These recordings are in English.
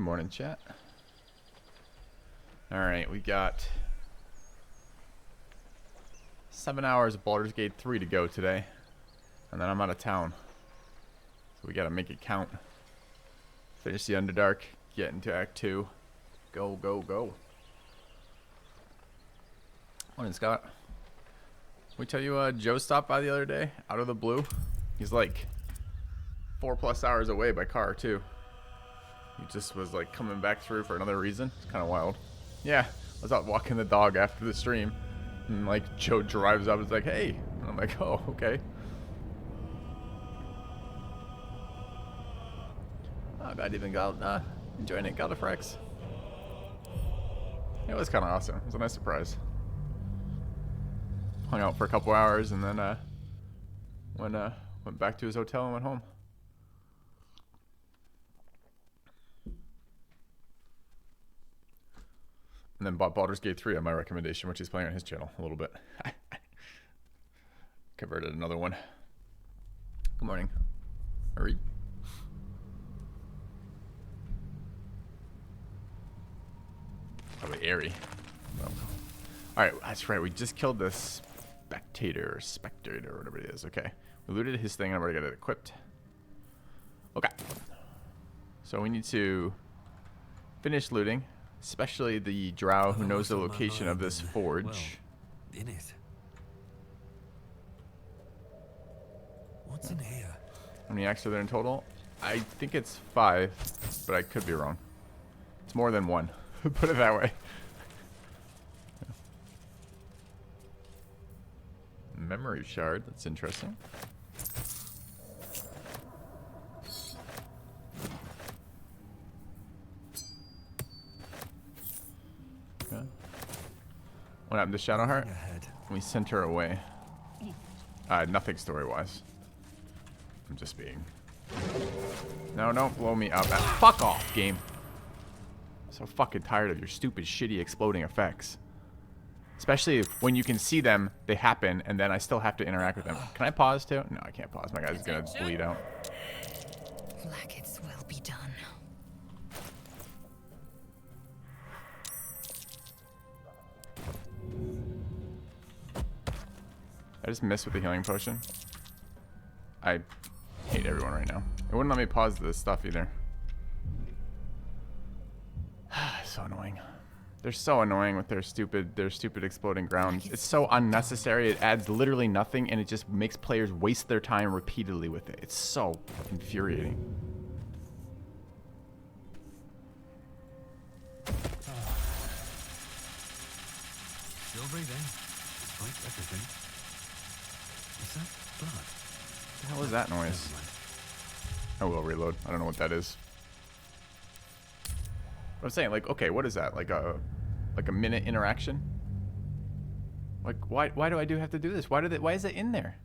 morning, chat. Alright, we got 7 hours of Baldur's Gate 3 to go today. And then I'm out of town. So we gotta make it count. Finish the Underdark, get into Act 2. Go, go, go. Morning, Scott. We tell you Joe stopped by the other day, out of the blue. He's like 4+ hours away by car, too. He just was like coming back through for another reason. It's kind of wild. Yeah, I was out walking the dog after the stream. And like Joe drives up and is like, hey. And I'm like, oh, okay. Oh, God, even got enjoying it. Got a Frex. It was kind of awesome. It was a nice surprise. Hung out for a couple hours and then went back to his hotel and went home. And then bought Baldur's Gate 3 on my recommendation, which he's playing on his channel a little bit. Converted another one. Good morning. Hurry. Probably airy. Well. Alright, that's right. We just killed this spectator, whatever it is. Okay. We looted his thing and I've already got it equipped. Okay. So we need to finish looting. Especially the drow who knows the location of this forge. Well, in it. What's in here? How many acts are there in total? I think it's 5, but I could be wrong. It's more than 1. Put it that way. Memory shard. That's interesting. What happened to Shadowheart? We sent her away. Nothing story-wise. I'm just being... No, don't blow me up. Fuck off, game. So fucking tired of your stupid, shitty, exploding effects. Especially when you can see them, they happen, and then I still have to interact with them. Can I pause too? No, I can't pause. My guy's gonna bleed out. Blackets will be done. I just missed with the healing potion. I hate everyone right now. It wouldn't let me pause this stuff either. So annoying. They're so annoying with their stupid exploding ground. It's so unnecessary. It adds literally nothing and it just makes players waste their time repeatedly with it. It's so infuriating. Still breathing, despite everything. Is that blood? What the hell is that noise? I will reload. I don't know what that is. I'm saying, like, okay, what is that? Like a minute interaction? Like, why do I have to do this? Why is it in there?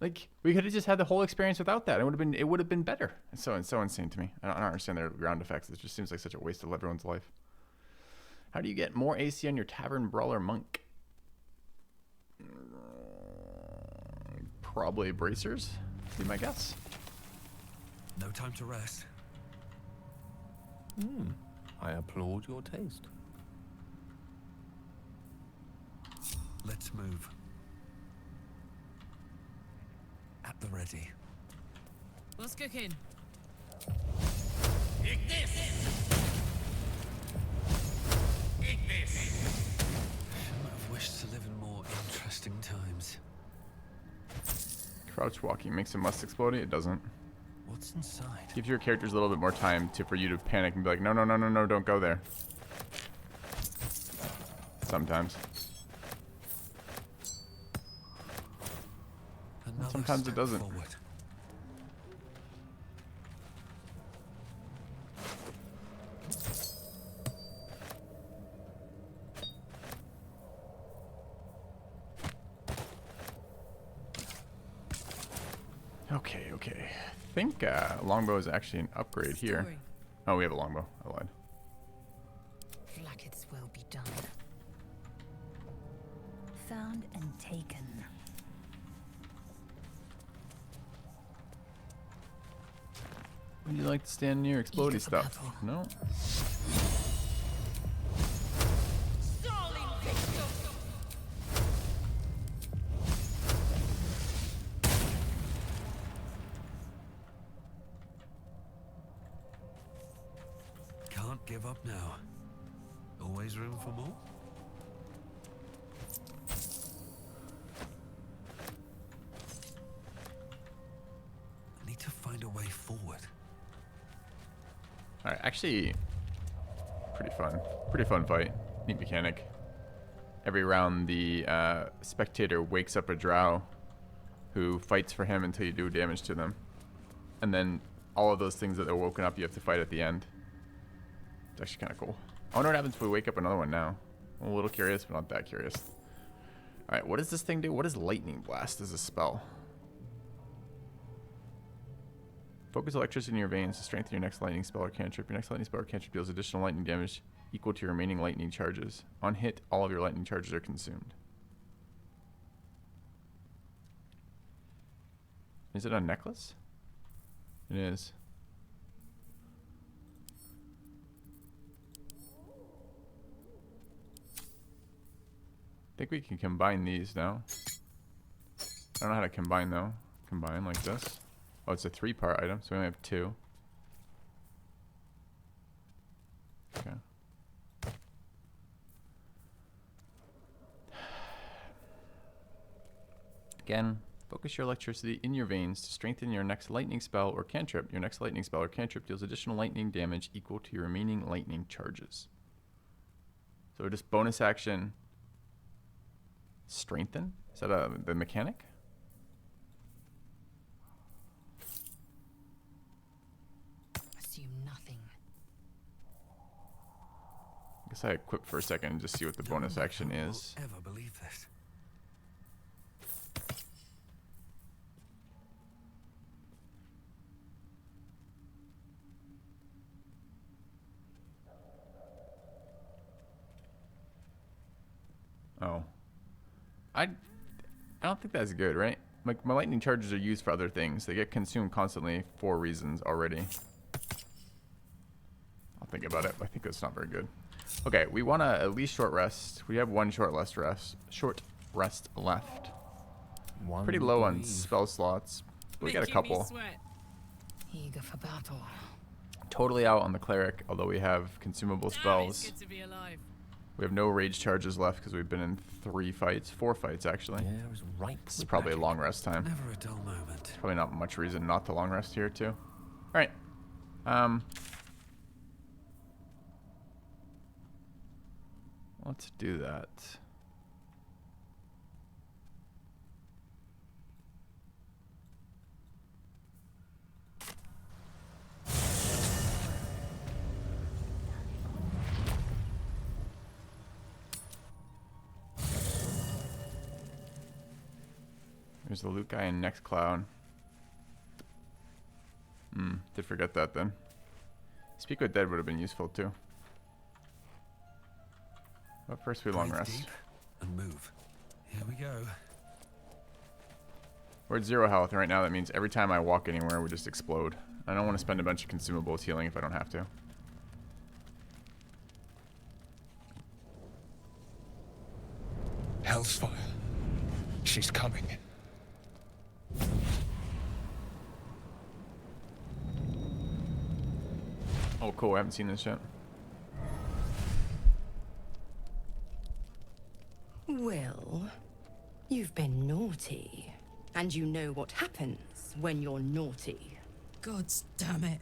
Like, we could have just had the whole experience without that. It would have been better. It's so insane to me. I don't understand their ground effects. It just seems like such a waste of everyone's life. How do you get more AC on your Tavern Brawler Monk? Probably bracers, be my guess. No time to rest. I applaud your taste. Let's move. At the ready. What's cooking? Eat this! Eat this! Shouldn't have wished to live in more interesting times. Crouch walking makes a must explode. It doesn't. What's inside? Gives your characters a little bit more time for you to panic and be like, no, don't go there. Sometimes. Sometimes it doesn't. Forward. Okay. I think longbow is actually an upgrade here. Oh, we have a longbow. I lied. Blackets will be done. Found and taken. Would you like to stand near explodey stuff? battle. No. Can't give up now. Always room for more? I need to find a way forward. Alright, actually, pretty fun. Pretty fun fight. Neat mechanic. Every round, the spectator wakes up a drow who fights for him until you do damage to them. And then all of those things that are woken up, you have to fight at the end. It's actually kind of cool. I wonder what happens if we wake up another one now. I'm a little curious, but not that curious. Alright, what does this thing do? What is Lightning Blast as a spell? Focus electricity in your veins to strengthen your next lightning spell or cantrip. Your next lightning spell or cantrip deals additional lightning damage equal to your remaining lightning charges. On hit, all of your lightning charges are consumed. Is it a necklace? It is. I think we can combine these now. I don't know how to combine though. Combine like this. Oh, it's a 3-part item, so we only have 2. Okay. Again, focus your electricity in your veins to strengthen your next lightning spell or cantrip. Your next lightning spell or cantrip deals additional lightning damage equal to your remaining lightning charges. So just bonus action. Strengthen? Is that the mechanic? Assume nothing. I guess I equip for a second and just see what the bonus action is. Ever believe this? Oh. I don't think that's good, right? Like, my lightning charges are used for other things. They get consumed constantly for reasons already. I'll think about it, but I think that's not very good. Okay, we want to at least short rest. We have one short rest left. One Pretty low on believe. spell slots. But we got a couple. Eager for battle. Totally out on the cleric, although we have consumable spells. Good to be alive. We have no rage charges left because we've been in 4 fights actually. Yeah, it was right. This is probably a long rest time. Never a dull moment. Probably not much reason not to long rest here too. Alright. Let's do that. There's the loot guy in next cloud. Did forget that then. Speak with Dead would have been useful too. But first we long Breathe rest. deep and move. Here we go. We're at 0 health right now. That means every time I walk anywhere we just explode. I don't want to spend a bunch of consumables healing if I don't have to. Hell's fire. She's coming. Oh cool, I haven't seen this yet. Well, you've been naughty. And you know what happens when you're naughty. Gods damn it.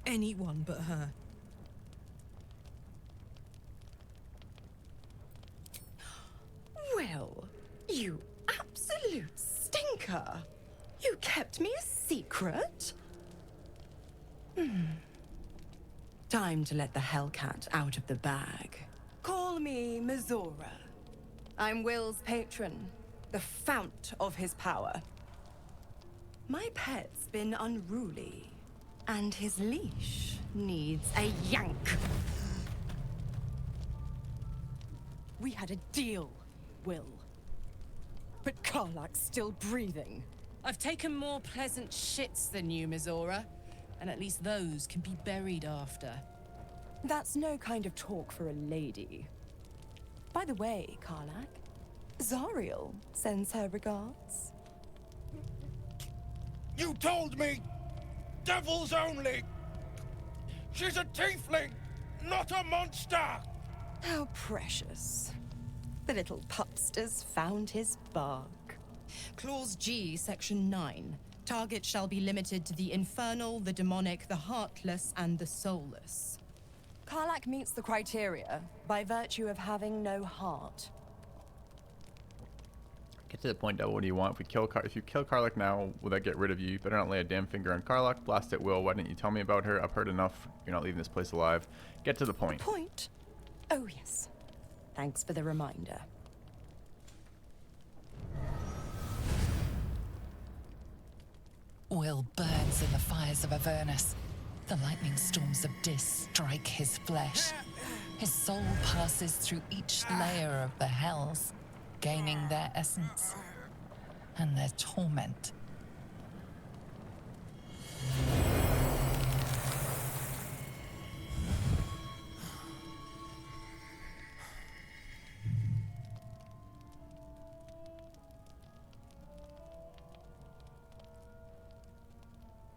Anyone but her. Well, you absolute stinker. You kept me a secret? Time to let the Hellcat out of the bag. Call me Mizora. I'm Will's patron, the fount of his power. My pet's been unruly, and his leash needs a yank. We had a deal, Will. But Karlak's still breathing. I've taken more pleasant shits than you, Mizora. And at least those can be buried after. That's no kind of talk for a lady. By the way, Karlach, Zariel sends her regards. You told me! Devils only! She's a tiefling, not a monster! How precious. The little pupster's found his bark. Clause G, Section 9. Target shall be limited to the infernal, the demonic, the heartless, and the soulless. Karlach meets the criteria by virtue of having no heart. Get to the point, Devil. What do you want? If you kill Karlach now, will that get rid of you? You better not lay a damn finger on Karlach. Blast at will. Why didn't you tell me about her? I've heard enough. You're not leaving this place alive. Get to the point. Point? Oh, yes. Thanks for the reminder. Will burns in the fires of Avernus. The lightning storms of Dis strike his flesh. His soul passes through each layer of the hells, gaining their essence and their torment.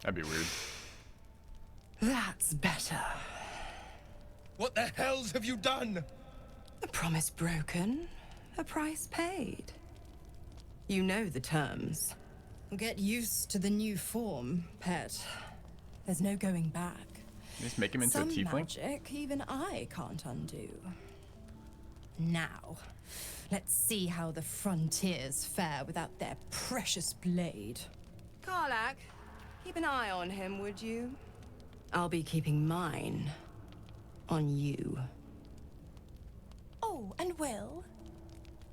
That'd be weird. That's better. What the hells have you done? A promise broken, a price paid. You know the terms. Get used to the new form, pet. There's no going back. Just make him into Some a tiefling? magic even I can't undo. Now, let's see how the frontiers fare without their precious blade. Karlach, keep an eye on him, would you? I'll be keeping mine on you. Oh, and Will,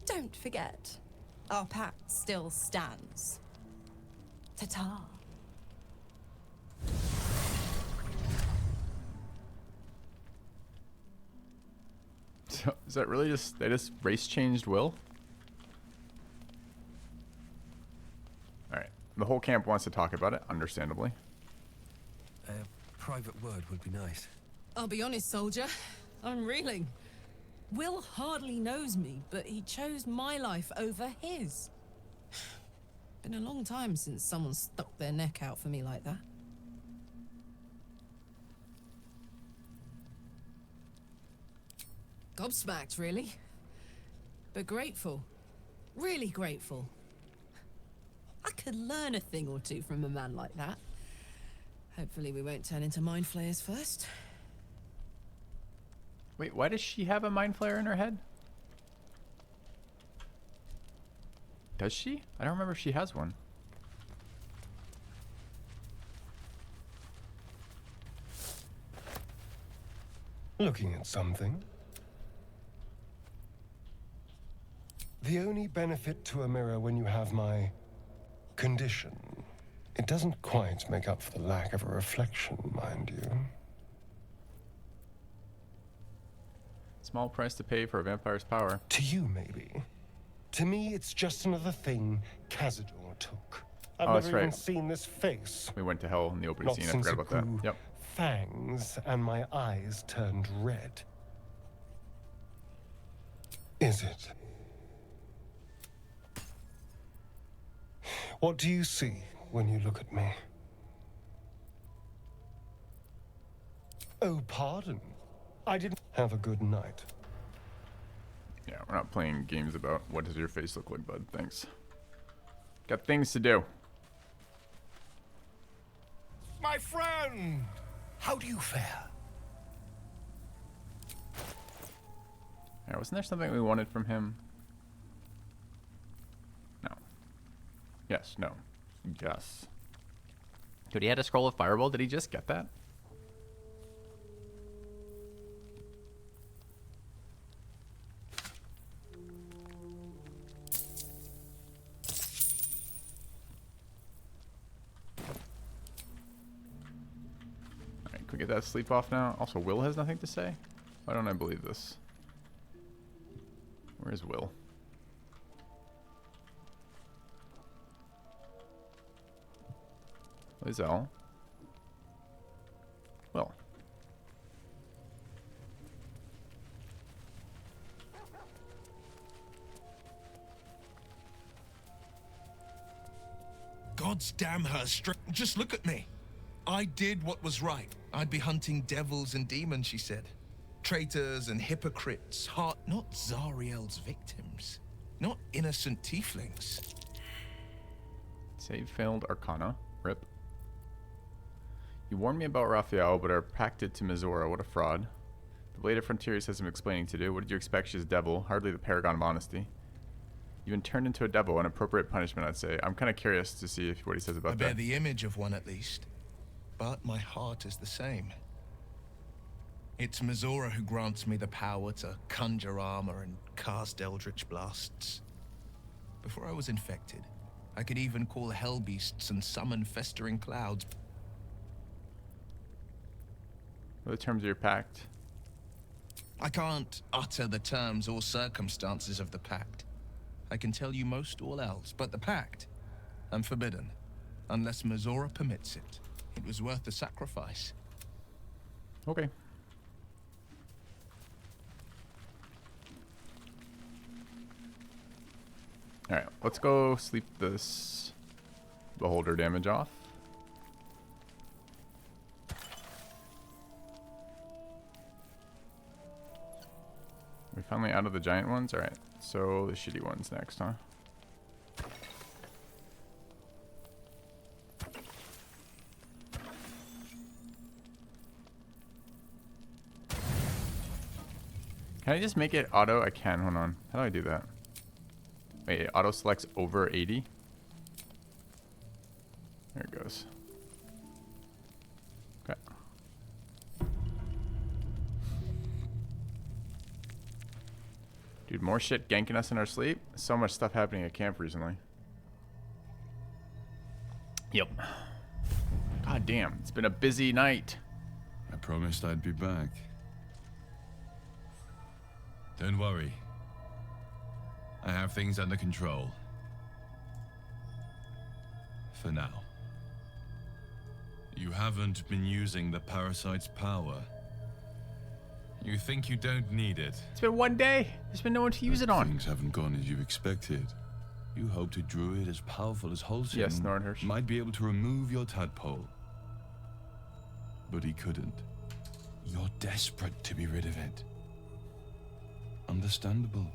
don't forget, our pact still stands. Ta-ta. So, is that really just, they just race changed Will? Alright. The whole camp wants to talk about it, understandably. A private word would be nice. I'll be honest, soldier. I'm reeling. Will hardly knows me, but he chose my life over his. Been a long time since someone stuck their neck out for me like that. Gobsmacked, really. But grateful. Really grateful. I could learn a thing or two from a man like that. Hopefully we won't turn into mind flayers first. Wait, why does she have a mind flare in her head? Does she? I don't remember if she has one. Looking at something. The only benefit to a mirror when you have my condition, it doesn't quite make up for the lack of a reflection, mind you. Small price to pay for a vampire's power. To you, maybe. To me, it's just another thing Cazador took. I've Oh, that's never even right. seen this face. We went to hell in the opening Not scene. I since forgot it about that. grew Yep. fangs and my eyes turned red. Is it? What do you see when you look at me? Oh, pardon. I didn't have a good night. Yeah, we're not playing games about what does your face look like, bud. Thanks. Got things to do. My friend! How do you fare? Yeah, wasn't there something we wanted from him? No. Yes, no. Yes. Dude, he had a scroll of fireball. Did he just get that? Alright, can we get that sleep off now? Also, Will has nothing to say? Why don't I believe this? Where's Will? Lizelle. gods damn her just look at me. I did what was right. I'd be hunting devils and demons, she said. Traitors and hypocrites, not Zariel's victims. Not innocent tieflings. Save failed Arcana. Rip. You warned me about Raphael, but are pacted to Mizora. What a fraud. The Blade of Frontiers has some explaining to do. What did you expect? She's a devil. Hardly the paragon of honesty. You've been turned into a devil. An appropriate punishment, I'd say. I'm kind of curious to see what he says about I that. bear the image of one at least. But my heart is the same. It's Mizora who grants me the power to conjure armor and cast eldritch blasts. Before I was infected, I could even call hell beasts and summon festering clouds. What are the terms of your pact? I can't utter the terms or circumstances of the pact. I can tell you most all else, but the pact, I'm forbidden, unless Mizora permits it. It was worth the sacrifice. Okay. Alright, let's go sleep this beholder damage off. We're finally out of the giant ones? Alright, so the shitty ones next, huh? Can I just make it auto? I can, hold on. How do I do that? Wait, it auto selects over 80? There it goes. Okay. Dude, more shit ganking us in our sleep? So much stuff happening at camp recently. Yep. God damn, it's been a busy night. I promised I'd be back. Don't worry. I have things under control. For now. You haven't been using the parasite's power. You think you don't need it. It's been one day. There's been no one to use it on. Things haven't gone as you expected. You hoped a druid as powerful as Holson yes, Nordhurst might be able to remove your tadpole. But he couldn't. You're desperate to be rid of it. Understandable.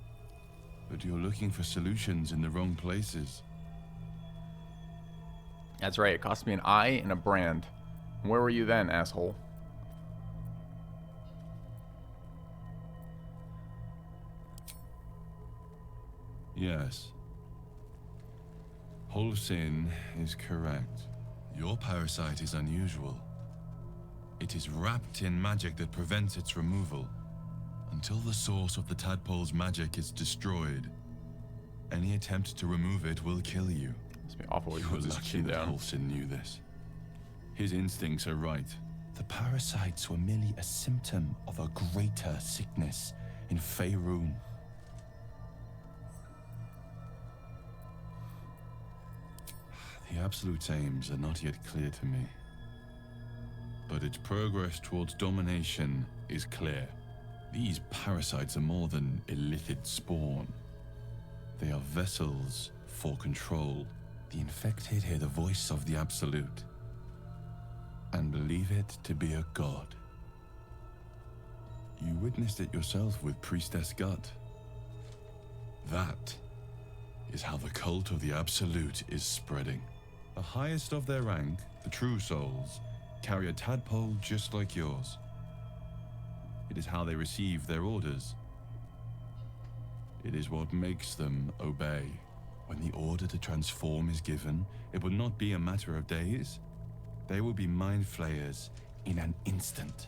But you're looking for solutions in the wrong places. That's right. It cost me an eye and a brand. Where were you then, asshole? Yes. Holsin is correct. Your parasite is unusual. It is wrapped in magic that prevents its removal. Until the source of the tadpole's magic is destroyed, any attempt to remove it will kill you. Must be awful. You're lucky that Holsin knew this. His instincts are right. The parasites were merely a symptom of a greater sickness in Faerun. The Absolute's aims are not yet clear to me. But its progress towards domination is clear. These parasites are more than illithid spawn. They are vessels for control. The infected hear the voice of the Absolute and believe it to be a god. You witnessed it yourself with Priestess Gut. That is how the cult of the Absolute is spreading. The highest of their rank, the True Souls, carry a tadpole just like yours. It is how they receive their orders. It is what makes them obey. When the order to transform is given, it will not be a matter of days. They will be mind flayers in an instant.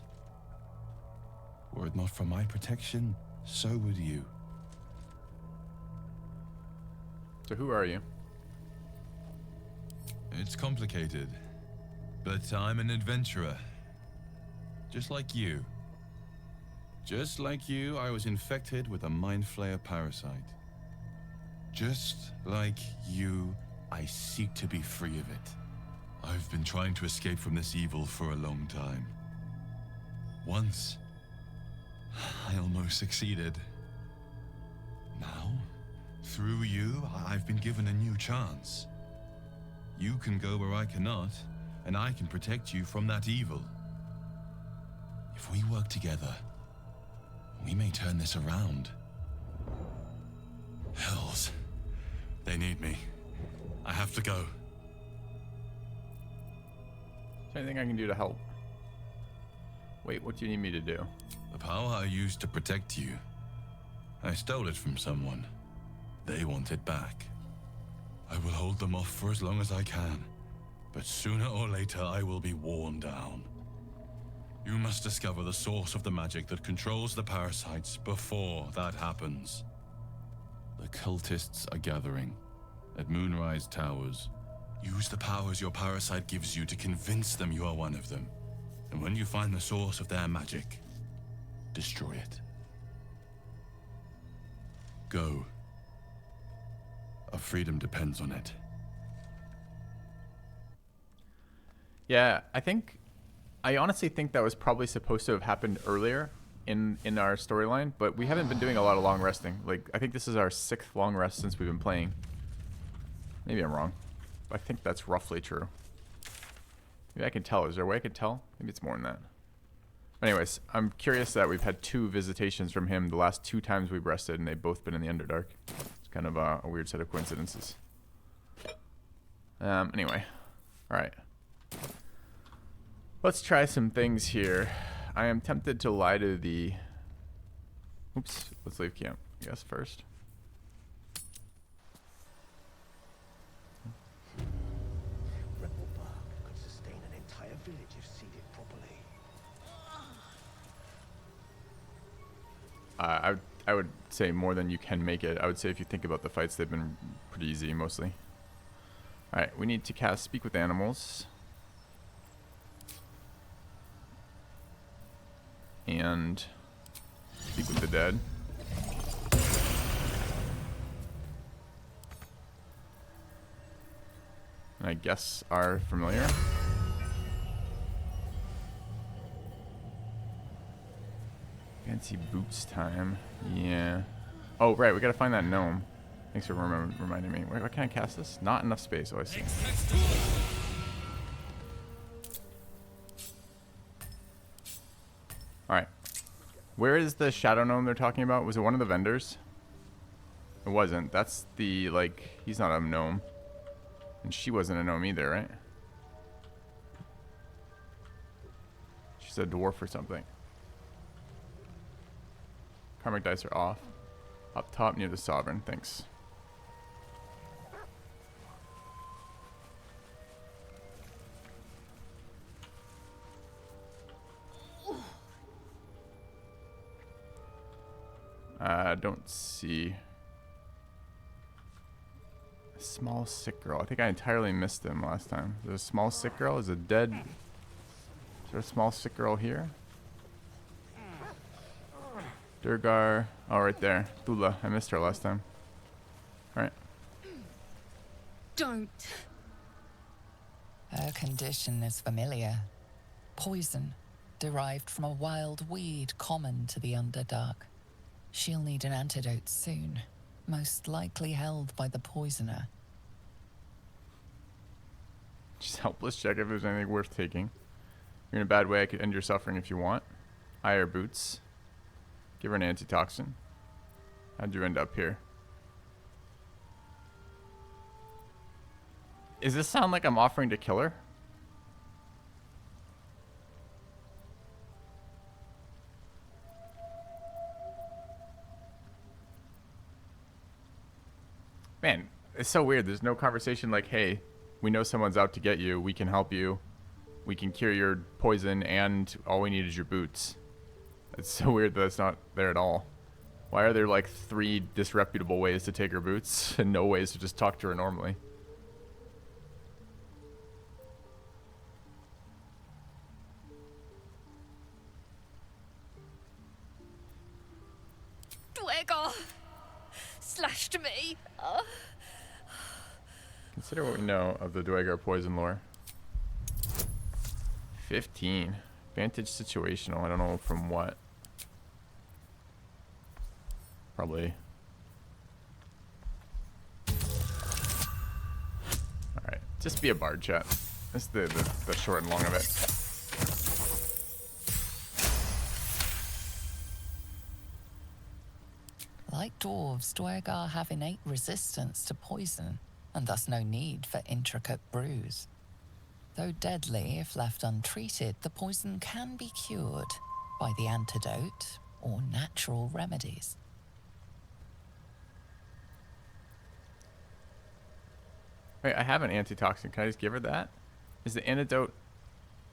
Were it not for my protection, so would you. So who are you? It's complicated, but I'm an adventurer. Just like you. Just like you, I was infected with a Mind Flayer parasite. Just like you, I seek to be free of it. I've been trying to escape from this evil for a long time. Once, I almost succeeded. Now, through you, I've been given a new chance. You can go where I cannot, and I can protect you from that evil. If we work together, we may turn this around. Hells. They need me. I have to go. Is there anything I can do to help? Wait, what do you need me to do? The power I used to protect you. I stole it from someone. They want it back. I will hold them off for as long as I can, but sooner or later I will be worn down. You must discover the source of the magic that controls the parasites before that happens. The cultists are gathering at Moonrise Towers. Use the powers your parasite gives you to convince them you are one of them. And when you find the source of their magic, destroy it. Go. Our freedom depends on it. Yeah, I honestly think that was probably supposed to have happened earlier in our storyline, but we haven't been doing a lot of long resting. Like, I think this is our 6th long rest since we've been playing. Maybe I'm wrong, but I think that's roughly true. Maybe I can tell. Is there a way I could tell? Maybe it's more than that. Anyways, I'm curious that we've had 2 visitations from him the last 2 times we've rested, and they've both been in the Underdark. It's kind of a weird set of coincidences. Anyway. Alright. Let's try some things here. I am tempted to lie to the... Oops. Let's leave camp, I guess, first. Could sustain an entire village if seeded properly. I would say more than you can make it. I would say if you think about the fights, they've been pretty easy, mostly. Alright, we need to cast Speak with Animals. And Speak with the Dead. And I guess our familiar. Fancy boots time. Yeah. Oh, right. We gotta find that gnome. Thanks for reminding me. Wait, why can't I cast this? Not enough space. Oh, I see. Alright. Where is the shadow gnome they're talking about? Was it one of the vendors? It wasn't. That's the, like, he's not a gnome. And she wasn't a gnome either, right? She's a dwarf or something. Karmic dice are off. Up top near the Sovereign. Thanks. I don't see a small sick girl. I think I entirely missed them last time. There's a small sick girl. Is it dead? Is there a small sick girl here? Duergar. Oh, right there. Thullah. I missed her last time. Alright. Don't. Her condition is familiar. Poison, derived from a wild weed common to the Underdark. She'll need an antidote soon, most likely held by the poisoner. Just helpless check if there's anything worth taking. You're in a bad way, I could end your suffering if you want. Hire boots. Give her an antitoxin. How'd you end up here? Does this sound like I'm offering to kill her? Man, it's so weird. There's no conversation like, hey, we know someone's out to get you. We can help you. We can cure your poison, and all we need is your boots. It's so weird that it's not there at all. Why are there like 3 disreputable ways to take her boots and no ways to just talk to her normally? Duergar slashed me. Consider what we know of the Duergar poison lore. 15. Vantage situational. I don't know from what. Probably. Alright. Just be a bard, chat. That's the short and long of it. Like dwarves, Duergar have innate resistance to poison, and thus no need for intricate brews. Though deadly if left untreated, the poison can be cured by the antidote or natural remedies. Wait, I have an antitoxin. Can I just give her that? Is the antidote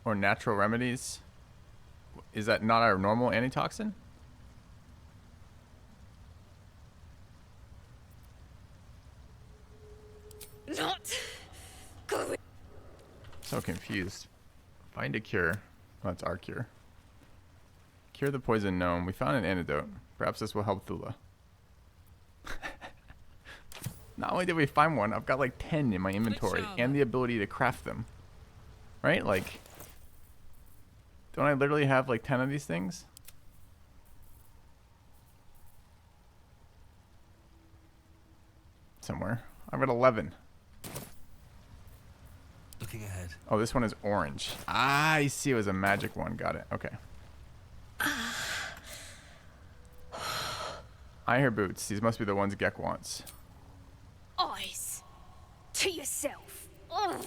or natural remedies, is that not our normal antitoxin? Not good. So confused. Find a cure. Well, that's our cure. Cure the poison known. We found an antidote. Perhaps this will help Thullah. Not only did we find one, I've got like 10 in my inventory and the ability to craft them. Right? Like, don't I literally have like 10 of these things? Somewhere. I've got 11. Looking ahead. Oh, this one is orange. Ah, I see. It was a magic one. Got it. Okay. I hear boots. These must be the ones Gek wants. Eyes. To yourself. Ugh.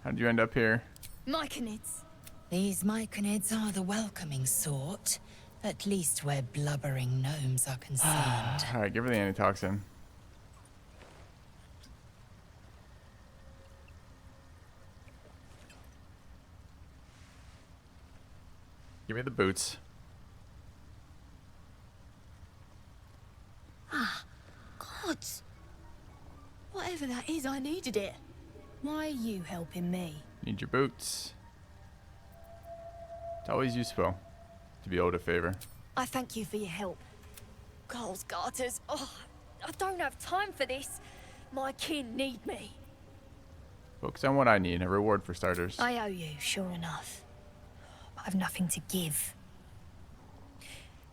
How did you end up here? Myconids. These Myconids are the welcoming sort, at least where blubbering gnomes are concerned. Alright, give her the antitoxin. Give me the boots. Gods. Whatever that is, I needed it. Why are you helping me? Need your boots. It's always useful to be owed a favor. I thank you for your help. Girls, garters. Oh, I don't have time for this. My kin need me. Focus on what I need. A reward for starters. I owe you, sure enough. But I've nothing to give.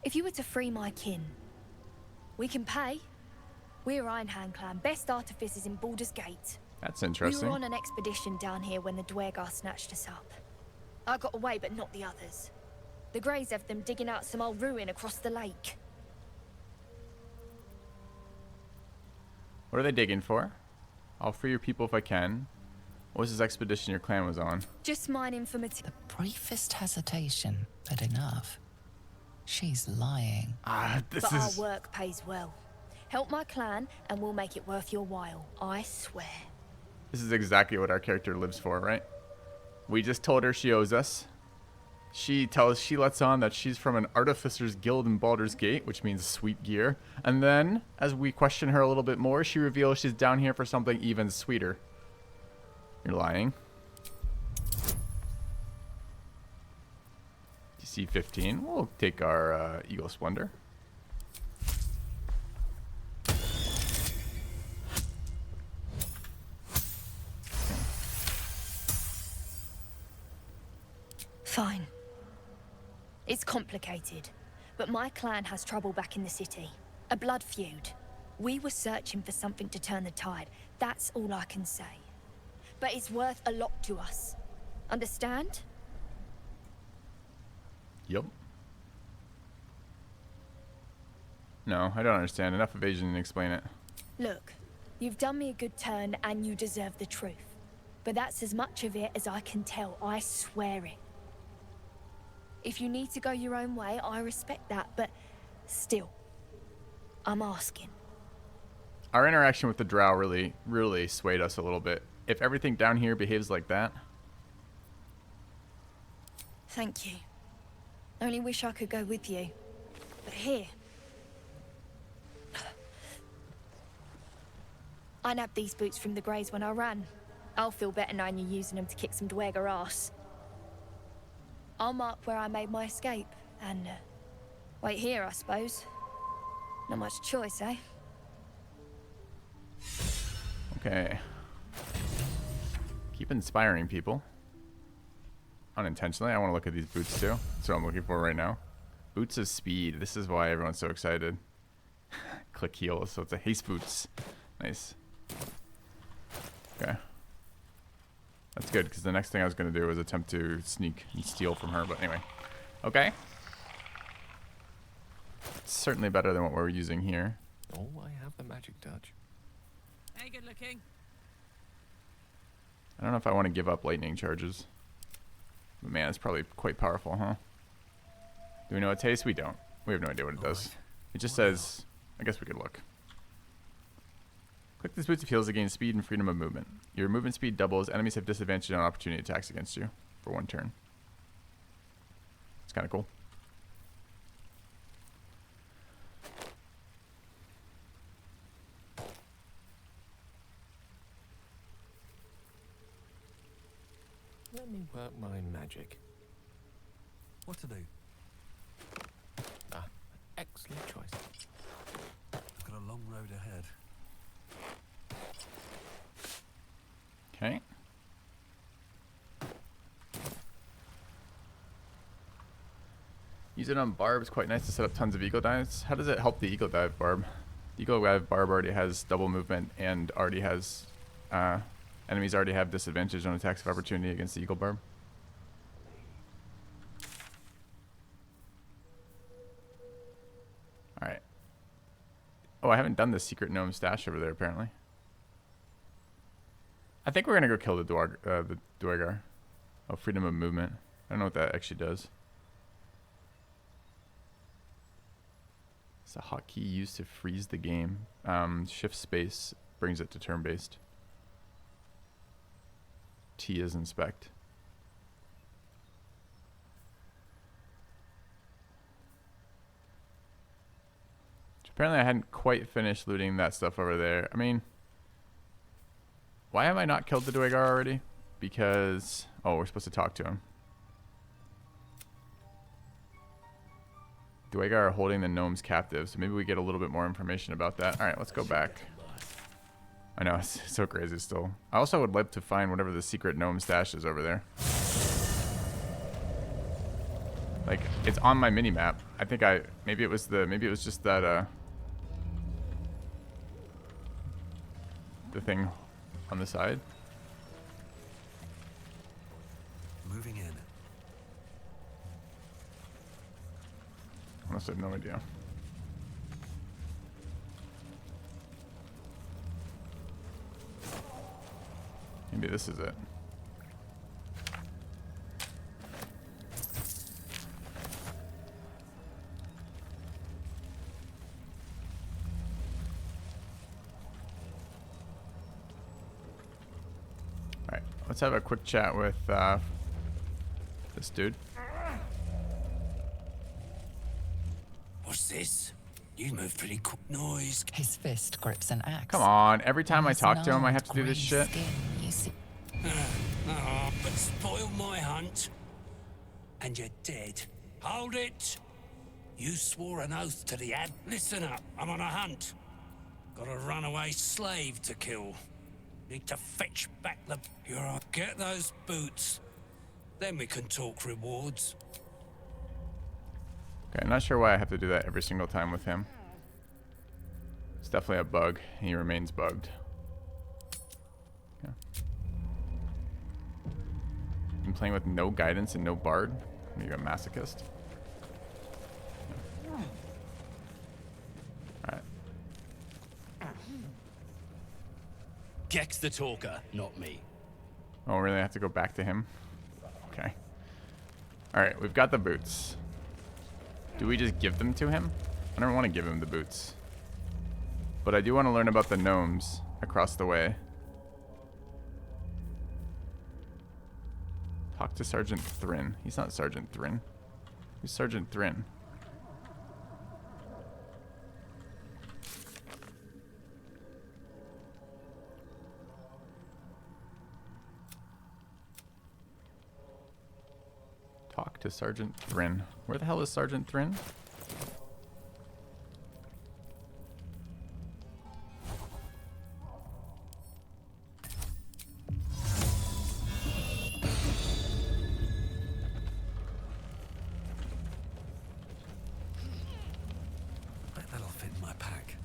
If you were to free my kin, we can pay. We're Ironhand clan, best artificers in Baldur's Gate. That's We interesting. were on an expedition down here when the Duergar snatched us up. I got away, but not the others. The Greys have them digging out some old ruin across the lake. What are they digging for? I'll free your people if I can. What was this expedition your clan was on? Just mining for material. The briefest hesitation, but enough. She's lying. This But is... our work pays well. Help my clan, and we'll make it worth your while. I swear. This is exactly what our character lives for, right? We just told her she owes us. She lets on that she's from an artificer's guild in Baldur's Gate, which means sweet gear. And then, as we question her a little bit more, she reveals she's down here for something even sweeter. You're lying. DC 15. We'll take our Eagle Splendor. Fine. It's complicated, but my clan has trouble back in the city. A blood feud. We were searching for something to turn the tide. That's all I can say. But it's worth a lot to us. Understand? Yep. No, I don't understand. Enough evasion to explain it. Look, you've done me a good turn and you deserve the truth. But that's as much of it as I can tell, I swear it. If you need to go your own way, I respect that, but still, I'm asking. Our interaction with the drow really swayed us a little bit. If everything down here behaves like that... Thank you. Only wish I could go with you. But here... I nabbed these boots from the Greys when I ran. I'll feel better knowing you're using them to kick some Duergar ass. I'll mark where I made my escape, and wait here, I suppose. Not much choice, eh? Okay. Keep inspiring people. Unintentionally, I want to look at these boots too. That's what I'm looking for right now. Boots of speed. This is why everyone's so excited. Click heal, so it's a haste boots. Nice. Okay. That's good, because the next thing I was going to do was attempt to sneak and steal from her, but anyway. Okay. It's certainly better than what we're using here. Oh, I have the magic touch. Hey, good looking. I don't know if I want to give up lightning charges. But man, it's probably quite powerful, huh? Do we know what it tastes? We don't. We have no idea what it does. It just says... I guess we could look. Click this boots of heals to gain speed and freedom of movement. Your movement speed doubles. Enemies have disadvantage on opportunity attacks against you for 1 turn. It's kind of cool. Let me work my magic. What to do? Ah, excellent choice. I've got a long road ahead. Okay. Use it on barbs. Quite nice to set up tons of eagle dives. How does it help the eagle dive barb? The eagle dive barb already has double movement and already has... enemies already have disadvantage on attacks of opportunity against the eagle barb. Alright. Oh, I haven't done the secret gnome stash over there, apparently. I think we're going to go kill the Duergar. Oh, freedom of movement. I don't know what that actually does. It's a hotkey used to freeze the game. Shift space brings it to turn-based. T is inspect. Apparently I hadn't quite finished looting that stuff over there. I mean, why have I not killed the Duergar already? Because, oh, we're supposed to talk to him. Duergar are holding the gnomes captive, so maybe we get a little bit more information about that. All right, let's go back. I know, it's so crazy still. I also would like to find whatever the secret gnome stash is over there. Like, it's on my mini map. I think maybe it was just that the thing on the side. Moving in. Honestly, I have no idea. Maybe this is it. Alright, let's have a quick chat with this dude. What's this? You move pretty quick. Noise. His fist grips an axe. Come on, every time I talk to him, I have to do this shit. But spoil my hunt. And you're dead. Hold it! You swore an oath to the ad. Listen up, I'm on a hunt. Got a runaway slave to kill. Need to fetch back the... You're right. Get those boots. Then we can talk rewards. Okay, I'm not sure why I have to do that every single time with him. It's definitely a bug. He remains bugged. Yeah. I'm playing with no guidance and no bard. Are you a masochist? Yeah. Alright. Gex the talker, not me. Oh, really? I have to go back to him? Okay. Alright, we've got the boots. Do we just give them to him? I don't want to give him the boots. But I do want to learn about the gnomes across the way. Talk to Sergeant Thrin. He's not Sergeant Thrin. Who's Sergeant Thrin? Talk to Sergeant Thrin. Where the hell is Sergeant Thrin? That'll fit in my pack.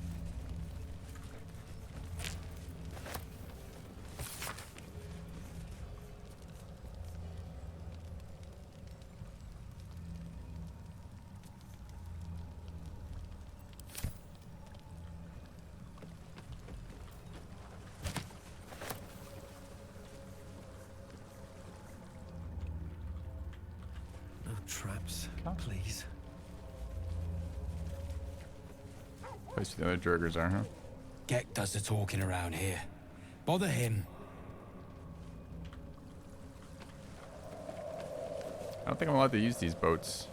talk? Please. Place where the other Duergars are, huh? Gek does the talking around here. Bother him. I don't think I'm allowed to use these boats.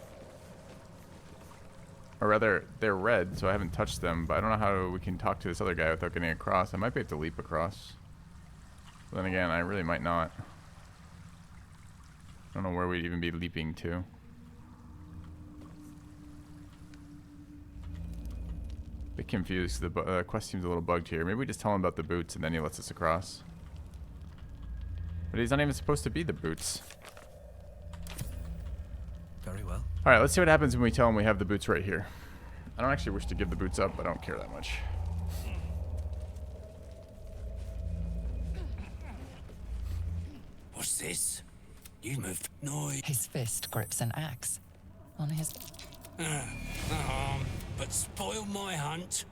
Or rather, they're red, so I haven't touched them, but I don't know how we can talk to this other guy without getting across. I might be able to leap across. But then again, I really might not. I don't know where we'd even be leaping to. Bit confused. The quest seems a little bugged here. Maybe we just tell him about the boots and then he lets us across. But he's not even supposed to be the boots. Very well. Alright, let's see what happens when we tell him we have the boots right here. I don't actually wish to give the boots up, but I don't care that much. What's this? You moved noise. His fist grips an axe. On his... But spoil my hunt.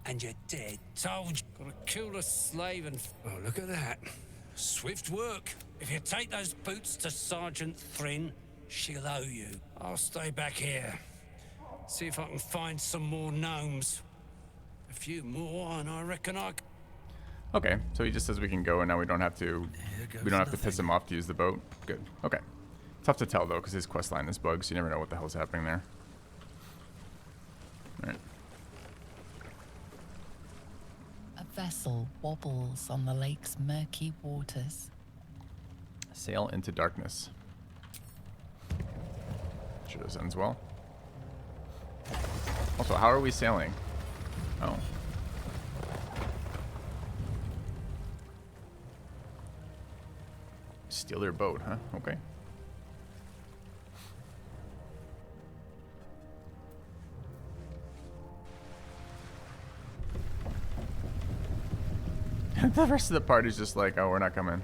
And you're dead. Told you. Gotta kill the slave and... Oh, look at that. Swift work. If you take those boots to Sergeant Thrin, she'll owe you. I'll stay back here. See if I can find some more gnomes. A few more, and I reckon I... Okay, so he just says we can go, and now we don't have to piss him off to use the boat. Good. Okay. Tough to tell though, because his quest line is bugged, so you never know what the hell's happening there. All right. A vessel wobbles on the lake's murky waters. Sail into darkness. Sure, this ends well. Also, how are we sailing? Oh. Steal their boat, huh? Okay. The rest of the party's just like, oh, we're not coming.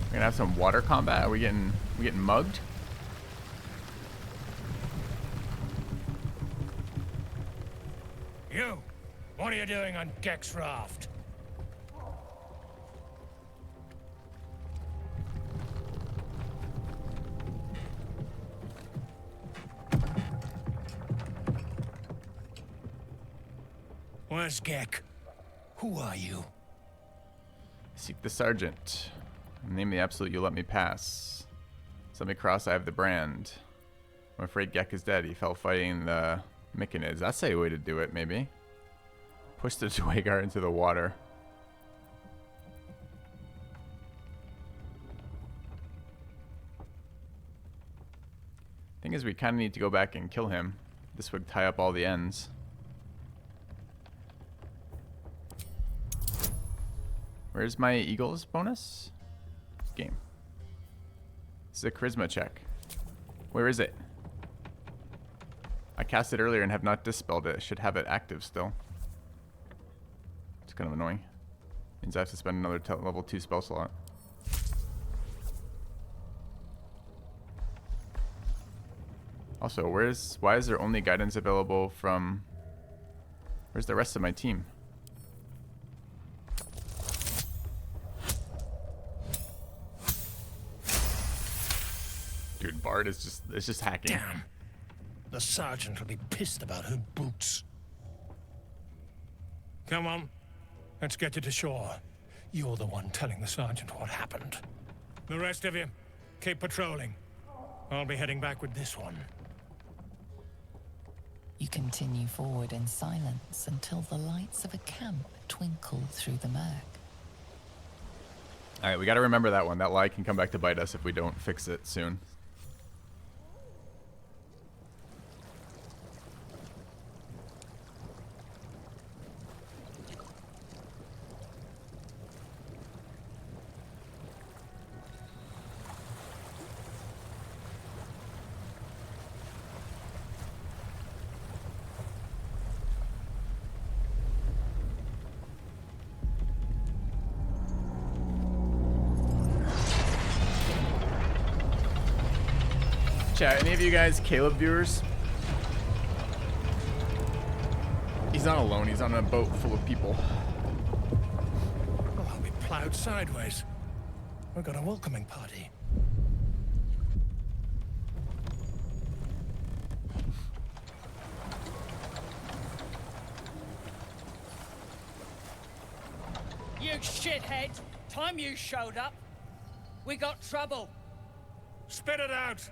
We're gonna have some water combat? Are we getting mugged? You! What are you doing on Gek's raft? Where's Gek? Who are you? Seek the sergeant. Name the absolute you'll let me pass. Set me cross, I have the brand. I'm afraid Gek is dead. He fell fighting the Myconids. That's a way to do it, maybe. Push the Duergar into the water. Thing is, we kind of need to go back and kill him. This would tie up all the ends. Where's my Eagles bonus? Game. This is a charisma check. Where is it? I cast it earlier and have not dispelled it. I should have it active still. It's kind of annoying. Means I have to spend another level 2 spell slot. Also, why is there only guidance available from... Where's the rest of my team? Dude, Bard is just hacking. Damn. The sergeant will be pissed about her boots. Come on. Let's get you to shore. You're the one telling the sergeant what happened. The rest of you, keep patrolling. I'll be heading back with this one. You continue forward in silence until the lights of a camp twinkle through the murk. Alright, we gotta remember that one. That lie can come back to bite us if we don't fix it soon. Chat, any of you guys Caleb viewers? He's not alone, he's on a boat full of people. Oh, I'll be plowed sideways. We've got a welcoming party. shithead! Time you showed up. We got trouble. Spit it out!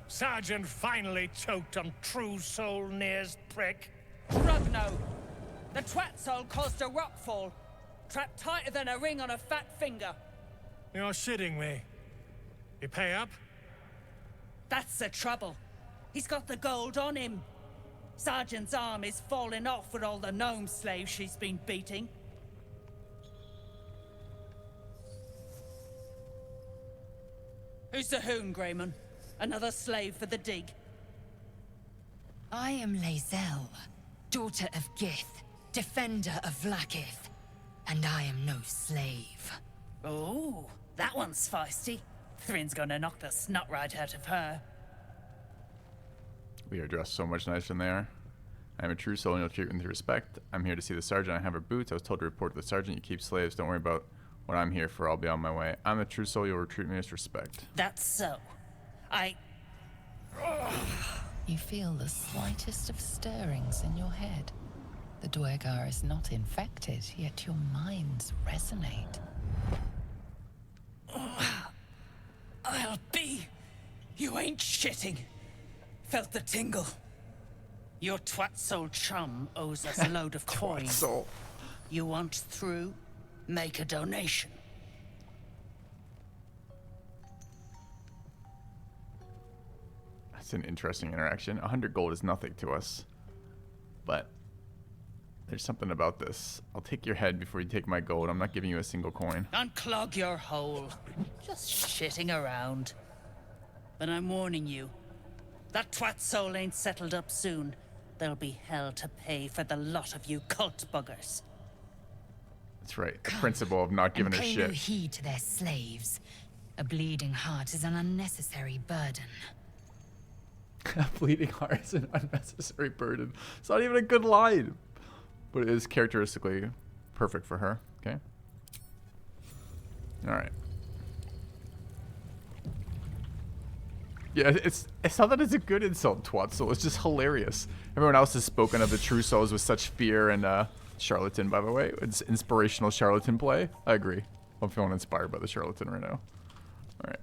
Sergeant finally choked on True Soul Nere's prick. Rugno! The twat soul caused a rockfall. Trapped tighter than a ring on a fat finger. You're shitting me. You pay up? That's the trouble. He's got the gold on him. Sergeant's arm is falling off with all the gnome slaves she's been beating. Who's the hoon, Greyman? Another slave for the dig? I am Lae'zel, daughter of Gith, defender of Vlaakith, and I am no slave. Oh, that one's feisty. Thrin's gonna knock the snot right out of her. We are dressed so much nicer than they are. I am a true soul and you'll treat me with respect. I'm here to see the sergeant. I have her boots. I was told to report to the sergeant. You keep slaves. Don't worry about what I'm here for. I'll be on my way. I'm a true soul. You'll treat me with respect. That's so. You feel the slightest of stirrings in your head. The Duergar is not infected, yet your minds resonate. I'll be. You ain't shitting. Felt the tingle. Your twat soul chum owes us a load of coin. Soul. You want through? Make a donation. That's an interesting interaction. 100 gold is nothing to us, but there's something about this. I'll take your head before you take my gold. I'm not giving you a single coin. Unclog your hole. Just shitting around. But I'm warning you. That twat soul ain't settled up soon. There'll be hell to pay for the lot of you cult buggers. That's right. The principle of not giving her Pay shit. no heed to their slaves. A bleeding heart is an unnecessary burden. A bleeding heart is an unnecessary burden. It's not even a good line, but it is characteristically perfect for her. Okay. All right. Yeah, it's not that it's a good insult, twat soul. It's just hilarious. Everyone else has spoken of the true souls with such fear and charlatan, by the way. It's inspirational charlatan play. I agree. I'm feeling inspired by the charlatan right now. All right.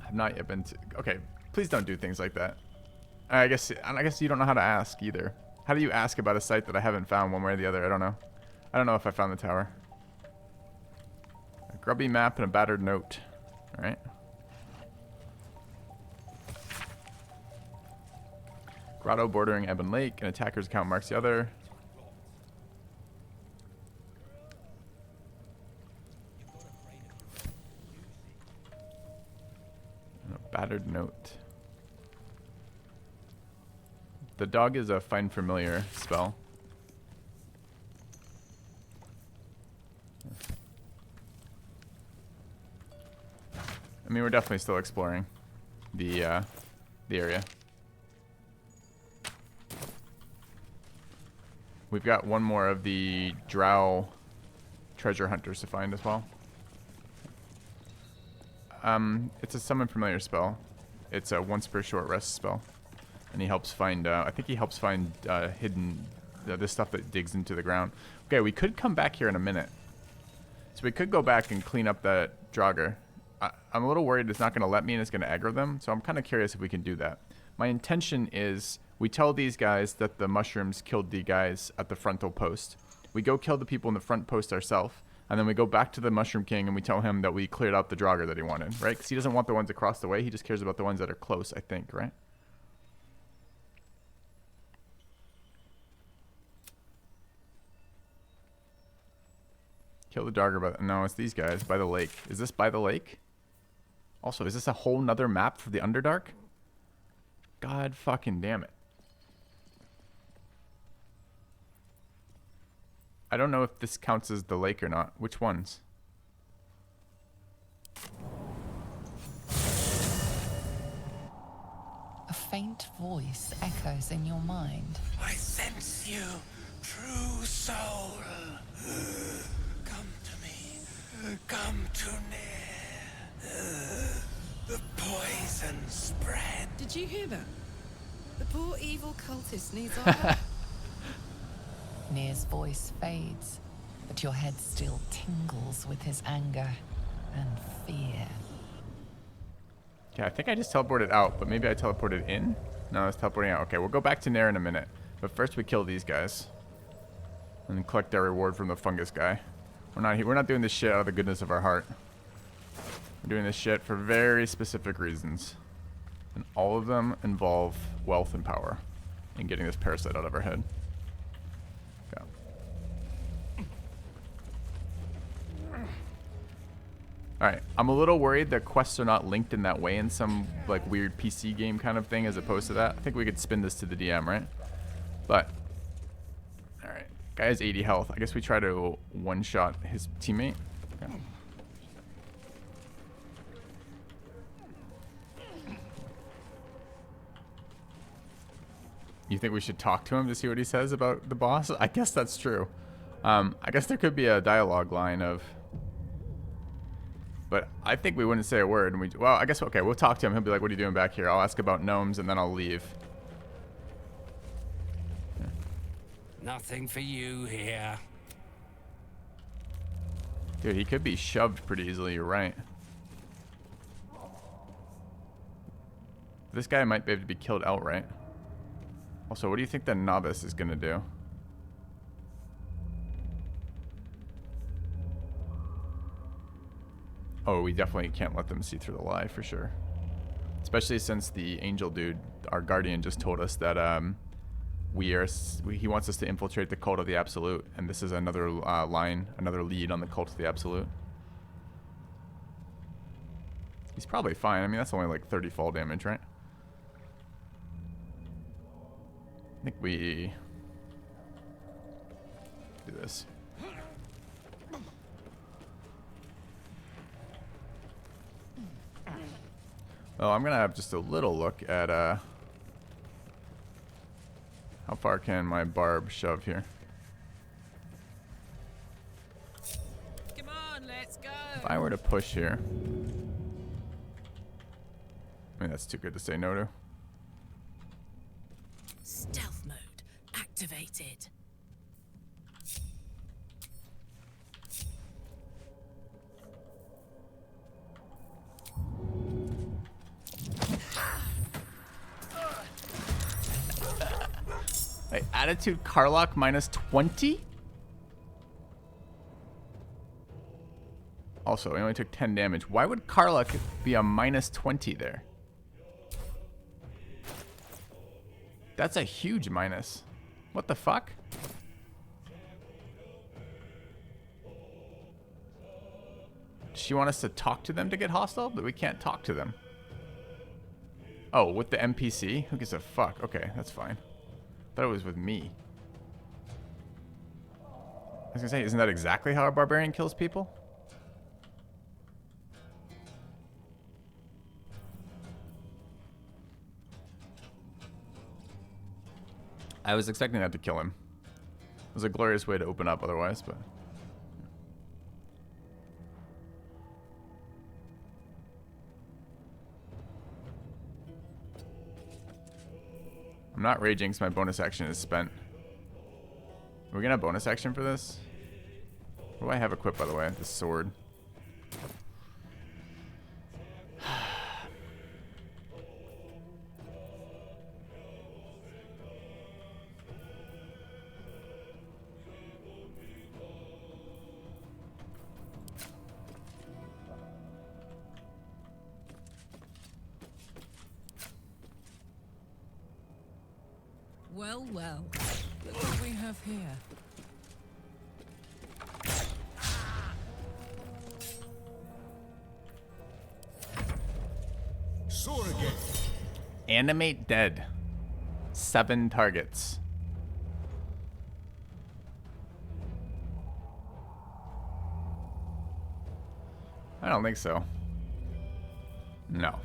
I've not yet been to... Okay, please don't do things like that. I guess you don't know how to ask either. How do you ask about a site that I haven't found one way or the other? I don't know. I don't know if I found the tower. A grubby map and a battered note. All right. Grotto bordering Ebon Lake. An attacker's account marks the other. And a battered note. The dog is a find familiar spell. I mean, we're definitely still exploring the area. We've got one more of the drow treasure hunters to find as well. It's a summon familiar spell. It's a once per short rest spell, and he helps find. I think he helps find hidden this stuff that digs into the ground. Okay, we could come back here in a minute, so we could go back and clean up that Duergar. I'm a little worried it's not going to let me and it's going to aggro them, so I'm kind of curious if we can do that. My intention is we tell these guys that the mushrooms killed the guys at the frontal post. We go kill the people in the front post ourselves, and then we go back to the Mushroom King and we tell him that we cleared out the Duergar that he wanted, right? Because he doesn't want the ones across the way. He just cares about the ones that are close, I think, right? Kill the Duergar, but no, it's these guys by the lake. Is this by the lake? Also, is this a whole nother map for the Underdark? God fucking damn it. I don't know if this counts as the lake or not. Which ones? A faint voice echoes in your mind. I sense you, true soul. Come to me. Come to Nere. The poison spread. Did you hear that? The poor evil cultist needs our help. Nere's voice fades, but your head still tingles with his anger and fear. Yeah, I think I just teleported out, but maybe I teleported in? No, I was teleporting out. Okay, we'll go back to Nere in a minute. But first we kill these guys. And then collect our reward from the fungus guy. We're not doing this shit out of the goodness of our heart. We're doing this shit for very specific reasons. And all of them involve wealth and power. And getting this parasite out of our head. Okay. Alright, I'm a little worried that quests are not linked in that way in some like weird PC game kind of thing as opposed to that. I think we could spin this to the DM, right? But, alright. Guy has 80 health. I guess we try to one-shot his teammate. Okay. You think we should talk to him to see what he says about the boss? I guess that's true. I guess there could be a dialogue line of... But I think we wouldn't say a word. And well, I guess, okay, we'll talk to him. He'll be like, what are you doing back here? I'll ask about gnomes, and then I'll leave. Yeah. Nothing for you here. Dude, he could be shoved pretty easily. You're right. This guy might be able to be killed outright. Also, what do you think the novice is going to do? Oh, we definitely can't let them see through the lie for sure. Especially since the angel dude, our guardian, just told us that he wants us to infiltrate the cult of the absolute, and this is another another lead on the cult of the absolute. He's probably fine. I mean, that's only like 30 fall damage, right? I think we do this. Well, I'm gonna have just a little look at how far can my barb shove here. Come on, let's go. If I were to push here, I mean that's too good to say no to. Stealth mode activated. Wait, attitude Carlock minus 20? Also, he only took 10 damage. Why would Carlock be a minus 20 there? That's a huge minus. What the fuck? Does she want us to talk to them to get hostile? But we can't talk to them. Oh, with the NPC? Who gives a fuck? Okay, that's fine. Thought it was with me. I was gonna say, isn't that exactly how a barbarian kills people? I was expecting that to kill him. It was a glorious way to open up otherwise, but... I'm not raging because my bonus action is spent. Are we gonna have bonus action for this? What do I have equipped, by the way? This sword. Well, well. Look what we have here. Soar again. Animate dead. 7 targets. I don't think so. No.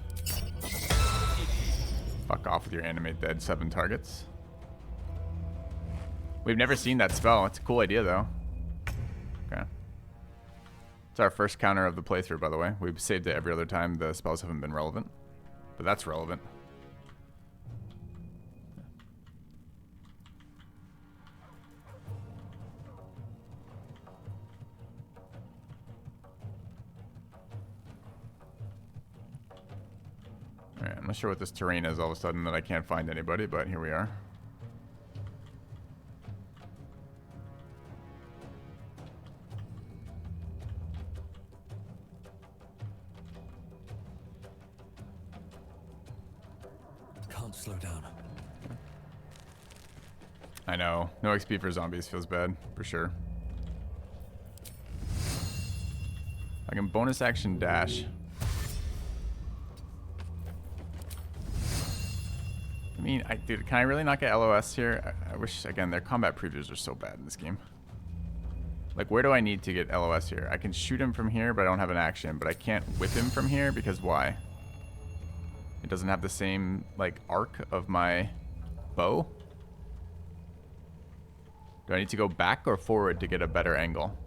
Fuck off with your animate dead 7 targets. We've never seen that spell. It's a cool idea, though. Okay. It's our first counter of the playthrough, by the way. We've saved it every other time the spells haven't been relevant. But that's relevant. Alright, I'm not sure what this terrain is all of a sudden that I can't find anybody, but here we are. Can't slow down. I know. No XP for zombies feels bad, for sure. I can bonus action dash. I mean, dude, can I really not get LOS here? I wish, again, their combat previews are so bad in this game. Like, where do I need to get LOS here? I can shoot him from here, but I don't have an action. But I can't whip him from here because why? It doesn't have the same, like, arc of my bow? Do I need to go back or forward to get a better angle?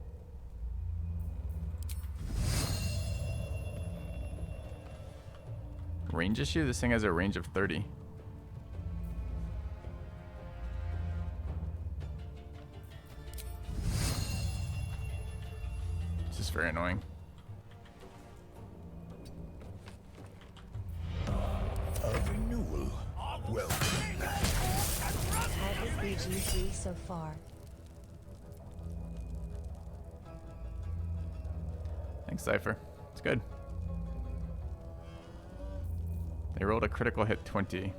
Range issue? This thing has a range of 30. This is very annoying. A renewal. Welcome back. How has the G3 so far? Thanks, Cypher. It's good. They rolled a critical hit 20.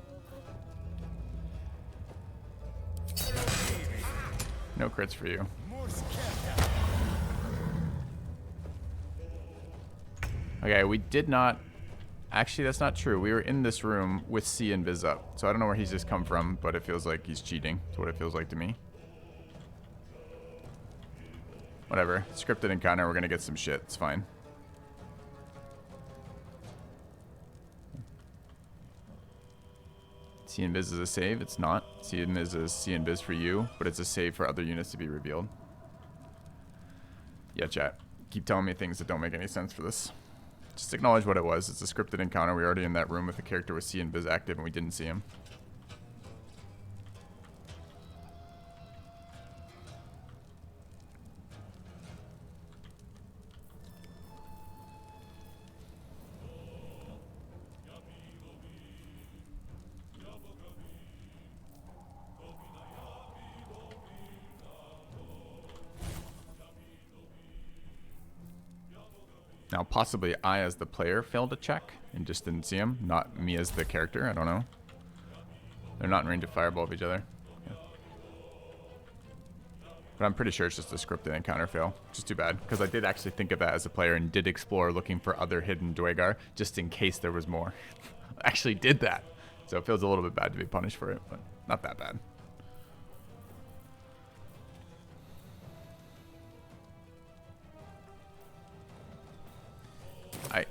No crits for you. Okay, we did not... Actually, that's not true. We were in this room with C and Viz up. So I don't know where he's just come from, but it feels like he's cheating. That's what it feels like to me. Whatever. Scripted encounter, we're gonna get some shit. It's fine. C and Biz is a save. It's not. C and Biz is C and Biz for you, but it's a save for other units to be revealed. Yeah, chat. Keep telling me things that don't make any sense for this. Just acknowledge what it was. It's a scripted encounter. We were already in that room with a character with C and Biz active, and we didn't see him. Now, possibly I, as the player, failed a check and just didn't see him. Not me as the character. I don't know. They're not in range of fireball of each other. Yeah. But I'm pretty sure it's just a scripted encounter fail. Which is too bad, because I did actually think of that as a player and did explore looking for other hidden Duergar, just in case there was more. I actually did that. So it feels a little bit bad to be punished for it, but not that bad. I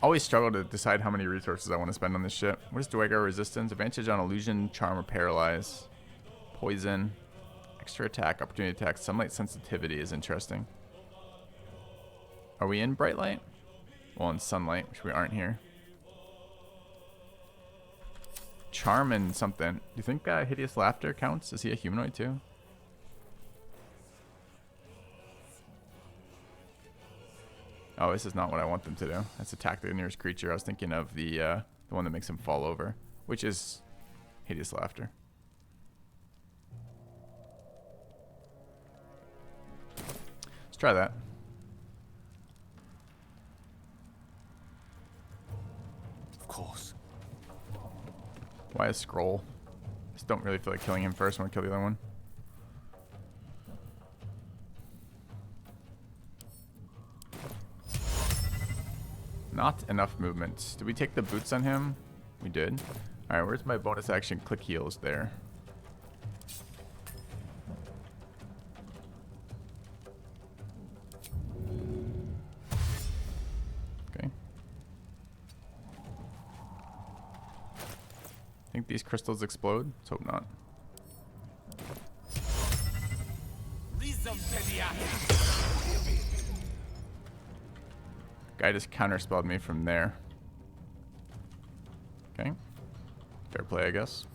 always struggle to decide how many resources I want to spend on this shit. What is Duergar resistance? Advantage on illusion, charm, or paralyze. Poison. Extra attack, opportunity attack. Sunlight sensitivity is interesting. Are we in bright light? Well, in sunlight, which we aren't here. Charm and something. Do you think Hideous Laughter counts? Is he a humanoid too? Oh, this is not what I want them to do. That's attack the nearest creature. I was thinking of the one that makes him fall over, which is Hideous Laughter. Let's try that. Of course. Why a scroll? Just don't really feel like killing him first. I want to kill the other one. Not enough movement. Did we take the boots on him? We did. Alright, where's my bonus action? Click heals there. Okay. Think these crystals explode? Let's hope not. Guy just counterspelled me from there. Okay. Fair play, I guess.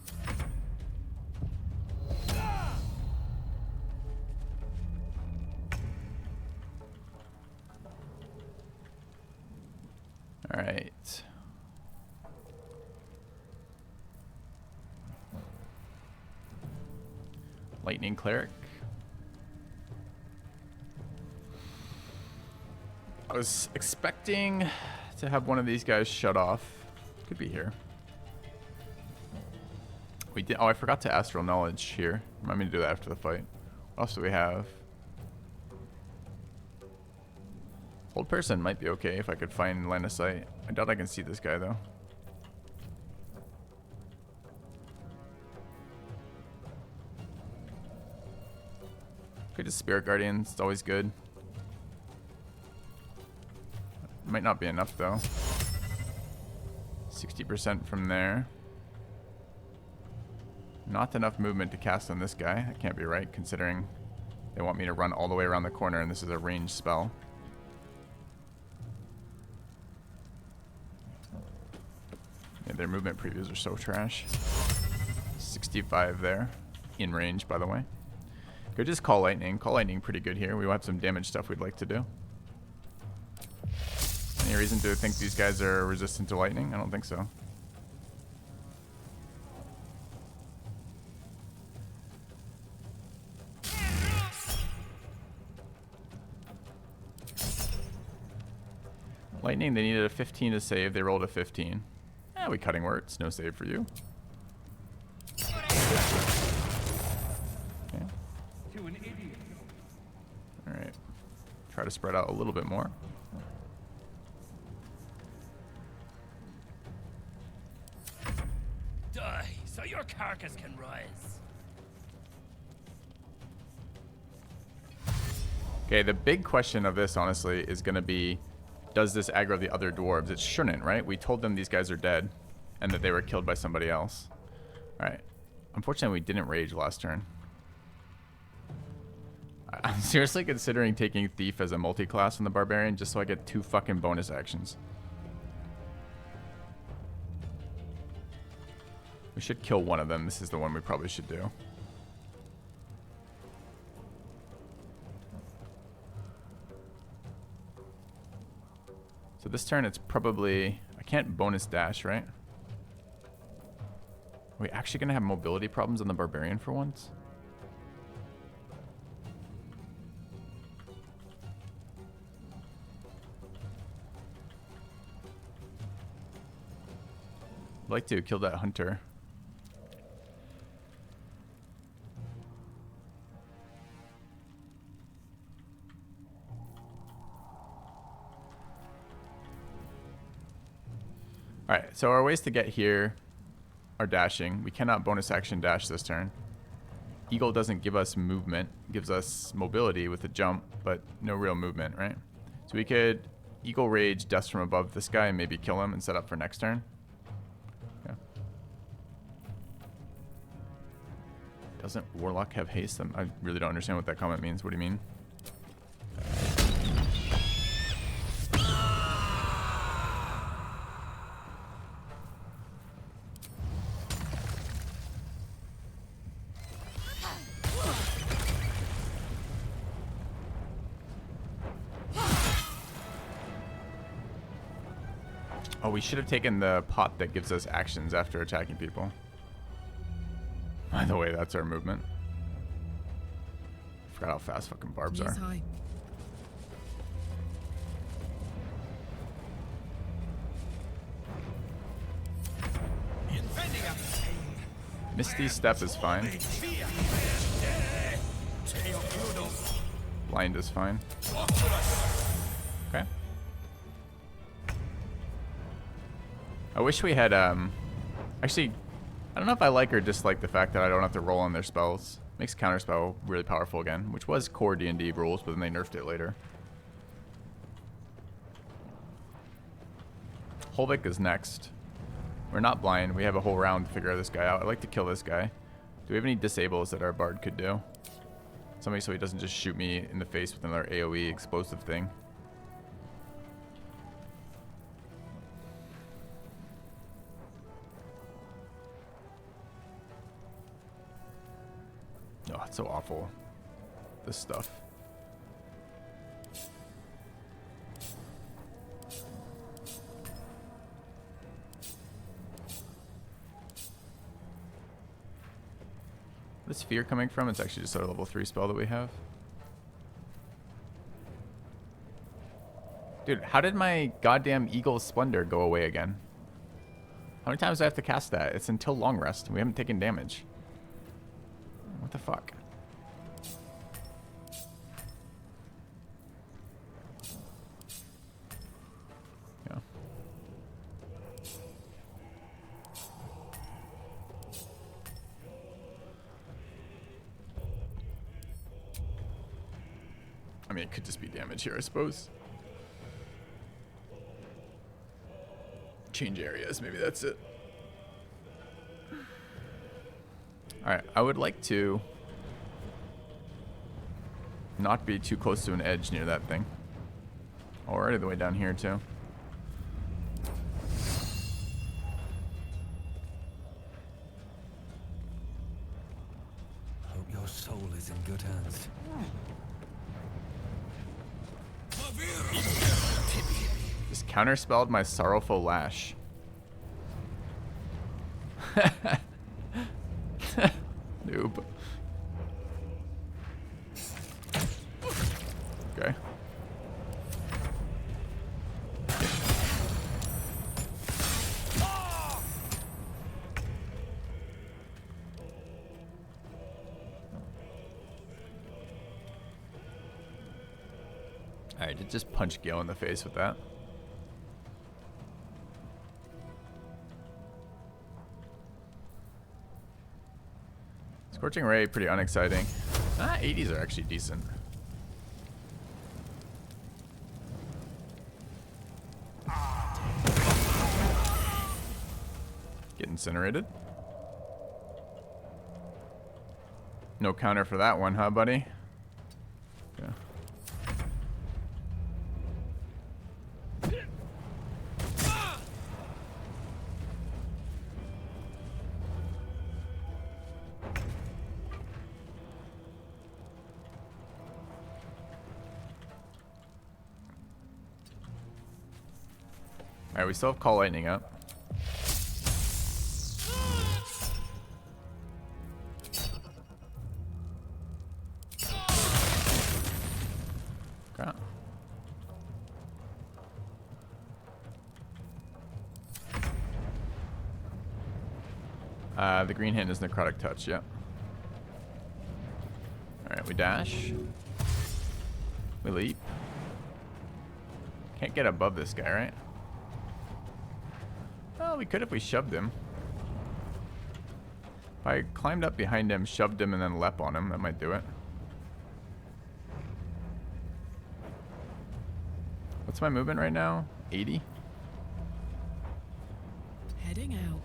Alright. Lightning Cleric. I was expecting to have one of these guys shut off. Could be here. We did. Oh, I forgot to Astral Knowledge here. Remind me to do that after the fight. What else do we have? Hold Person might be okay if I could find line of sight. I doubt I can see this guy though. Okay, just Spirit Guardians. It's always good. Might not be enough though. 60% from there. Not enough movement to cast on this guy. That can't be right, considering they want me to run all the way around the corner and this is a ranged spell. Yeah, their movement previews are so trash. 65 there. In range, by the way. Could just Call Lightning. Call Lightning pretty good here. We will have some damage stuff we'd like to do. Any reason to think these guys are resistant to lightning? I don't think so. Lightning, they needed a 15 to save. They rolled a 15. Eh, we Cutting Words. No save for you. Okay. Alright. Try to spread out a little bit more. Die, so your carcass can rise. Okay, the big question of this, honestly, is going to be, does this aggro the other dwarves? It shouldn't, right? We told them these guys are dead and that they were killed by somebody else. Alright. Unfortunately, we didn't rage last turn. I'm seriously considering taking Thief as a multi-class on the Barbarian just so I get 2 fucking bonus actions. We should kill one of them. This is the one we probably should do. So this turn it's probably... I can't bonus dash, right? Are we actually going to have mobility problems on the Barbarian for once? I'd like to kill that hunter. Alright, so our ways to get here are dashing. We cannot bonus action dash this turn. Eagle doesn't give us movement. It gives us mobility with a jump, but no real movement, right? So we could Eagle Rage, Dust from above this guy, and maybe kill him and set up for next turn. Yeah. Doesn't Warlock have haste? I really don't understand what that comment means. What do you mean? Oh, we should have taken the pot that gives us actions after attacking people. By the way, that's our movement. I forgot how fast fucking barbs are. High. Misty Step is fine. Blind is fine. Okay. I wish we had, actually, I don't know if I like or dislike the fact that I don't have to roll on their spells. Makes Counterspell really powerful again, which was core D&D rules, but then they nerfed it later. Holvik is next. We're not blind. We have a whole round to figure this guy out. I'd like to kill this guy. Do we have any disables that our bard could do? Somebody so he doesn't just shoot me in the face with another AoE explosive thing. Oh, it's so awful. This stuff. Where's fear coming from? It's actually just our level 3 spell that we have. Dude, how did my goddamn Eagle's Splendor go away again? How many times do I have to cast that? It's until long rest. We haven't taken damage. What the fuck? Yeah. I mean, it could just be damage here, I suppose. Change areas, maybe that's it. Alright, I would like to not be too close to an edge near that thing. Already the way down here too. Hope your soul is in good hands. Just counterspelled my Sorrowful Lash. Noob. Okay. Alright, did just punch Gale in the face with that. Scorching Ray, pretty unexciting. 80s are actually decent. Get incinerated. No counter for that one, huh, buddy? Yeah. Alright, we still have Call Lightning up. Okay. The green hand is Necrotic Touch, yeah. Alright, we dash. We leap. Can't get above this guy, right? Well, we could if we shoved him. If I climbed up behind him, shoved him, and then leapt on him, that might do it. What's my movement right now? 80? Heading out.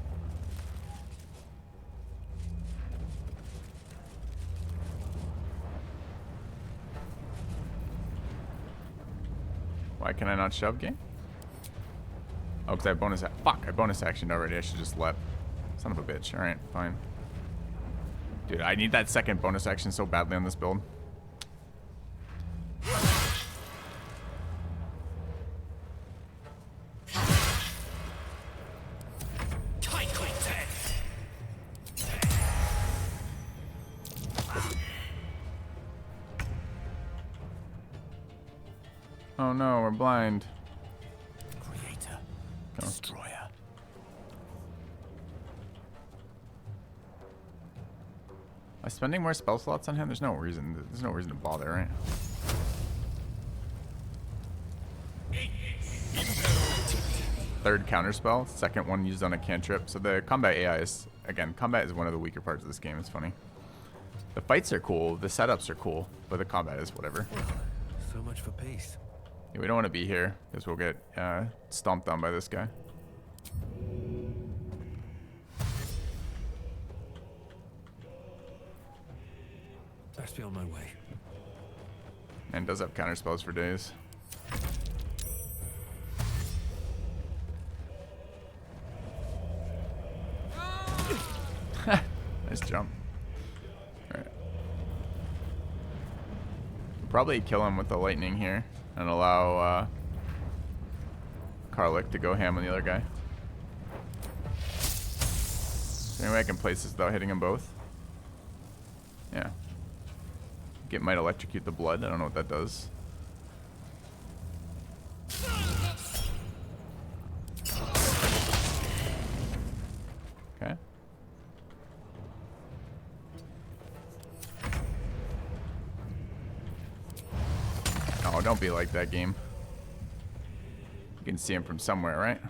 Why can I not shove, game? Oh, because I bonus... Fuck, I bonus actioned already. I should just let... Son of a bitch. Alright, fine. Dude, I need that second bonus action so badly on this build. Oh no, we're blind. Creator, destroyer. Am I spending more spell slots on him? There's no reason. There's no reason to bother, right? Third counterspell, second one used on a cantrip. So the combat AI is, again, combat is one of the weaker parts of this game. It's funny. The fights are cool, the setups are cool, but the combat is whatever. So much for peace. Yeah, we don't want to be here because we'll get stomped on by this guy. Best be on my way. And does have counter spells for days. Nice jump. Alright. Probably kill him with the lightning here and allow Karlik to go ham on the other guy. Is there any way I can place this without hitting them both? Yeah. It might electrocute the blood. I don't know what that does. Okay. Oh, don't be like that, game. You can see him from somewhere, right?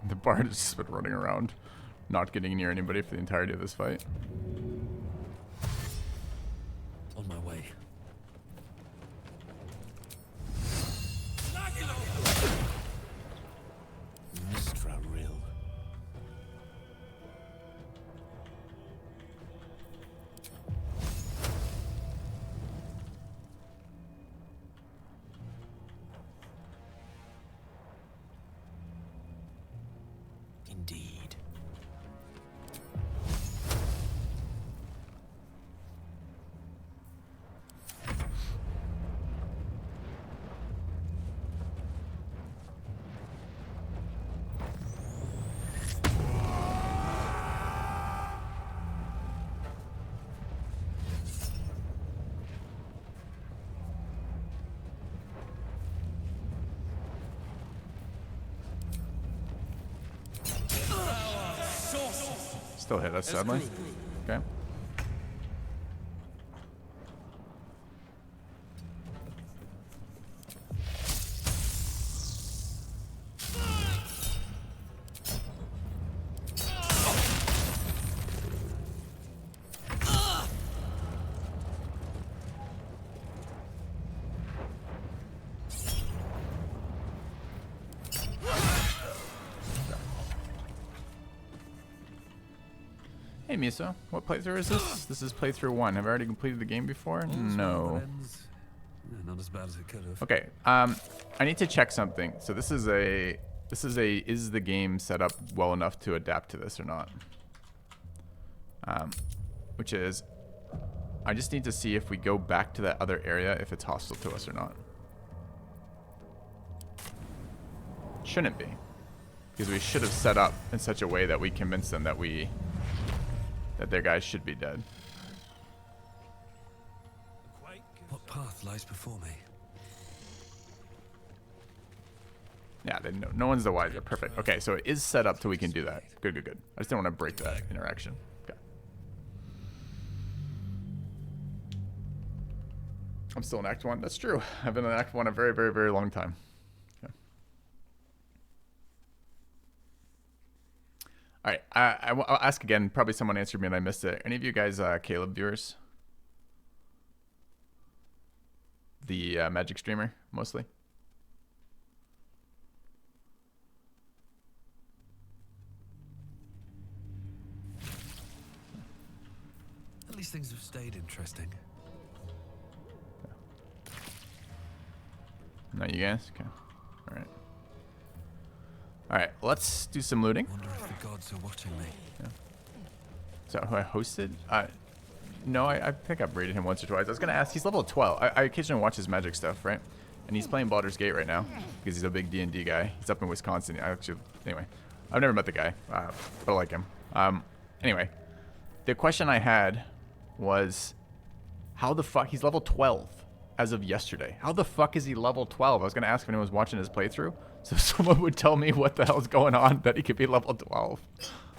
The Bard has just been running around, not getting near anybody for the entirety of this fight. On my way. Mistra real. Indeed. Still hit us, sadly. Okay. Hey Miso, what playthrough is this? This is playthrough 1. Have I already completed the game before? No. Not as bad as it could have. Okay, I need to check something. So this is the game set up well enough to adapt to this or not? Which is, I just need to see if we go back to that other area, if it's hostile to us or not. Shouldn't be. Because we should have set up in such a way that we convince them that their guys should be dead. What path lies before me? Yeah, no one's the wiser. Perfect. Okay, so it is set up so we can do that. Good, good, good. I just didn't want to break that interaction. Okay. I'm still in Act 1. That's true. I've been in Act 1 a very, very, very long time. Okay. All right, I'll ask again. Probably someone answered me and I missed it. Any of you guys Caleb viewers? The Magic streamer, mostly? At least things have stayed interesting. Not you guys? Okay. All right. All right, let's do some looting. Wonder if the gods are watching me. Yeah. Is that who I hosted? No, I think I've raided him once or twice. I was going to ask, he's level 12. I occasionally watch his Magic stuff, right? And he's playing Baldur's Gate right now because he's a big D&D guy. He's up in Wisconsin. Anyway, I've never met the guy, but I like him. Anyway, the question I had was, how the fuck, he's level 12 as of yesterday. How the fuck is he level 12? I was going to ask if anyone was watching his playthrough, so someone would tell me what the hell's going on that he could be level 12.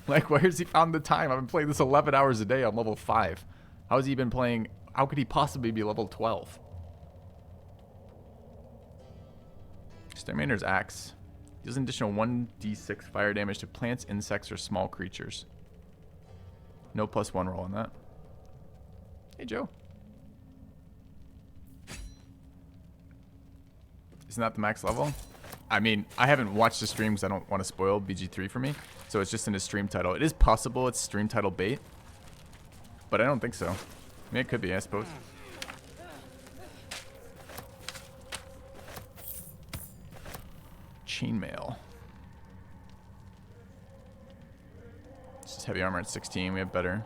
Like, where's he found the time? I've been playing this 11 hours a day on level 5. How has he been playing? How could he possibly be level 12? Exterminator's Axe. Deals an additional 1d6 fire damage to plants, insects, or small creatures. No +1 roll on that. Hey, Joe. Isn't that the max level? I mean, I haven't watched the stream because I don't want to spoil BG3 for me. So it's just in his stream title. It is possible it's stream title bait. but I don't think so. I mean, it could be, I suppose. Chainmail. This is heavy armor at 16. We have better.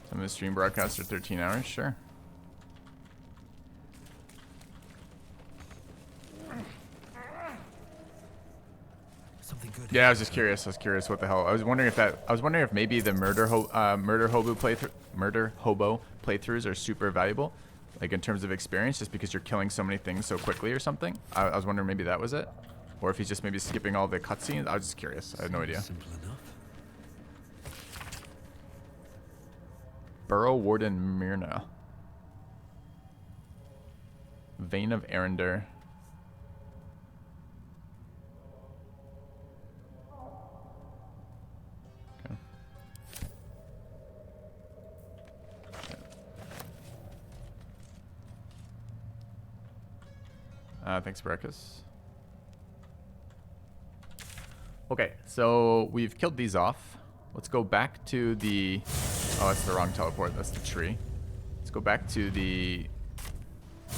Some of the stream broadcasts are 13 hours, sure. Yeah, I was just curious. I was curious what the hell. I was wondering if maybe the murder hobo playthroughs are super valuable, like in terms of experience, just because you're killing so many things so quickly or something. I was wondering maybe that was it, or if he's just maybe skipping all the cutscenes. I was just curious. I had no idea. Simple enough. Burrow Warden Myrna. Vein of Arender. Thanks, Breckus. Okay, so we've killed these off. Let's go back to the... Oh, that's the wrong teleport. That's the tree. Let's go back to the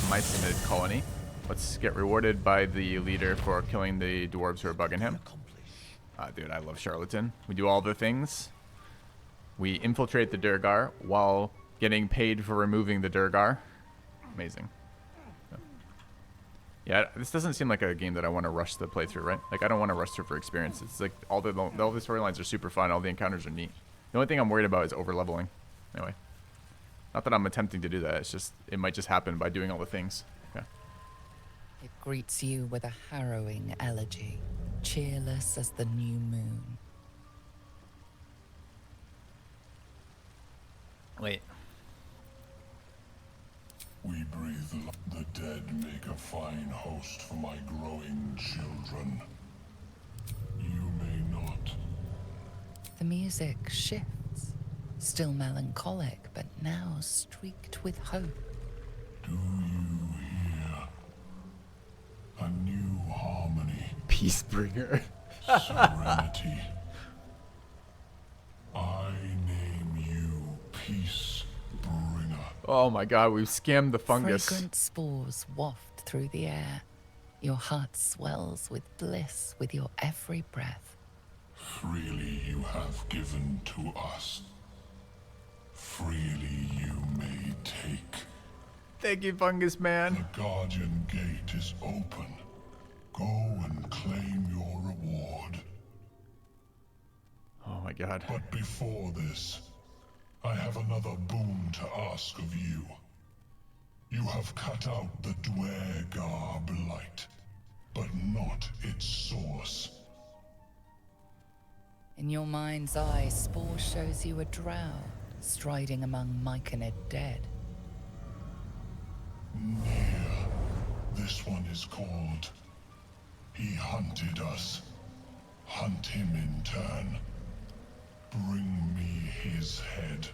Myconid colony. Let's get rewarded by the leader for killing the dwarves who are bugging him. Dude, I love Charlatan. We do all the things. We infiltrate the Duergar while getting paid for removing the Duergar. Amazing. Yeah, this doesn't seem like a game that I want to rush the playthrough, right? Like, I don't want to rush through for experience. It's like all the storylines are super fun. All the encounters are neat. The only thing I'm worried about is over-leveling. Anyway. Not that I'm attempting to do that. It's just, it might just happen by doing all the things. Yeah. It greets you with a harrowing elegy, cheerless as the new moon. Wait. We breathe the dead make a fine host for my growing children. You may not. The music shifts, still melancholic, but now streaked with hope. Do you hear? A new harmony. Peacebringer. Serenity. I name you Peacebringer. Oh my god, we've scammed the fungus. Fragrant spores waft through the air. Your heart swells with bliss with your every breath. Freely you have given to us. Freely you may take. Thank you, Fungus Man. The Guardian Gate is open. Go and claim your reward. Oh my god. But before this, I have another boon to ask of you. You have cut out the Duergar blight, but not its source. In your mind's eye, Spore shows you a drow striding among Myconid dead. Nere. This one is called. He hunted us. Hunt him in turn. Bring me his head,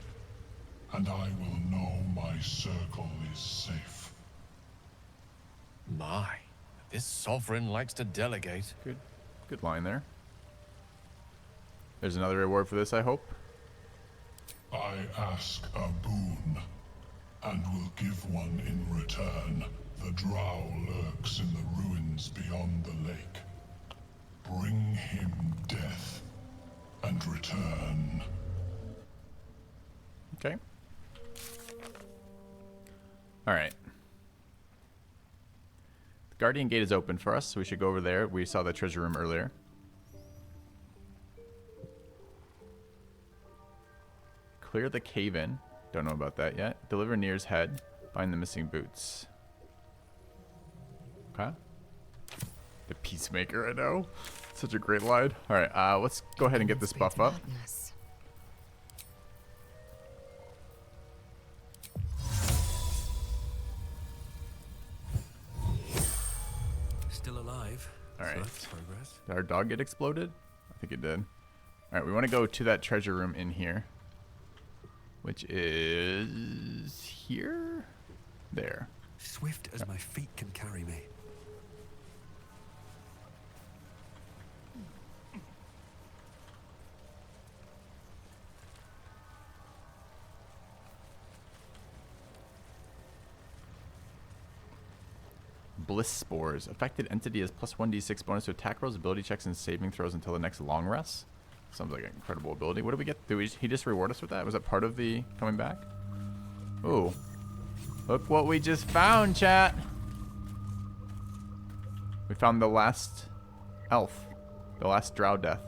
and I will know my circle is safe. My, this sovereign likes to delegate. Good line there. There's another reward for this, I hope. I ask a boon, and will give one in return. The drow lurks in the ruins beyond the lake. Bring him death, and return. Okay. Alright. The Guardian Gate is open for us, so we should go over there. We saw the treasure room earlier. Clear the cave-in. Don't know about that yet. Deliver Nere's head. Find the missing boots. Okay. The Peacemaker, I know. Such a great line. Alright, let's go ahead and get this buff up. Still alive. Alright. So that's progress. Did our dog get exploded? I think it did. Alright, we want to go to that treasure room in here. Which is here? There. Swift as my feet can carry me. Bliss Spores. Affected entity has plus 1d6 bonus to attack rolls, ability checks, and saving throws until the next long rest. Sounds like an incredible ability. What did we get? He just reward us with that? Was that part of the coming back? Ooh. Look what we just found, chat. We found the last elf. The last drow death.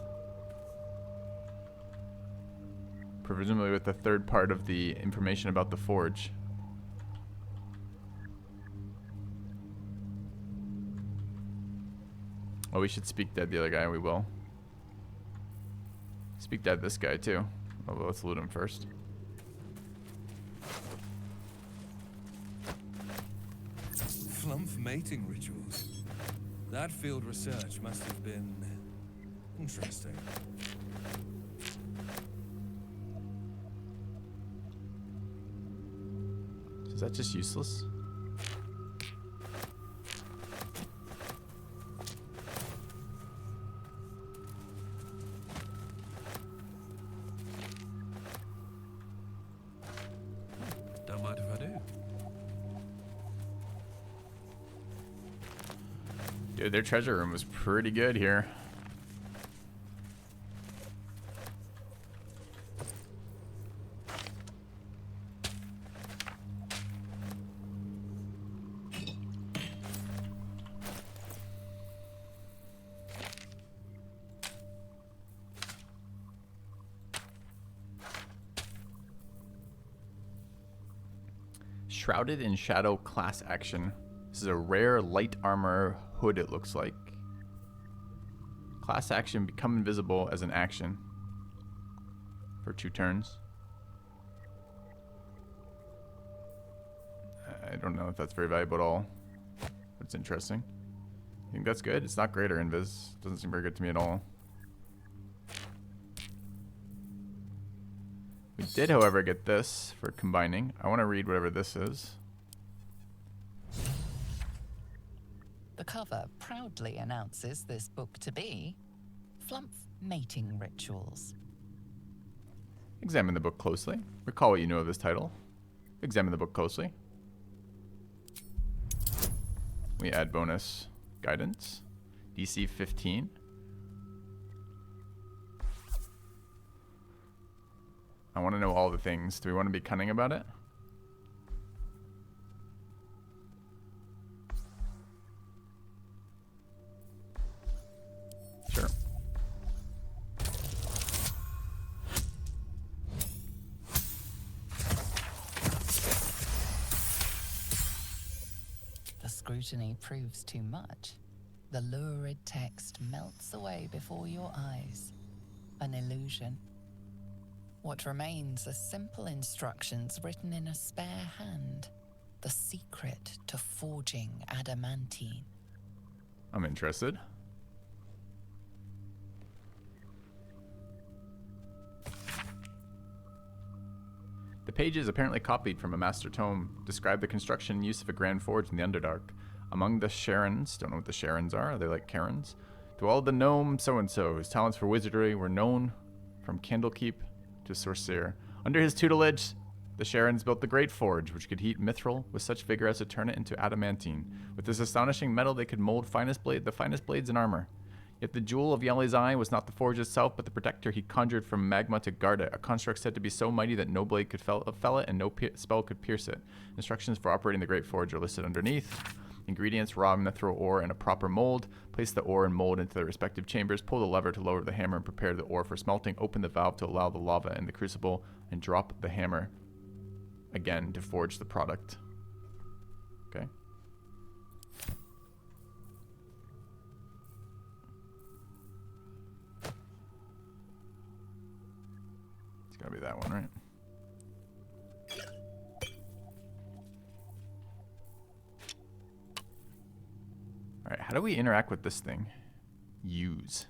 Presumably with the third part of the information about the forge. Oh, we should speak dead the other guy. We will. Speak dead this guy too. Oh, well, let's loot him first. Flumph mating rituals. That field research must have been interesting. Is that just useless? Don't mind if I do. Dude, their treasure room was pretty good here. Shrouded in Shadow class action. This is a rare light armor hood, it looks like. Class action, become invisible as an action for 2 turns. I don't know if that's very valuable at all. But it's interesting. I think that's good. It's not greater invis. Doesn't seem very good to me at all. We did, however, get this for combining. I want to read whatever this is. The cover proudly announces this book to be Flumph Mating Rituals. Examine the book closely. Recall what you know of this title. Examine the book closely. We add bonus guidance. DC 15. I want to know all the things. Do we want to be cunning about it? Sure. The scrutiny proves too much. The lurid text melts away before your eyes. An illusion. What remains are simple instructions written in a spare hand. The secret to forging adamantine. I'm interested. The pages, apparently copied from a master tome, describe the construction and use of a grand forge in the Underdark. Among the Sharons, don't know what the Sharons are they like Karens? Dwelled the gnome so-and-so, whose talents for wizardry were known from Candlekeep to Sorcerer. Under his tutelage, the Sharons built the Great Forge, which could heat mithril with such vigor as to turn it into adamantine. With this astonishing metal, they could mold the finest blades in armor. Yet the jewel of Yali's eye was not the forge itself, but the protector he conjured from magma to guard it, a construct said to be so mighty that no blade could fell it and no spell could pierce it. Instructions for operating the Great Forge are listed underneath. Ingredients: raw mithril ore in a proper mold. Place the ore and mold into their respective chambers. Pull the lever to lower the hammer and prepare the ore for smelting. Open the valve to allow the lava in the crucible and drop the hammer again to forge the product. Okay. It's gotta be that one, right? Alright, how do we interact with this thing? Use.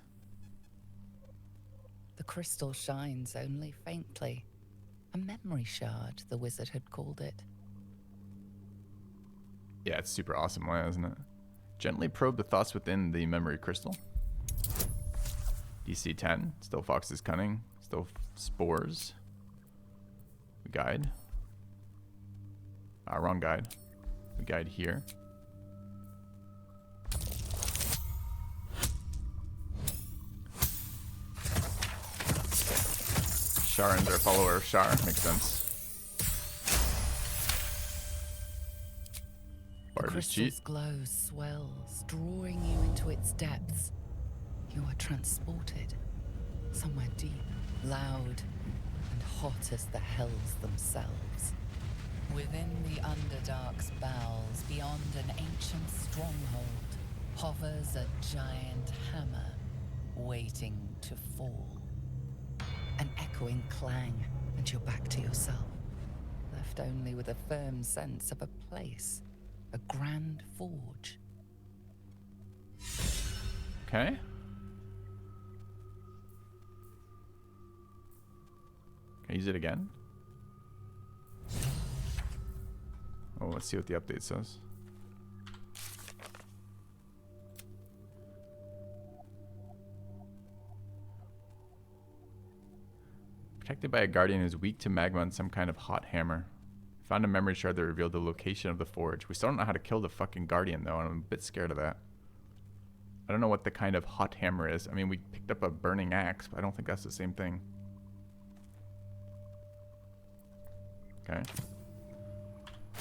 The crystal shines only faintly. A memory shard, the wizard had called it. Yeah, it's super awesome, isn't it? Gently probe the thoughts within the memory crystal. DC 10. Still Fox's Cunning. Still Spores. Guide. Wrong guide. We guide here. Sharon's our follower of Shar. Makes sense. The Bardur's cheat. crystal's glow swells, drawing you into its depths. You are transported somewhere deep, loud, and hot as the hells themselves. Within the Underdark's bowels, beyond an ancient stronghold, hovers a giant hammer, waiting to fall. An echoing clang, and you're back to yourself, left only with a firm sense of a place, a grand forge. Okay. Can I use it again? Oh, let's see what the update says. Protected by a guardian who's weak to magma and some kind of hot hammer. Found a memory shard that revealed the location of the forge. We still don't know how to kill the fucking guardian though, and I'm a bit scared of that. I don't know what the kind of hot hammer is. I mean, we picked up a burning axe, but I don't think that's the same thing. Okay.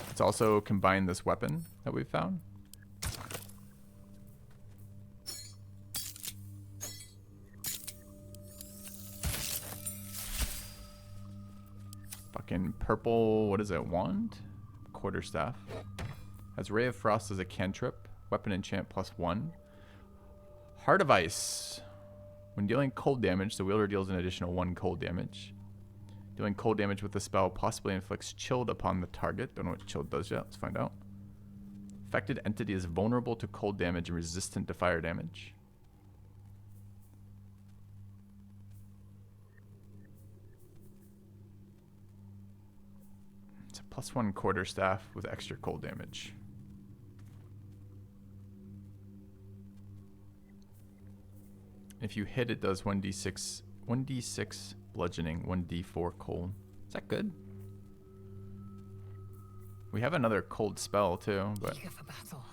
Let's also combine this weapon that we've found. Fucking purple, what is it, wand? Quarterstaff. Has Ray of Frost as a cantrip. Weapon enchant +1. Heart of Ice. When dealing cold damage, the wielder deals an additional 1 cold damage. Dealing cold damage with the spell possibly inflicts chilled upon the target. Don't know what chilled does yet. Let's find out. Affected entity is vulnerable to cold damage and resistant to fire damage. It's a +1 quarterstaff with extra cold damage. If you hit, it does 1d6 bludgeoning, 1d4 cold. Is that good? We have another cold spell too, but Eager for battle.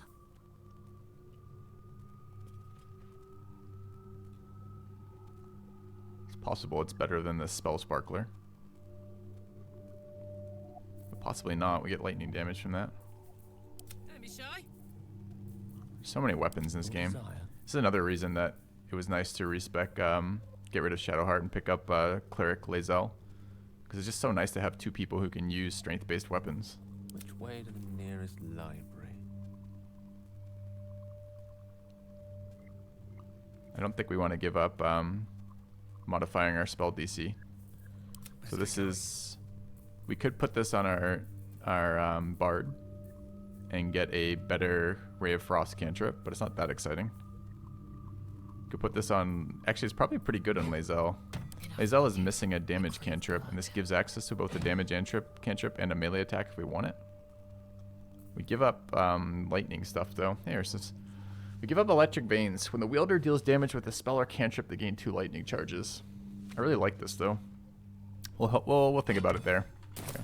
it's possible it's better than the spell sparkler. But possibly not. We get lightning damage from that. Don't be shy. So many weapons in this game. This is another reason that it was nice to respec, get rid of Shadowheart and pick up Cleric Lae'zel, because it's just so nice to have 2 people who can use strength-based weapons. Which way to the nearest library? I don't think we want to give up modifying our spell DC. So this is, we could put this on our Bard and get a better Ray of Frost cantrip, but it's not that exciting. Could put this on, actually it's probably pretty good on Lae'zel. Lae'zel is missing a damage cantrip, and this gives access to both a damage cantrip and a melee attack if we want it. We give up lightning stuff though. Here's this. We give up electric veins. When the wielder deals damage with a spell or cantrip, they gain 2 lightning charges. I really like this though. We'll think about it there. Okay.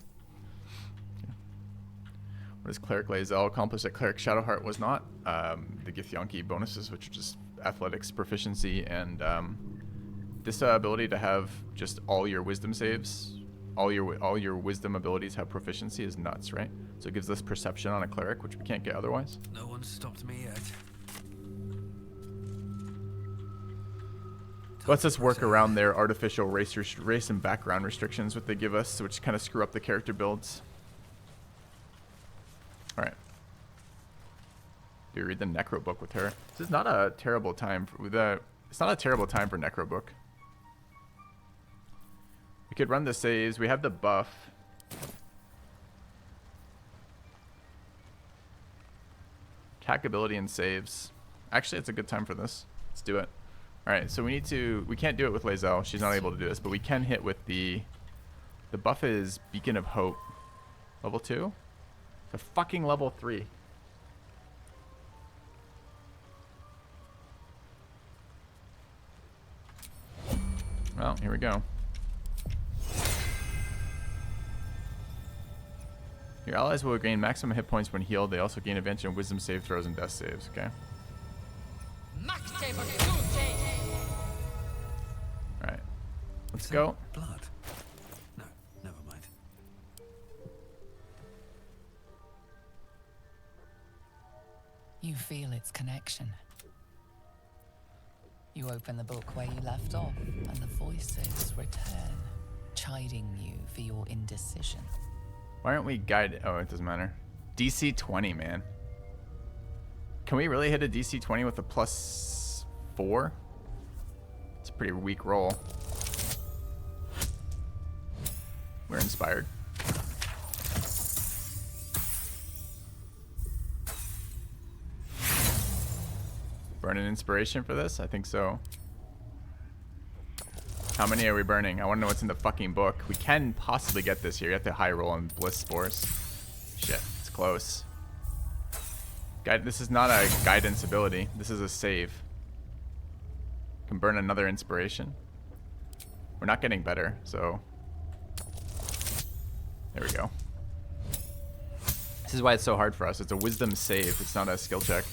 What does Cleric Lae'zel accomplish that Cleric Shadowheart was not? The Githyanki bonuses, which are just athletics proficiency and this ability to have just all your wisdom saves, all your wisdom abilities have proficiency is nuts, right? So it gives us perception on a cleric, which we can't get otherwise. No one stopped me yet. Lets us work around their artificial race and background restrictions, what they give us, which kind of screw up the character builds. All right. Do you read the Necro book with her? This is not a terrible time for it's not a terrible time for Necro book. We could run the saves. We have the buff. Attack ability and saves. Actually, it's a good time for this. Let's do it. All right, so we can't do it with Lae'zel. She's not able to do this, but we can hit with the buff is Beacon of Hope. Level 2? It's a fucking level 3. Well, here we go. Your allies will gain maximum hit points when healed. They also gain advantage on wisdom save throws and death saves, okay? Alright. Let's go. Blood. You feel its connection. You open the book where you left off, and the voices return, chiding you for your indecision. Why aren't we guided? Oh, it doesn't matter. DC 20, man. Can we really hit a DC 20 with a +4? It's a pretty weak roll. We're inspired. Burn an inspiration for this? I think so. How many are we burning? I want to know what's in the fucking book. We can possibly get this here. You have to high roll on Bliss Spores. Shit, it's close. This is not a guidance ability. This is a save. Can burn another inspiration. We're not getting better, so... There we go. This is why it's so hard for us. It's a wisdom save. It's not a skill check.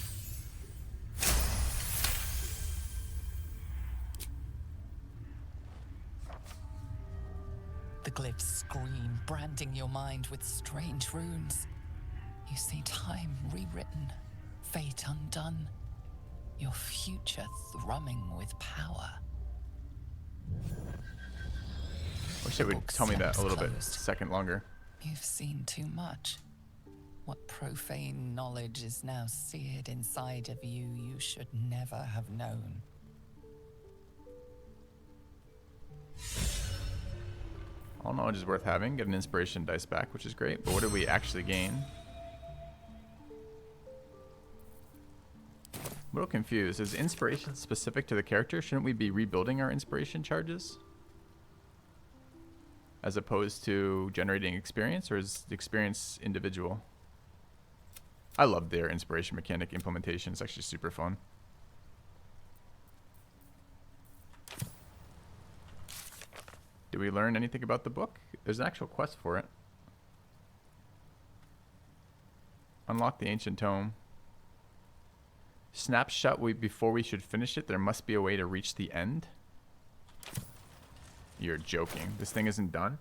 The glyphs scream, branding your mind with strange runes. You see time rewritten, fate undone, your future thrumming with power. Wish it would tell me that a little bit, a second longer. You've seen too much. What profane knowledge is now seared inside of you should never have known. All knowledge is worth having. Get an inspiration dice back, which is great. But what did we actually gain? I'm a little confused. Is inspiration specific to the character? Shouldn't we be rebuilding our inspiration charges? As opposed to generating experience? Or is the experience individual? I love their inspiration mechanic implementation. It's actually super fun. Did we learn anything about the book? There's an actual quest for it. Unlock the ancient tome. Snap shut before we should finish it. There must be a way to reach the end. You're joking. This thing isn't done?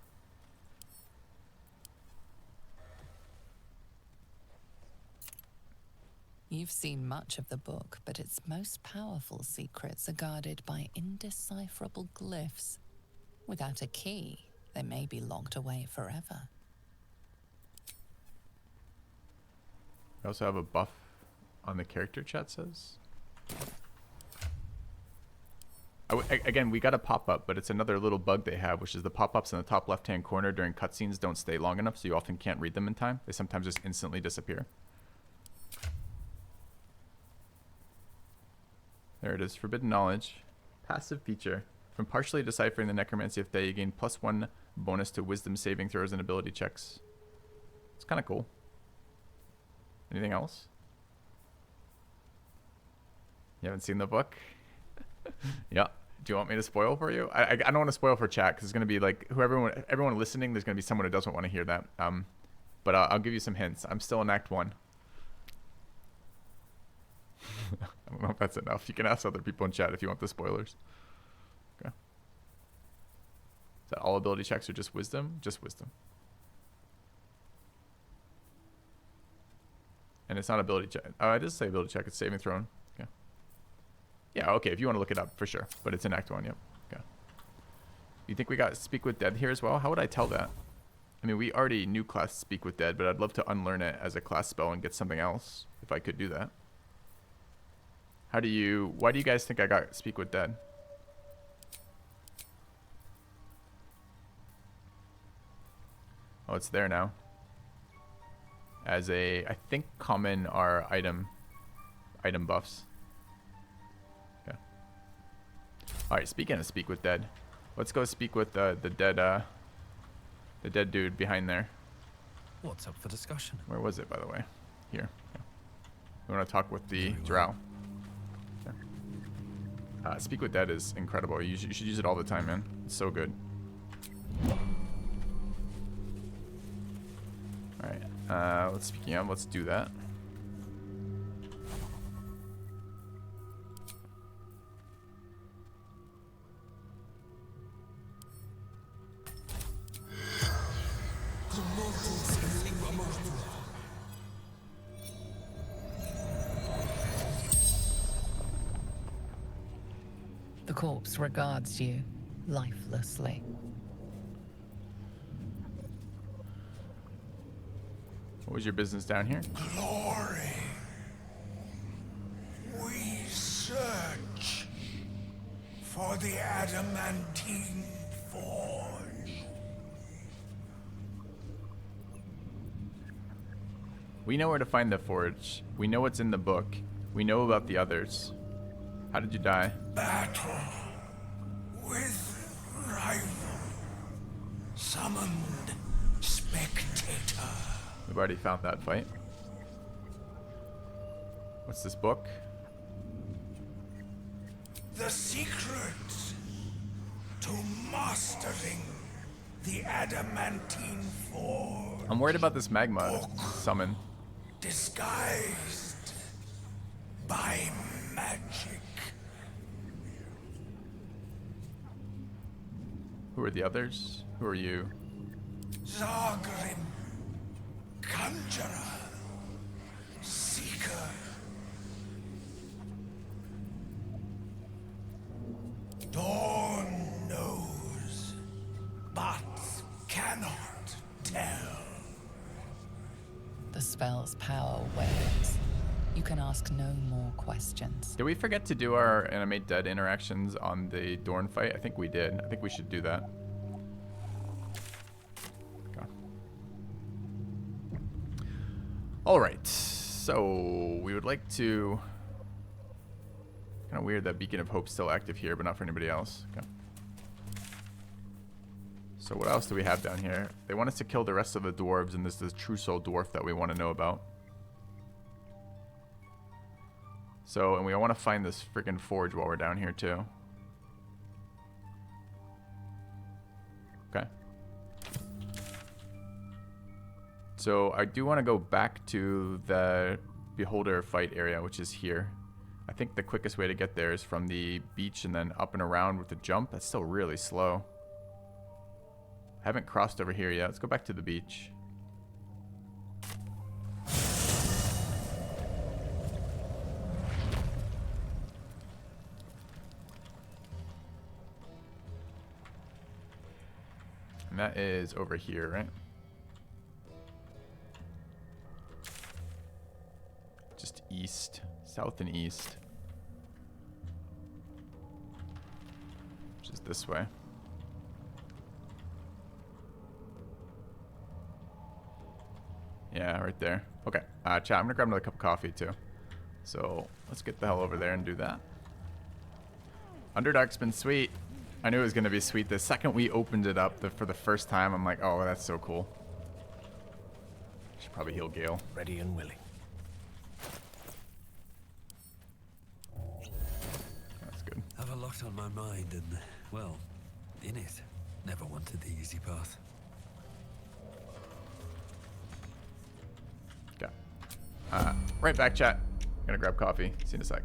You've seen much of the book, but its most powerful secrets are guarded by indecipherable glyphs. Without a key, they may be locked away forever. I also have a buff on the character, chat says. Again, we got a pop-up, but it's another little bug they have, which is the pop-ups in the top left-hand corner during cutscenes don't stay long enough, so you often can't read them in time. They sometimes just instantly disappear. There it is, Forbidden Knowledge. Passive feature. From partially deciphering the necromancy of Thay, you gain +1 bonus to wisdom saving throws and ability checks. It's kind of cool. Anything else? You haven't seen the book? Yeah. Do you want me to spoil for you? I don't want to spoil for chat because it's going to be like everyone listening. There's going to be someone who doesn't want to hear that. But I'll give you some hints. I'm still in Act 1. I don't know if that's enough. You can ask other people in chat if you want the spoilers. Okay. Is that all ability checks or just wisdom? Just wisdom. And it's not ability check. Oh, it does say ability check. It's saving throw. Okay. Yeah, okay. If you want to look it up, for sure. But it's in Act 1, yep. Okay. You think we got Speak with Dead here as well? How would I tell that? I mean, we already knew class Speak with Dead, but I'd love to unlearn it as a class spell and get something else, if I could do that. Why do you guys think I got Speak with Dead? Oh, it's there now. As a, I think common are item buffs. Okay. Alright, speaking of Speak with Dead, let's go speak with the dead dude behind there. What's up for discussion? Where was it, by the way? Here. Yeah. We want to talk with the drow. Okay. Speak with Dead is incredible. You should use it all the time, man. It's so good. Alright. Speaking of, let's do that. corpse regards you lifelessly. What was your business down here? Glory. We search for the adamantine forge. We know where to find the forge. We know what's in the book. We know about the others. How did you die? Battle with rival. Summoned spectator. We've already found that fight. What's this book? The secret to mastering the adamantine forge. I'm worried about this magma summon. Disguised by magic. Who are the others? Who are you? Zargrim. Conjurer. Seeker. Dawn knows, but cannot tell. The spell's power wanes. You can ask no more questions. Did we forget to do our animate dead interactions on the Dorn fight? I think we did. I think we should do that. Okay. All right. So we would like to... Kind of weird that Beacon of Hope's still active here, but not for anybody else. Okay. So what else do we have down here? They want us to kill the rest of the dwarves, and there's this true soul dwarf that we want to know about. So, and we want to find this freaking forge while we're down here too. Okay. So I do want to go back to the Beholder fight area, which is here. I think the quickest way to get there is from the beach and then up and around with the jump. That's still really slow. Haven't crossed over here yet. Let's go back to the beach. And that is over here, right? Just east, south and east. Which is this way. Yeah, right there. Okay, chat, I'm gonna grab another cup of coffee too. So let's get the hell over there and do that. Underdark's been sweet. I knew it was gonna be sweet. The second we opened it up for the first time, I'm like, oh, that's so cool. Should probably heal Gale. Ready and willing. That's good. Have a lot on my mind and, well, in it. Never wanted the easy path. Okay. Right back, chat. Gonna grab coffee. See you in a sec.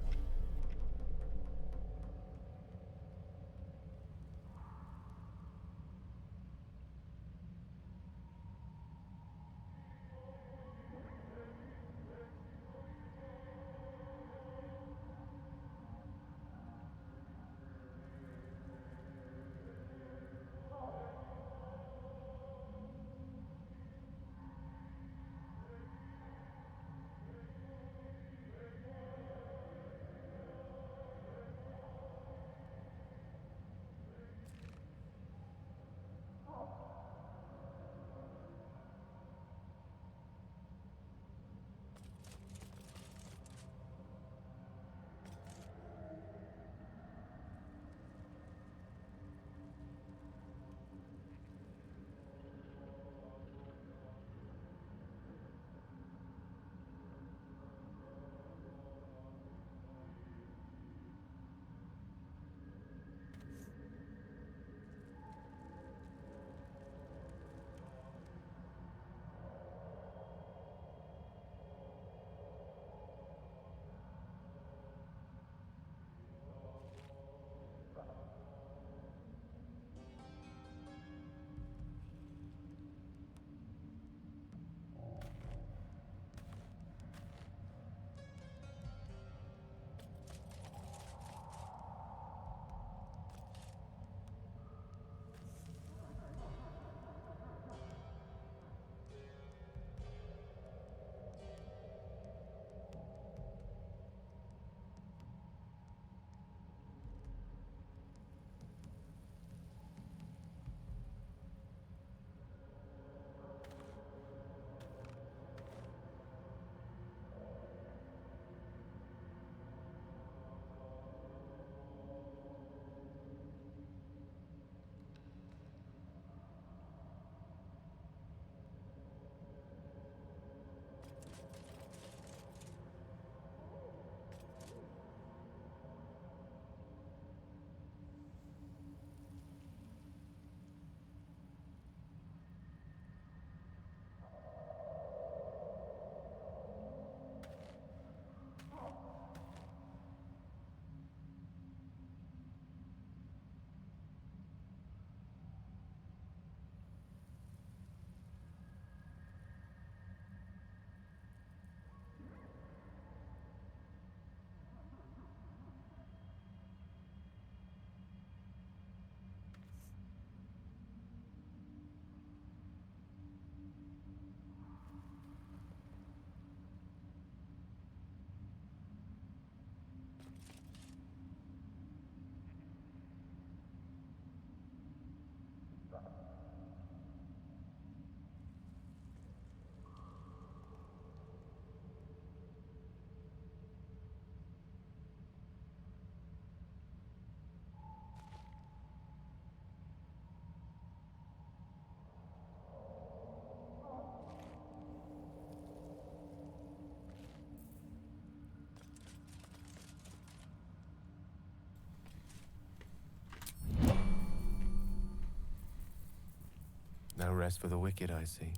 No rest for the wicked, I see.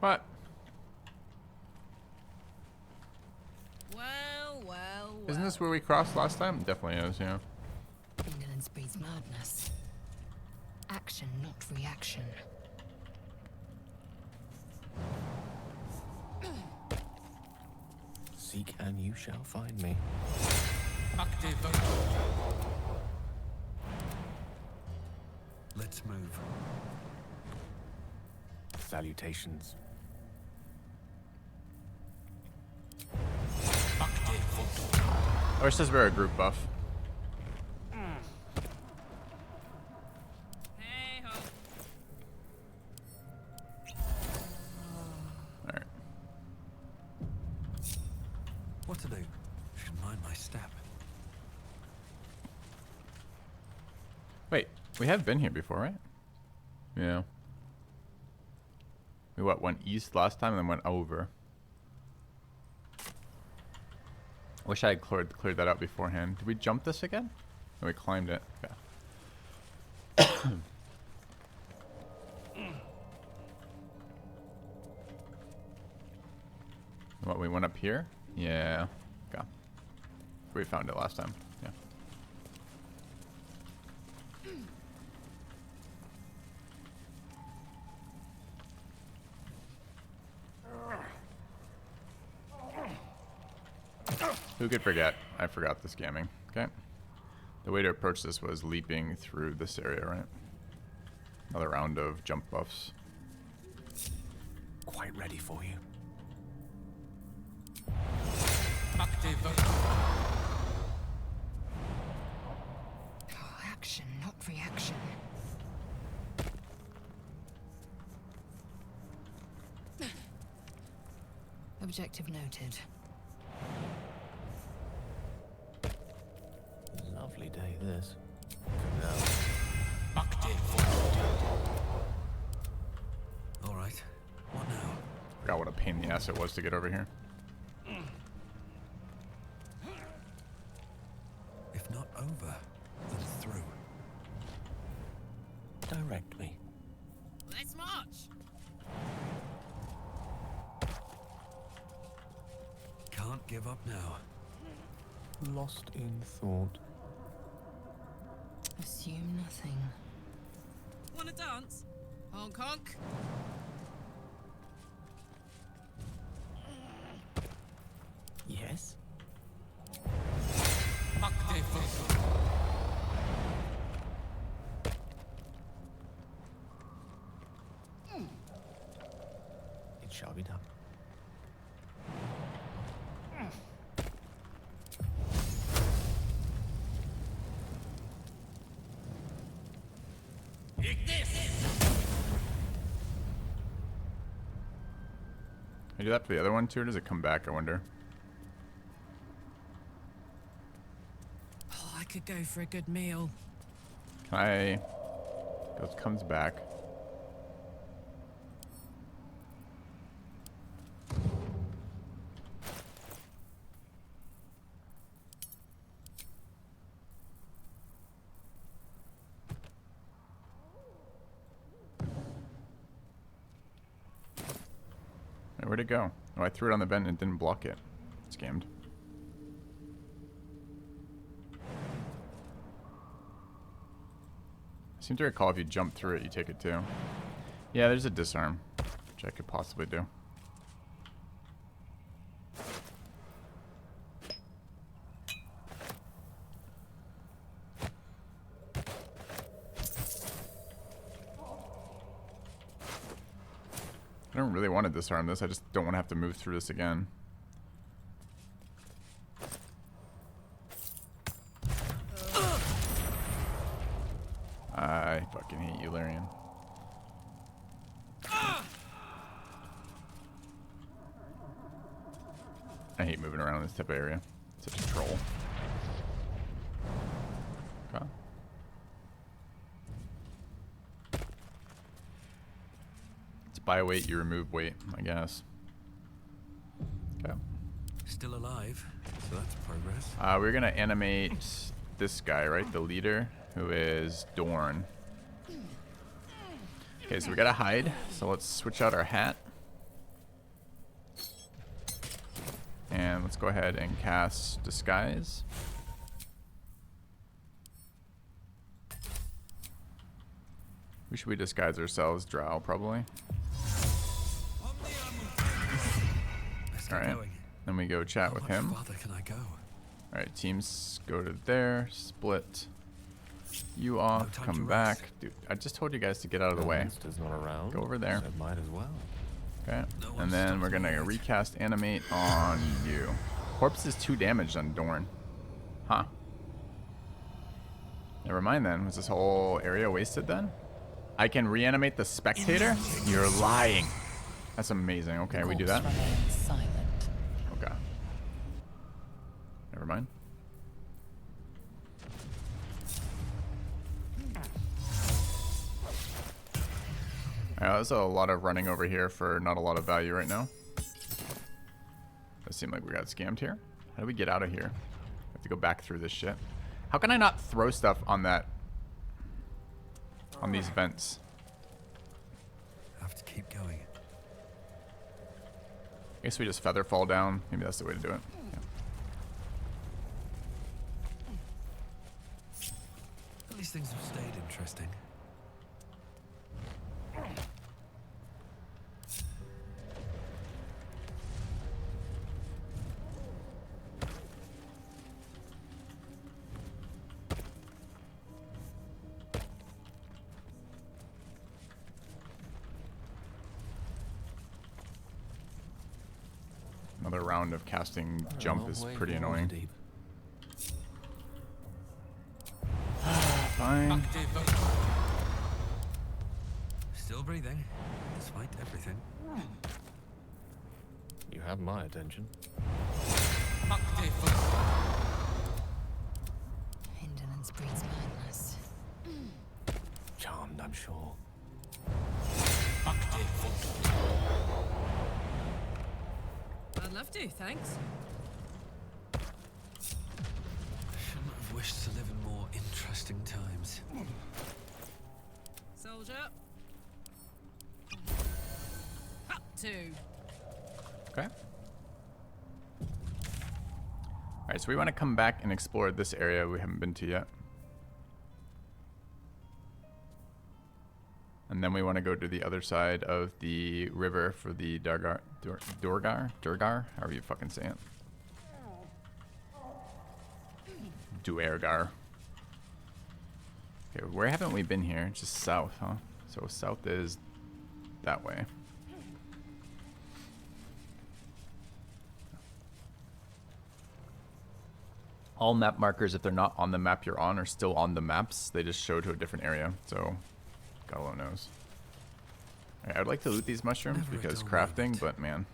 What? Well. Isn't this where we crossed last time? Definitely is, yeah. Indolence breeds madness. Action, not reaction. Seek and you shall find me. Let's move. Salutations. I wish this were a group buff. Alright. What to do? Should mind my step. Wait, we have been here before, right? Yeah. We went east last time and then went over. I wish I had cleared that out beforehand. Did we jump this again? No, we climbed it. Yeah. What, we went up here? Yeah. Okay. We found it last time. Yeah. Who could forget? I forgot the scamming. Okay. The way to approach this was leaping through this area, right? Another round of jump buffs. Quite ready for you. Oh, action, not reaction. Objective noted. Lovely day, this. All right. What now? Forgot what a pain in the ass it was to get over here. If not over, then through. Directly. Let's march. Can't give up now. Lost in thought. Assume nothing. Wanna dance? Honk honk. Yes? It shall be done. Can I do that for the other one too, or does it come back, I wonder? Oh, I could go for a good meal. Can I... comes back. Where'd it go? Oh, I threw it on the vent and it didn't block it. Scammed. I seem to recall if you jump through it, you take it too. Yeah, there's a disarm, which I could possibly do. I don't really want to disarm this, I just don't want to have to move through this again. I fucking hate you, Larian. I hate moving around in this type of area. Such a troll. Okay. It's by weight, you remove weight, I guess. Okay. Still alive, so that's progress. We're gonna animate this guy, right? The leader, who is Dorn. Okay, so we gotta hide. So let's switch out our hat. And let's go ahead and cast Disguise. Who should we disguise ourselves? Drow, probably. Alright. Then we go chat with him. Farther can I go? Alright, teams go to there. Split. You off. Come back. Dude, I just told you guys to get out of the way. Not around, Go over there. so might as well. Okay. And then we're gonna recast animate on you. Corpse is 2 damage on Dorn. Huh. Never mind then. Was this whole area wasted then? I can reanimate the spectator? You're lying. That's amazing. Okay, we do that. Okay. Never mind. Alright, there's a lot of running over here for not a lot of value right now. Does seem like we got scammed here. How do we get out of here? I have to go back through this shit. How can I not throw stuff on that? On these vents? I have to keep going. I guess we just feather fall down. Maybe that's the way to do it. Yeah. At least things have stayed interesting. Another round of casting jump is pretty annoying. Fine. Still breathing, despite everything. You have my attention. Indolence breeds madness. Charmed, I'm sure. I'd love to, thanks. Shouldn't have wished to live in more interesting times. Soldier. Up to. Okay. Alright, so we want to come back and explore this area we haven't been to yet. And then we want to go to the other side of the river for the Duergar, however you fucking say it. Duergar. Okay, where haven't we been here? Just south, huh? So south is that way. All map markers, if they're not on the map you're on, are still on the maps. They just show to a different area, so God alone knows. Right, I'd like to loot these mushrooms because crafting, but man,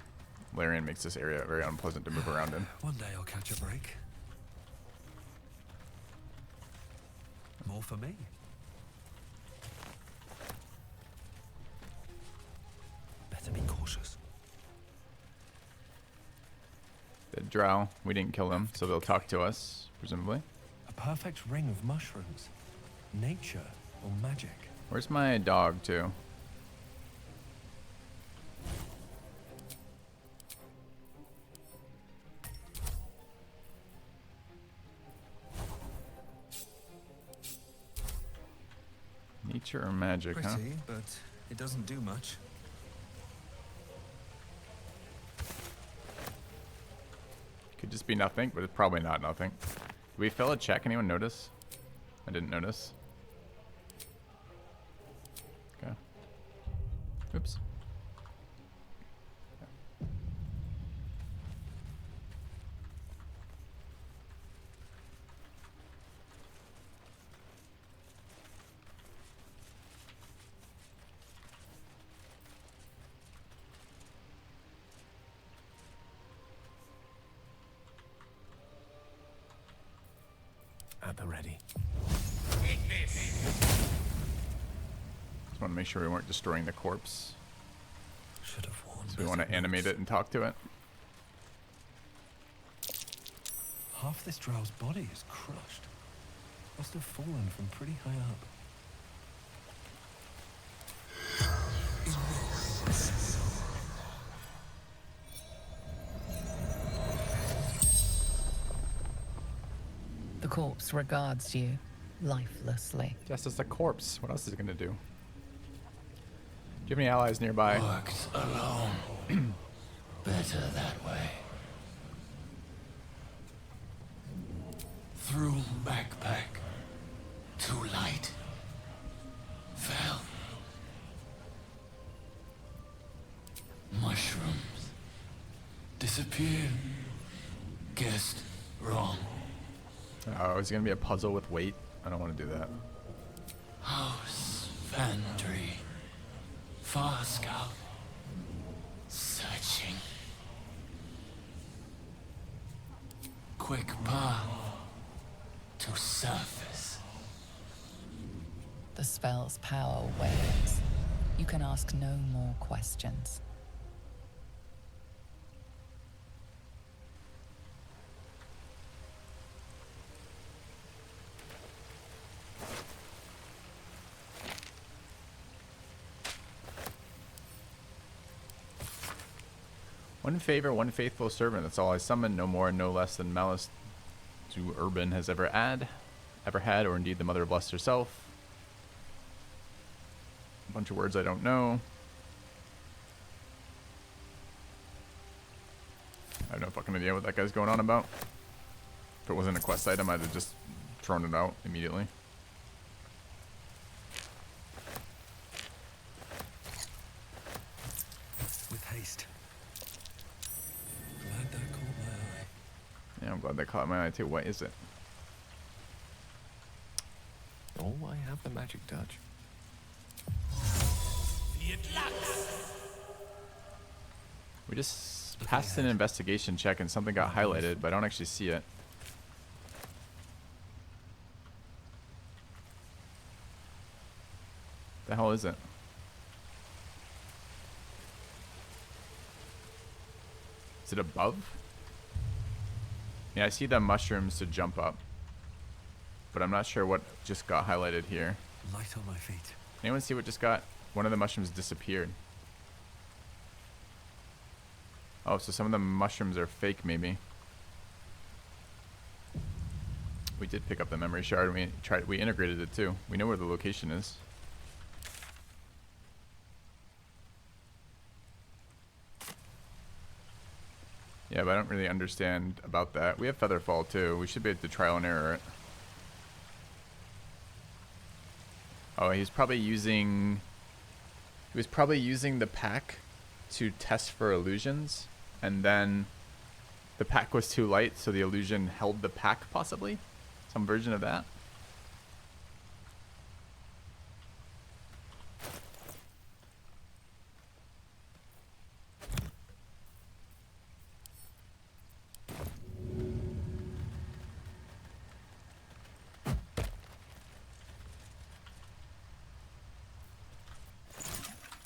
Larian makes this area very unpleasant to move around in. One day I'll catch a break. More for me. Better be cautious. The drow, we didn't kill them, so they'll talk to us, presumably. A perfect ring of mushrooms. Nature or magic. Where's my dog, too? Nature or magic, huh? Pretty, but it doesn't do much. Could just be nothing, but it's probably not nothing. Did we fail a check? Anyone notice? I didn't notice. Okay. Oops. At the ready. Just want to make sure we weren't destroying the corpse. Should have warned. So we want to animate it and talk to it. Half this drow's body is crushed. Must have fallen from pretty high up. The corpse regards you lifelessly. Just as a corpse. What else is it gonna do? Do you have any allies nearby? Worked alone. Better that way. Through backpack. Too light. Fell. Mushrooms. Disappeared. Guessed wrong. Oh, is it gonna be a puzzle with weight? I don't want to do that. House. Foundry. Far scout. Searching. Quick path to surface. The spell's power wanes. You can ask no more questions. One favor, one faithful servant. That's all I summon. No more, no less than malice to Urban has ever had, or indeed the Mother of Lust herself. A bunch of words I don't know. I have no fucking idea what that guy's going on about. If it wasn't a quest item, I'd have just thrown it out immediately. With haste. Glad that caught my eye. Yeah, I'm glad that caught my eye too. What is it? Oh, I have the magic touch. We just passed an investigation check and something got highlighted, but I don't actually see it. The hell is it? Is it above? Yeah, I see the mushrooms to jump up, but I'm not sure what just got highlighted here. Light on my feet. Anyone see what just got? One of the mushrooms disappeared. Oh, so some of the mushrooms are fake, maybe. We did pick up the memory shard. We integrated it too. We know where the location is. Yeah, but I don't really understand about that. We have Featherfall too. We should be able to trial and error it. Oh, he was probably using the pack to test for illusions, and then the pack was too light, so the illusion held the pack, possibly? Some version of that?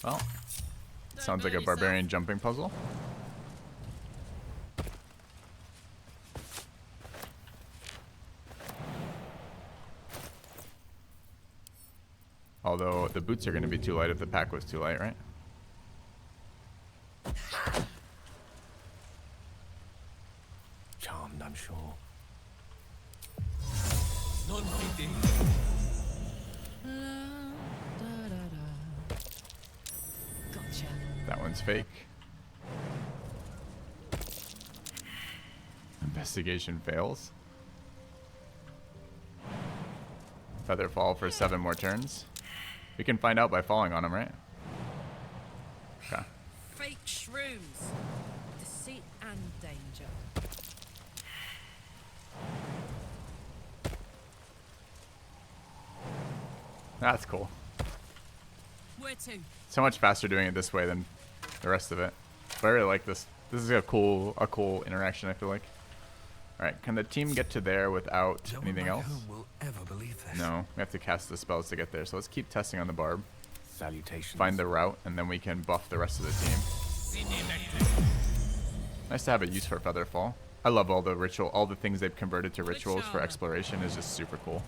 Well, sounds like a barbarian jumping puzzle. Although the boots are going to be too light if the pack was too light, right? Charmed, I'm sure. Non-fitting. Gotcha. That one's fake. Investigation fails. Featherfall for 7 more turns. We can find out by falling on him, right? Okay. Fake shrooms. Deceit and danger. That's cool. Where to? So much faster doing it this way than the rest of it. But I really like this. This is a cool interaction, I feel like. Alright, can the team get to there without anything else? Will ever believe this. No, we have to cast the spells to get there. So let's keep testing on the barb. Salutations. Find the route, and then we can buff the rest of the team. Nice to have a use for Featherfall. I love all the things they've converted to rituals for exploration is just super cool.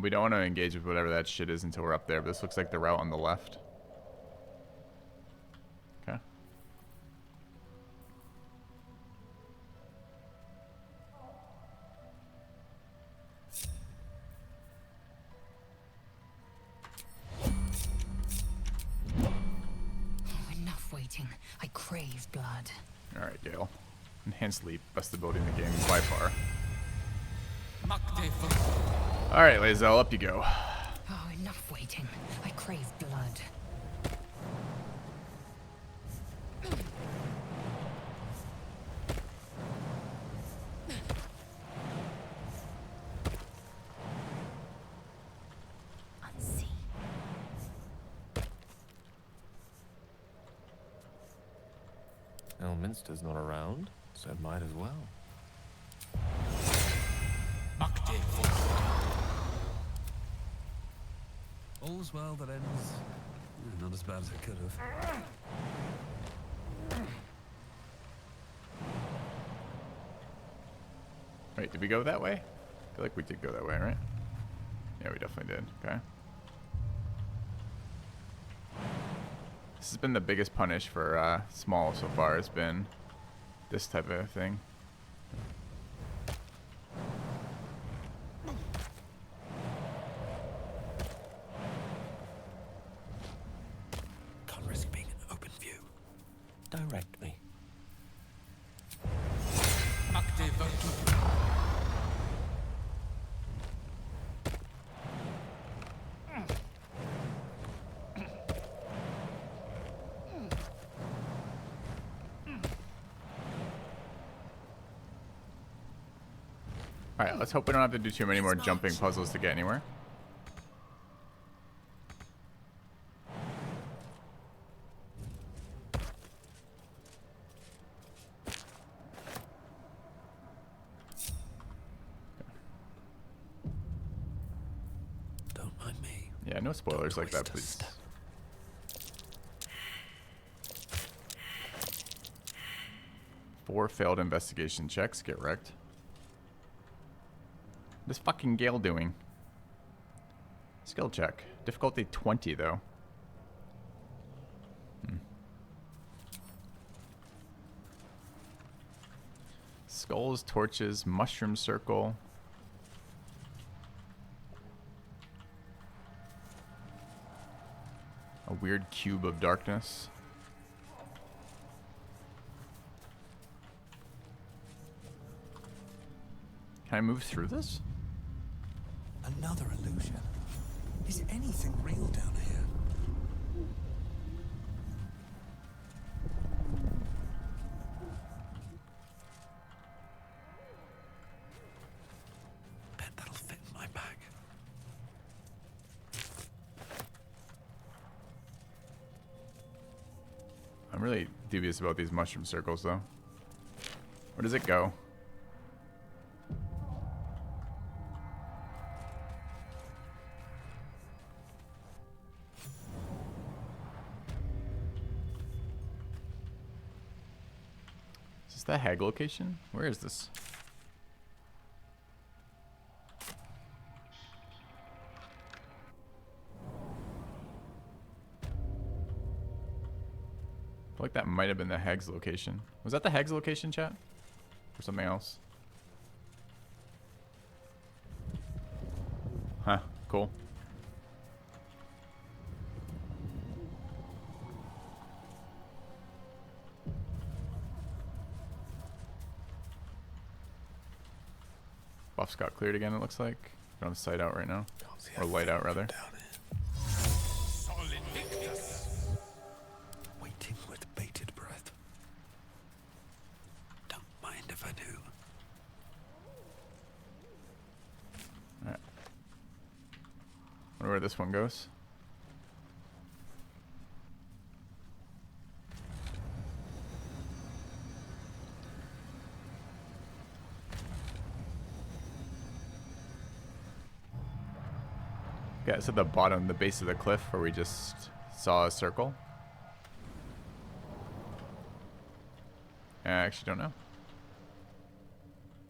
We don't want to engage with whatever that shit is until we're up there, but this looks like the route on the left. Okay. Oh, enough waiting. I crave blood. Alright, Gale. Enhanced leap, best ability in the game by far. Alright, Lae'zel, up you go. Oh, enough waiting. I crave blood. Unseen. Elminster's not around, so it might as well. All's well that ends. Not as bad as it could have. Wait, did we go that way? I feel like we did go that way, right? Yeah, we definitely did. Okay. This has been the biggest punish for small so far. Has been this type of thing. Can't risk being in open view. Direct me. Alright, let's hope we don't have to do too many more jumping puzzles to get anywhere. Don't mind me. Yeah, no spoilers like that, please. Four failed investigation checks. Get wrecked. What's fucking Gale doing? Skill check. Difficulty 20, though. Skulls, torches, mushroom circle. A weird cube of darkness. Can I move through this? Another illusion. Is anything real down here? Bet that'll fit in my bag. I'm really dubious about these mushroom circles, though. Where does it go? Is this the Hag location? Where is this? I feel like that might have been the Hag's location. Was that the Hag's location, chat? Or something else? Huh, cool. Buffs got cleared again, it looks like. Don't have sight out right now. Or light out, rather. Waiting with bated breath. Don't mind if I do. Alright. Wonder where this one goes. Okay, it's at the bottom, the base of the cliff where we just saw a circle. I actually don't know.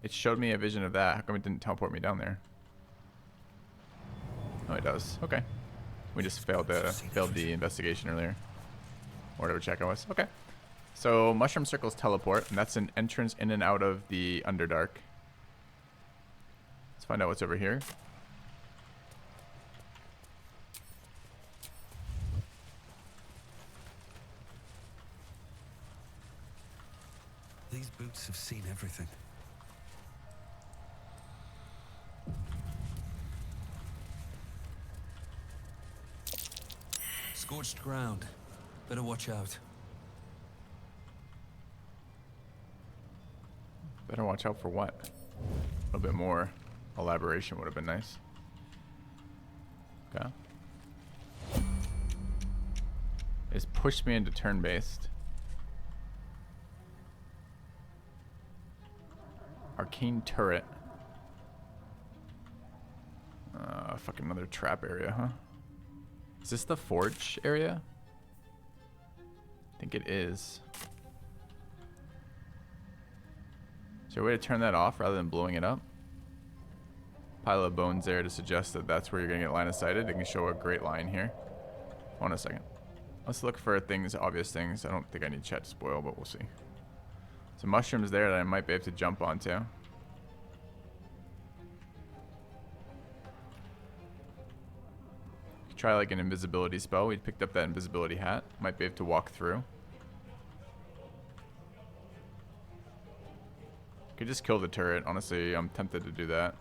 It showed me a vision of that. How come it didn't teleport me down there? Oh, it does. Okay. We just failed the investigation earlier. Or whatever check it was. Okay. So, mushroom circles teleport, and that's an entrance in and out of the Underdark. Let's find out what's over here. These boots have seen everything. Scorched ground. Better watch out. Better watch out for what? A little bit more elaboration would have been nice. Okay. It's pushed me into turn-based. Arcane turret. Fucking another trap area, huh? Is this the forge area? I think it is. Is there a way to turn that off rather than blowing it up? Pile of bones there to suggest that that's where you're gonna get line of sighted. It can show a great line here. Hold on a second. Let's look for things, obvious things. I don't think I need chat to spoil, but we'll see. Some mushrooms there that I might be able to jump onto. Try like an invisibility spell. We picked up that invisibility hat. Might be able to walk through. Could just kill the turret. Honestly, I'm tempted to do that.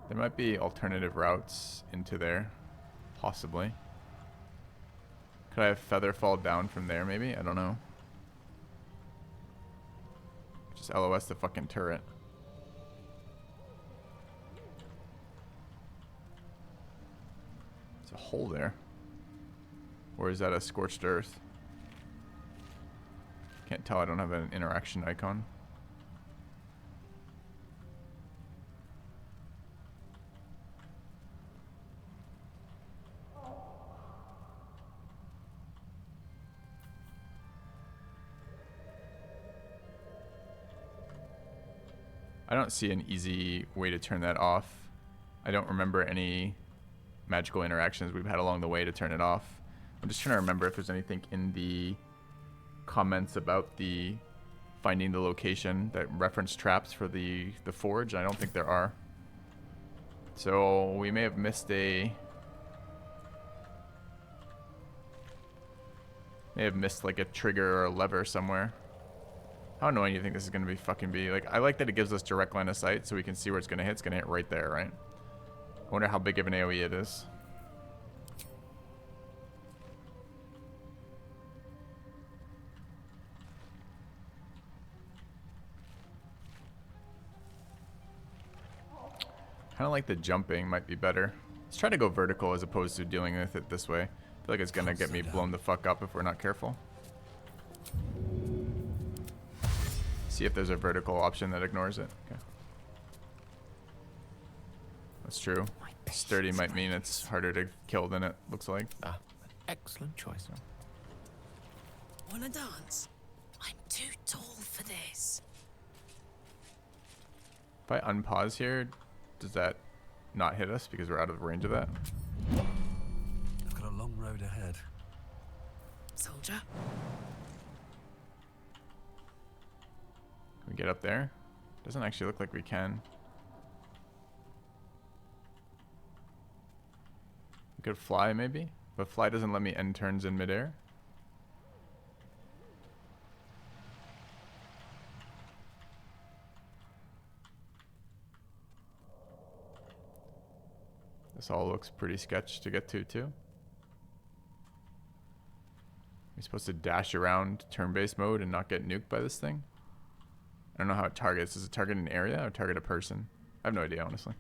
There might be alternative routes into there, possibly. Could I have feather fall down from there, maybe? I don't know. Just LOS the fucking turret. There's a hole there. Or is that a scorched earth? Can't tell, I don't have an interaction icon. I don't see an easy way to turn that off. I don't remember any magical interactions we've had along the way to turn it off. I'm just trying to remember if there's anything in the comments about the finding the location that reference traps for the forge. I don't think there are. So we may have missed like a trigger or a lever somewhere. How annoying do you think this is going to be like, I like that it gives us direct line of sight so we can see where it's going to hit. It's going to hit right there, right? I wonder how big of an AoE it is. Kind of like the jumping might be better. Let's try to go vertical as opposed to dealing with it this way. I feel like it's going to get me blown the fuck up if we're not careful. See if there's a vertical option that ignores it. Okay. That's true. Sturdy might mean it's harder to kill than it looks like. Ah, excellent choice. Wanna dance? I'm too tall for this. If I unpause here, does that not hit us because we're out of range of that? I've got a long road ahead. Soldier? Can we get up there? Doesn't actually look like we can. We could fly maybe, but fly doesn't let me end turns in midair. This all looks pretty sketch to get to too. We're supposed to dash around turn-based mode and not get nuked by this thing? I don't know how it targets. Does it target an area or target a person? I have no idea, honestly.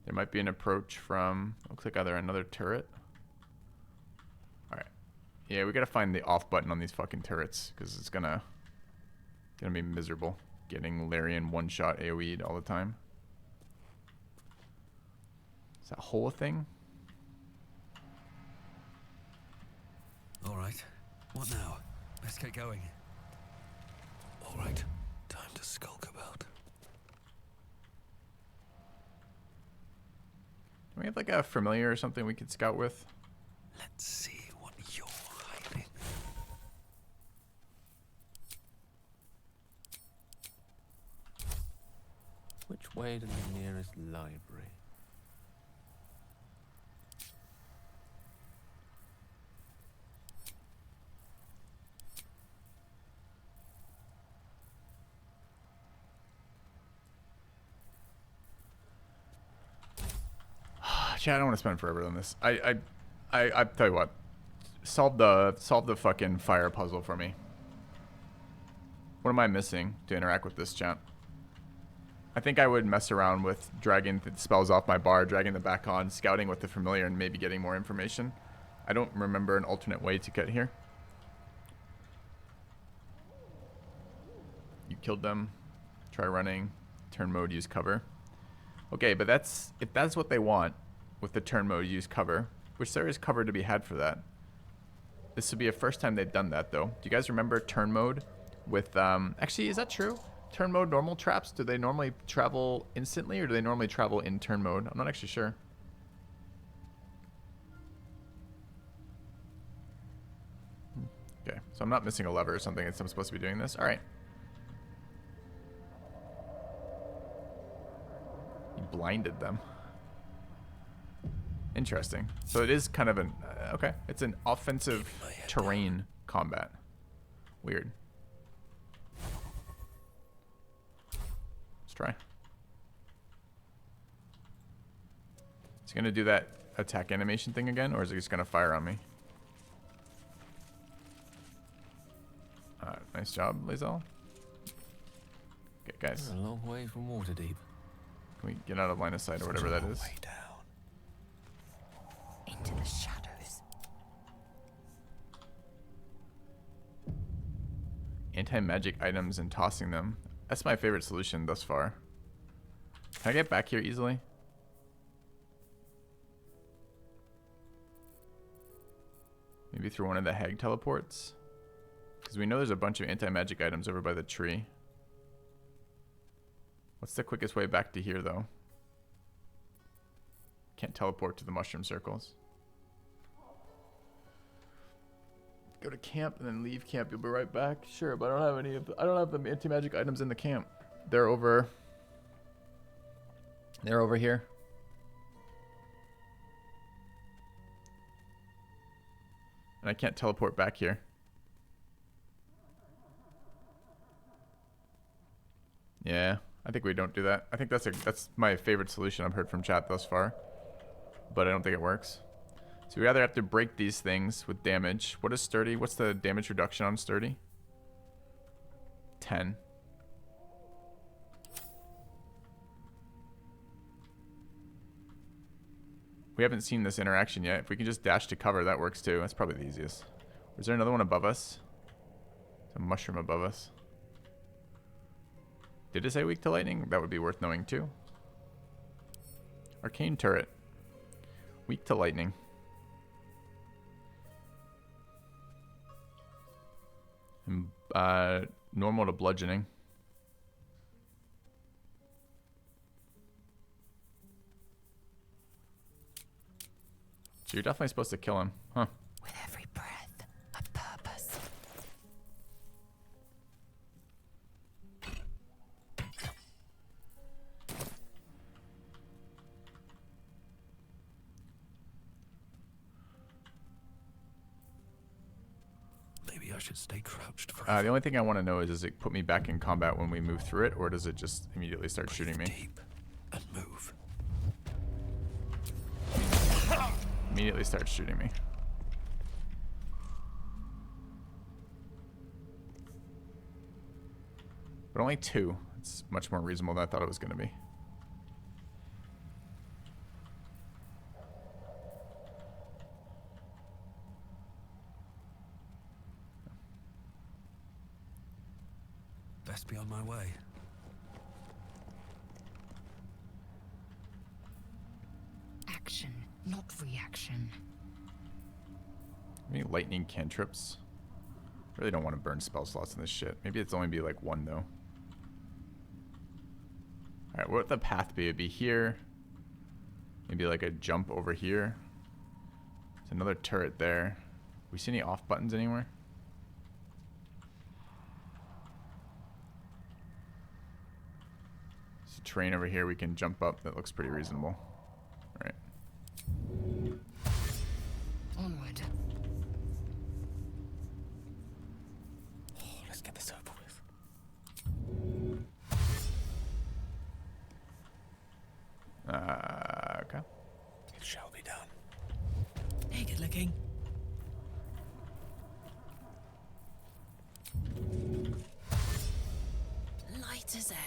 There might be an approach from, looks like either another turret. Alright. Yeah, we gotta find the off button on these fucking turrets, because it's gonna be miserable getting Larian one-shot AoE'd all the time. Is that whole thing? Alright. What now? Let's get going. Alright. Time to skulk about. Do we have like a familiar or something we could scout with? Let's see what you're hiding. Which way to the nearest library? Chat, I don't want to spend forever on this. I tell you what. Solve the fucking fire puzzle for me. What am I missing to interact with this chat? I think I would mess around with dragging the spells off my bar, dragging them back on, scouting with the familiar, and maybe getting more information. I don't remember an alternate way to get here. You killed them. Try running. Turn mode, use cover. Okay, but if that's what they want with the turn mode, use cover, which there is cover to be had for that. This would be a first time they've done that, though. Do you guys remember turn mode with, actually, is that true? Turn mode normal traps, do they normally travel instantly, or do they normally travel in turn mode? I'm not actually sure. Okay, so I'm not missing a lever or something. I'm supposed to be doing this. All right. You blinded them. Interesting. So it is kind of an okay. It's an offensive terrain combat. Weird. Let's try. Is he gonna do that attack animation thing again, or is he just gonna fire on me? Nice job, Lae'zel. Okay, guys. We're a long way from Waterdeep. Can we get out of line of sight or whatever that is? Way down. Into the shadows. Anti-magic items and tossing them. That's my favorite solution thus far. Can I get back here easily? Maybe through one of the hag teleports? Because we know there's a bunch of anti-magic items over by the tree. What's the quickest way back to here, though? Can't teleport to the mushroom circles. Go to camp and then leave camp. You'll be right back. Sure, but I don't have any of the, I don't have the anti-magic items in the camp. They're over. They're over here. And I can't teleport back here. Yeah, I think we don't do that. I think that's my favorite solution I've heard from chat thus far. But I don't think it works. So we either have to break these things with damage. What is sturdy? What's the damage reduction on sturdy? 10. We haven't seen this interaction yet. If we can just dash to cover, that works too. That's probably the easiest. Is there another one above us? There's a mushroom above us. Did it say weak to lightning? That would be worth knowing too. Arcane turret. Weak to lightning. And, normal to bludgeoning. So you're definitely supposed to kill him, huh? With every breath, a purpose. Maybe I should stay crouched for The only thing I want to know is, does it put me back in combat when we move through it, or does it just immediately start shooting me? deep and move. Immediately starts shooting me. But only 2. It's much more reasonable than I thought it was going to be. best be on my way. Action, not reaction. Any lightning cantrips? Really don't want to burn spell slots in this shit. Maybe it's only be like one though. Alright, what would the path be? It'd be here. Maybe like a jump over here. There's another turret there. We see any off buttons anywhere? There's a train over here we can jump up that looks pretty reasonable. Alright. Onward. Oh, let's get this over with. Okay. It shall be done. Hey, good looking. Light as air.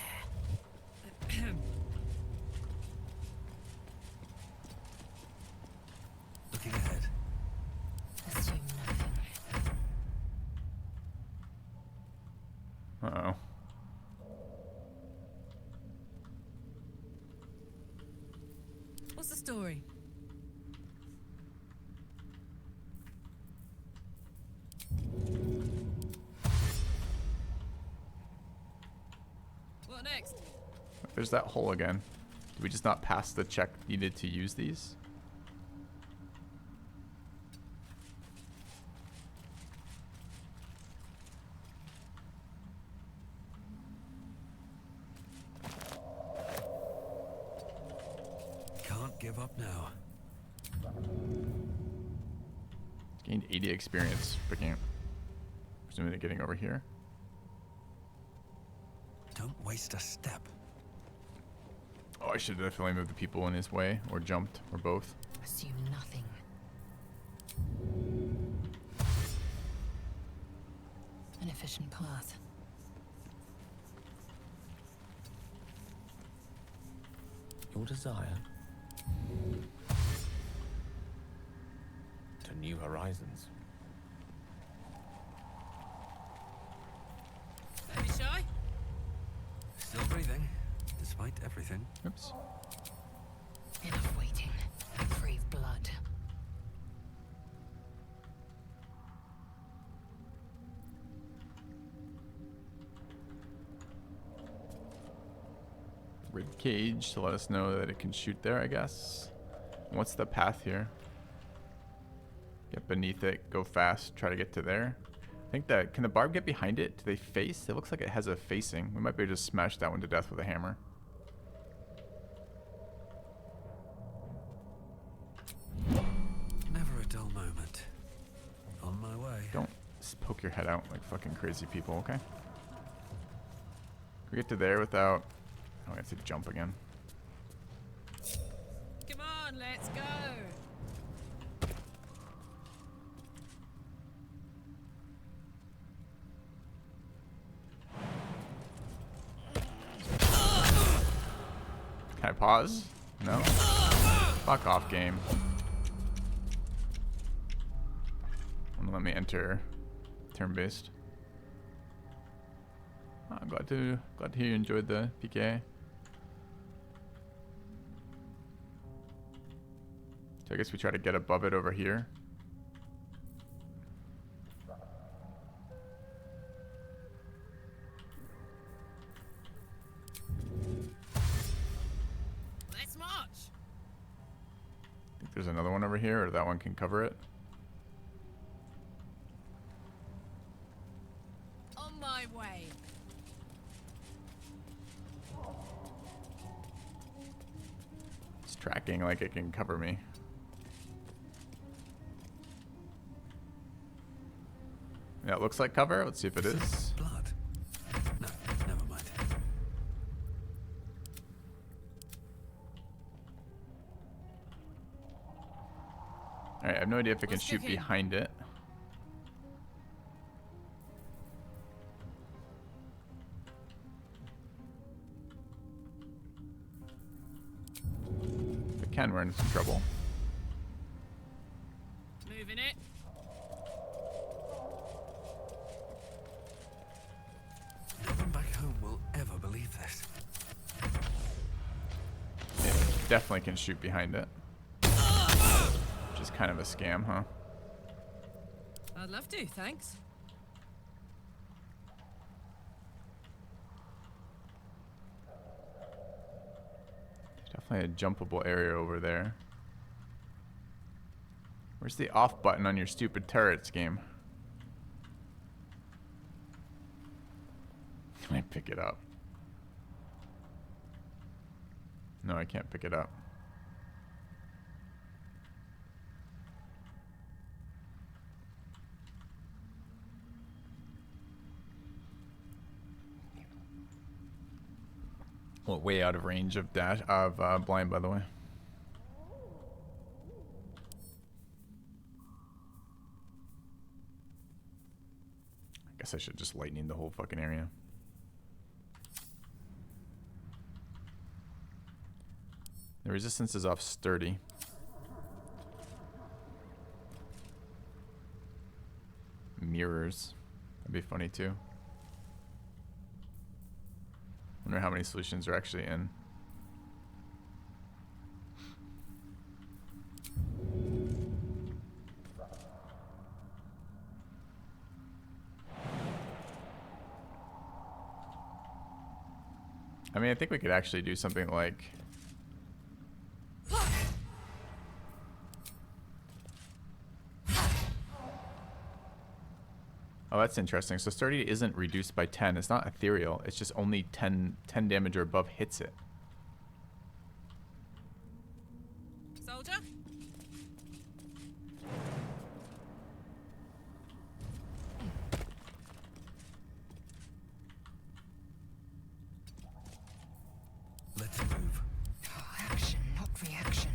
Looking ahead. Assume nothing. Uh-oh. What's the story? What next? There's that hole again. Did we just not pass the check needed to use these? Can't give up now. Gained 80 experience. Picking, presumably getting over here. Don't waste a step. Oh, I should have definitely moved the people in his way, or jumped, or both. Assume nothing. An efficient path. Your desire to new horizons. Don't be shy. Still breathing, despite everything. Oops. Enough waiting. Crave blood. Rib cage to let us know that it can shoot there, I guess. What's the path here? Get beneath it, go fast, try to get to there. I think that, can the barb get behind it? Do they face? It looks like it has a facing. We might be able to smash that one to death with a hammer. Never a dull moment. On my way. Don't just poke your head out like fucking crazy people, okay? Can we get to there without... Oh, I have to jump again. Come on, let's go. Can I pause? No? Fuck off, game. Let me enter turn-based. Oh, I'm glad to hear you enjoyed the PK. So I guess we try to get above it over here. Let's march. I think there's another one over here, or that one can cover it. On my way. It's tracking like it can cover me. Yeah, it looks like cover. Let's see if it is. Blood. No, never mind. Alright, I have no idea if it can What's shoot cooking? behind it. If it can, we're in some trouble. Moving it. Never back home. definitely can shoot behind it. Which is kind of a scam, huh? I'd love to, thanks. Definitely a jumpable area over there. Where's the off button on your stupid turrets game? Can I pick it up? No, I can't pick it up. Well, way out of range of blind, by the way. I guess I should just lightning the whole fucking area. The resistance is off sturdy. Mirrors. That'd be funny too. Wonder how many solutions are actually in. I mean, I think we could actually do something like... Oh, that's interesting. So sturdy isn't reduced by 10. It's not ethereal. It's just only 10 damage or above hits it. Soldier? Let's move. Oh, action, not reaction.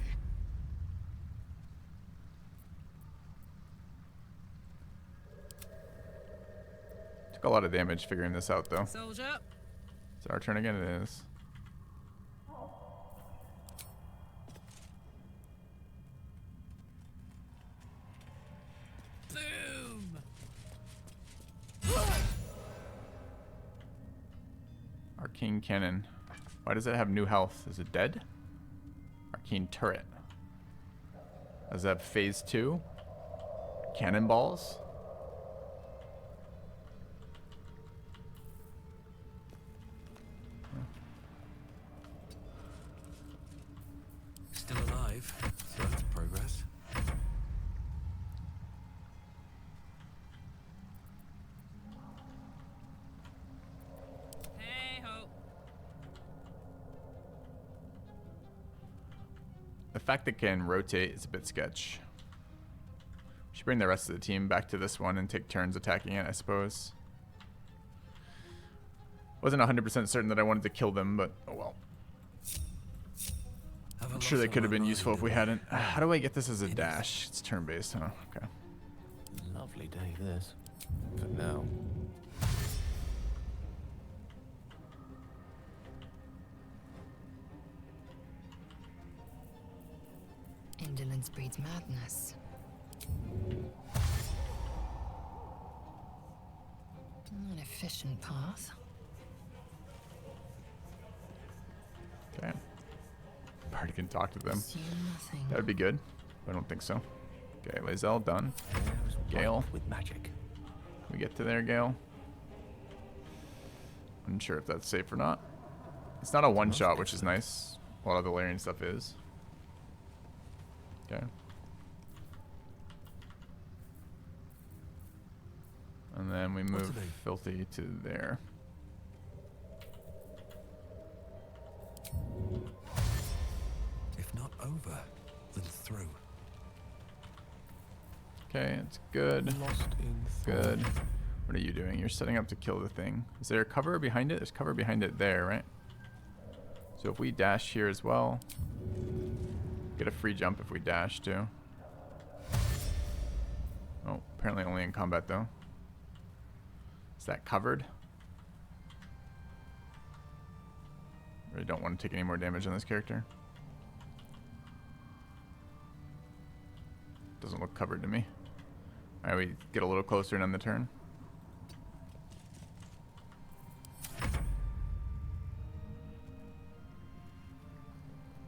Took a lot of damage figuring this out, though. Soldier. It's our turn again. It is. Boom. Arcane cannon. Why does it have new health? Is it dead? Arcane turret. Does it have phase 2? Cannonballs? Still alive, so that's progress. Hey ho. The fact that it can rotate is a bit sketch. We should bring the rest of the team back to this one and take turns attacking it, I suppose. Wasn't 100% certain that I wanted to kill them, but oh well. I'm sure they could have been useful if we hadn't. How do I get this as a dash? It's turn-based, huh? Okay. Lovely day, this. For now. Indolence breeds madness. An efficient path. Okay. Party can talk to them. Assume nothing. That'd be good. I don't think so. Okay, Lae'zel done. Gale. With magic. Can we get to there, Gale? I'm not sure if that's safe or not. It's not a one-shot, which is nice. A lot of the Larian stuff is. Okay. And then we move Filthy to there. If not over, then through. Okay, it's good. Lost in Good. What are you doing? You're setting up to kill the thing. Is there cover behind it? There's cover behind it there, right? So if we dash here as well, get a free jump if we dash too. Oh, apparently only in combat though. Is that covered? Really don't want to take any more damage on this character. Doesn't look covered to me. Alright, we get a little closer and end the turn.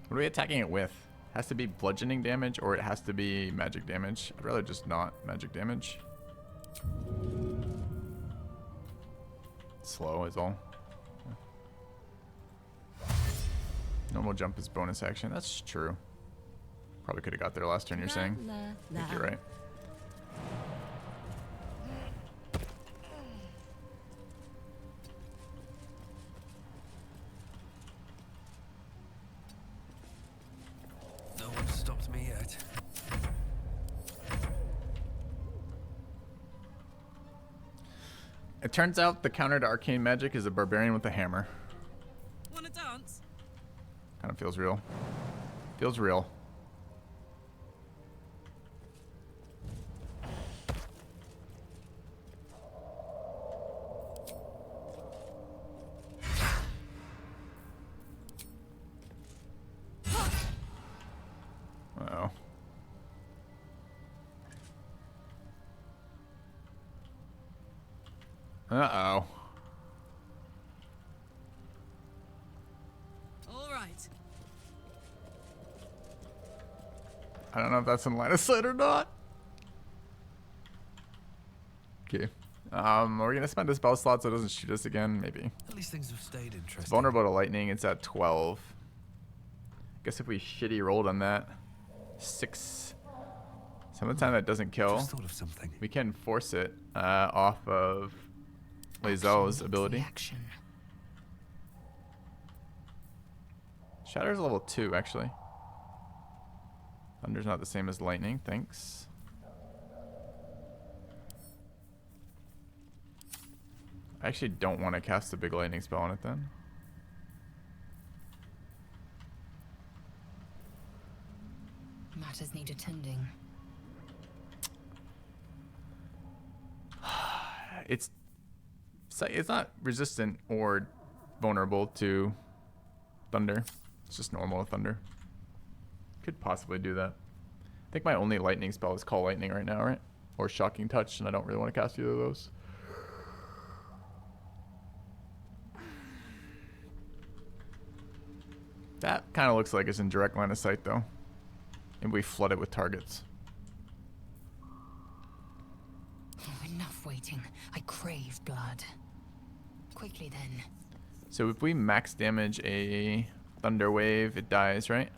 What are we attacking it with? Has to be bludgeoning damage or it has to be magic damage. I'd rather just not magic damage. Slow is all. Normal jump is bonus action. That's true. Probably could have got there last turn, you're saying? I think you're right. No one stopped me yet. It turns out the counter to arcane magic is a barbarian with a hammer. Wanna dance? Kind of feels real. Feels real. Uh-oh. Uh-oh. All right. I don't know if that's in line of sight or not. Okay. Are we gonna spend a spell slot so it doesn't shoot us again? Maybe. At least things have stayed interesting. It's vulnerable to lightning. It's at 12. Guess if we shitty rolled on that, 6. Some of the time that doesn't kill. Just thought of something. We can force it off of Lae'zel's ability. Shatter's level 2, actually. Thunder's not the same as lightning. Thanks. I actually don't want to cast a big lightning spell on it then. Matters need attending. It's not resistant or vulnerable to thunder. It's just normal thunder. Could possibly do that. I think my only lightning spell is Call Lightning right now, right? Or Shocking Touch, and I don't really want to cast either of those. That kind of looks like it's in direct line of sight, though. And we flood it with targets. Oh, enough waiting. I crave blood. Quickly then. So if we max damage a thunder wave, it dies, right?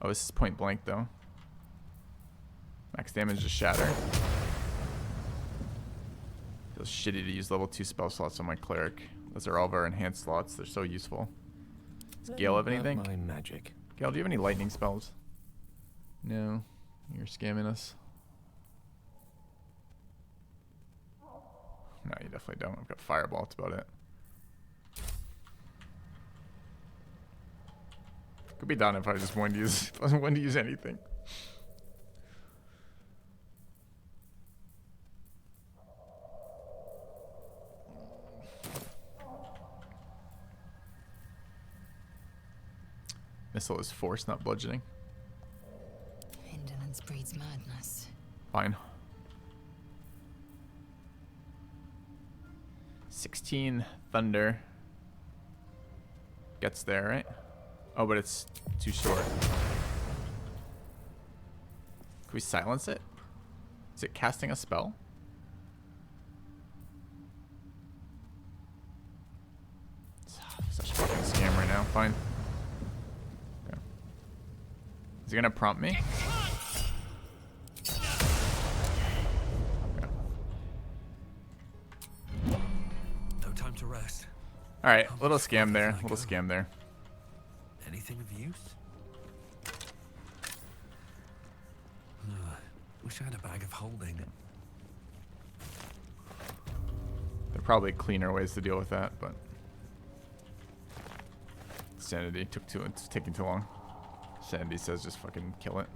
Oh, this is point blank though. Max damage is shatter. Feels shitty to use level 2 spell slots on my cleric. Those are all of our enhanced slots. They're so useful. Does Gale have anything? My magic. Gale, do you have any lightning spells? No. You're scamming us. No, you definitely don't. I've got Fireball. That's about it. Could be done if I just wanted to use anything. Missile is force, not bludgeoning. Indolence breeds madness. Fine. 16 thunder. Gets there, right? Oh, but it's too short. Can we silence it? Is it casting a spell? Such a fucking scam right now. Fine. Okay. Is he gonna prompt me? Okay. No time to rest. All right, little scam there. Little scam there. Anything of use? Wish I had a bag of holding. There are probably cleaner ways to deal with that, but sanity it's taking too long. Sanity says just fucking kill it.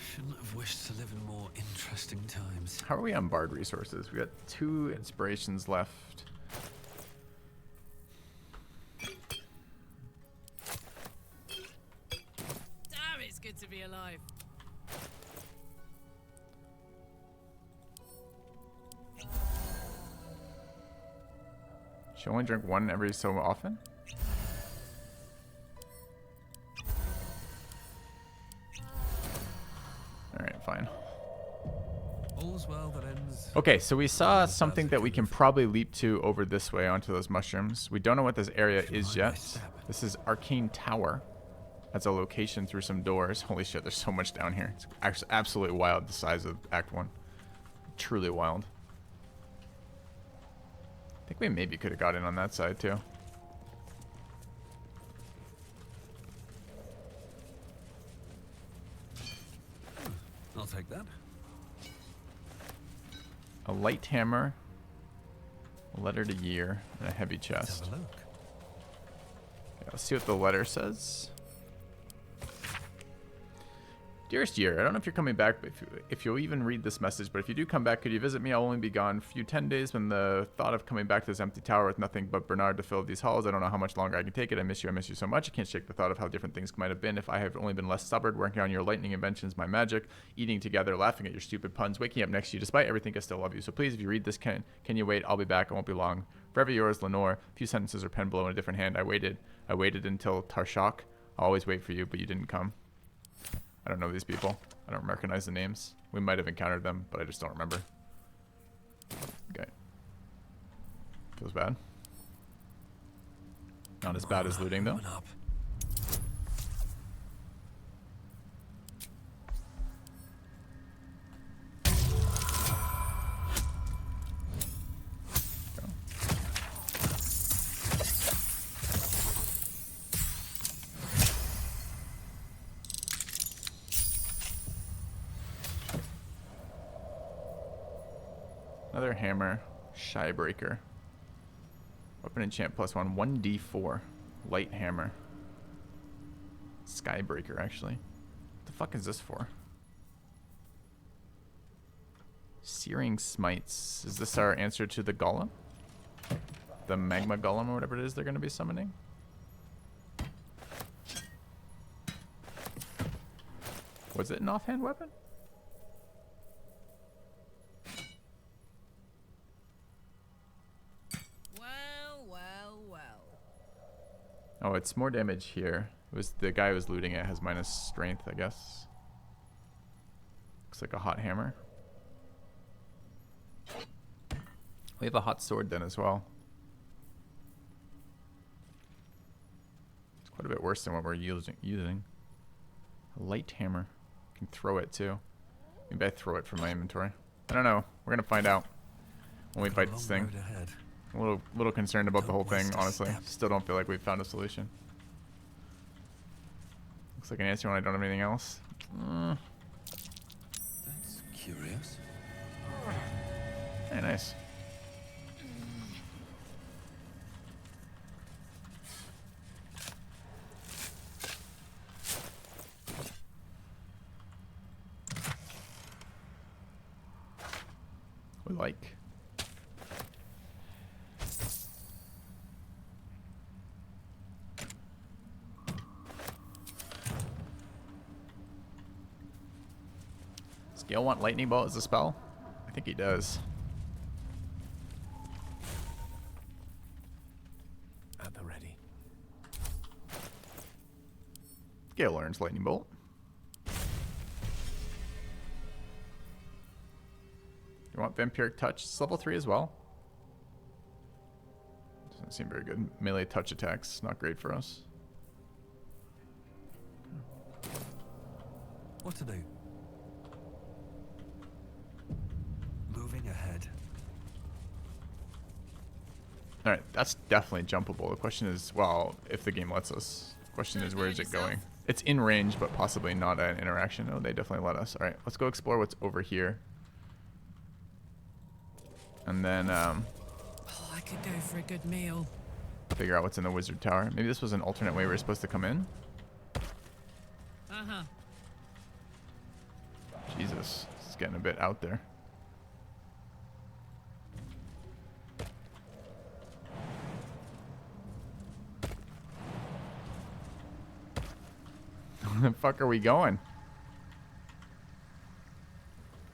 Shouldn't have wished to live in more interesting times. How are we on Bard resources? We got 2 inspirations left. Damn, it's good to be alive. Should only drink one every so often? Alright, fine. All's well that ends. Okay, so we saw something that we can probably leap to over this way onto those mushrooms. We don't know what this area is yet. This is Arcane Tower. That's a location through some doors. Holy shit, there's so much down here. It's actually absolutely wild, the size of Act 1. Truly wild. I think we maybe could have got in on that side too. I'll take that. A light hammer, a letter to Year, and a heavy chest. Let's have a look. Okay, let's see what the letter says. Dearest Year, I don't know if you're coming back, but if you'll even read this message, but if you do come back, could you visit me? I'll only be gone for 10 days. When the thought of coming back to this empty tower with nothing but Bernard to fill these halls, I don't know how much longer I can take it. I miss you so much. I can't shake the thought of how different things might have been if I had only been less stubborn, working on your lightning inventions, my magic, eating together, laughing at your stupid puns, waking up next to you. Despite everything, I still love you. So please, if you read this, can you wait? I'll be back. I won't be long. Forever yours, Lenore. A few sentences are pen below in a different hand. I waited until Tarshak. I'll always wait for you, but you didn't come. I don't know these people. I don't recognize the names. We might have encountered them, but I just don't remember. Okay. Feels bad. Not as bad as looting, though. Another hammer, Shybreaker. Weapon enchant +1, 1d4. Light hammer. Skybreaker, actually. What the fuck is this for? Searing Smites. Is this our answer to the golem? The magma golem or whatever it is they're going to be summoning? Was it an offhand weapon? Oh, it's more damage here. It was the guy who was looting it has minus strength, I guess. Looks like a hot hammer. We have a hot sword then as well. It's quite a bit worse than what we're using. A light hammer. Can throw it too. Maybe I throw it from my inventory. I don't know. We're gonna find out when we fight this thing. A little concerned about the whole thing, honestly. Still don't feel like we've found a solution. Looks like an answer when I don't have anything else. That's curious. Very nice. We like. Gale want lightning bolt as a spell? I think he does. At the ready. Gale learns lightning bolt. You want vampiric touch? It's level 3 as well. Doesn't seem very good. Melee touch attacks, not great for us. What to do? Moving ahead. Alright, that's definitely jumpable. The question is, well, if the game lets us. The question is, where is it going? It's in range, but possibly not an interaction. Oh, they definitely let us. Alright, let's go explore what's over here. And then, Oh, I could go for a good meal. figure out what's in the wizard tower. Maybe this was an alternate way we were supposed to come in? Uh-huh. Jesus, it's getting a bit out there. Where the fuck are we going?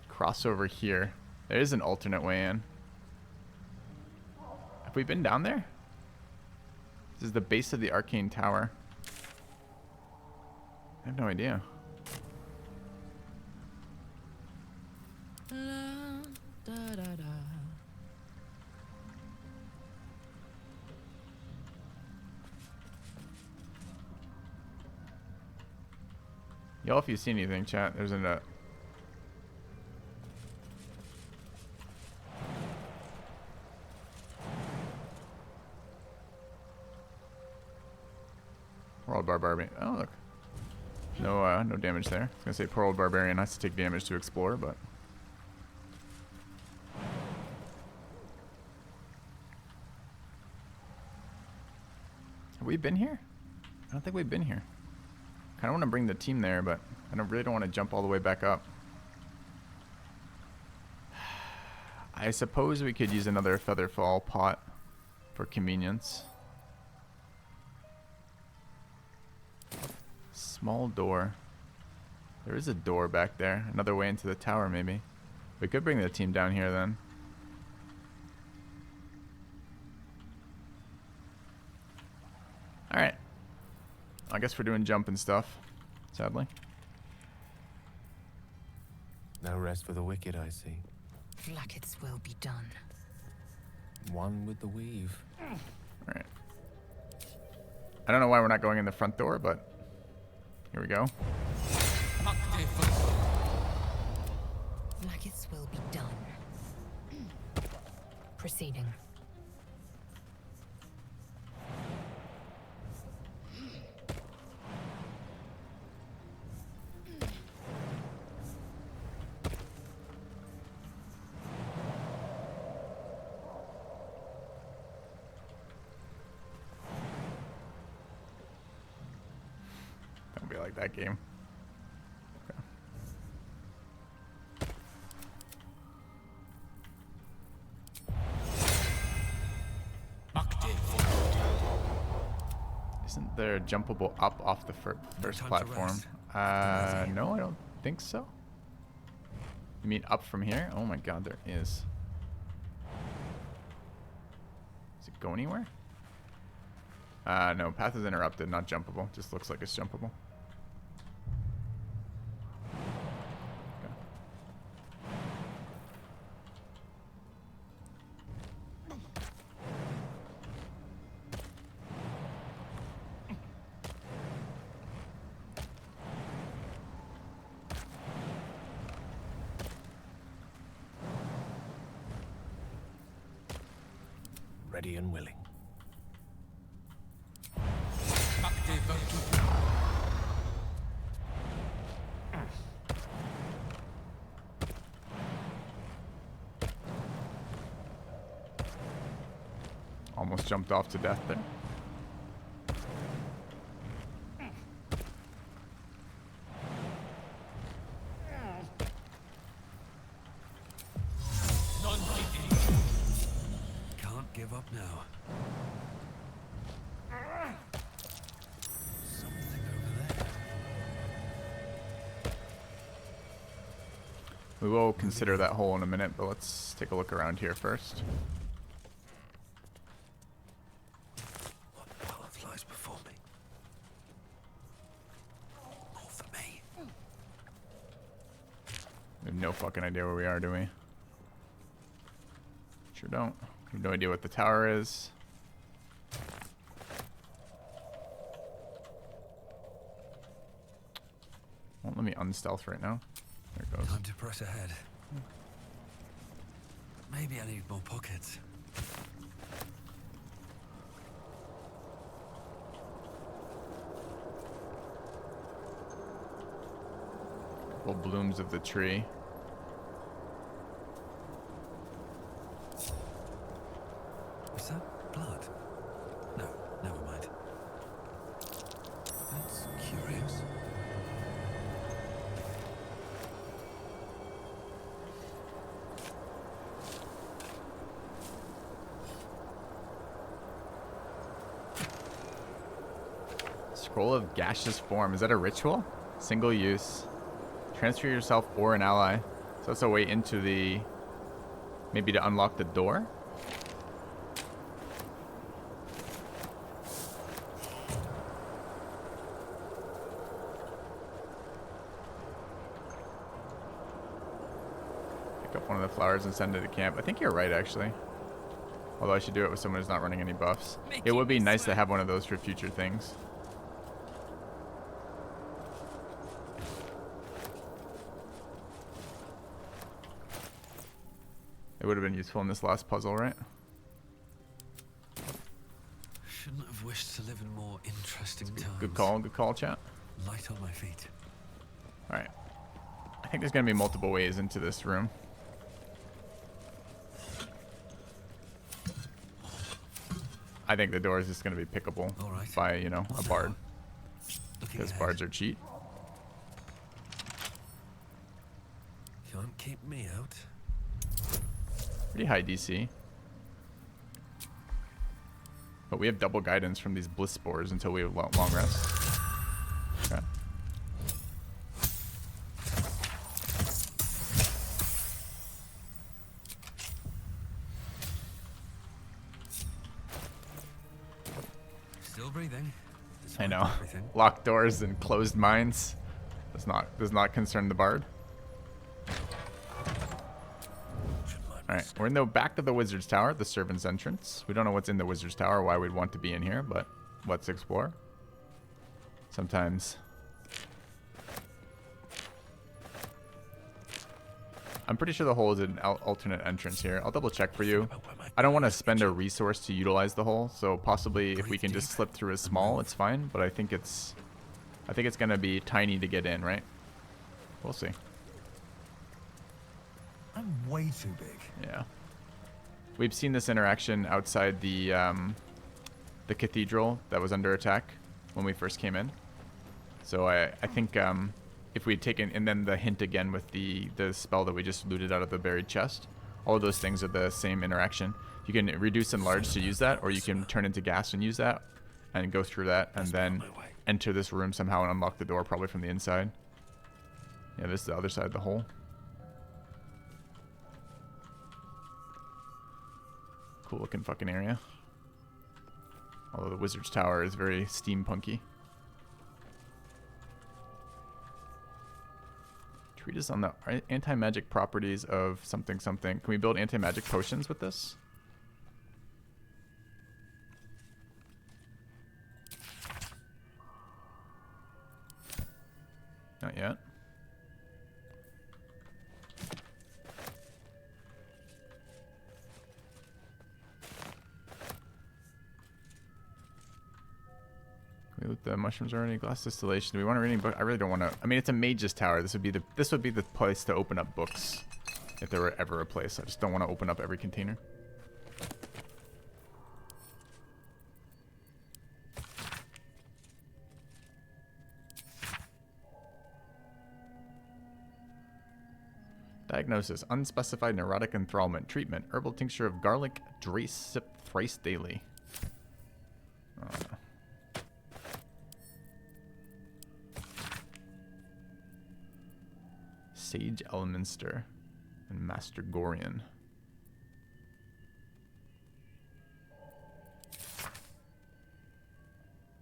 Cross over here. There is an alternate way in. Have we been down there? This is the base of the Arcane Tower. I have no idea. Y'all, if you see anything, chat, there's a Poor old barbarian. Oh, look. No damage there. I was gonna say poor old barbarian has to take damage to explore, but have we been here? I don't think we've been here. Kind of want to bring the team there, but I really don't want to jump all the way back up. I suppose we could use another Featherfall pot for convenience. Small door. There is a door back there. Another way into the tower, maybe. We could bring the team down here then. Alright. I guess we're doing jump and stuff, sadly. No rest for the wicked, I see. Blacketh's will be done. One with the weave. Alright. I don't know why we're not going in the front door, but here we go. Blacketh's will be done. Proceeding. Don't be like that game. Isn't there a jumpable up off the first platform? No, I don't think so. You mean up from here? Oh my god, there is. Does it go anywhere? No, path is interrupted, not jumpable. Just looks like it's jumpable. Ready and willing. Almost jumped off to death there. Can't give up now. Something over there. We will consider that hole in a minute, but let's take a look around here first. What path lies before me? All for me. We have no fucking idea where we are, do we? Sure don't. We have no idea what the tower is. Won't let me unstealth right now. There it goes. Time to press ahead. Maybe I need more pockets. Couple blooms of the tree. Is that blood? No, never mind. That's curious. Scroll of gaseous form. Is that a ritual? Single use. Transfer yourself or an ally. So that's a way into the... Maybe to unlock the door? one of the flowers and send it to camp. I think you're right, actually. Although I should do it with someone who's not running any buffs. It would be nice to have one of those for future things. It would have been useful in this last puzzle, right? Shouldn't have wished to live in more interesting times. Good call, chat. Light on my feet. Alright. I think there's going to be multiple ways into this room. I think the door is just going to be pickable by, you know, a bard. Because bards are cheat. Can't keep me out. Pretty high DC. But we have double guidance from these bliss spores until we have long rest. Okay. Still breathing. I know. Locked doors and closed minds does not concern the bard. Alright, we're in the back of the wizard's tower, the servant's entrance. We don't know what's in the wizard's tower, why we'd want to be in here, but let's explore. Sometimes. I'm pretty sure the hole is an alternate entrance here. I'll double check for you. I don't want to spend a resource to utilize the hole, so possibly if we can just slip through as small, it's fine, but I think it's going to be tiny to get in, right? We'll see. I'm way too big. Yeah. We've seen this interaction outside the cathedral that was under attack when we first came in. So I think if we had taken, and then the hint again with the spell that we just looted out of the buried chest, all of those things are the same interaction. You can reduce and large to use that, or you can turn into gas and use that, and go through that, and then enter this room somehow and unlock the door, probably from the inside. Yeah, this is the other side of the hole. Cool looking fucking area. Although the wizard's tower is very steampunky. Treatise on the anti-magic properties of something something. Can we build anti-magic potions with this? Not yet. We loot the mushrooms already. Glass distillation. Do we want to read any book? I really don't want to. I mean, it's a mage's tower. This would be the place to open up books, if there were ever a place. I just don't want to open up every container. Diagnosis: unspecified neurotic enthrallment. Treatment: herbal tincture of garlic. Drace sip thrice daily. I don't know. Sage Elminster and Master Gorian.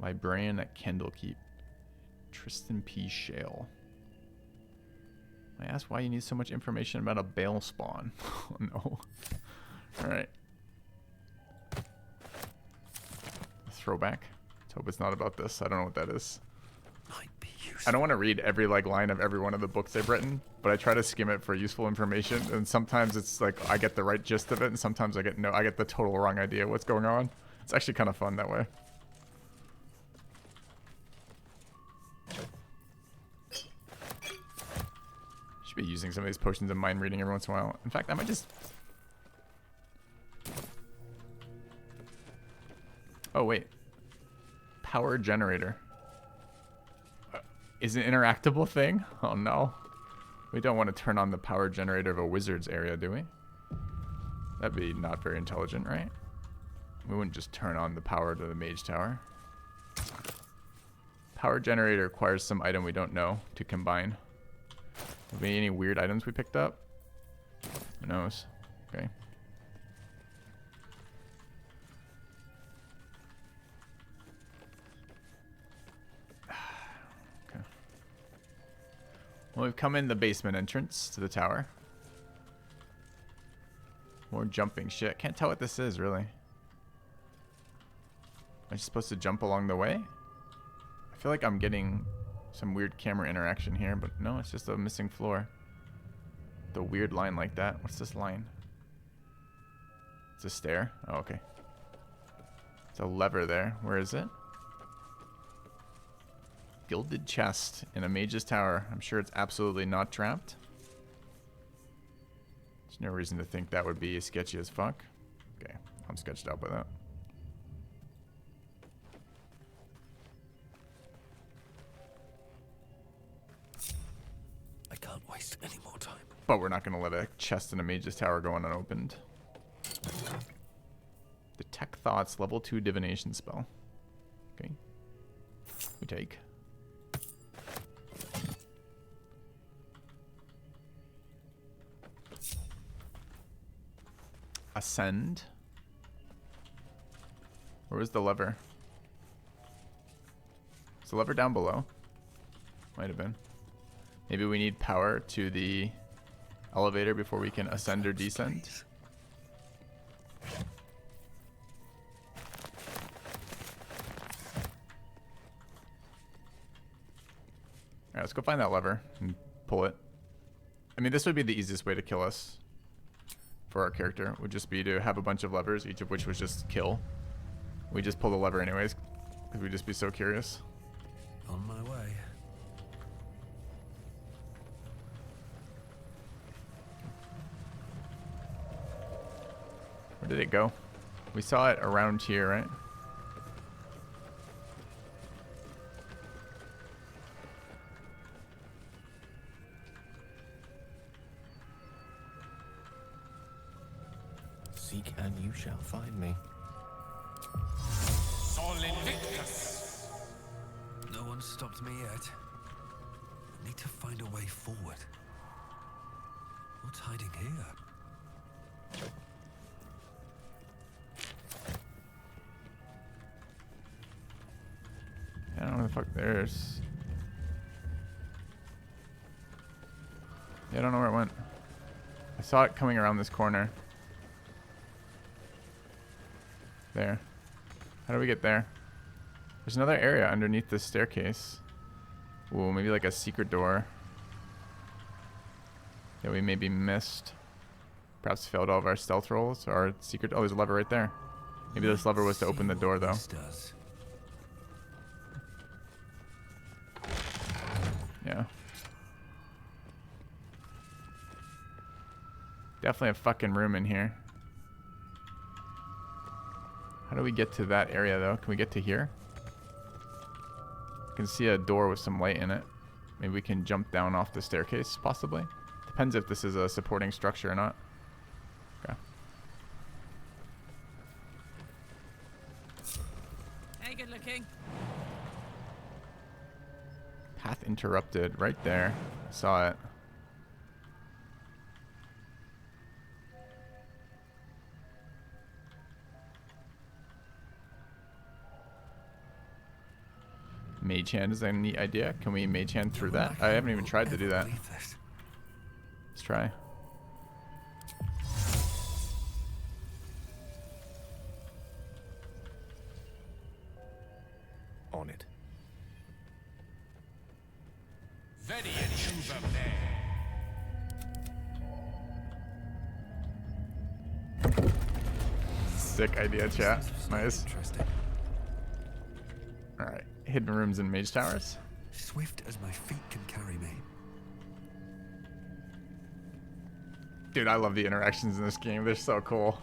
Librarian at Candlekeep. Tristan P. Shale. I asked why you need so much information about a bale spawn. Oh no. Alright. Throwback. Let's hope it's not about this. I don't know what that is. I don't want to read every line of every one of the books they've written, but I try to skim it for useful information, and sometimes it's like I get the right gist of it, and sometimes I get the total wrong idea of what's going on. It's actually kind of fun that way. Should be using some of these potions of mind reading every once in a while. In fact, I might just... Oh, wait. Power generator. Is an interactable thing? Oh no. We don't want to turn on the power generator of a wizard's area, do we? That'd be not very intelligent, right? We wouldn't just turn on the power to the mage tower. Power generator requires some item we don't know to combine. Have any weird items we picked up? Who knows? Okay. Well, we've come in the basement entrance to the tower. More jumping shit. Can't tell what this is, really. Am I just supposed to jump along the way? I feel like I'm getting some weird camera interaction here, but no, it's just a missing floor. The weird line like that. What's this line? It's a stair. Oh, okay. It's a lever there. Where is it? Gilded chest in a mage's tower. I'm sure it's absolutely not trapped. There's no reason to think that would be sketchy as fuck. Okay, I'm sketched out by that. I can't waste any more time. But we're not going to let a chest in a mage's tower go unopened. Detect thoughts, level 2 divination spell. Okay. We take. Ascend. Where was the lever? Is the lever down below? Might have been. Maybe we need power to the elevator before we can ascend or descend. Alright, let's go find that lever and pull it. I mean, this would be the easiest way to kill us. For our character would just be to have a bunch of levers, each of which was just kill. We just pull the lever anyways, because we'd just be so curious. On my way. Where did it go? We saw it around here, right? Seek and you shall find me. No one stopped me yet. I need to find a way forward. What's hiding here? I don't know where the fuck there's. Yeah, I don't know where it went. I saw it coming around this corner. There. How do we get there? There's another area underneath this staircase. Ooh, maybe like a secret door. Yeah, we maybe missed. Perhaps failed all of our stealth rolls. Or our secret. Oh, there's a lever right there. Maybe this lever was to open the door, though. Yeah. Definitely a fucking room in here. How do we get to that area, though? Can we get to here? I can see a door with some light in it. Maybe we can jump down off the staircase, possibly. Depends if this is a supporting structure or not. Okay. Hey, good looking. Path interrupted right there. Saw it. Mage hand is a neat idea. Can we mage hand through that? I haven't even tried to do that. Let's try. On it. Sick idea, chat. Nice. Alright. Hidden rooms in mage towers. Swift as my feet can carry me. Dude, I love the interactions in this game. They're so cool.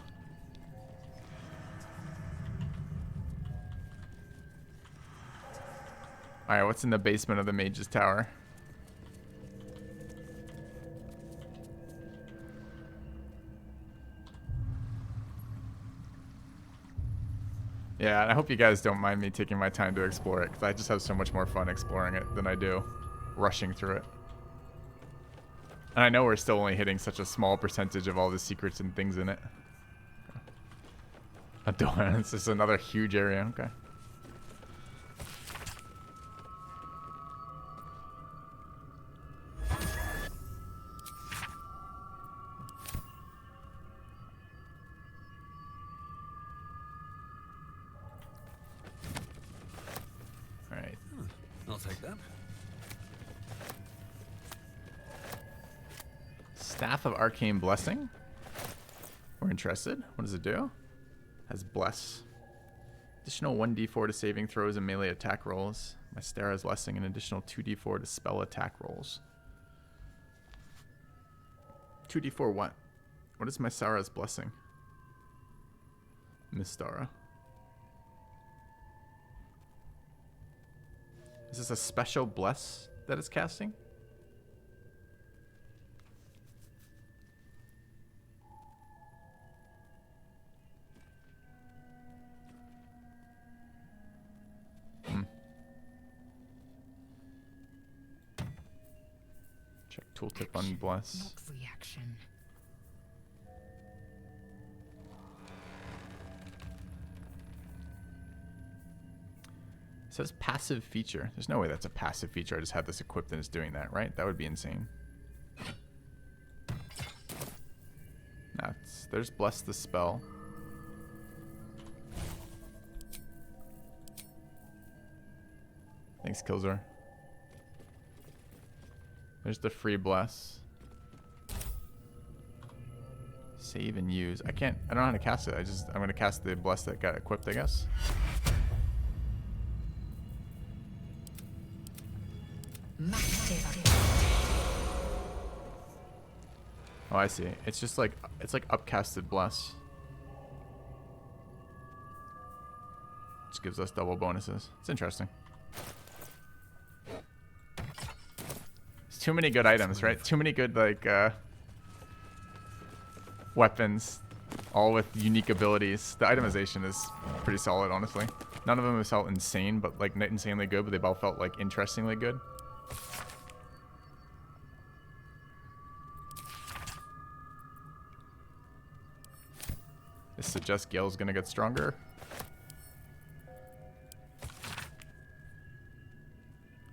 Alright, what's in the basement of the mage's tower? Yeah, and I hope you guys don't mind me taking my time to explore it, because I just have so much more fun exploring it than I do rushing through it. And I know we're still only hitting such a small percentage of all the secrets and things in it. A door, it's just another huge area, okay. take that. Staff of Arcane Blessing. We're interested. What does it do? Has Bless. Additional 1d4 to saving throws and melee attack rolls. Mystera's Blessing, an additional 2d4 to spell attack rolls. 2d4 what? What is Mystera's Blessing? Mystera. Is this a special bless that it's casting? Check tooltip on bless. Not reaction. It says passive feature. There's no way that's a passive feature. I just have this equipped and it's doing that, right? That would be insane. Nah, there's Bless the spell. Thanks, Killzor. There's the free Bless. Save and use. I don't know how to cast it. I'm going to cast the Bless that got equipped, I guess. Oh, I see. It's just like, it's like upcasted Bless. Which gives us double bonuses. It's interesting. There's too many good items, right? Too many good, like, weapons. All with unique abilities. The itemization is pretty solid, honestly. None of them have felt insane, but, like, not insanely good, but they both felt, like, interestingly good. This suggests Gale's gonna get stronger.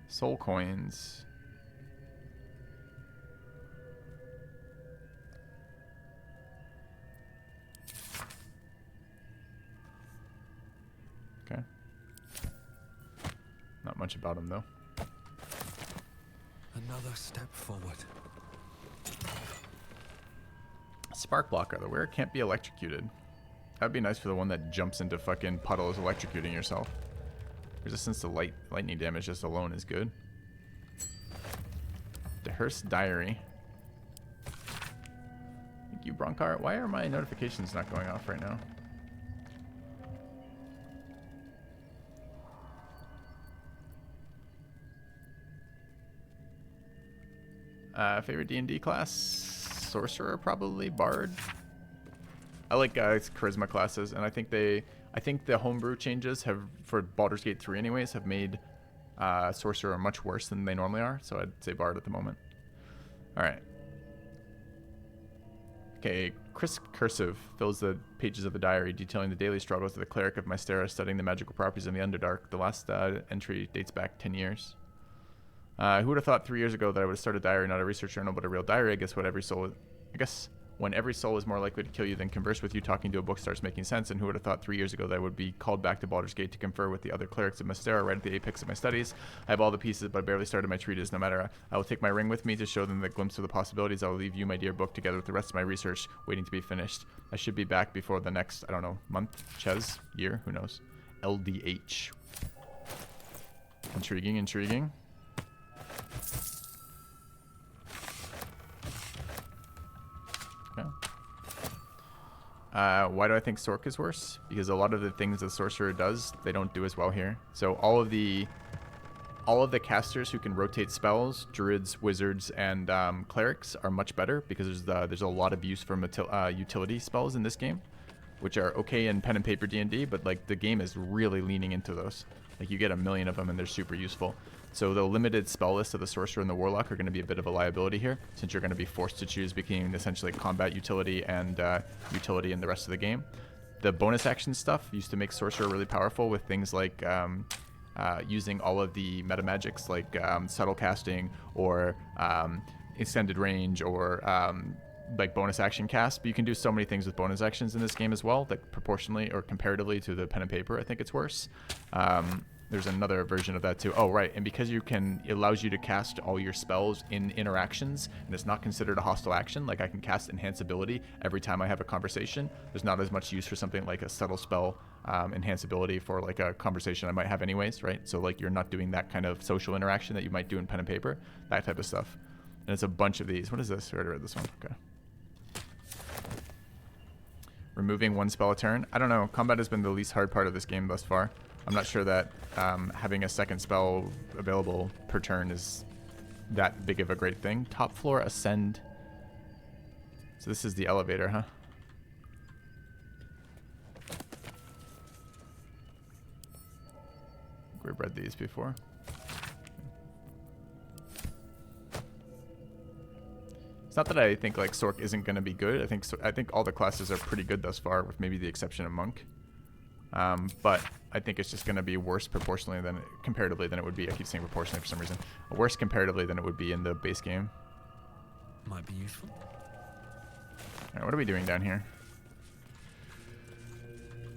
Soul coins. Okay. Not much about him though. Another step forward. Spark blocker. The wearer can't be electrocuted. That'd be nice for the one that jumps into fucking puddles electrocuting yourself. Resistance to lightning damage just alone is good. Dehearst Diary. Thank you, Bronkar. Why are my notifications not going off right now? Favorite D&D class? Sorcerer, probably. Bard. I like charisma classes, and I think the homebrew changes have, for Baldur's Gate 3 anyways, have made Sorcerer much worse than they normally are, so I'd say Bard at the moment. Alright. Okay, Chris Cursive fills the pages of the diary detailing the daily struggles of the cleric of Mystera studying the magical properties of the Underdark. The last entry dates back 10 years. Who would have thought 3 years ago that I would have started a diary, not a research journal, but a real diary? I guess when every soul is more likely to kill you than converse with you, talking to a book starts making sense. And who would have thought 3 years ago that I would be called back to Baldur's Gate to confer with the other clerics of Mystera right at the apex of my studies? I have all the pieces, but I barely started my treatise. No matter, I will take my ring with me to show them the glimpse of the possibilities. I will leave you, my dear book, together with the rest of my research, waiting to be finished. I should be back before the next, I don't know, month, Ches, year, who knows? LDH. Intriguing, intriguing. Okay. Why do I think Sork is worse? Because a lot of the things the sorcerer does, they don't do as well here. So all of the casters who can rotate spells, druids, wizards, and clerics are much better because there's a lot of use for utility spells in this game, which are okay in pen and paper D&D, but like the game is really leaning into those. Like you get a million of them and they're super useful. So the limited spell list of the sorcerer and the warlock are going to be a bit of a liability here, since you're going to be forced to choose between essentially combat utility and utility in the rest of the game. The bonus action stuff used to make sorcerer really powerful with things like using all of the meta magics like subtle casting or extended range or like bonus action cast. But you can do so many things with bonus actions in this game as well that proportionally or comparatively to the pen and paper, I think it's worse. there's another version of that too. Oh, right. And because it allows you to cast all your spells in interactions, and it's not considered a hostile action, like I can cast Enhance Ability every time I have a conversation. There's not as much use for something like a subtle spell Enhance Ability for like a conversation I might have anyways, right? So like you're not doing that kind of social interaction that you might do in pen and paper, that type of stuff. And it's a bunch of these. What is this? I already read this one. Okay. Removing one spell a turn. I don't know. Combat has been the least hard part of this game thus far. I'm not sure that having a second spell available per turn is that big of a great thing. Top floor ascend. So this is the elevator, huh? We've read these before. It's not that I think like Sorc isn't going to be good. I think all the classes are pretty good thus far, with maybe the exception of Monk. But I think it's just going to be worse comparatively than it would be. I keep saying proportionally for some reason. Worse comparatively than it would be in the base game. Might be useful. Alright, what are we doing down here?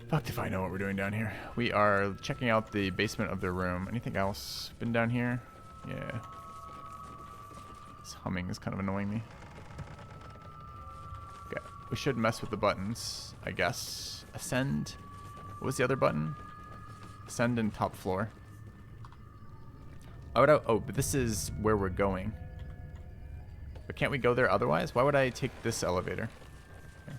Fuck if I know what we're doing down here. We are checking out the basement of the room. Anything else been down here? Yeah. This humming is kind of annoying me. Okay, we should mess with the buttons, I guess. Ascend. What was the other button? Ascend and top floor. Oh, but this is where we're going. But can't we go there otherwise? Why would I take this elevator? Okay.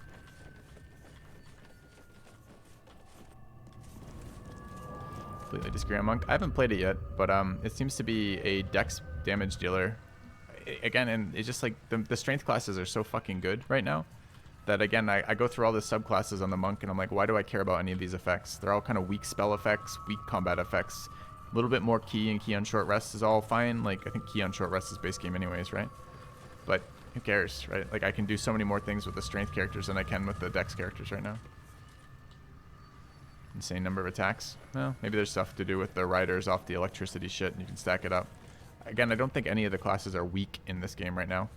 Completely disagree on Monk. I haven't played it yet, but it seems to be a dex damage dealer. Again, and it's just like the strength classes are so fucking good right now that, again, I go through all the subclasses on the Monk and I'm like, why do I care about any of these effects? They're all kind of weak spell effects, weak combat effects. A little bit more key, and key on short rest is all fine. Like, I think key on short rest is base game anyways, right? But who cares, right? Like, I can do so many more things with the strength characters than I can with the dex characters right now. Insane number of attacks. Well, maybe there's stuff to do with the riders off the electricity shit and you can stack it up. Again, I don't think any of the classes are weak in this game right now.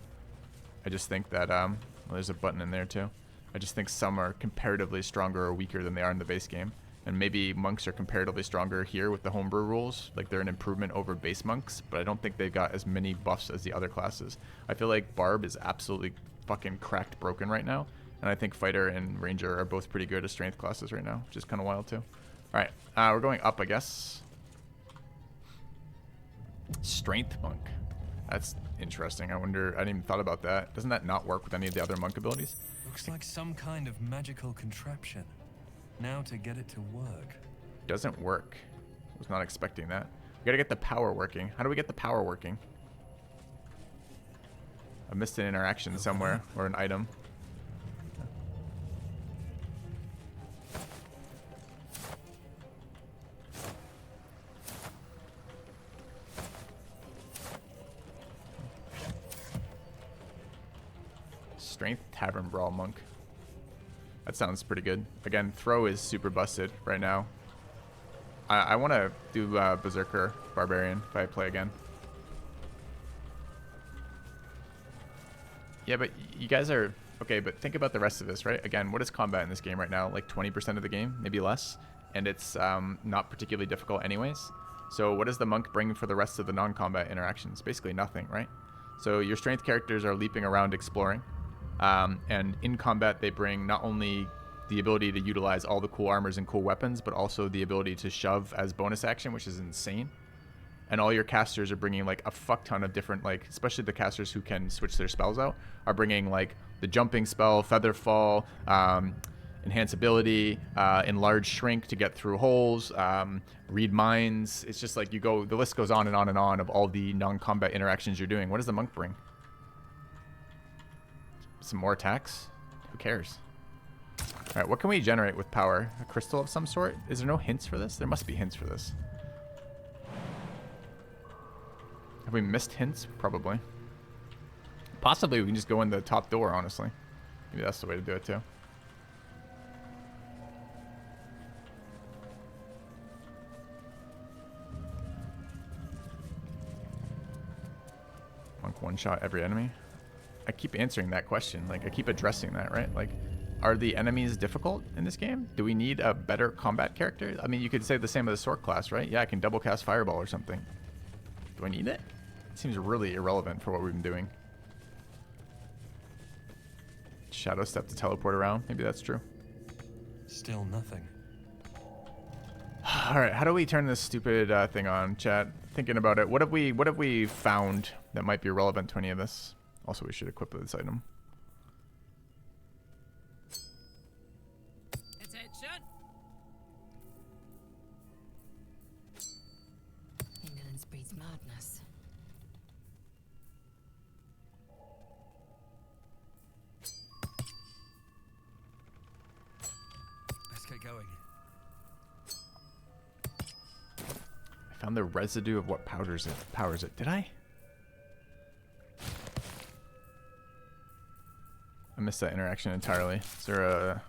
I just think that, well, there's a button in there too. I just think some are comparatively stronger or weaker than they are in the base game. And maybe monks are comparatively stronger here with the homebrew rules. Like, they're an improvement over base monks, but I don't think they've got as many buffs as the other classes. I feel like Barb is absolutely fucking cracked broken right now. And I think Fighter and Ranger are both pretty good as strength classes right now, which is kind of wild too. Alright, we're going up, I guess. Strength monk. That's interesting. I wonder, I didn't even thought about that. Doesn't that not work with any of the other monk abilities? Looks like some kind of magical contraption. Now to get it to work. Doesn't work. Was not expecting that. We gotta get the power working. How do we get the power working? I missed an interaction somewhere, or an item. Strength Tavern Brawl Monk. That sounds pretty good. Again, throw is super busted right now. I want to do Berserker Barbarian if I play again. Yeah, but you guys are... Okay, but think about the rest of this, right? Again, what is combat in this game right now? Like 20% of the game, maybe less. And it's not particularly difficult anyways. So what does the monk bring for the rest of the non-combat interactions? Basically nothing, right? So your strength characters are leaping around exploring. And in combat, they bring not only the ability to utilize all the cool armors and cool weapons, but also the ability to shove as bonus action, which is insane. And all your casters are bringing like a fuck ton of different, like, especially the casters who can switch their spells out, are bringing like the jumping spell, feather fall, enhance ability, enlarge shrink to get through holes, read minds. It's just like you go, the list goes on and on and on of all the non-combat interactions you're doing. What does the monk bring? Some more attacks? Who cares? Alright, what can we generate with power? A crystal of some sort? Is there no hints for this? There must be hints for this. Have we missed hints? Probably. Possibly we can just go in the top door, honestly. Maybe that's the way to do it too. Monk one-shot every enemy. I keep answering that question. Like, I keep addressing that, right? Like, Are the enemies difficult in this game? Do we need a better combat character? I mean, you could say the same of the sword class, right? Yeah, I can double cast Fireball or something. Do I need it? It seems really irrelevant for what we've been doing. Shadow step to teleport around. Maybe that's true. Still nothing. All right, how do we turn this stupid thing on, chat? Thinking about it, what have we found that might be relevant to any of this? Also, we should equip this item. Attention. Indolence breeds madness. Let's get going. I found the residue of what powers it. Did I? I missed that interaction entirely. Is there a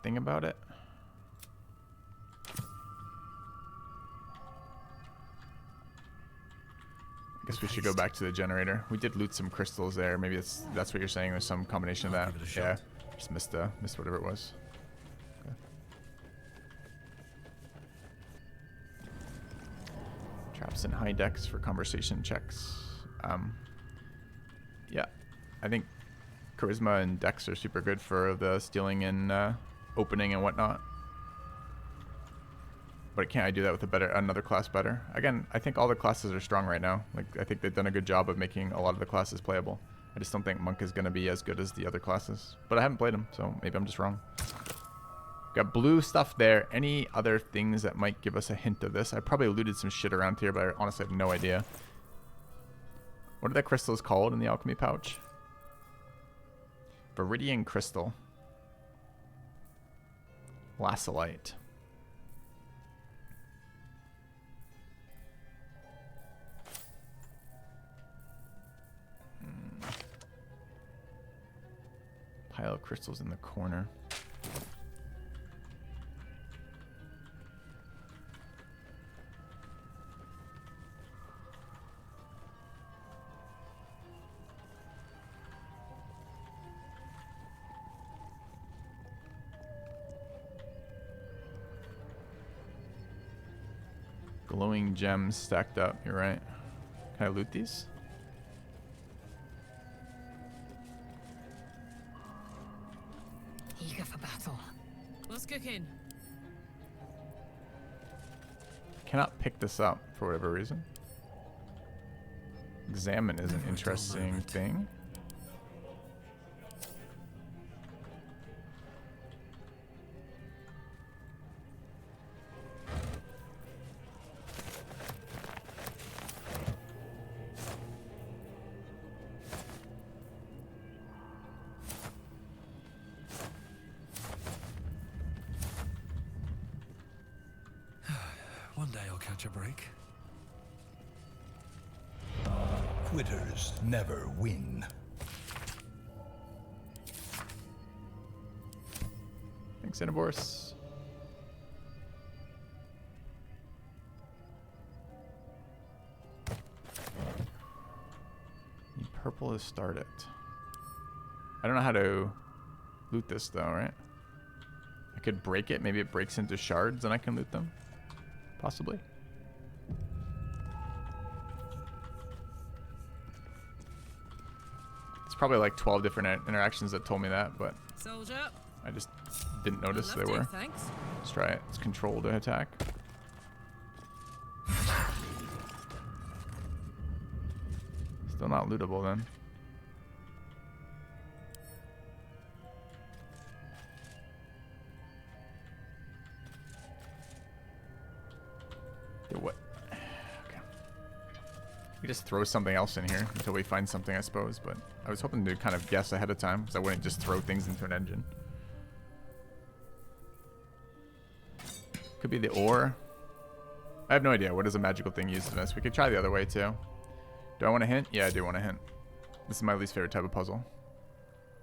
thing about it? I guess we should go back to the generator. We did loot some crystals there. Maybe that's what you're saying. There's some combination of that. Yeah. Just missed whatever it was. Okay. Traps and high decks for conversation checks. Yeah. I think charisma and dex are super good for the stealing and opening and whatnot. But can't I do that with another class better? Again, I think all the classes are strong right now. Like, I think they've done a good job of making a lot of the classes playable. I just don't think Monk is going to be as good as the other classes. But I haven't played them, so maybe I'm just wrong. Got blue stuff there. Any other things that might give us a hint of this? I probably looted some shit around here, but I honestly have no idea. What are the crystals called in the alchemy pouch? Viridian crystal. Lasolite. Pile of crystals in the corner. Glowing gems stacked up, you're right. Can I loot these? Eager for battle. What's cooking? Cannot pick this up for whatever reason. Examine is an interesting thing. One day I'll catch a break. Quitters never win. Thanks, Cineborse. Need purple to start it. I don't know how to loot this though, right? I could break it. Maybe it breaks into shards and I can loot them. Possibly. It's probably like 12 different interactions that told me that, but Soldier. I just didn't notice they Love were. to, thanks. Let's try it. It's control to attack. Still not lootable then. What? Okay. We just throw something else in here until we find something, I suppose. But I was hoping to kind of guess ahead of time, so I wouldn't just throw things into an engine. Could be the ore. I have no idea. What is a magical thing used in this? We could try the other way too. Do I want a hint? Yeah, I do want a hint. This is my least favorite type of puzzle.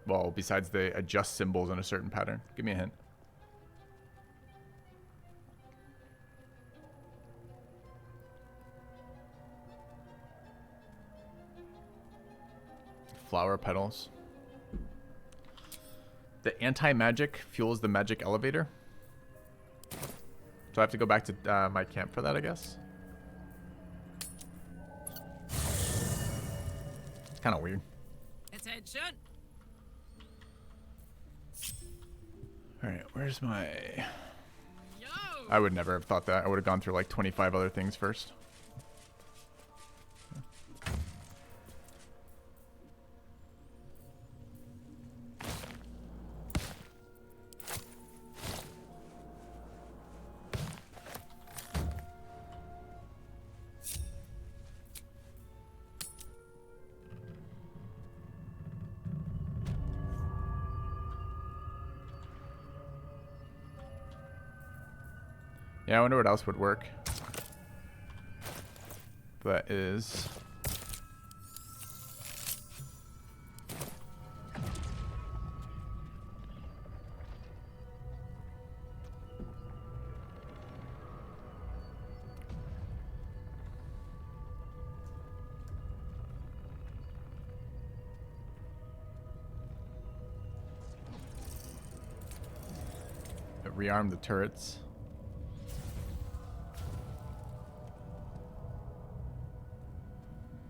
Well, besides the adjust symbols in a certain pattern. Give me a hint. Flower petals. The anti-magic fuels the magic elevator. So I have to go back to my camp for that, I guess. It's kind of weird. Attention. All right, where's my... I would never have thought that. I would have gone through like 25 other things first. Yeah, I wonder what else would work. That is... rearm the turrets.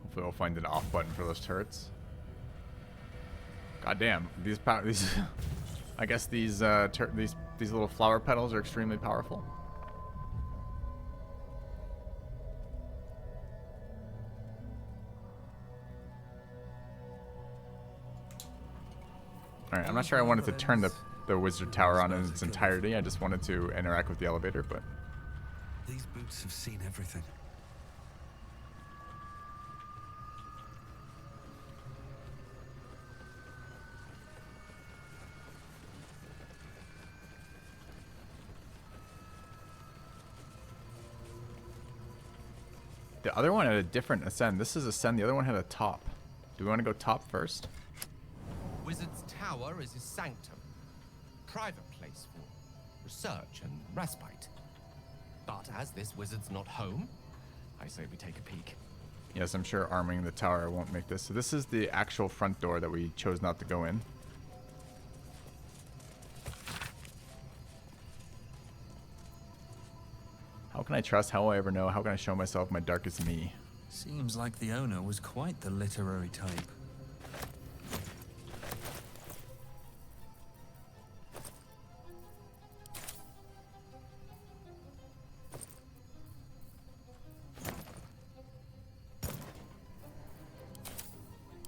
Hopefully we'll find an off button for those turrets. God damn, these I guess these little flower petals are extremely powerful. Alright, I'm not sure I wanted to turn the wizard tower on in its entirety. I just wanted to interact with the elevator, but... These boots have seen everything. The other one had a different ascend. This is ascend. The other one had a top. Do we want to go top first? Wizard's Tower is his sanctum. Private place for research and respite. But as this wizard's not home, I say we take a peek. Yes, I'm sure arming the tower won't make this. So this is the actual front door that we chose not to go in. How can I trust? How will I ever know? How can I show myself my darkest me? Seems like the owner was quite the literary type.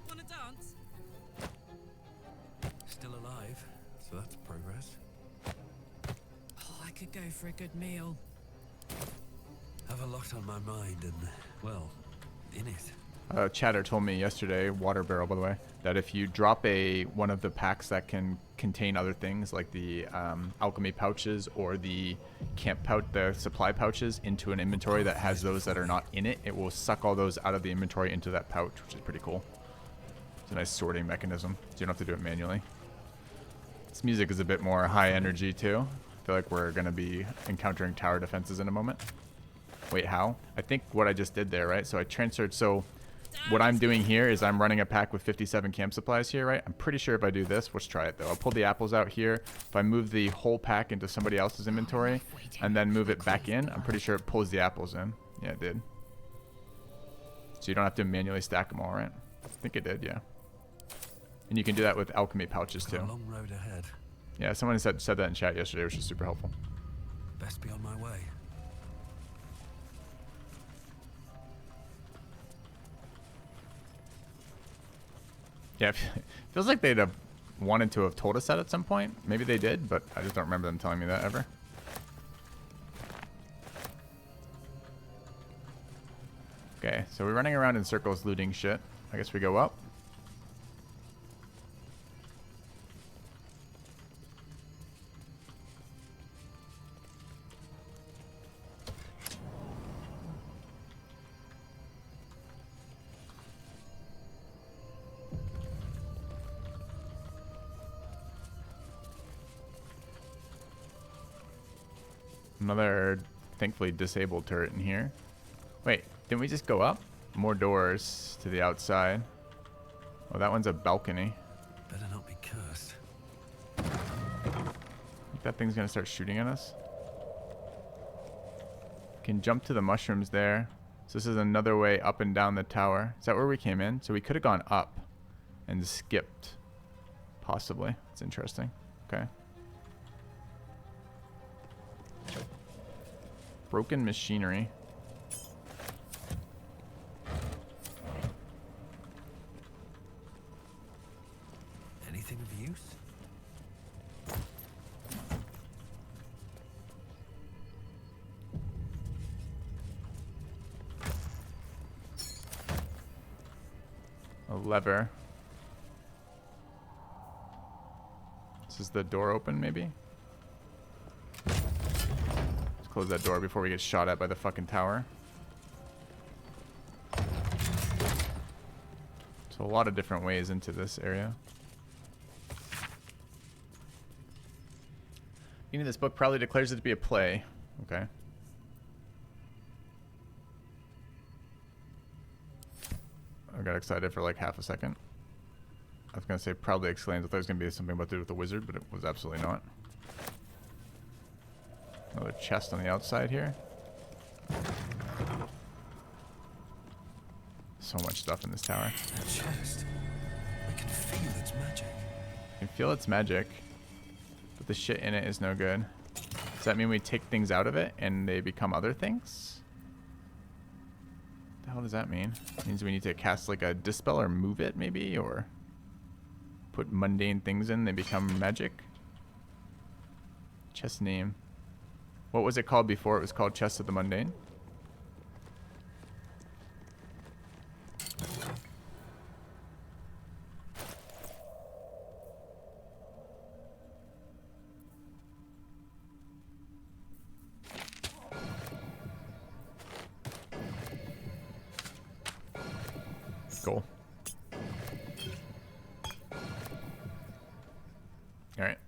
Wanna dance? Still alive, so that's progress. Oh, I could go for a good meal. Have a lot on my mind and, well, in it. Chatter told me yesterday, water barrel by the way, that if you drop one of the packs that can contain other things like the alchemy pouches or the camp pouch, the supply pouches into an inventory that has those that are not in it, it will suck all those out of the inventory into that pouch, which is pretty cool. It's a nice sorting mechanism, so you don't have to do it manually. This music is a bit more high energy too. I feel like we're going to be encountering tower defenses in a moment. Wait, how? I think what I just did there, right? So I transferred, so what I'm doing here is I'm running a pack with 57 camp supplies here, right? I'm pretty sure if I do this, let's try it though. I'll pull the apples out here. If I move the whole pack into somebody else's inventory and then move it back in, I'm pretty sure it pulls the apples in. Yeah, it did. So you don't have to manually stack them all, right? I think it did, yeah. And you can do that with alchemy pouches too. A long road ahead. Yeah, someone said that in chat yesterday, which is super helpful. Best be on my way. Yeah, it feels like they'd have wanted to have told us that at some point. Maybe they did, but I just don't remember them telling me that ever. Okay, so we're running around in circles looting shit. I guess we go up. Another, thankfully, disabled turret in here. Wait, didn't we just go up? More doors to the outside. Oh, that one's a balcony. Better not be cursed. think that thing's gonna start shooting at us. Can jump to the mushrooms there. So this is another way up and down the tower. Is that where we came in? So we could have gone up and skipped. Possibly. That's interesting. Okay. Broken machinery. Anything of use? A lever. This is the door open, maybe? Let's close that door before we get shot at by the fucking tower. So a lot of different ways into this area. Meaning this book probably declares it to be a play. Okay. I got excited for like half a second. I was going to say probably exclaims. I thought it was going to be something about to do with the wizard, but it was absolutely not. Another chest on the outside here. So much stuff in this tower. That chest. I can feel its magic. You can feel its magic, but the shit in it is no good. Does that mean we take things out of it and they become other things? What the hell does that mean? It means we need to cast like a dispel or move it maybe, or put mundane things in, they become magic. Chest name. What was it called before? It was called Chest of the Mundane. Cool. Alright.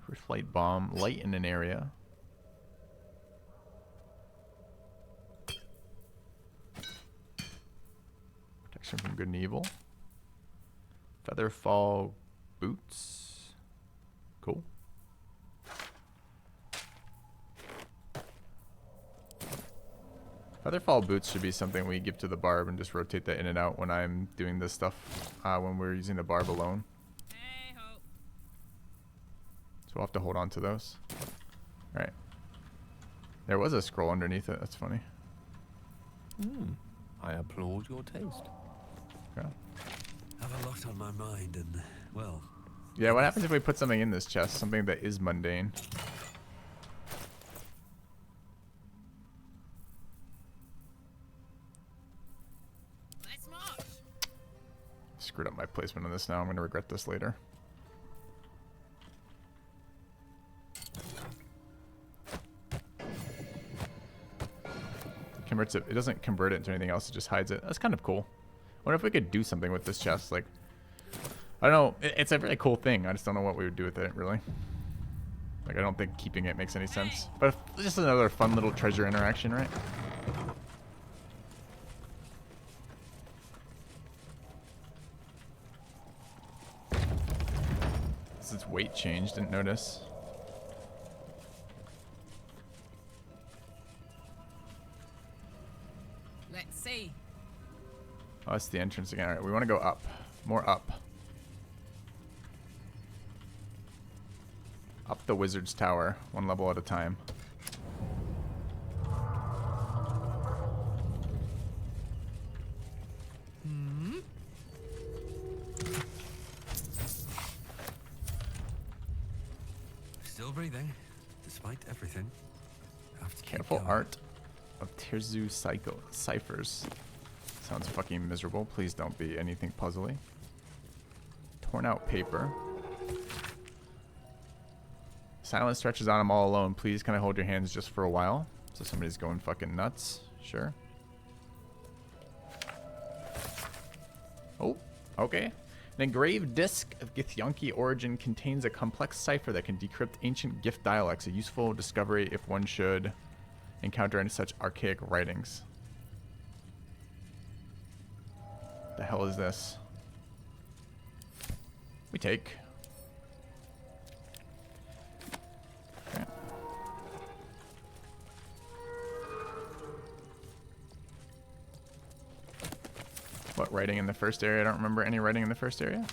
First flight bomb. Light in an area. Protection from good and evil. Featherfall boots. Cool. Featherfall boots should be something we give to the barb and just rotate that in and out when I'm doing this stuff, when we're using the barb alone. So we'll have to hold on to those. Alright. There was a scroll underneath it. That's funny. I applaud your taste. Okay. Have a lot on my mind and, well... Yeah, what happens if we put something in this chest? Something that is mundane. Screwed up my placement on this now. I'm going to regret this later. Converts it. It doesn't convert it into anything else. It just hides it. That's kind of cool. I wonder if we could do something with this chest. Like, I don't know. It's a really cool thing. I just don't know what we would do with it, really. Like, I don't think keeping it makes any sense. But just another fun little treasure interaction, right? Its weight changed, didn't notice. Let's see. Oh, that's the entrance again. Alright, we want to go up. More up. Up the wizard's tower, one level at a time. Still breathing, despite everything. Have to keep Careful going. art of Tirzu ciphers. Sounds fucking miserable. Please don't be anything puzzly. Torn out paper. Silence stretches on. I'm all alone. Please can I hold your hands just for a while? So somebody's going fucking nuts. Sure. Oh, okay. An engraved disc of Githyanki origin contains a complex cipher that can decrypt ancient Gift dialects, a useful discovery if one should encounter any such archaic writings. The hell is this? We take. about writing in the first area. I don't remember any writing in the first area.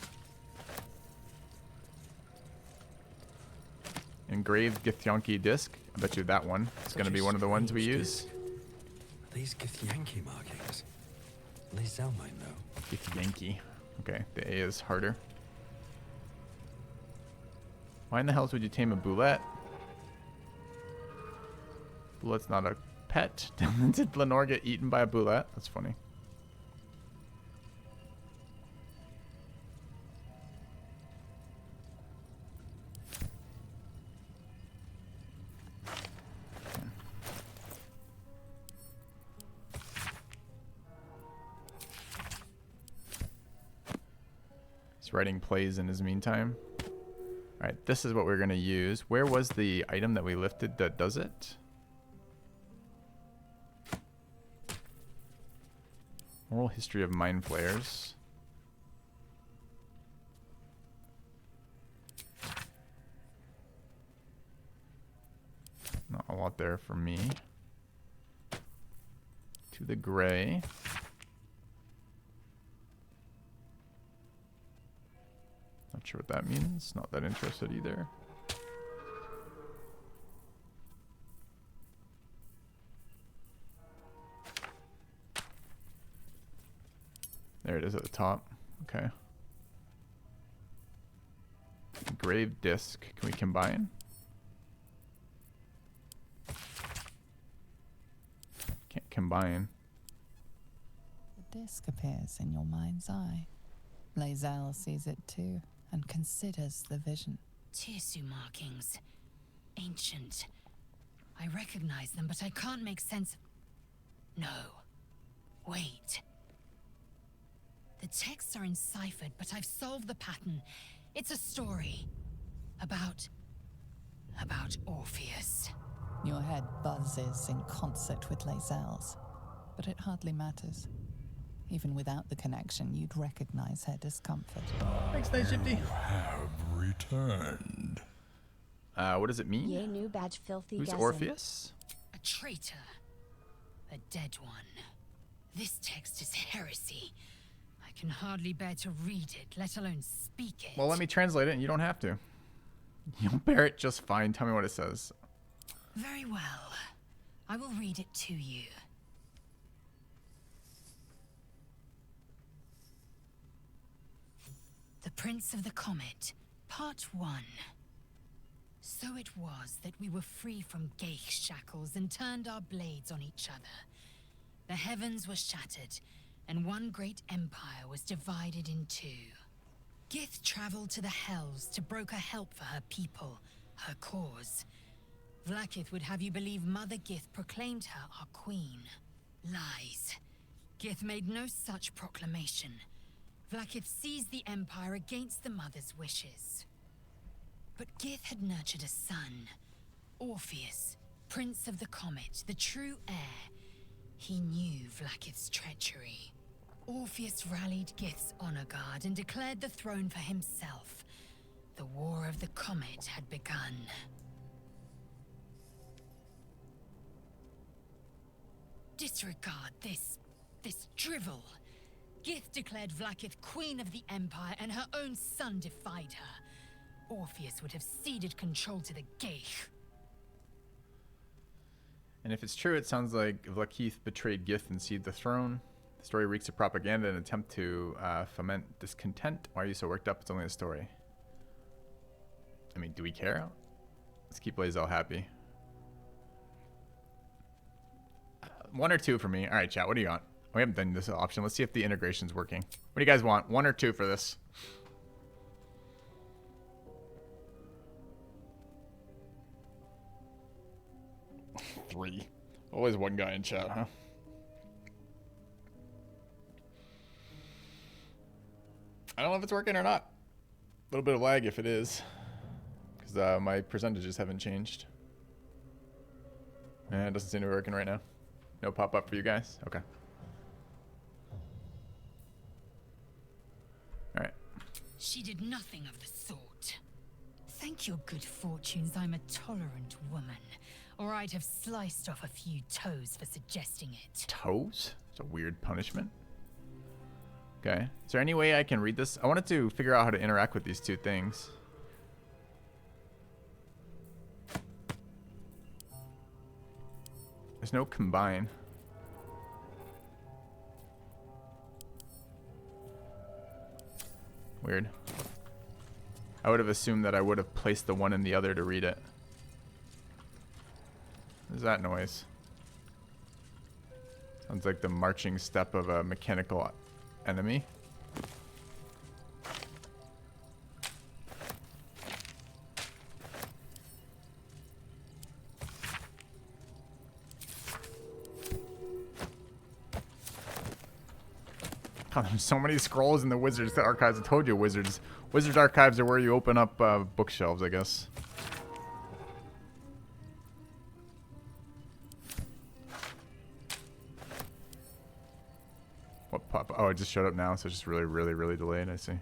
Engraved Githyanki disc. I bet you that one is going to be one of the ones we use. These Githyanki markings. Lae'zel might know. Githyanki. Okay, the A is harder. Why in the hell would you tame a boulette? Boulette's not a pet. Did Lenore get eaten by a boulette? That's funny. He's writing plays in his meantime. Alright, this is what we're going to use. Where was the item that we lifted that does it? Oral history of mind flayers. Not a lot there for me. To the gray. Not sure what that means. Not that interested either. There it is at the top. Okay. Engraved disc. Can we combine? Can't combine. The disc appears in your mind's eye. Lae'zel sees it too and considers the vision. Tirsu markings. Ancient. I recognize them, but I can't make sense of... No. Wait. The texts are enciphered, but I've solved the pattern. It's a story. About Orpheus. Your head buzzes in concert with Lae'zel's, but it hardly matters. Even without the connection, you'd recognize her discomfort. Thanks, Nice Gypsy. You have returned. What does it mean? Yea, new badge, filthy Who's guessing. Orpheus? A traitor. A dead one. This text is heresy. I can hardly bear to read it, let alone speak it. Well, let me translate it, and you don't have to. You'll bear it just fine. Tell me what it says. Very well. I will read it to you. The Prince of the Comet, Part 1. So it was that we were free from Geich shackles and turned our blades on each other. The heavens were shattered, and one great empire was divided in two. Gith traveled to the Hells to broker help for her people, her cause. Vlaakith would have you believe Mother Gith proclaimed her our queen. Lies. Gith made no such proclamation. Vlaakith seized the Empire against the Mother's wishes. But Gith had nurtured a son, Orpheus, Prince of the Comet, the true heir. He knew Vlaakith's treachery. Orpheus rallied Gith's honor guard and declared the throne for himself. The War of the Comet had begun. Disregard this drivel. Gith declared Vlaakith queen of the Empire, and her own son defied her. Orpheus would have ceded control to the Geich. And if it's true, it sounds like Vlaakith betrayed Gith and ceded the throne. The story reeks of propaganda and an attempt to foment discontent. Why are you so worked up? It's only a story. I mean, do we care? Let's keep Lae'zel happy. 1 or 2 for me. All right, chat. What do you want? We haven't done this option. Let's see if the integration's working. What do you guys want? 1 or 2 for this? Three. Always one guy in chat, huh? I don't know if it's working or not. A little bit of lag if it is. Because my percentages haven't changed. It doesn't seem to be working right now. No pop-up for you guys? Okay. Alright. She did nothing of the sort. Thank your good fortunes I'm a tolerant woman, or I'd have sliced off a few toes for suggesting it. Toes? It's a weird punishment. Okay. Is there any way I can read this? I wanted to figure out how to interact with these two things. There's no combine. Weird. I would have assumed that I would have placed the one in the other to read it. What is that noise? Sounds like the marching step of a mechanical enemy. God, there's so many scrolls in the Wizards Archives. I told you, Wizards Archives are where you open up bookshelves, I guess. What pop? Oh, it just showed up now, so it's just really delayed. I see.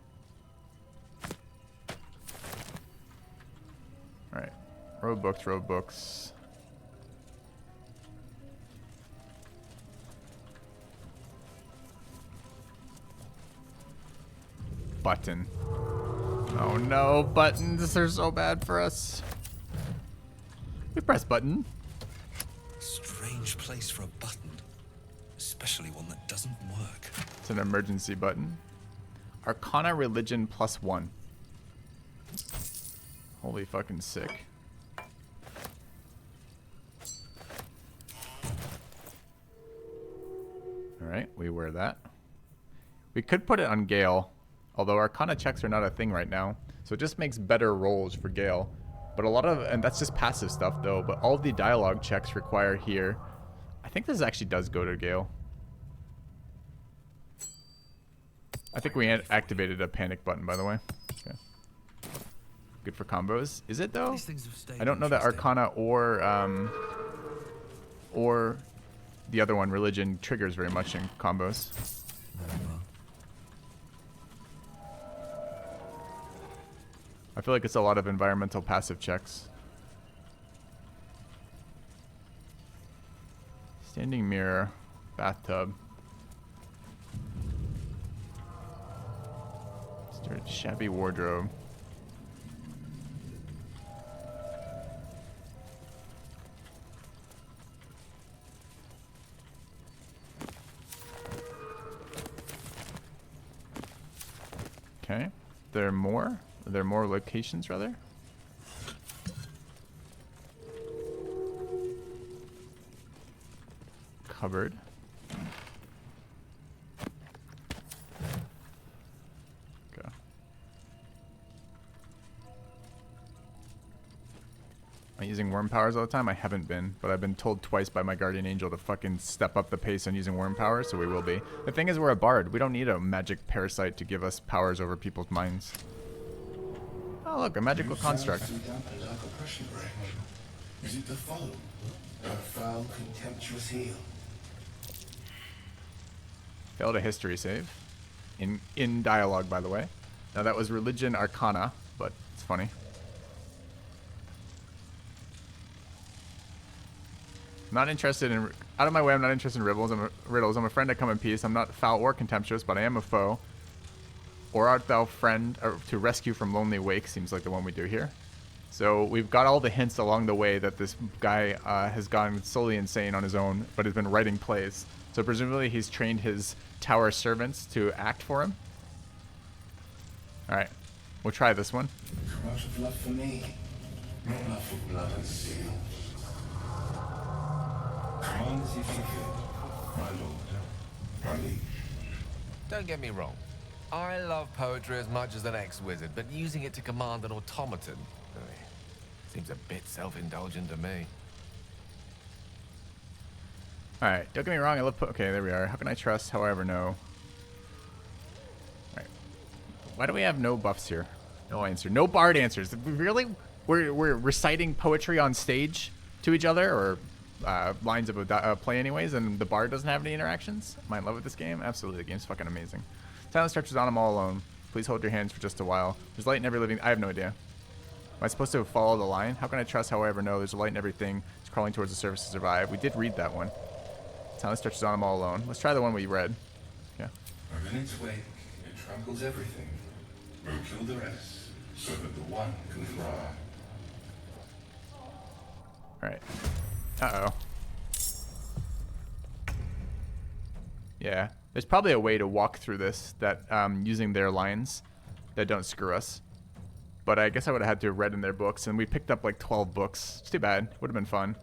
All right, road books. Button. Oh no, buttons are so bad for us. We press button. Strange place for a button, especially one that doesn't work. It's an emergency button. Arcana religion +1. Holy fucking sick. Alright, we wear that. We could put it on Gale. Although Arcana checks are not a thing right now, so it just makes better rolls for Gale. But a lot of, and that's just passive stuff though, but all of the dialogue checks require here. I think this actually does go to Gale. I think we activated a panic button, by the way. Okay. Good for combos. Is it though? I don't know that Arcana or the other one, Religion, triggers very much in combos. I feel like it's a lot of environmental passive checks. Standing mirror, bathtub. Shabby wardrobe. Okay. There are more? Are there more locations, rather? Cupboard. Okay. Am I using worm powers all the time? I haven't been, but I've been told twice by my guardian angel to fucking step up the pace on using worm powers, so we will be. The thing is, we're a bard. We don't need a magic parasite to give us powers over people's minds. Oh, look, a magical construct. Is it the foe? A foul, contemptuous heel? Failed a history save. In dialogue, by the way. Now, that was Religion Arcana, but it's funny. Not interested in... Out of my way, I'm not interested in riddles. I'm a friend, I come in peace. I'm not foul or contemptuous, but I am a foe. Or art thou friend, or to rescue from lonely wake, seems like the one we do here. So we've got all the hints along the way that this guy has gone solely insane on his own, but has been writing plays. So presumably he's trained his tower servants to act for him. Alright, we'll try this one. Come out of love for me, not love for blood and steel. Come on, as if you feel, my lord, my liege. Don't get me wrong. I love poetry as much as an ex-wizard, but using it to command an automaton seems a bit self-indulgent to me. Alright, don't get me wrong, I love okay, there we are. How can I trust, however, no. Alright. Why do we have no buffs here? No answer. No bard answers. Really? We're reciting poetry on stage to each other, or lines of a play anyways, and the bard doesn't have any interactions? Am I in love with this game? Absolutely, the game's fucking amazing. Silence stretches on, I'm all alone. Please hold your hands for just a while. There's light in every living... I have no idea. Am I supposed to follow the line? How can I trust, however, no, there's a light in everything. It's crawling towards the surface to survive. We did read that one. Silence stretches on, I'm all alone. Let's try the one we read. Yeah. A minute's wake, crumples everything. We'll kill the rest, so that the one can thrive. Alright. Uh-oh. Yeah. There's probably a way to walk through this that using their lines that don't screw us. But I guess I would have had to have read in their books, and we picked up like 12 books. It's too bad. Would have been fun.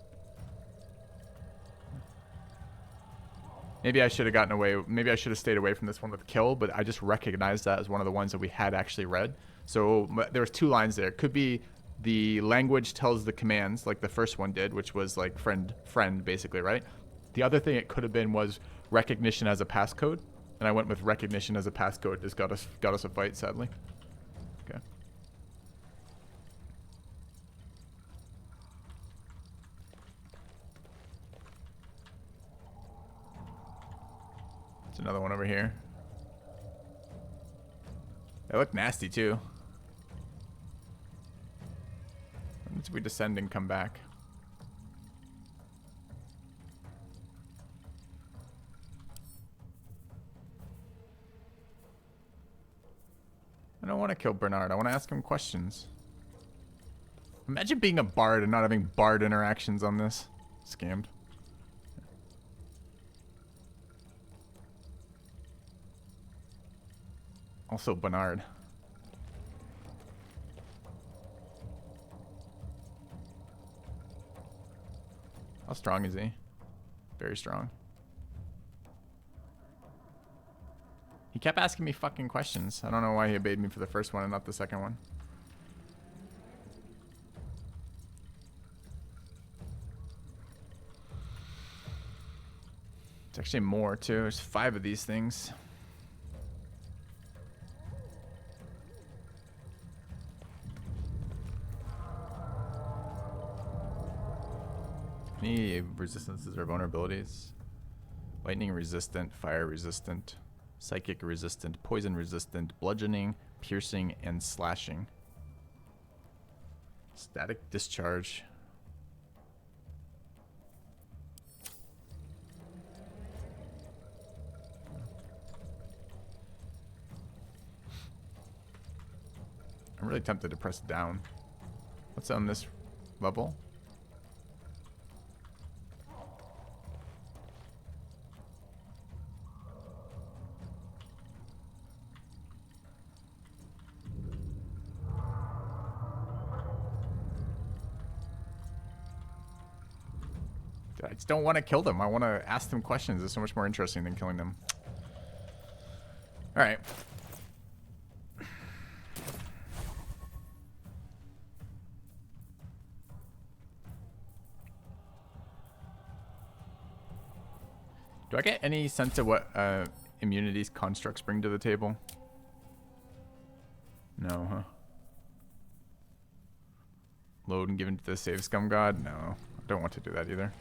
Maybe I should have gotten away. Maybe I should have stayed away from this one with kill, but I just recognized that as one of the ones that we had actually read. So there was 2 lines there. It could be the language tells the commands, like the first one did, which was like friend, basically, right? The other thing it could have been was recognition as a passcode, and I went with recognition as a passcode. Just got us a fight, sadly. Okay. There's another one over here. They look nasty too. Once we descend and come back. I don't want to kill Bernard. I want to ask him questions. Imagine being a bard and not having bard interactions on this. Scammed. Also Bernard. How strong is he? Very strong. He kept asking me fucking questions. I don't know why he obeyed me for the first one and not the second one. It's actually more too. There's 5 of these things. Any resistances or vulnerabilities? Lightning resistant, fire resistant, psychic resistant, poison resistant, bludgeoning, piercing, and slashing. Static discharge. I'm really tempted to press down. What's on this level? I just don't want to kill them. I want to ask them questions. It's so much more interesting than killing them. All right. Do I get any sense of what immunities constructs bring to the table? No, huh? Load and given to the save scum god? No, I don't want to do that either.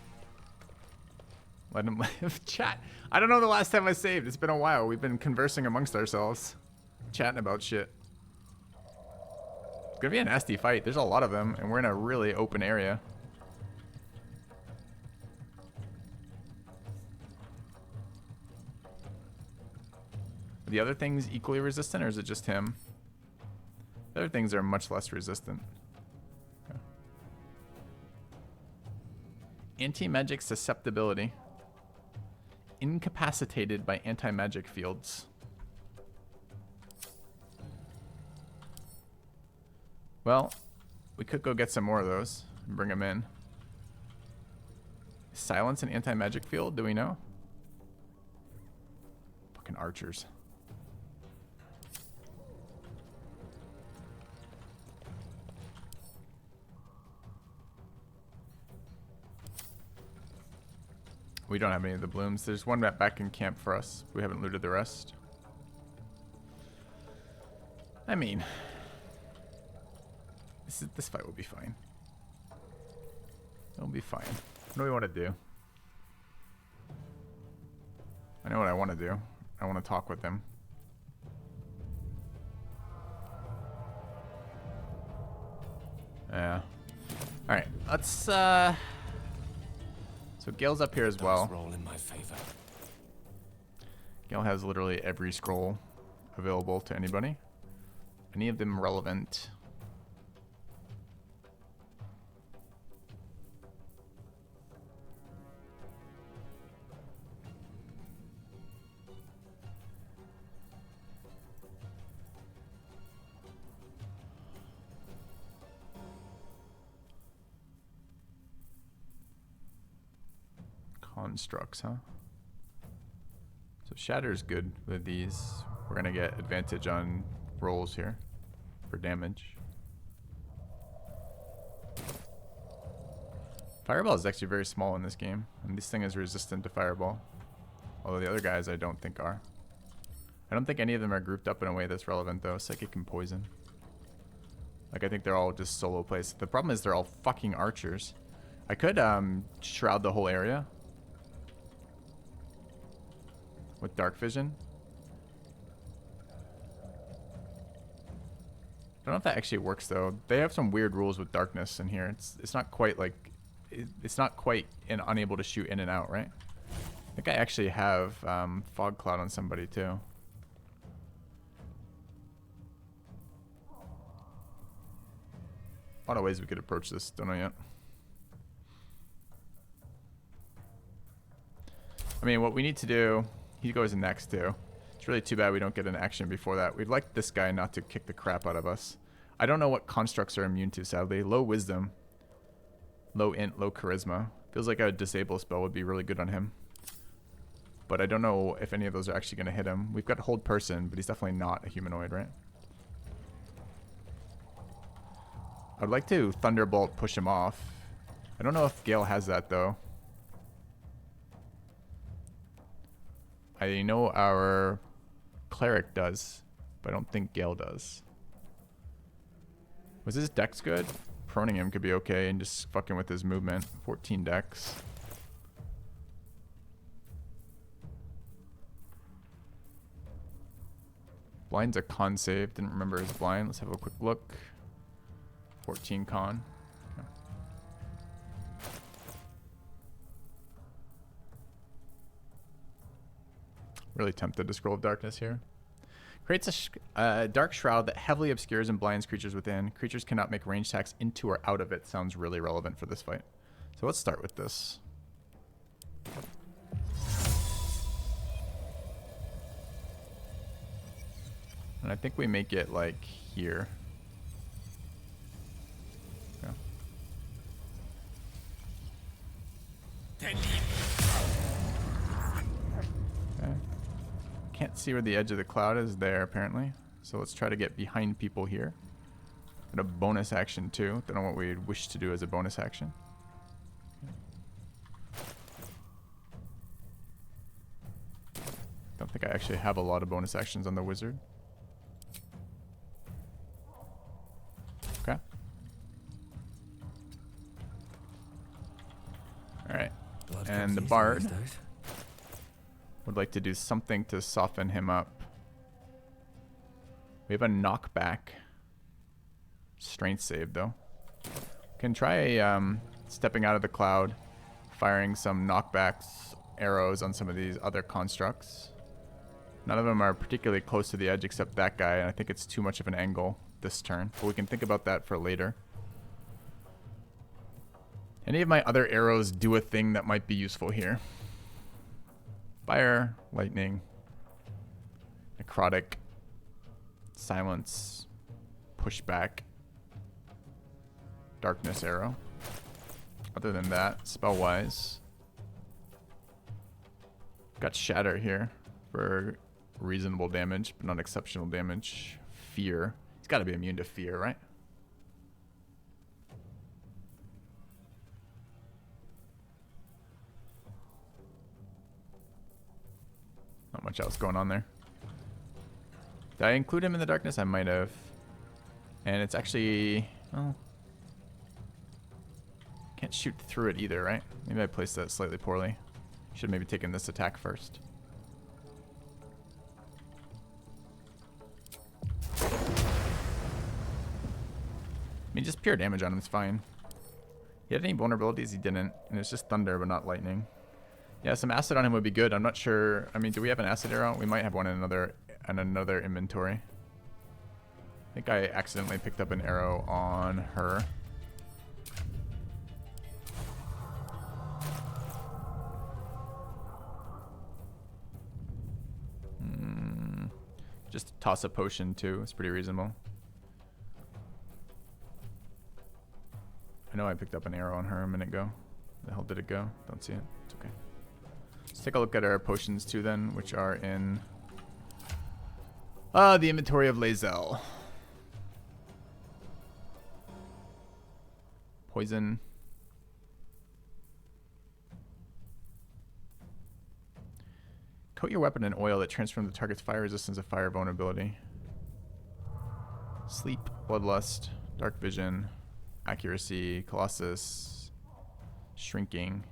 Let him live. Chat. I don't know the last time I saved. It's been a while. We've been conversing amongst ourselves. Chatting about shit. It's gonna be a nasty fight. There's a lot of them, and we're in a really open area. Are the other things equally resistant, or is it just him? The other things are much less resistant. Okay. Anti-magic susceptibility. Incapacitated by anti-magic fields. Well, we could go get some more of those and bring them in. Silence an anti-magic field? Do we know? Fucking archers. We don't have any of the blooms. There's one map back in camp for us. We haven't looted the rest. I mean, this fight will be fine. It'll be fine. What do we want to do? I know what I want to do. I want to talk with them. Yeah. All right. Let's So Gale's up here as well. Roll in my favor. Gale has literally every scroll available to anybody? Any of them relevant? Constructs, huh? So Shatter's good with these. We're gonna get advantage on rolls here for damage. Fireball is actually very small in this game, and this thing is resistant to Fireball. Although the other guys I don't think are. I don't think any of them are grouped up in a way that's relevant though. Psychic and Poison. Like I think they're all just solo plays. The problem is they're all fucking archers. I could shroud the whole area with dark vision. I don't know if that actually works though. They have some weird rules with darkness in here. It's not quite like it's not quite unable to shoot in and out, right? I think I actually have fog cloud on somebody too. A lot of ways we could approach this. Don't know yet. I mean, what we need to do. He goes next too. It's really too bad we don't get an action before that. We'd like this guy not to kick the crap out of us. I don't know what constructs are immune to, sadly. Low wisdom. Low int, low charisma. Feels like a disable spell would be really good on him. But I don't know if any of those are actually going to hit him. We've got hold person, but he's definitely not a humanoid, right? I'd like to Thunderbolt push him off. I don't know if Gale has that though. I know our cleric does, but I don't think Gale does. Was his dex good? Proning him could be okay and just fucking with his movement. 14 dex. Blind's a con save. Didn't remember his blind. Let's have a quick look. 14 con. Okay. Really tempted to Scroll of Darkness here. Creates a dark shroud that heavily obscures and blinds creatures within. Creatures cannot make range attacks into or out of it. Sounds really relevant for this fight. So let's start with this. And I think we make it like here. Yeah. Okay. Can't see where the edge of the cloud is there apparently. So let's try to get behind people here. And a bonus action too. Don't know what we wish to do as a bonus action. Don't think I actually have a lot of bonus actions on the wizard. Okay. Alright. And the bard would like to do something to soften him up. We have a knockback. Strength save though. Can try stepping out of the cloud, firing some knockbacks, arrows on some of these other constructs. None of them are particularly close to the edge except that guy, and I think it's too much of an angle this turn. But we can think about that for later. Any of my other arrows do a thing that might be useful here. Fire, lightning, necrotic, silence, pushback, darkness arrow. Other than that, spell-wise, got shatter here for reasonable damage, but not exceptional damage. Fear. He's got to be immune to fear, right? Not much else going on there. Did I include him in the darkness? I might have. And it's actually, well, can't shoot through it either, right? Maybe I placed that slightly poorly. Should have maybe taken this attack first. I mean, just pure damage on him is fine. He had any vulnerabilities? He didn't. And it's just thunder, but not lightning. Yeah, some acid on him would be good. I'm not sure. I mean, do we have an acid arrow? We might have one in another and another inventory. I think I accidentally picked up an arrow on her. Just toss a potion too. It's pretty reasonable. I know I picked up an arrow on her a minute ago. Where the hell did it go? Don't see it. It's okay. Let's take a look at our potions too then, which are in the inventory of Lae'zel. Poison. Coat your weapon in oil that transforms the target's fire resistance to fire vulnerability. Sleep, Bloodlust, Dark Vision, Accuracy, Colossus, Shrinking.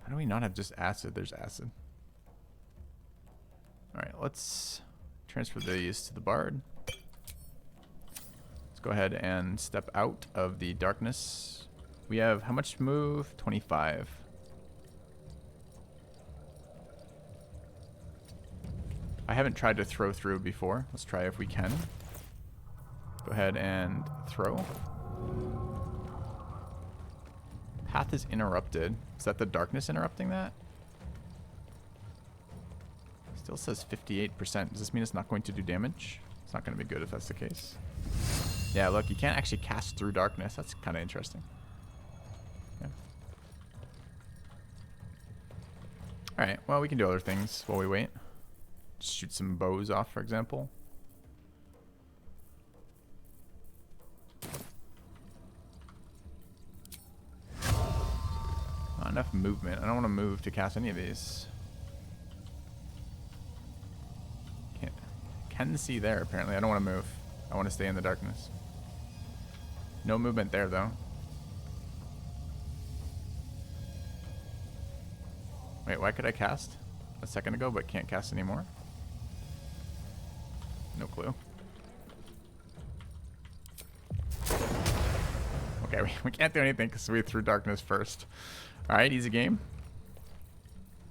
How do we not have just acid? There's acid. Alright, let's transfer these to the Bard. Let's go ahead and step out of the darkness. We have how much move? 25. I haven't tried to throw through before. Let's try if we can. Go ahead and throw. Path is interrupted. Is that the darkness interrupting that? Still says 58%. Does this mean it's not going to do damage? It's not going to be good if that's the case. Yeah, look, you can't actually cast through darkness. That's kind of interesting. Yeah. Alright, well, we can do other things while we wait. Just shoot some bows off, for example. Not enough movement. I don't want to move to cast any of these. Can see there, apparently. I don't want to move. I want to stay in the darkness. No movement there, though. Wait, why could I cast a second ago but can't cast anymore? No clue. Okay, we can't do anything because we threw darkness first. Alright, easy game.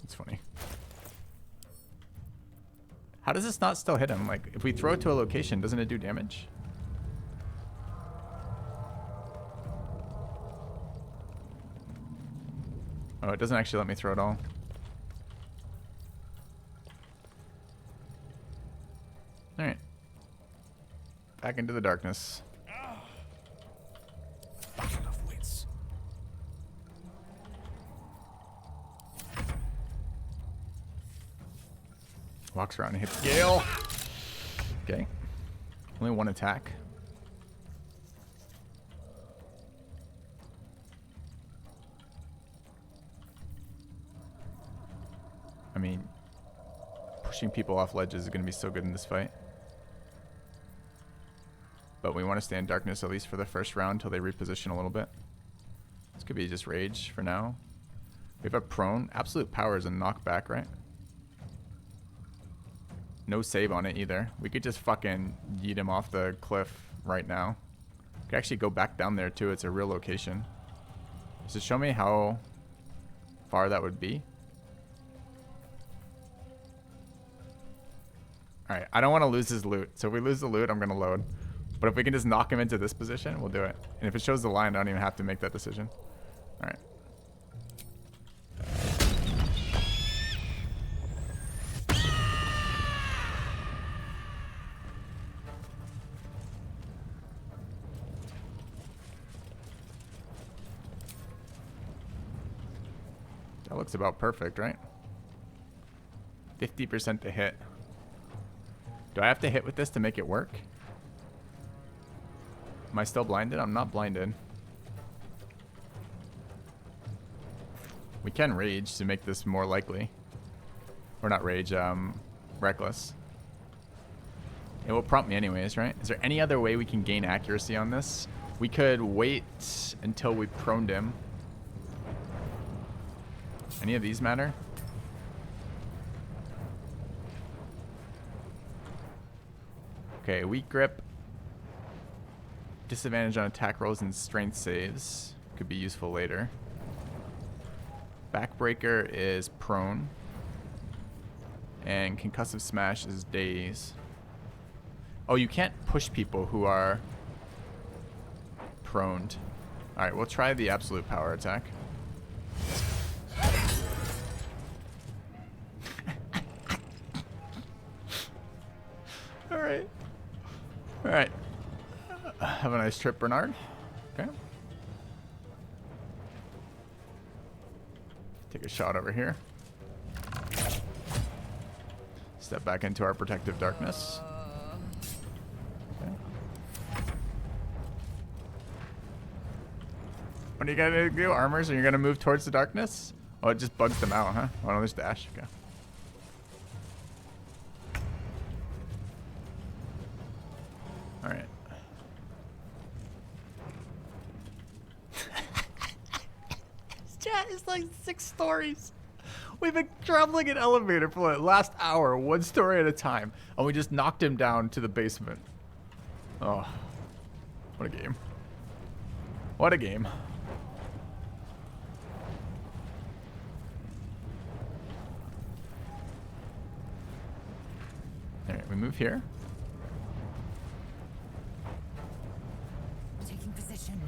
It's funny. How does this not still hit him? Like, if we throw it to a location, doesn't it do damage? Oh, it doesn't actually let me throw it all. Alright. Back into the darkness. Battle of wits. Walks around and hits Gale. Okay. Only one attack. I mean, pushing people off ledges is going to be so good in this fight. But we want to stay in darkness at least for the first round until they reposition a little bit. This could be just rage for now. We have a prone. Absolute power is a knockback, right? No save on it either. We could just fucking yeet him off the cliff right now. We could actually go back down there too. It's a real location. Does it show me how far that would be? Alright, I don't want to lose his loot. So if we lose the loot, I'm going to load. But if we can just knock him into this position, we'll do it. And if it shows the line, I don't even have to make that decision. Alright. That looks about perfect, right? 50% to hit. Do I have to hit with this to make it work? Am I still blinded? I'm not blinded. We can rage to make this more likely. Or not rage, reckless. It will prompt me anyways, right? Is there any other way we can gain accuracy on this? We could wait until we proned him. Any of these matter? Okay, weak grip. Disadvantage on attack rolls and strength saves. Could be useful later. Backbreaker is prone. And concussive smash is daze. Oh, you can't push people who are proned. Alright, we'll try the absolute power attack. Alright. Alright. Have a nice trip, Bernard. Okay. Take a shot over here. Step back into our protective darkness. Okay. What are you gonna do, armors? Are you gonna move towards the darkness? Oh, it just bugs them out, huh? Oh no, there's dash. Okay. Alright. This chat is like 6 stories. We've been traveling in elevator for the last hour, 1 story at a time, and we just knocked him down to the basement. Oh, what a game. What a game. Alright, we move here. Taking position.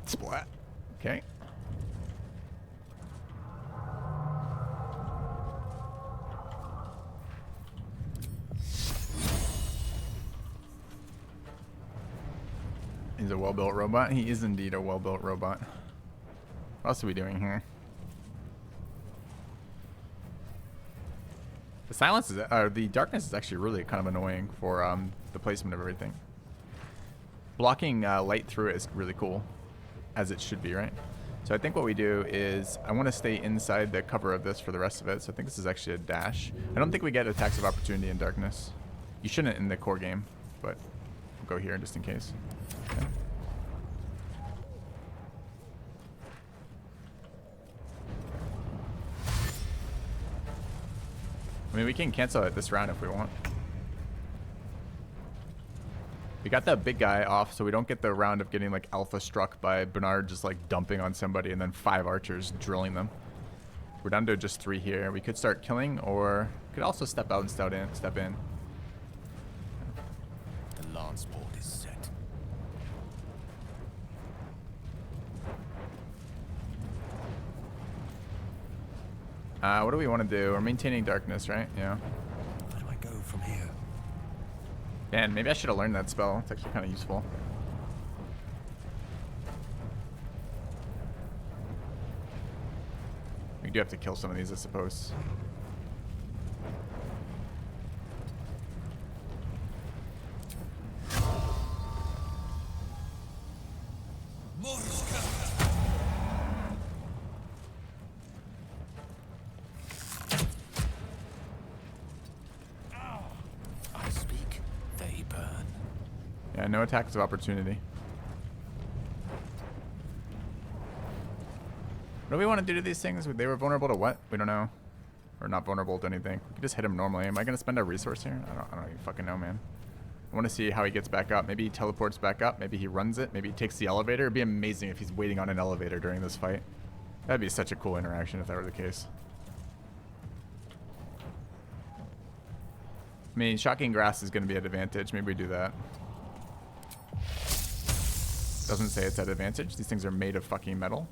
Splat. Okay. He's a well-built robot. He is indeed a well-built robot. What else are we doing here? The silence is, the darkness is actually really kind of annoying for the placement of everything. Blocking light through it is really cool, as it should be, right? So I think what we do is I want to stay inside the cover of this for the rest of it. So I think this is actually a dash. I don't think we get attacks of opportunity in darkness. You shouldn't in the core game, but we'll go here just in case. Okay. I mean, we can cancel it this round if we want. We got that big guy off, so we don't get the round of getting like alpha struck by Bernard just like dumping on somebody and then 5 archers drilling them. We're down to just 3 here. We could start killing, or could also step out and step in. The lance board is set. What do we want to do? We're maintaining darkness, right? Yeah. Where do I go from here? Man, maybe I should have learned that spell. It's actually kind of useful. We do have to kill some of these, I suppose. I speak, they burn. Yeah, no attacks of opportunity. What do we want to do to these things? They were vulnerable to what? We don't know. Or not vulnerable to anything. We can just hit them normally. Am I going to spend a resource here? I don't even fucking know, man. I want to see how he gets back up. Maybe he teleports back up. Maybe he runs it. Maybe he takes the elevator. It'd be amazing if he's waiting on an elevator during this fight. That'd be such a cool interaction if that were the case. I mean, shocking grass is going to be at advantage. Maybe we do that. Doesn't say it's at advantage. These things are made of fucking metal.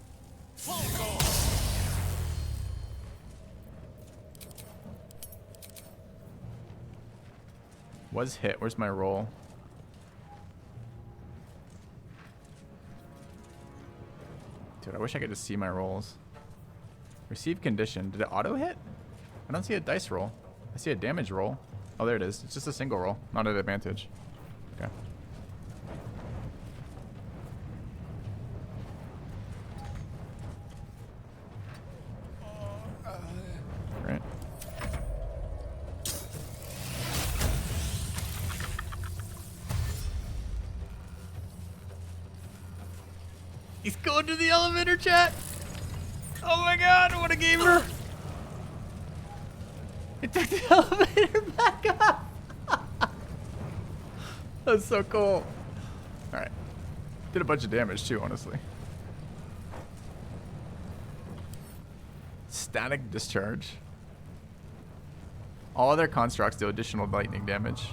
Was hit. Where's my roll? Dude, I wish I could just see my rolls. Receive condition. Did it auto hit? I don't see a dice roll. I see a damage roll. Oh, there it is. It's just a single roll. Not at advantage. Okay. Right. He's going to the elevator, chat. Oh my god, what a gamer. It took the elevator back up. That's so cool. Alright. Did a bunch of damage too, honestly. static discharge. All other constructs do additional lightning damage.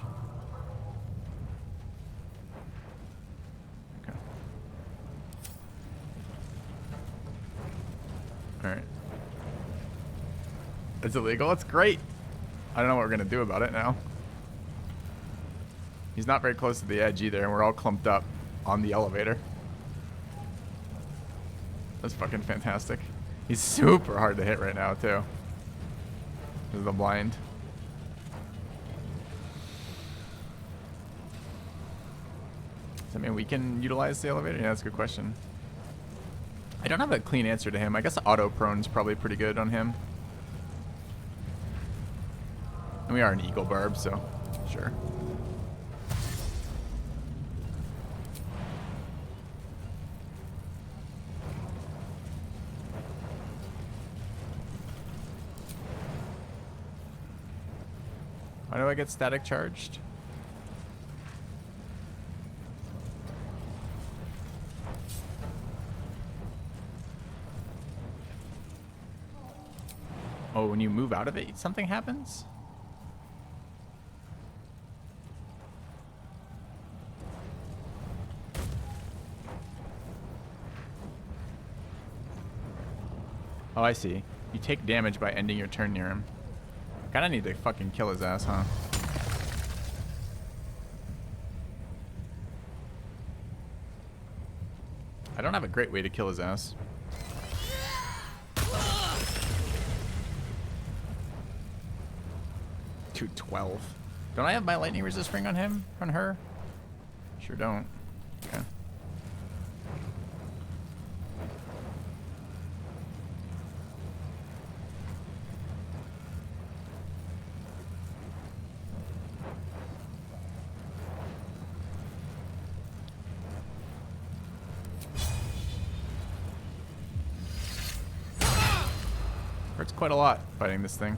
Okay. Alright. It's illegal? It's great. I don't know what we're gonna do about it now. He's not very close to the edge either, and we're all clumped up on the elevator. That's fucking fantastic. He's super hard to hit right now, too. Because of the blind. Does that mean we can utilize the elevator? Yeah, that's a good question. I don't have a clean answer to him. I guess auto prone's probably pretty good on him. And we are an eagle barb, so sure. Why do I get static charged? Oh, when you move out of it, something happens? Oh, I see. You take damage by ending your turn near him. Kinda need to fucking kill his ass, huh? I don't have a great way to kill his ass. 212. Don't I have my lightning resist ring on him? On her? Sure don't. Okay. Hurts quite a lot fighting this thing.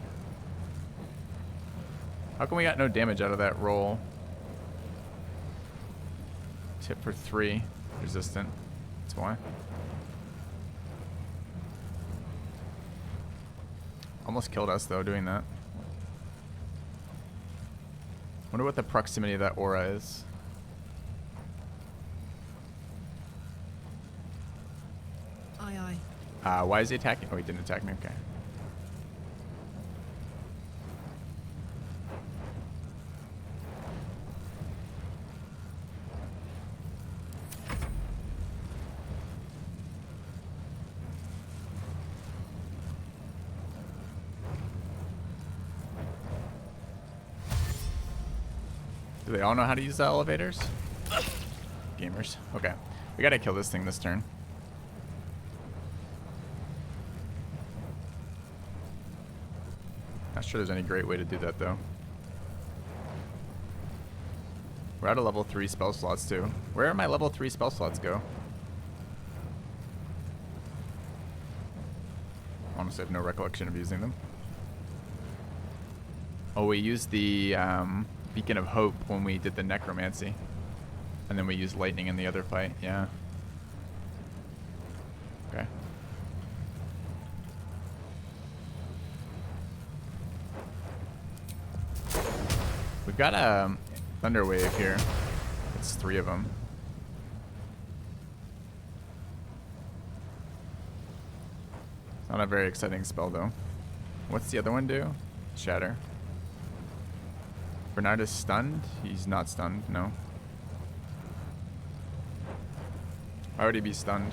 How come we got no damage out of that roll? Tip for 3. Resistant. That's why. Almost killed us though doing that. Wonder what the proximity of that aura is. Aye, aye. Why is he attacking? Oh, he didn't attack me. Okay. Do they all know how to use the elevators? Gamers. Okay. We gotta kill this thing this turn. Not sure there's any great way to do that though. We're out of level 3 spell slots too. Where are my level 3 spell slots go? Honestly, I have no recollection of using them. Oh, we used the Beacon of Hope when we did the necromancy. And then we used lightning in the other fight. Yeah. Okay. We've got a thunder wave here. It's 3 of them. It's not a very exciting spell though. What's the other one do? Shatter. Bernard is stunned? He's not stunned, no. Why would he be stunned?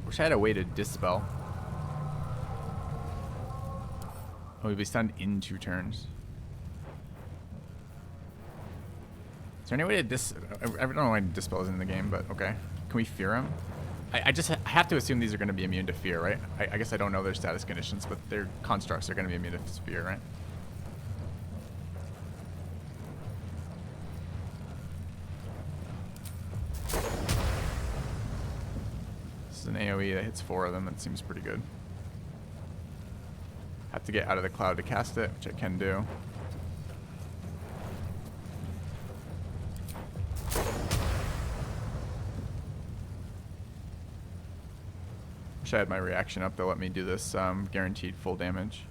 Wish I had a way to dispel. Oh, he'd be stunned in 2 turns. Is there any way to I don't know why dispel is in the game, but okay. Can we fear him? I just have to assume these are going to be immune to fear, right? I guess I don't know their status conditions, but their constructs are going to be immune to fear, right? This is an AoE that hits 4 of them. That seems pretty good. Have to get out of the cloud to cast it, which I can do. Wish I had my reaction up to let me do this guaranteed full damage.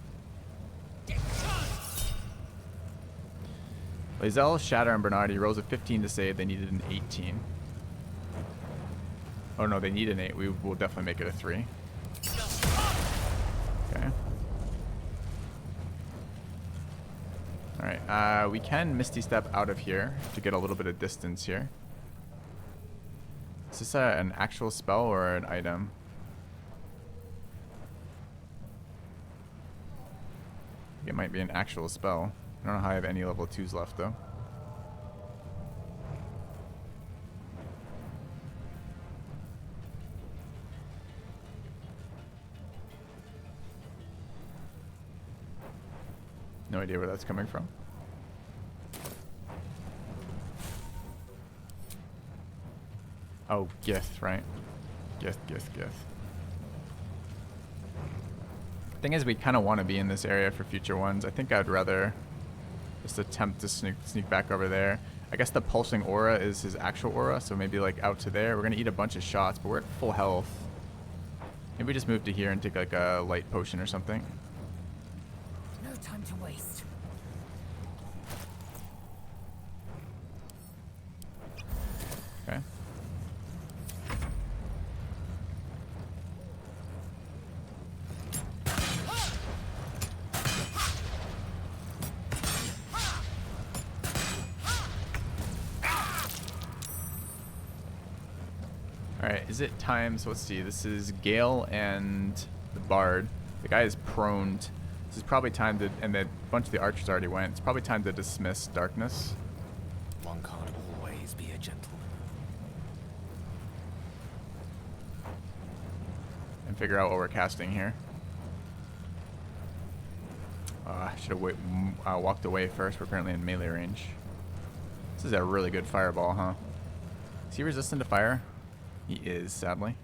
Lae'zel, Shatter, and Bernard. He rolls a 15 to save. They needed an 18. Oh no, they need an 8. We will definitely make it a 3. Okay. Alright, we can Misty Step out of here to get a little bit of distance here. Is this an actual spell or an item? It might be an actual spell. I don't know how I have any level 2s left though. No idea where that's coming from. Oh, Gith, right? Gith. Thing is, we kind of want to be in this area for future ones. I think I'd rather just attempt to sneak back over there. I guess the pulsing aura is his actual aura, so maybe like out to there. We're gonna eat a bunch of shots, but we're at full health. Maybe we just move to here and take like a light potion or something. No time to waste. Okay. Alright, is it time? So let's see. This is Gale and the Bard. The guy is prone. This is probably time to, and a bunch of the archers already went. It's probably time to dismiss darkness. One can't always be a gentleman. And figure out what we're casting here. I should have walked away first. We're currently in melee range. This is a really good fireball, huh? Is he resistant to fire? He is, sadly.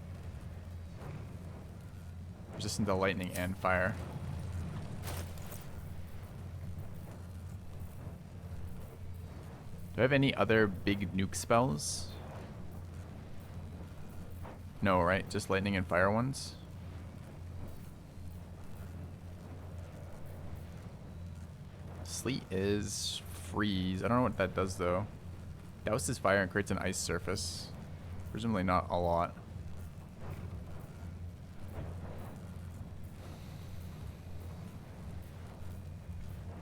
Resistant to lightning and fire. Do I have any other big nuke spells? No, right? Just lightning and fire ones? Sleet is freeze. I don't know what that does though. Douses fire and creates an ice surface. Presumably not a lot.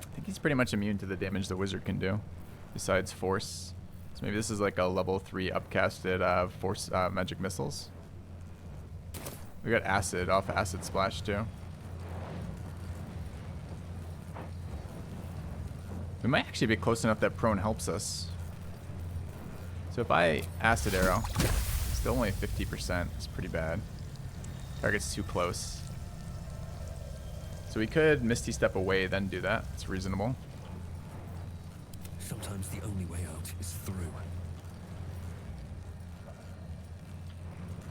I think he's pretty much immune to the damage the wizard can do, besides force. So maybe this is like a level 3 upcasted force magic missiles. We got acid off acid splash too. We might actually be close enough that prone helps us. So if I acid arrow, still only 50%. It's pretty bad. Target's too close. So we could Misty Step away, then do that. It's reasonable. Sometimes the only way out is through.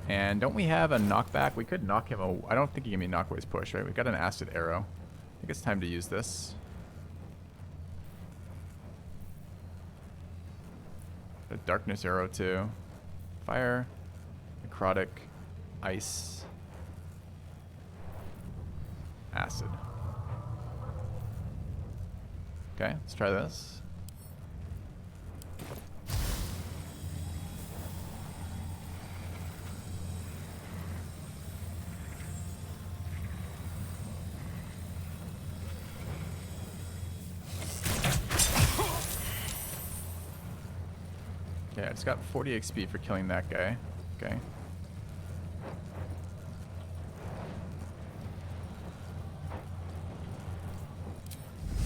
And don't we have a knockback? We could knock him. I don't think he can be knockways push, right? We've got an acid arrow. I think it's time to use this. A darkness arrow too. Fire, necrotic, ice, acid. Okay, let's try this. Okay, I just got 40 XP for killing that guy. Okay.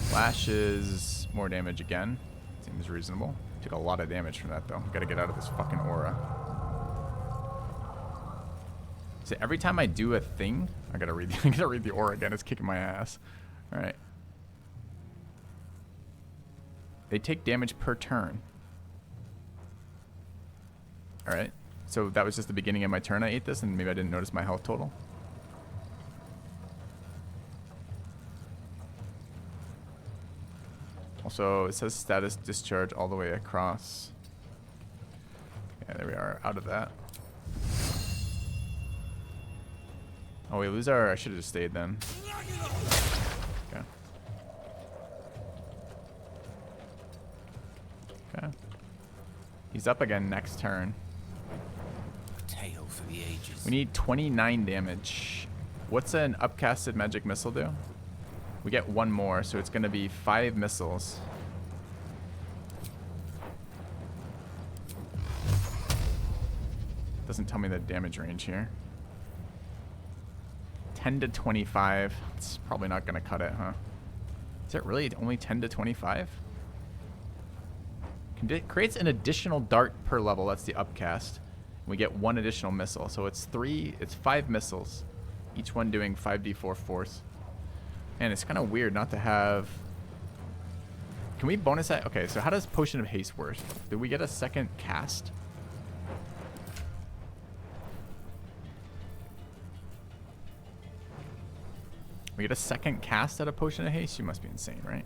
Flash is more damage again. Seems reasonable. Took a lot of damage from that though. Gotta get out of this fucking aura. So every time I do a thing, I gotta read the aura again. It's kicking my ass. Alright. They take damage per turn. Alright, so that was just the beginning of my turn I ate this, and maybe I didn't notice my health total. Also, it says status discharge all the way across. Yeah, there we are, out of that. Oh, we lose our... I should have just stayed then. Okay. Okay. He's up again next turn. Tale for the ages. We need 29 damage. What's an upcasted magic missile do? We get one more, so it's going to be 5 missiles. Doesn't tell me the damage range here. 10 to 25. It's probably not going to cut it, huh? Is it really only 10 to 25? Creates an additional dart per level. That's the upcast. We get 1 additional missile. So it's 5 missiles. Each one doing 5d4 force. And it's kind of weird not to have... Can we bonus that? Okay, so how does Potion of Haste work? Do we get a second cast? We get a second cast at a Potion of Haste? You must be insane, right?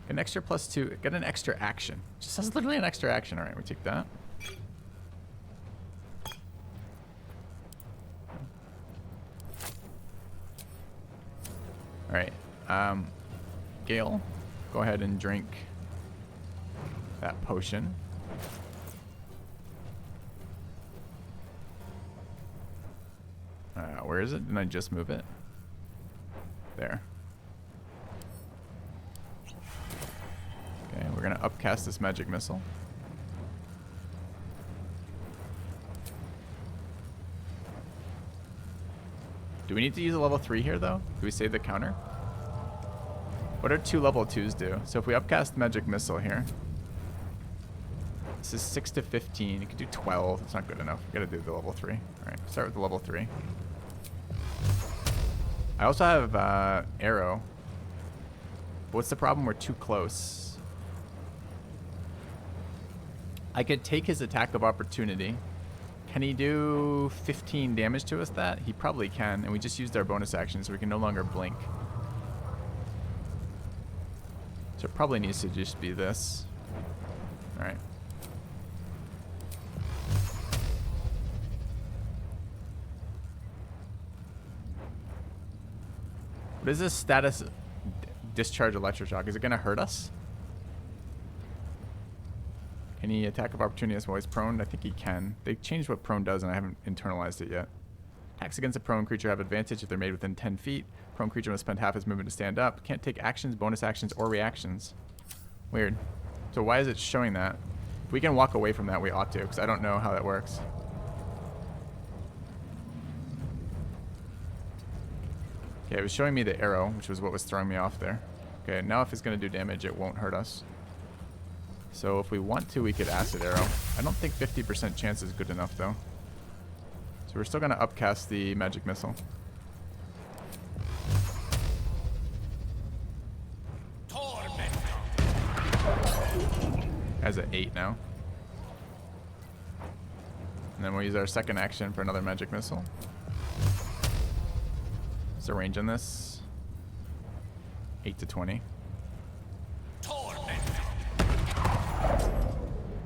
An extra +2. Get an extra action. Just says literally an extra action. All right, we take that. All right. Gale, go ahead and drink that potion. Where is it? Didn't I just move it? There. Okay, we're gonna upcast this magic missile. Do we need to use a level 3 here though? Do we save the counter? What are 2 level 2s do? So if we upcast magic missile here, this is 6 to 15. You could do 12. It's not good enough. We gotta do the level 3. All right, start with the level 3. I also have arrow. What's the problem? We're too close. I could take his attack of opportunity. Can he do 15 damage to us that? He probably can, and we just used our bonus action, so we can no longer blink. So it probably needs to just be this. All right. What is this status? Discharge electroshock. Is it going to hurt us? Can he attack of opportunity while he's prone? I think he can. They changed what prone does, and I haven't internalized it yet. Attacks against a prone creature have advantage if they're made within 10 feet. Prone creature must spend half his movement to stand up. Can't take actions, bonus actions, or reactions. Weird. So why is it showing that? If we can walk away from that, we ought to, because I don't know how that works. Okay, it was showing me the arrow, which was what was throwing me off there. Okay, now if it's going to do damage, it won't hurt us. So if we want to, we could acid arrow. I don't think 50% chance is good enough, though. So we're still going to upcast the magic missile. Has an 8 now. And then we'll use our second action for another magic missile. What's the range on this? 8 to 20.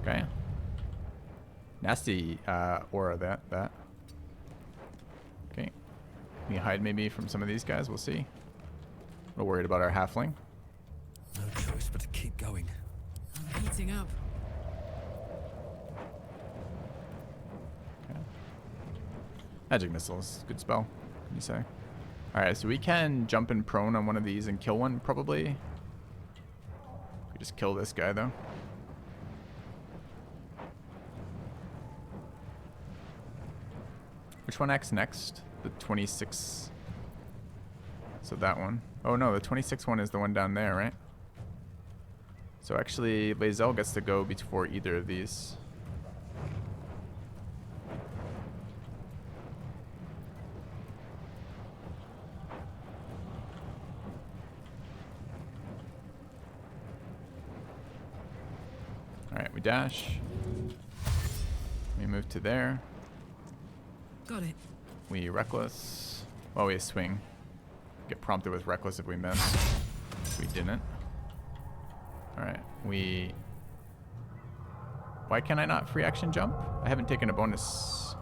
Okay. Nasty aura that. Okay. Can you hide maybe from some of these guys? We'll see. A little worried about our halfling. No choice but to keep going. I'm heating up. Okay. Magic missiles. Good spell. What can you say? Alright, so we can jump in prone on one of these and kill one, probably. We just kill this guy, though. Which one acts next? The 26. So that one. Oh no, the 26 one is the one down there, right? So actually, Lae'zel gets to go before either of these. Alright, we dash. We move to there. Got it. We reckless. Well, we swing. Get prompted with reckless if we miss. We didn't. Alright, we... Why can I not free action jump? I haven't taken a bonus.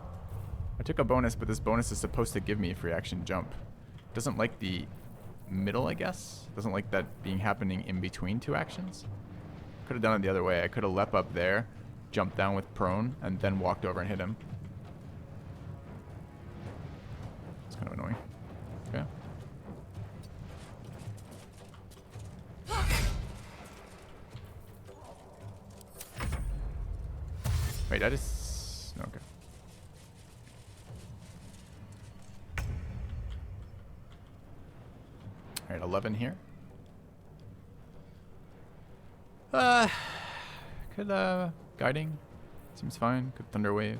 I took a bonus, but this bonus is supposed to give me a free action jump. Doesn't like the middle, I guess. Doesn't like that being happening in between two actions. Could have done it the other way. I could have leapt up there, jumped down with prone, and then walked over and hit him. It's kind of annoying. Okay. Wait, I just... Okay. Alright, 11 here. Could, guiding. Seems fine. Could thunder wave.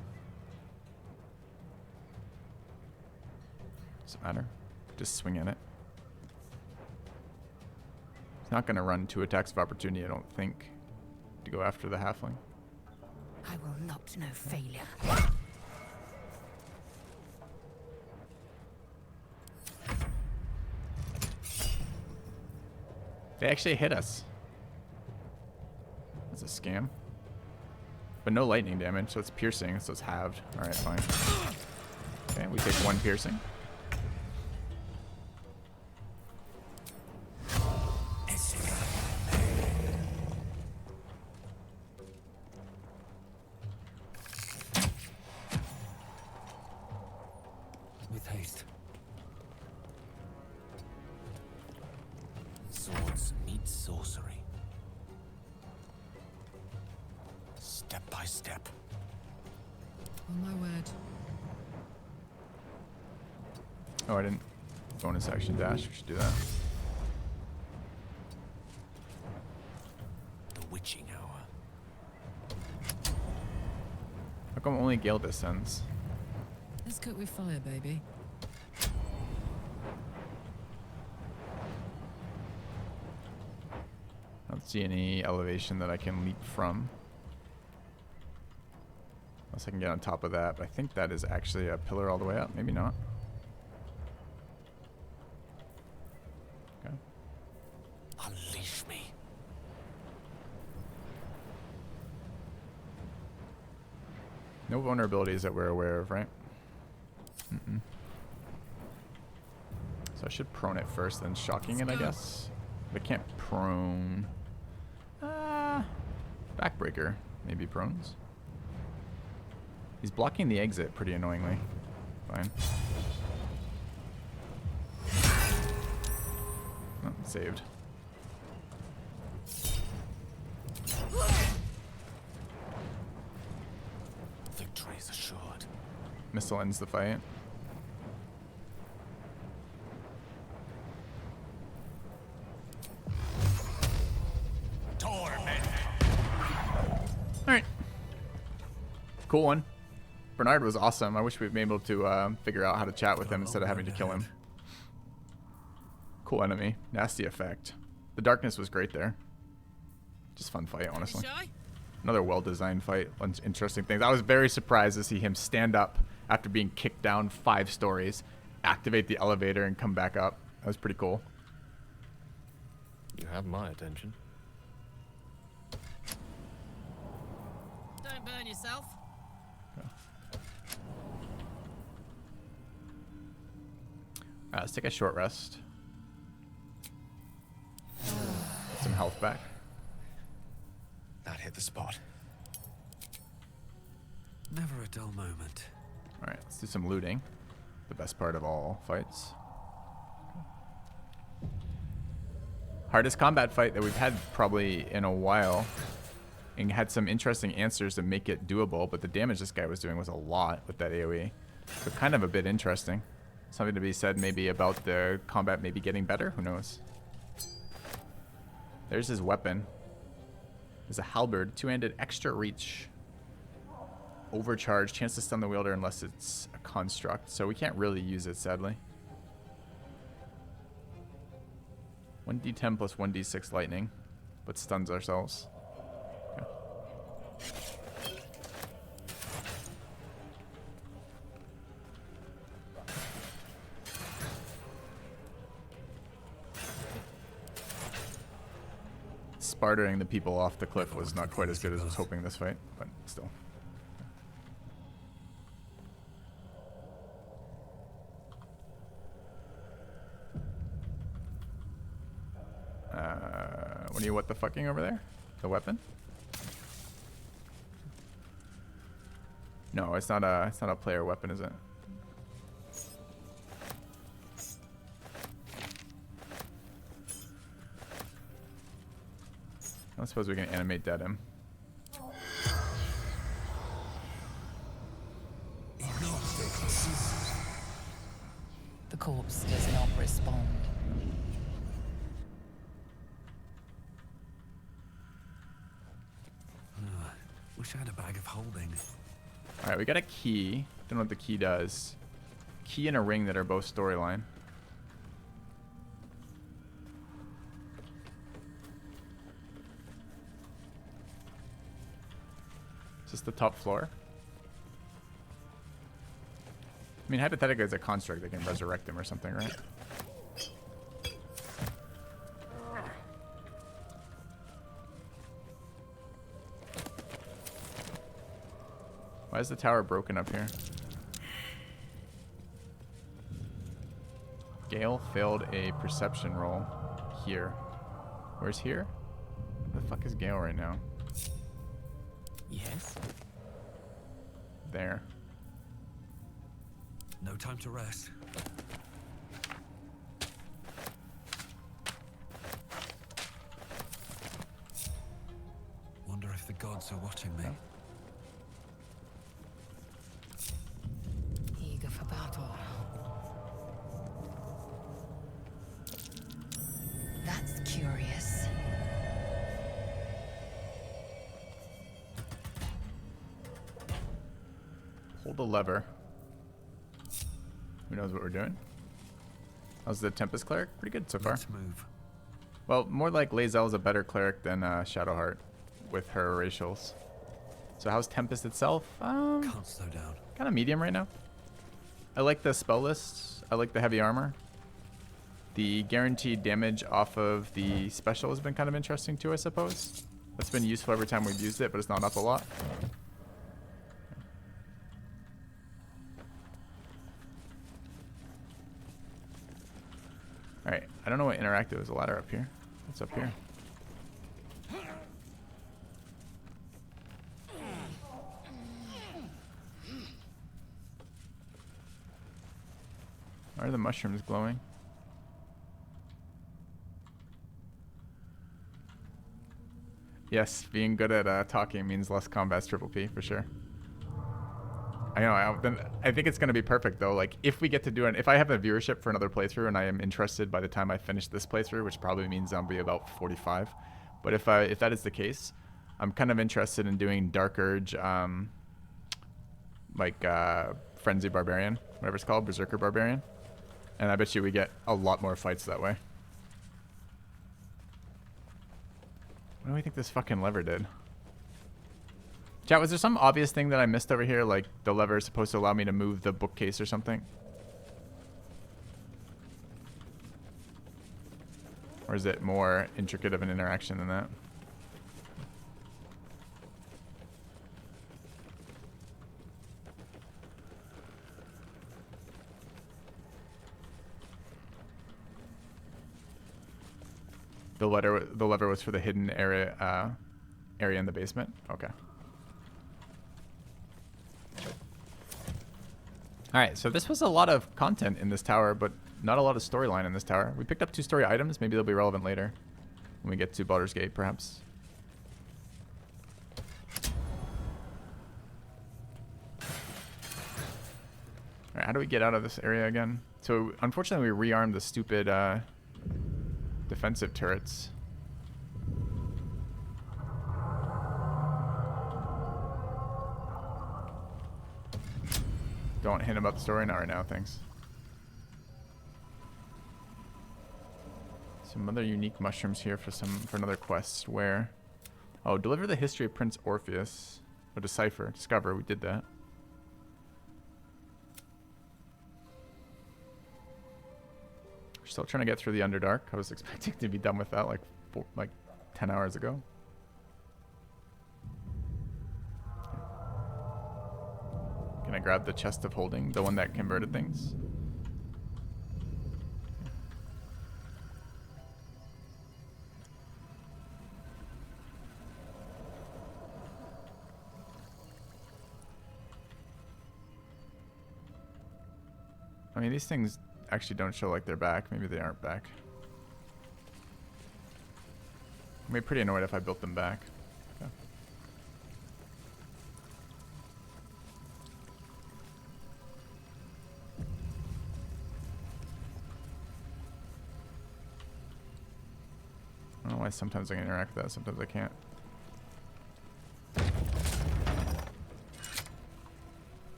Doesn't matter. Just swing in it. It's not gonna run 2 attacks of opportunity, I don't think, to go after the halfling. I will not know failure. They actually hit us. That's a scam. But no lightning damage, so it's piercing, so it's halved. Alright, fine. Okay, we take 1 piercing. With haste. Swords meet sorcery. Step by step. On my word. Oh, I didn't bonus action dash. We should do that. The witching hour. How come only Gale descends? Let's cook with fire, baby. I don't see any elevation that I can leap from. Unless I can get on top of that, but I think that is actually a pillar all the way up. Maybe not. Okay. Unleash me. No vulnerabilities that we're aware of, right? Mm-mm. So I should prone it first, then shocking it, I guess. But I can't prone. Backbreaker, maybe prones. He's blocking the exit pretty annoyingly. Fine. Oh, saved. Victory is assured. Missile ends the fight. Alright. Cool one. Bernard was awesome. I wish we'd been able to figure out how to chat with him instead of having to kill him. Cool enemy. Nasty effect. The darkness was great there. Just fun fight, honestly. Another well-designed fight. Interesting things. I was very surprised to see him stand up after being kicked down 5 stories, activate the elevator, and come back up. That was pretty cool. You have my attention. Don't burn yourself. Let's take a short rest. Get some health back. That hit the spot. Never a dull moment. Alright, let's do some looting. The best part of all fights. Hardest combat fight that we've had probably in a while. And had some interesting answers to make it doable, but the damage this guy was doing was a lot with that AoE. So kind of a bit interesting. Something to be said maybe about the combat maybe getting better. Who knows? There's his weapon. There's a halberd, 2-handed, extra reach. Overcharge, chance to stun the wielder unless it's a construct. So we can't really use it, sadly. 1d10 plus 1d6 lightning, but stuns ourselves. Okay. Spartering the people off the cliff was not quite as good as I was hoping this fight, but still. What are you what the fucking over there? The weapon? No, it's not a player weapon, is it? I don't suppose we can animate dead him. The corpse does not respond. Wish I had a bag of holding. Alright, we got a key. Don't know what the key does. Key and a ring that are both storyline. Is this the top floor? I mean, hypothetically, it's a construct that can resurrect him or something, right? Why is the tower broken up here? Gale failed a perception roll here. Where's here? Where the fuck is Gale right now? Yes? There. No time to rest. Wonder if the gods are watching me. Eager for battle. That's curious. Hold the lever. Who knows what we're doing? How's the Tempest Cleric? Pretty good so far. Let's move. Well, more like Lae'zel's a better cleric than Shadowheart with her racials. So how's Tempest itself? Can't slow down. Kind of medium right now. I like the spell list. I like the heavy armor. The guaranteed damage off of the special has been kind of interesting too, I suppose. That's been useful every time we've used it, but it's not up a lot. Alright, I don't know what interactive is. A ladder up here. What's up here? Why are the mushrooms glowing? Yes, being good at talking means less combats triple P, for sure. I know, I think it's going to be perfect though. Like, if we get to do it, if I have a viewership for another playthrough and I am interested by the time I finish this playthrough, which probably means I'll be about 45. But if that is the case, I'm kind of interested in doing Dark Urge, Frenzy Barbarian, whatever it's called, Berserker Barbarian. And I bet you we get a lot more fights that way. What do we think this fucking lever did? Chat, was there some obvious thing that I missed over here? Like the lever is supposed to allow me to move the bookcase or something? Or is it more intricate of an interaction than that? The lever was for the hidden area in the basement? Okay. Alright, so this was a lot of content in this tower, but not a lot of storyline in this tower. We picked up 2-story items. Maybe they'll be relevant later when we get to Baldur's Gate, perhaps. Alright, how do we get out of this area again? So, unfortunately, we rearmed the stupid defensive turrets. Don't hint about the story, not right now, thanks. Some other unique mushrooms here for another quest. Where? Oh, deliver the history of Prince Orpheus. Or decipher, discover, we did that. We're still trying to get through the Underdark. I was expecting to be done with that like 10 hours ago. Can I grab the chest of holding, the one that converted things? I mean, these things actually don't show like they're back. Maybe they aren't back. I'd be pretty annoyed if I built them back. Okay. I don't know why sometimes I can interact with that, sometimes I can't.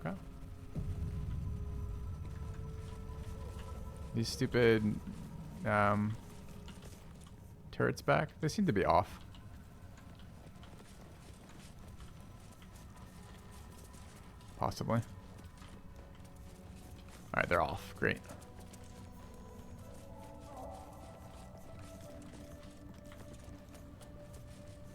Okay. These stupid turrets back, they seem to be off. Possibly. Alright, they're off. Great.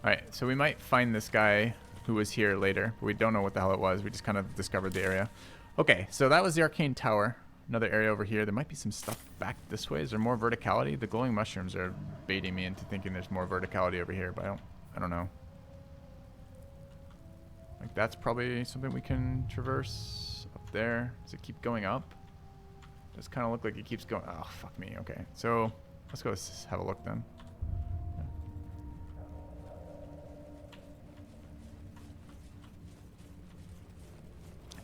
Alright, so we might find this guy who was here later, but we don't know what the hell it was. We just kind of discovered the area. Okay, so that was the Arcane Tower. Another area over here. There might be some stuff back this way. Is there more verticality? The glowing mushrooms are baiting me into thinking there's more verticality over here, but I don't know. Like, that's probably something we can traverse up there. Does it keep going up? Does kind of look like it keeps going. Oh, fuck me. Okay, so let's go have a look then.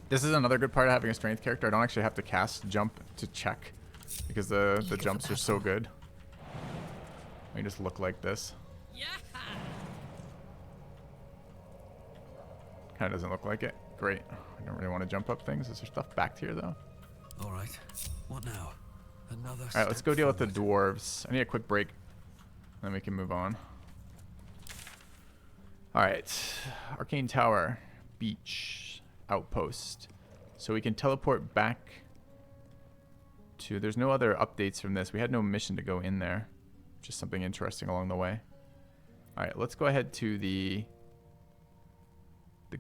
This is another good part of having a strength character. I don't actually have to cast jump to check because the jumps are so good. I can just look like this. Kind of doesn't look like it. Great. I don't really want to jump up things. Is there stuff back here though? All right. What now? Another. All right, let's go deal with the dwarves. I need a quick break, then we can move on. All right, Arcane Tower, beach, outpost. So we can teleport back to. There's no other updates from this. We had no mission to go in there. Just something interesting along the way. All right, let's go ahead to the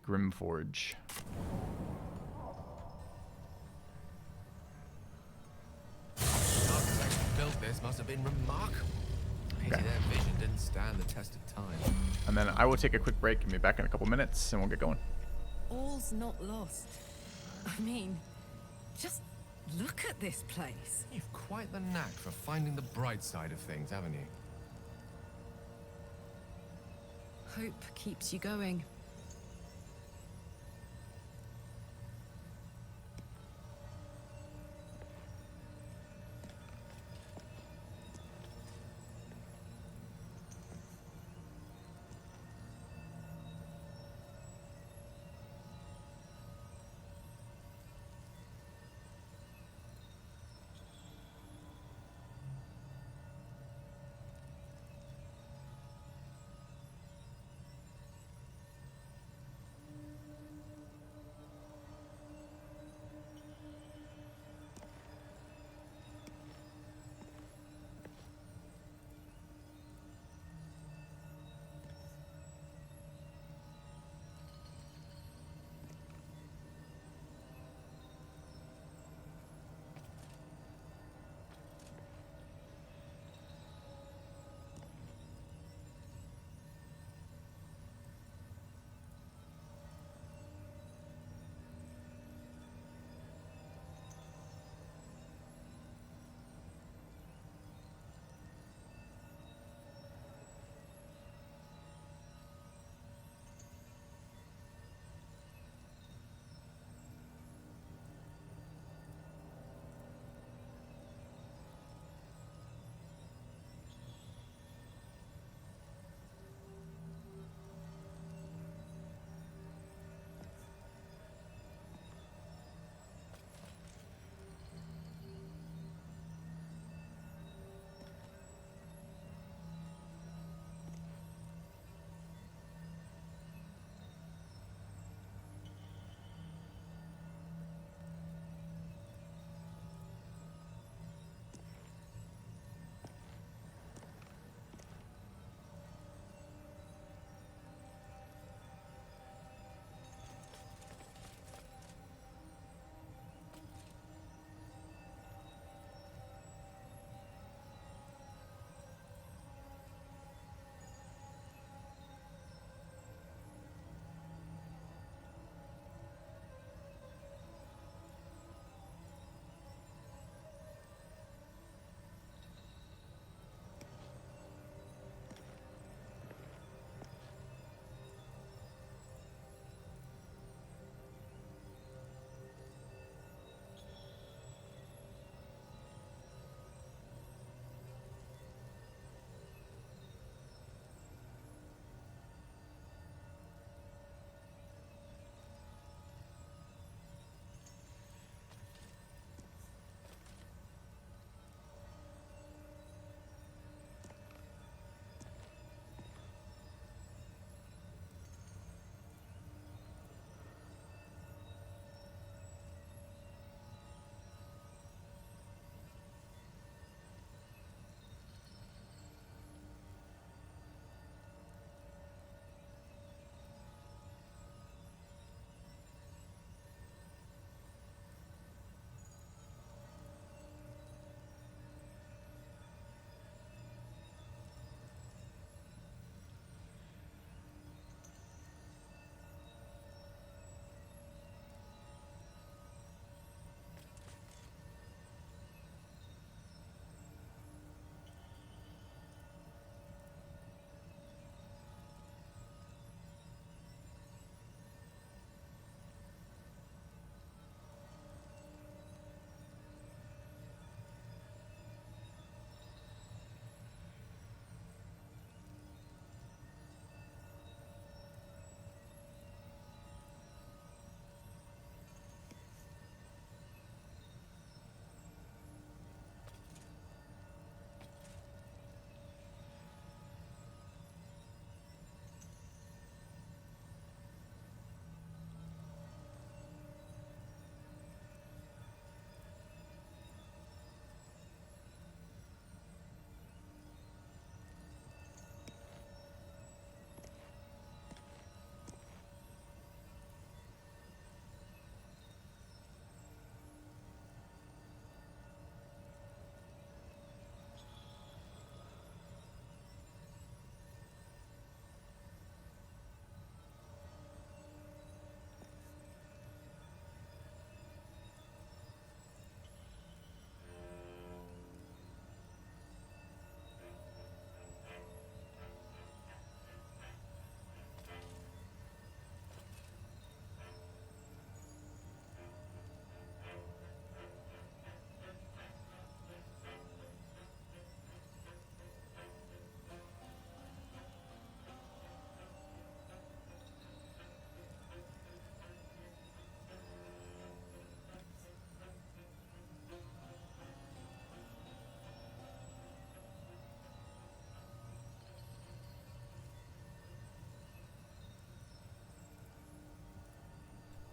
Grimforge. Built this must have been remarkable. Pity their vision didn't stand the test of time. And then I will take a quick break and be back in a couple minutes, and we'll get going. All's not lost. I mean, just look at this place. You've quite the knack for finding the bright side of things, haven't you? Hope keeps you going.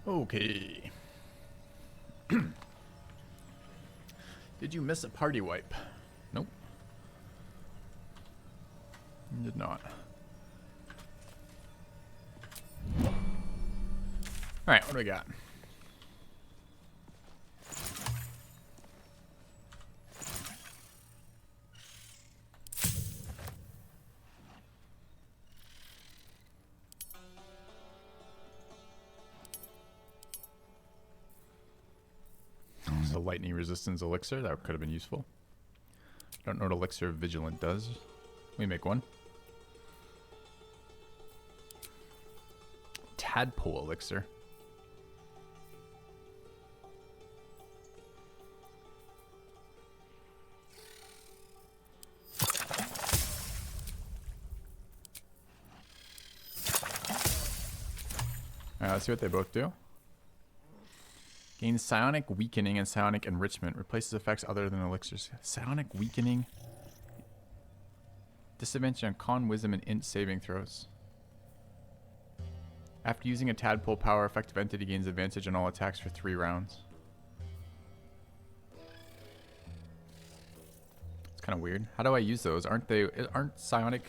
Okay. Did you miss a party wipe? Nope. You did not. Alright, what do we got? There's a lightning resistance elixir. That could have been useful. Don't know what elixir of vigilant does. We make one. Tadpole elixir. Alright, let's see what they both do. Gains psionic weakening and psionic enrichment. Replaces effects other than elixirs. Psionic weakening. Disadvantage on con, wisdom, and int saving throws. After using a tadpole power, effective entity gains advantage on all attacks for 3 rounds. It's kind of weird. How do I use those? Aren't psionic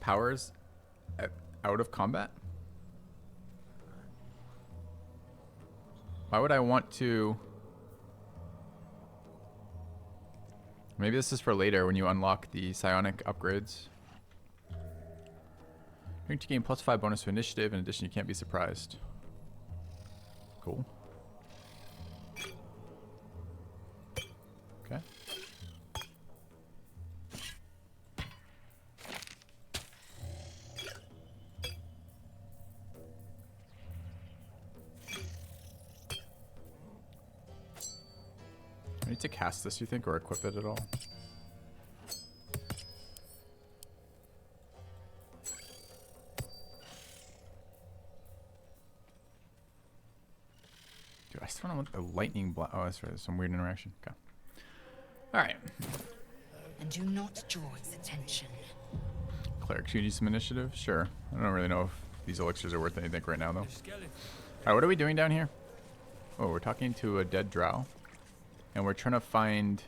powers out of combat? Why would I want to... Maybe this is for later when you unlock the psionic upgrades. Drink to gain +5 bonus to initiative. In addition, you can't be surprised. Cool. Okay. I need to cast this, you think, or equip it at all? Dude, I still don't want the lightning blast. Oh, that's right. Some weird interaction. Okay. Alright. And do not draw its attention. Cleric, should you use some initiative? Sure. I don't really know if these elixirs are worth anything right now, though. Alright, what are we doing down here? Oh, we're talking to a dead drow. And we're trying to find...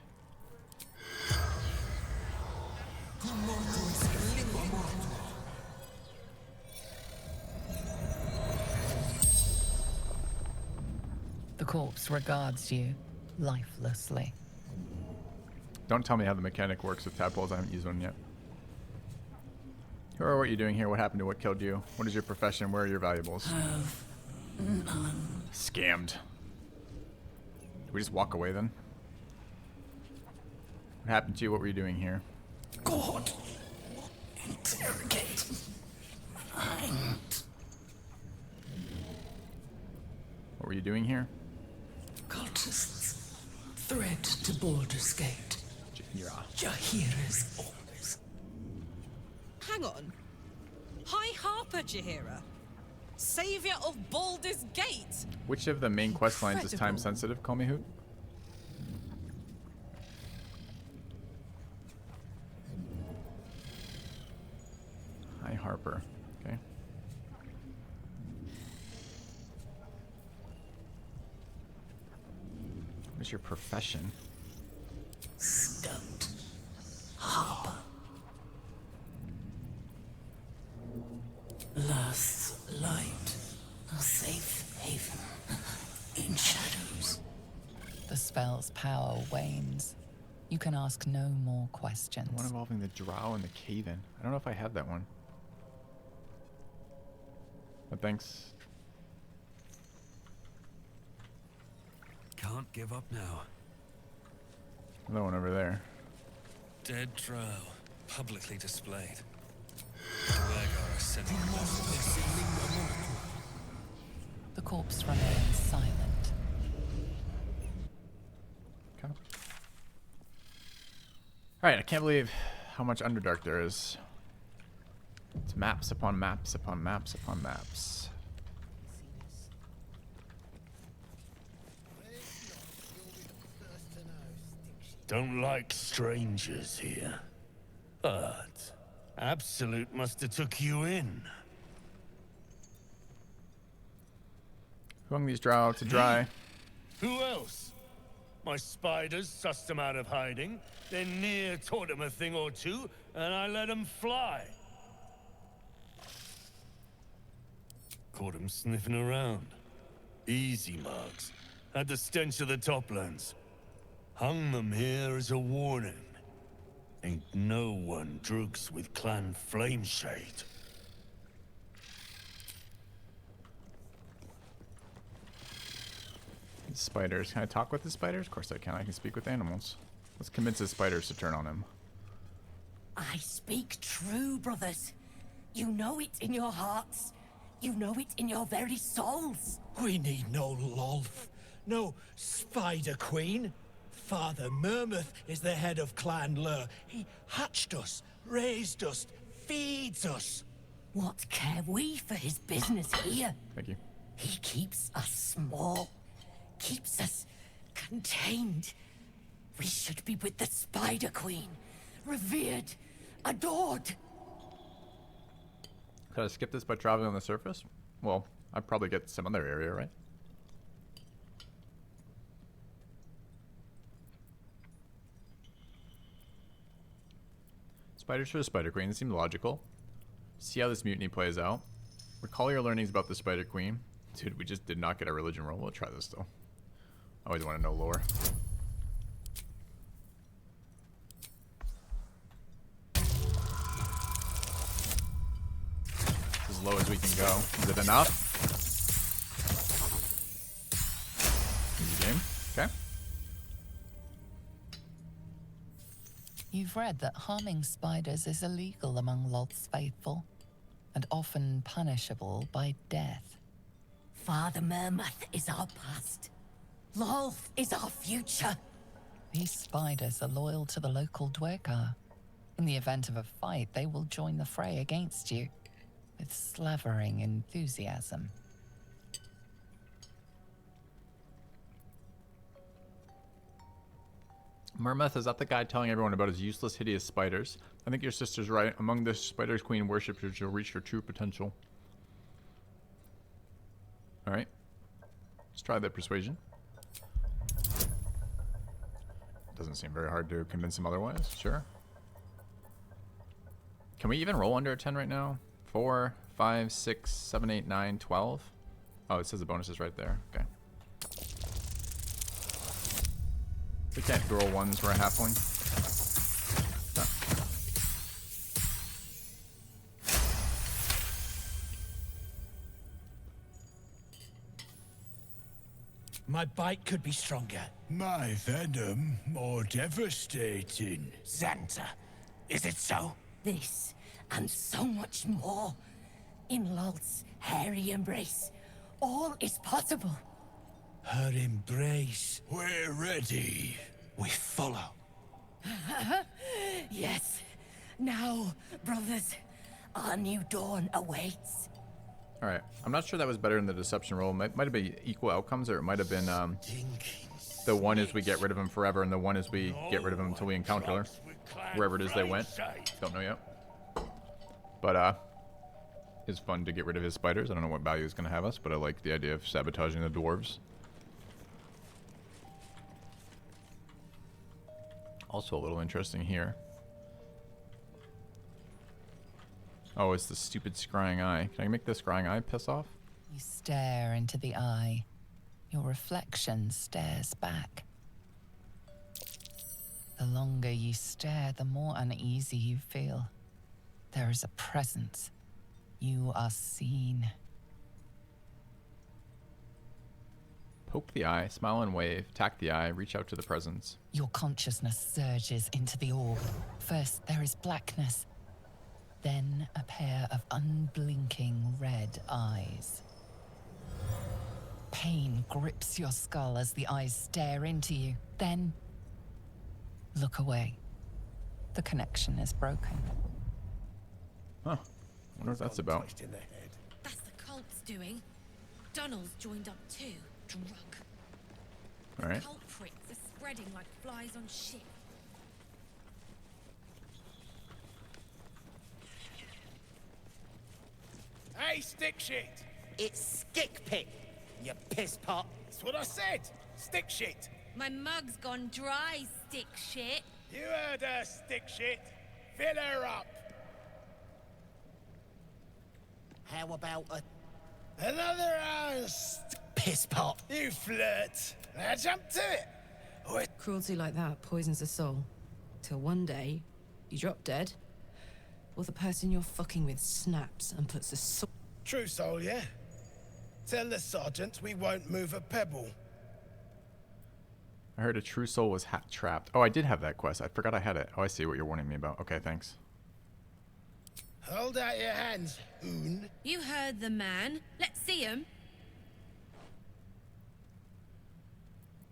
The corpse regards you lifelessly. Don't tell me how the mechanic works with tadpoles. I haven't used one yet. Who are what you doing here? What happened to what killed you? What is your profession? Where are your valuables? Scammed. Did we just walk away then? What happened to you? What were you doing here? God! Interrogate. What were you doing here? Cultists. Threat to Baldur's Gate. Jaheira's orders. Hang on. High Harper Jaheira. Savior of Baldur's Gate. Which of the main quest lines is time sensitive? Call me Hoot. Hi Harper. Okay. What is your profession? Scout. Harper. Last light. A safe haven. In shadows. The spell's power wanes. You can ask no more questions. The one involving the drow and the cave-in. I don't know if I have that one. But thanks. Can't give up now. Another one over there. Dead drow, publicly displayed. Duergar are sending messages. The corpse remains silent. Okay. Alright, I can't believe how much Underdark there is. It's maps upon maps upon maps upon maps. Don't like strangers here. But Absolute must have took you in. Hung these drow to dry. Who else? My spiders sussed them out of hiding, then Nere taught them a thing or two, and I let them fly. Caught them sniffing around. Easy marks. Had the stench of the Toplands. Hung them here as a warning. Ain't no one drugs with Clan Flameshade. Spiders. Can I talk with the spiders? Of course I can. I can speak with animals. Let's convince the spiders to turn on him. I speak true, brothers. You know it in your hearts. You know it in your very souls. We need no Lolth, no Spider Queen. Father Mermuth is the head of Clan Lur. He hatched us, raised us, feeds us. What care we for his business here? Thank you. He keeps us small, keeps us contained. We should be with the Spider Queen, revered, adored. Could I skip this by traveling on the surface? Well, I'd probably get some other area, right? Spiders for the Spider Queen. This seems logical. See how this mutiny plays out. Recall your learnings about the Spider Queen. Dude, we just did not get a religion roll. We'll try this though. I always want to know lore. As low as we can go. Is it enough? Easy game. Okay. You've read that harming spiders is illegal among Lolth's faithful, and often punishable by death. Father Mermuth is our past. Lolth is our future. These spiders are loyal to the local Duergar. In the event of a fight, they will join the fray against you, with slavering enthusiasm. Mermuth, is that the guy telling everyone about his useless, hideous spiders? I think your sister's right. Among the spiders Queen worshippers, you'll reach your true potential. Alright. Let's try that persuasion. Doesn't seem very hard to convince him otherwise. Sure. Can we even roll under a 10 right now? 4, 5, 6, 7, 8, 9, 12? Oh, it says the bonus is right there. Okay. We can't roll ones, we're a halfling. No. My bite could be stronger. My venom more devastating. Xanta, is it so? This, and so much more. In Lolth's hairy embrace, all is possible. Her embrace. We're ready. We follow. Yes. Now, brothers, our new dawn awaits. Alright. I'm not sure that was better in the deception roll. Might have been equal outcomes, or it might have been the one is we get rid of him forever, and the one is we get rid of him until we encounter her. Wherever it is they went. Don't know yet. But, it's fun to get rid of his spiders. I don't know what value is going to have us, but I like the idea of sabotaging the dwarves. Also a little interesting here. Oh, it's the stupid scrying eye. Can I make the scrying eye piss off? You stare into the eye. Your reflection stares back. The longer you stare, the more uneasy you feel. There is a presence. You are seen. Poke the eye, smile and wave, tack the eye, reach out to the presence. Your consciousness surges into the orb. First, there is blackness. Then, a pair of unblinking red eyes. Pain grips your skull as the eyes stare into you. Then, look away. The connection is broken. Huh. Wonder what that's about. That's the cult's doing. Donald's joined up too. Drug. Alright. Culprits are spreading like flies on shit. Hey, stick shit! It's Stick Pit. you piss pot. That's what I said. Stick shit. My mug's gone dry, stick shit. You heard her, stick shit. Fill her up. How about Another piss pot? You flirt. Now jump to it. Cruelty like that poisons a soul. Till one day, you drop dead, or the person you're fucking with snaps and puts a sword. True soul, yeah? Tell the sergeant we won't move a pebble. I heard a true soul was trapped. Oh, I did have that quest. I forgot I had it. Oh, I see what you're warning me about. Okay, thanks. Hold out your hands, Oon. You heard the man. Let's see him.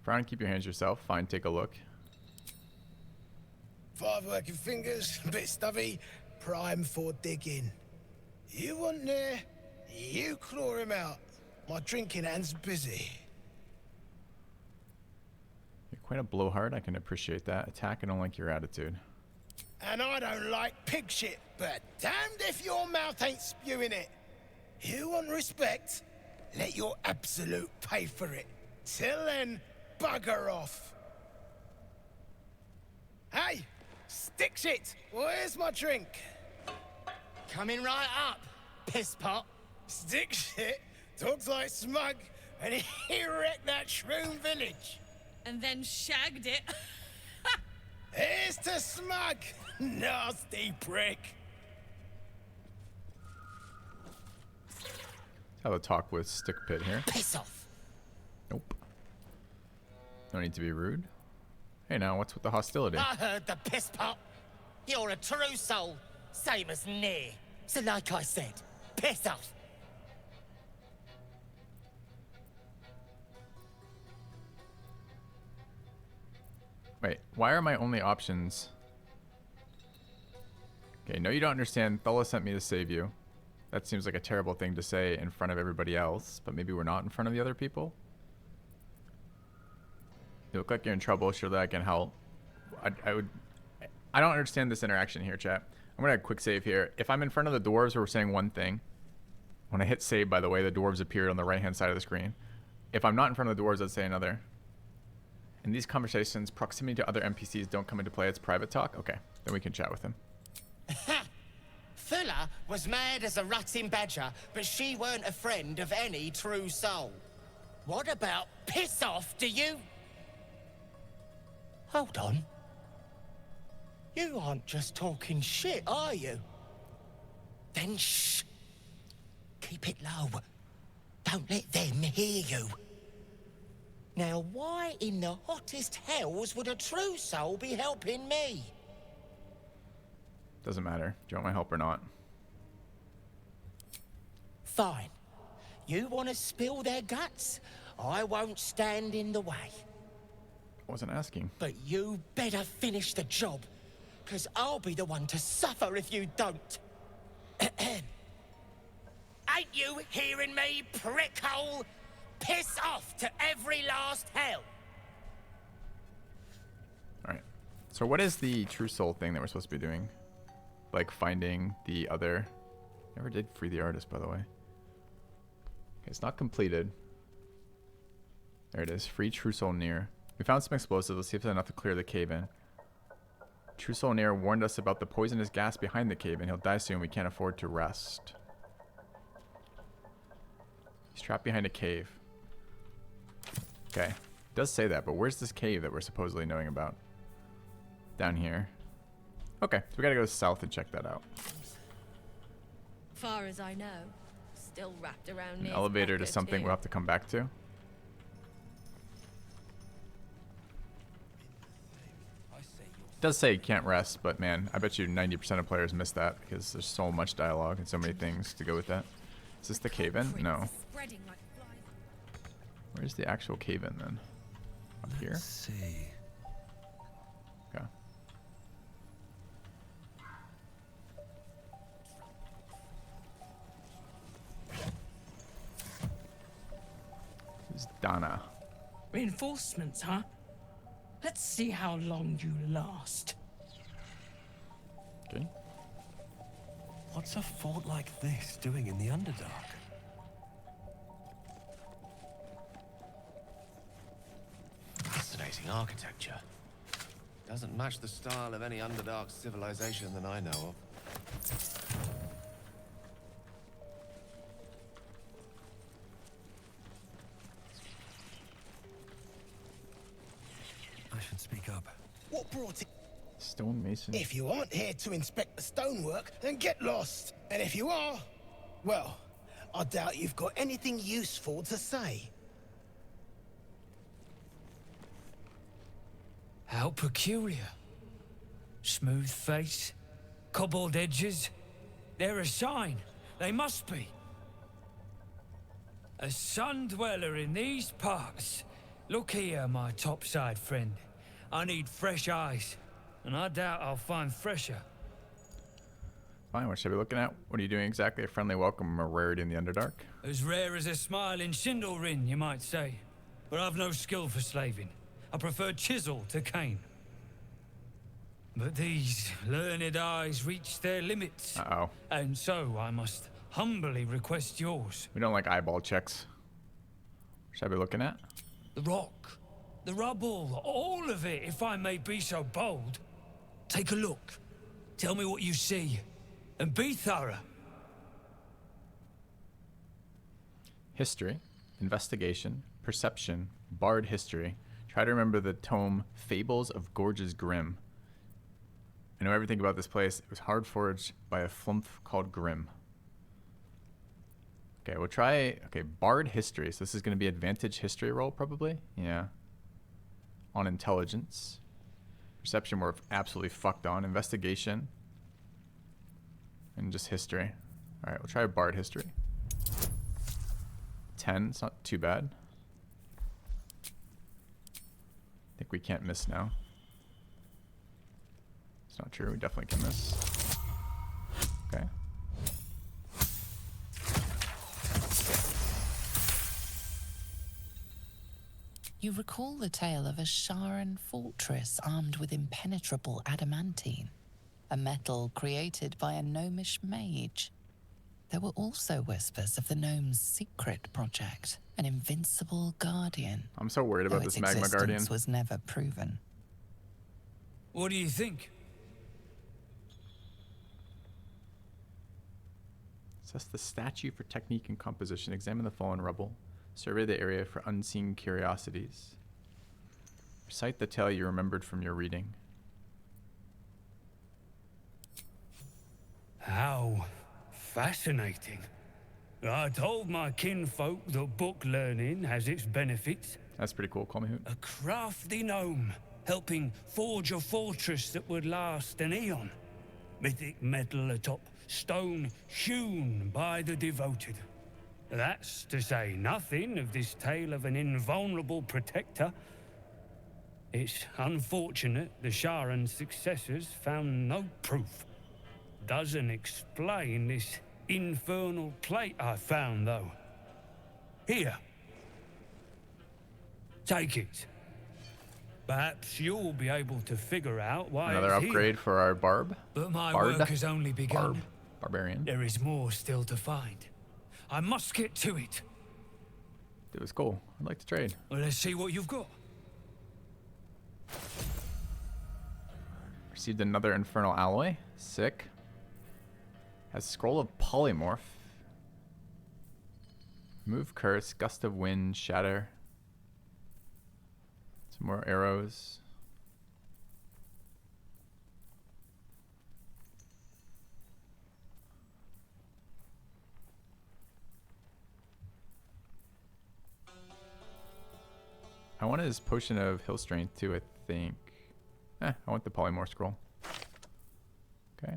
Frown, keep your hands yourself. Fine, take a look. 5 working fingers, a bit stubby, prime for digging. You want Nere? You claw him out. My drinking hand's busy. You're quite a blowhard. I can appreciate that. Attack, I don't like your attitude. And I don't like pig shit, but damned if your mouth ain't spewing it. You want respect? Let your absolute pay for it. Till then, bugger off. Hey, stick shit, where's my drink? Coming right up, piss pot. Stick shit talks like smug, and he wrecked that shroom village. And then shagged it. Here's to smug, nasty prick. Have a talk with Stick Pit here. Piss off. Nope. No need to be rude. Hey now, what's with the hostility? I heard the piss pot. You're a true soul, same as Nere. So like I said, piss off. Wait, why are my only options? Okay, no, you don't understand. Thullah sent me to save you. That seems like a terrible thing to say in front of everybody else, but maybe we're not in front of the other people? You look like you're in trouble. Surely I can help. I don't understand this interaction here, chat. I'm gonna quick save here. If I'm in front of the dwarves, we're saying one thing. When I hit save, by the way, the dwarves appeared on the right-hand side of the screen. If I'm not in front of the dwarves, I'd say another. In these conversations, proximity to other NPCs don't come into play. It's private talk. Okay, then we can chat with him. Thullah was mad as a rutting badger, but she weren't a friend of any true soul. What about piss off, do you? Hold on. You aren't just talking shit, are you? Then shh. Keep it low. Don't let them hear you. Now, why in the hottest hells would a true soul be helping me? Doesn't matter. Do you want my help or not? Fine. You want to spill their guts? I won't stand in the way. Wasn't asking. But you better finish the job, because I'll be the one to suffer if you don't. Ain't you hearing me, prickhole? Piss off to every last hell! Alright. So what is the true soul thing that we're supposed to be doing? Like finding the other... Never did free the artist, by the way. Okay, it's not completed. There it is. Free True Soul Nere. We found some explosives. Let's see if there's enough to clear the cave-in. True Soul Nere warned us about the poisonous gas behind the cave-in. He'll die soon. We can't afford to rest. He's trapped behind a cave. Okay. It does say that, but where's this cave that we're supposedly knowing about? Down here. Okay, so we gotta go south and check that out. Far as I know, still wrapped around An Nere's elevator to pocket, something too. we'll have to come back to. It does say you can't rest, but man, I bet you 90% of players miss that because there's so much dialogue and so many things to go with that. Is this the cave-in? No. Where's the actual cave-in then? Up here? Let's see. Okay. This is Donna. Reinforcements, huh? Let's see how long you last. Okay. What's a fort like this doing in the Underdark? Fascinating architecture. Doesn't match the style of any Underdark civilization that I know of. I should speak up. What brought it? Stonemason. If you aren't here to inspect the stonework, then get lost. And if you are, well, I doubt you've got anything useful to say. How peculiar. Smooth face, cobbled edges. They're a sign. They must be. A sun dweller in these parts. Look here, my topside friend. I need fresh eyes, and I doubt I'll find fresher. Fine, what should I be looking at? What are you doing exactly? A friendly welcome, a rarity in the Underdark? As rare as a smile in Sindelrin, you might say. But I've no skill for slaving. I prefer chisel to cane. But these learned eyes reach their limits. Uh-oh. And so I must humbly request yours. We don't like eyeball checks. What should I be looking at? The rock, the rubble, all of it, if I may be so bold. Take a look. Tell me what you see. And be thorough. History, investigation, perception, bard history. Try to remember the tome Fables of Gorge's Grim. I know everything about this place. It was hard forged by a flumph called Grim. Okay, we'll try... Okay, bard history. So this is going to be advantage history roll, probably? Yeah. On intelligence. Perception we're absolutely fucked on. Investigation. And just history. Alright, we'll try bard history. 10. It's not too bad. I think we can't miss now. It's not true. We definitely can miss. Okay. You recall the tale of a Sharan fortress armed with impenetrable adamantine, a metal created by a gnomish mage. There were also whispers of the gnome's secret project, an invincible guardian. I'm so worried about this magma guardian. Was never proven. What do you think? Assess the statue for technique and composition. Examine the fallen rubble. Survey the area for unseen curiosities. Recite the tale you remembered from your reading. How fascinating. I told my kinfolk that book learning has its benefits. That's pretty cool. Call me Hoot. A crafty gnome helping forge a fortress that would last an eon. Mythic metal atop stone hewn by the devoted. That's to say nothing of this tale of an invulnerable protector. It's unfortunate the Sharan's successors found no proof. Doesn't explain this infernal plate I found, though. Here. Take it. Perhaps you'll be able to figure out why Another it's upgrade here. for our barb. But my Bard. work has only begun. Barbarian. There is more still to find. I must get to it. It was cool. I'd like to trade. Well, let's see what you've got. Received another infernal alloy. Sick. Has scroll of polymorph. Move curse, gust of wind, shatter. Some more arrows. I wanted his potion of hill strength too, I think. I want the polymorph scroll. Okay.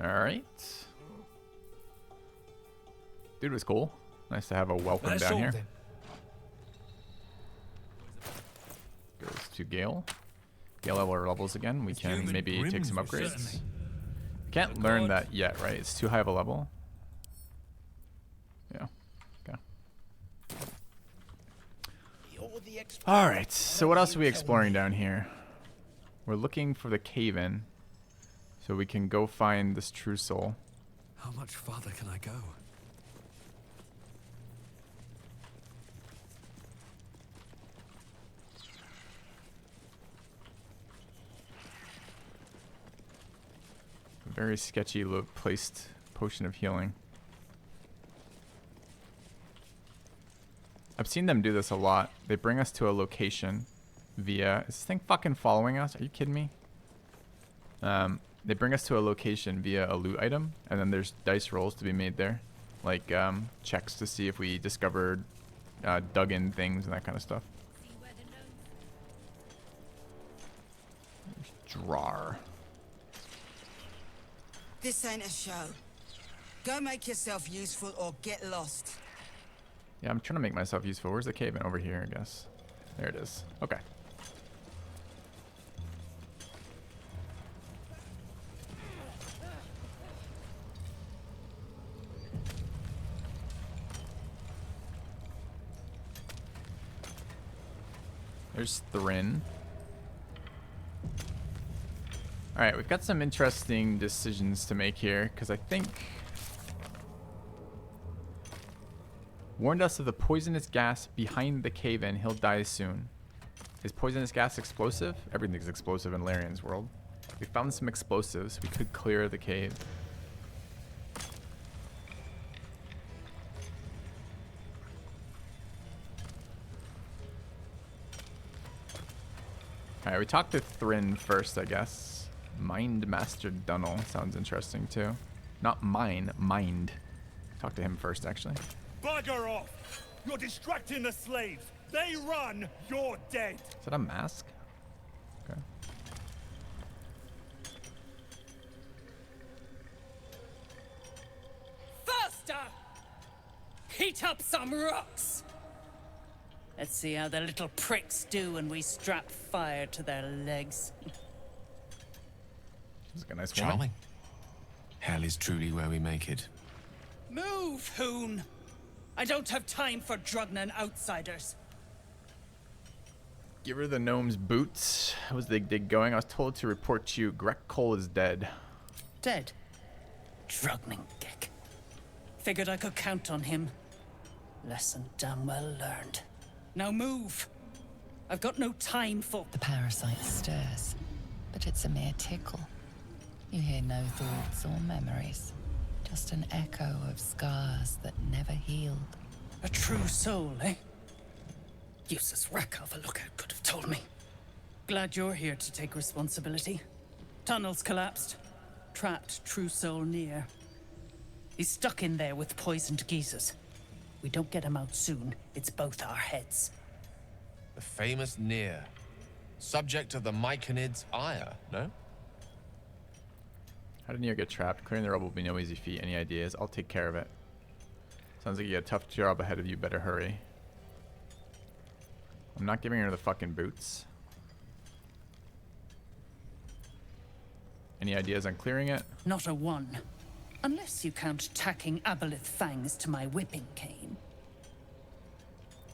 Alright. Dude was cool. Nice to have a welcome down here. Goes to Gale. Gale level our levels again. We can maybe take some upgrades. Can't learn that yet, right? It's too high of a level. Yeah. Okay. Alright, so what else are we exploring down here? We're looking for the cave-in. So we can go find this true soul. How much farther can I go? Very sketchy placed potion of healing. I've seen them do this a lot. They bring us to a location via... Is this thing fucking following us? Are you kidding me? They bring us to a location via a loot item, and then there's dice rolls to be made there. Like checks to see if we discovered dug in things and that kind of stuff. There's Drar. This ain't a show. Go make yourself useful or get lost. Yeah, I'm trying to make myself useful. Where's the cave in? Over here, I guess. There it is. Okay. There's Thrin. Alright, we've got some interesting decisions to make here, because I think... Warned us of the poisonous gas behind the cave-in. He'll die soon. Is poisonous gas explosive? Everything's explosive in Larian's world. We found some explosives. We could clear the cave. Alright, we talked to Thrin first, I guess. Mind Master Dunnel sounds interesting too. Not mine, mind. Talk to him first, actually. Bugger off! You're distracting the slaves. They run, you're dead. Is that a mask? Okay. Faster! Heat up some rocks! Let's see how the little pricks do when we strap fire to their legs. This is a nice one. Charming. Hell is truly where we make it. Move, Hoon! I don't have time for Drugnan outsiders. Give her the gnome's boots. How was the dig going? I was told to report to you. Grek Cole is dead. Dead? Drugnan dick. Figured I could count on him. Lesson damn well learned. Now move! I've got no time for... The parasite stirs, but it's a mere tickle. You hear no thoughts or memories. Just an echo of scars that never healed. A true soul, eh? Useless wreck of a lookout could have told me. Glad you're here to take responsibility. Tunnels collapsed. Trapped true soul Nere. He's stuck in there with poisoned geezers. We don't get him out soon, it's both our heads. The famous Nere. Subject of the Myconid's ire, no? How did Nere get trapped? Clearing the rubble will be no easy feat. Any ideas? I'll take care of it. Sounds like you got a tough job ahead of you. Better hurry. I'm not giving her the fucking boots. Any ideas on clearing it? Not a one. Unless you count tacking aboleth fangs to my whipping cane.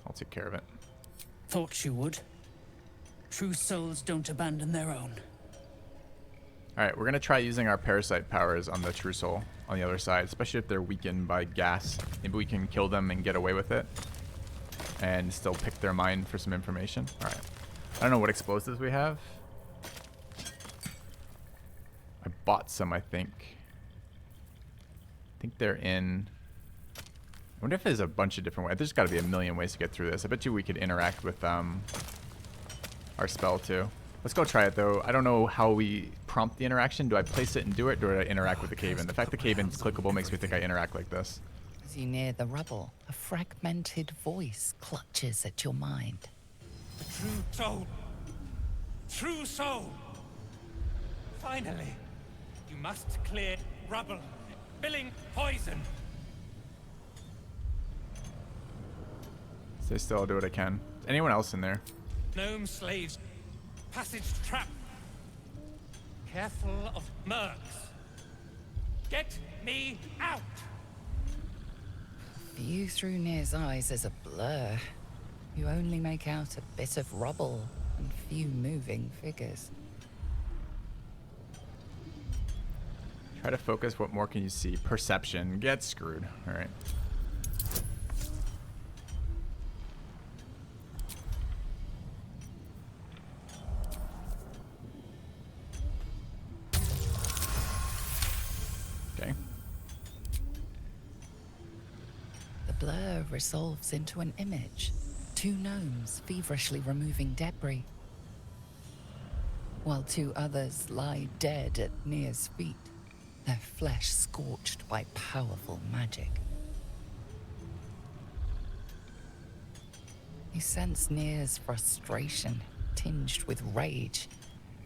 I'll take care of it. Thought you would. True souls don't abandon their own. Alright, we're going to try using our parasite powers on the true soul on the other side, especially if they're weakened by gas. Maybe we can kill them and get away with it. And still pick their mind for some information. Alright. I don't know what explosives we have. I bought some, I think. I think they're in... I wonder if there's a bunch of different ways. There's got to be a million ways to get through this. I bet you we could interact with our spell too. Let's go try it though. I don't know how we prompt the interaction. Do I place it and do it, or do I interact with the cave-in? The fact the cave-in is clickable makes me think I interact like this. As you near the rubble, a fragmented voice clutches at your mind. True soul. True soul. Finally, you must clear rubble. Spilling poison. Stay still, I'll do what I can. Is anyone else in there? Gnome slaves. Passage trap. Careful of mercs. Get me out! View through Nere's eyes is a blur. You only make out a bit of rubble and few moving figures. Try to focus. What more can you see? Perception. Get screwed. All right. Okay. The blur resolves into an image. Two gnomes feverishly removing debris, while two others lie dead at Nere's feet, their flesh scorched by powerful magic. You sense Nere's frustration, tinged with rage,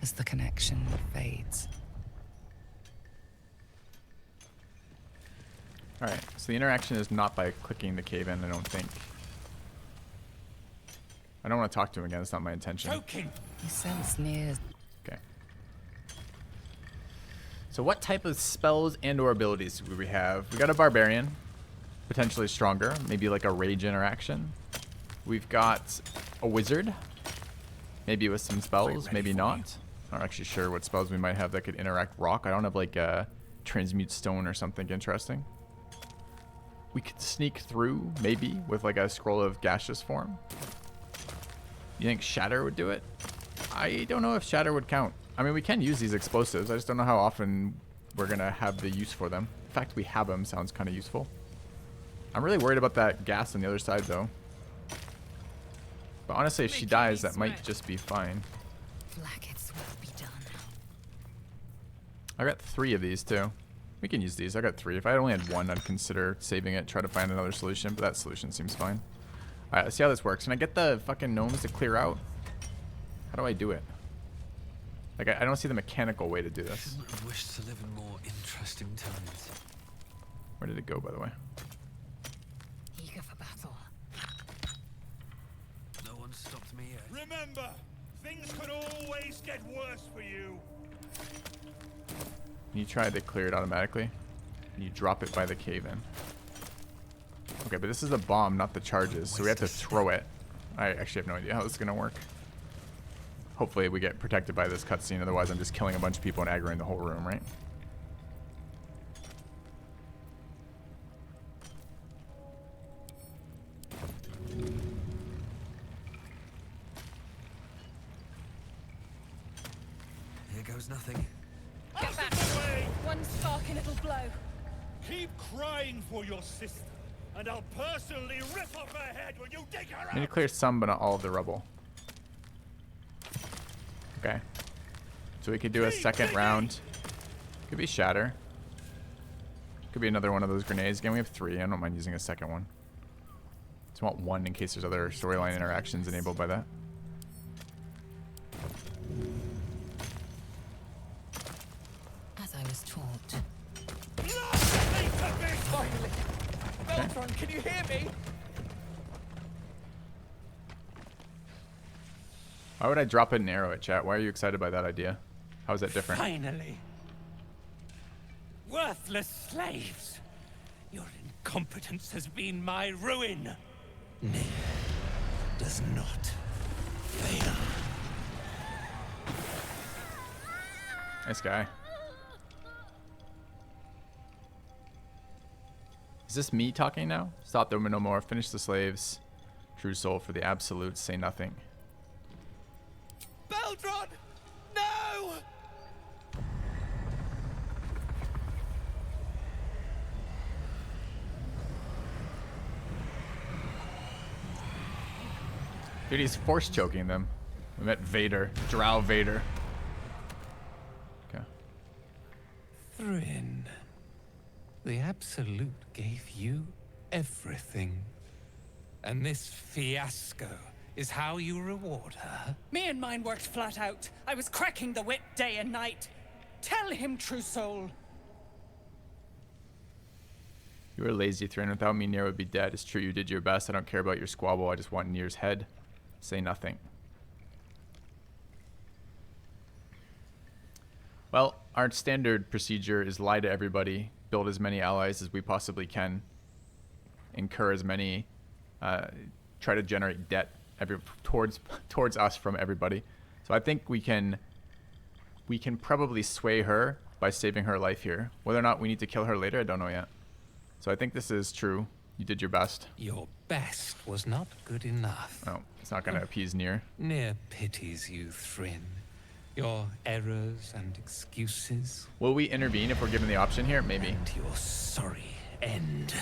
as the connection fades. Alright, so the interaction is not by clicking the cave in, I don't think. I don't want to talk to him again, that's not my intention. You sense Nere's... Okay. So what type of spells and or abilities do we have? We got a barbarian, potentially stronger, maybe like a rage interaction. We've got a wizard, maybe with some spells, maybe not. I'm not actually sure what spells we might have that could interact rock. I don't have like a transmute stone or something interesting. We could sneak through, maybe, with like a scroll of gaseous form. You think Shatter would do it? I don't know if Shatter would count. I mean, we can use these explosives. I just don't know how often we're going to have the use for them. The fact we have them sounds kind of useful. I'm really worried about that gas on the other side, though. But honestly, if she dies, that might just be fine. Blackets will be done. I got 3 of these, too. We can use these. I got 3. If I only had 1, I'd consider saving it, try to find another solution, but that solution seems fine. Alright, let's see how this works. Can I get the fucking gnomes to clear out? How do I do it? Like, I don't see the mechanical way to do this. Shouldn't have wished to live in more interesting times. Where did it go, by the way? Eager for battle. No one stopped me yet. Remember, things could always get worse for you. You try to clear it automatically. And you drop it by the cave-in. Okay, but this is a bomb, not the charges, so we have to throw it. I actually have no idea how this is going to work. Hopefully we get protected by this cutscene, otherwise I'm just killing a bunch of people and aggroing the whole room, right? Here goes nothing. Get back! One sparking it'll blow. Keep crying for your sister, and I'll personally rip off her head when you dig her I need to out. clear some, but not all of the rubble. Okay. So we could do a second round. Could be Shatter. Could be another one of those grenades. Again, we have 3. I don't mind using a second one. Just want 1 in case there's other storyline interactions enabled by that. As I was taught. Finally! Baldur, can you hear me? Why would I drop an arrow at chat? Why are you excited by that idea? How is that different? Finally. Worthless slaves. Your incompetence has been my ruin. Nere does not fail. Nice guy. Is this me talking now? Stop them no more. Finish the slaves. True soul for the absolute. Say nothing. Baldur! No! Dude, he's force choking them. We met Vader. Drow Vader. Okay. Thrin, the Absolute gave you everything. And this fiasco is how you reward her? Me and mine worked flat out. I was cracking the whip day and night. Tell him, true soul. You were lazy, Thrin. Without me, Nere would be dead. It's true, you did your best. I don't care about your squabble. I just want Nere's head. Say nothing. Well, our standard procedure is lie to everybody, build as many allies as we possibly can, incur as many, try to generate debt towards us from everybody. So I think we can probably sway her by saving her life here. Whether or not we need to kill her later, I don't know yet. So I think this is true. You did your best. Your best was not good enough. Oh, it's not going to appease Nere. Nere pities you, Thrin. Your errors and excuses. Will we intervene if we're given the option here? Maybe. And your sorry end.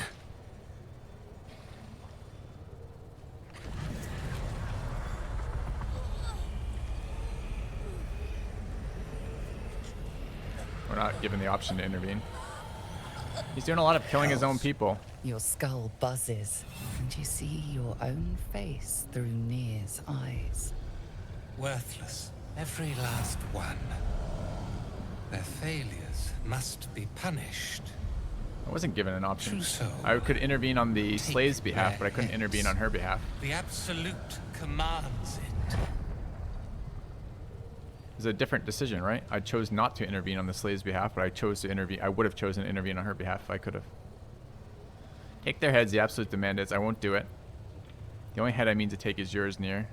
We're not given the option to intervene. He's doing a lot of killing his own people. Your skull buzzes, and you see your own face through Nere's eyes. Worthless, every last one. Their failures must be punished. I wasn't given an option. True soul. I could intervene on the Take slave's behalf, but I couldn't their intervene on her behalf. The Absolute commands it. It was a different decision, right? I chose not to intervene on the slave's behalf, but I chose to intervene. I would have chosen to intervene on her behalf if I could have. Take their heads, the Absolute demand is. I won't do it. The only head I mean to take is yours, Nere.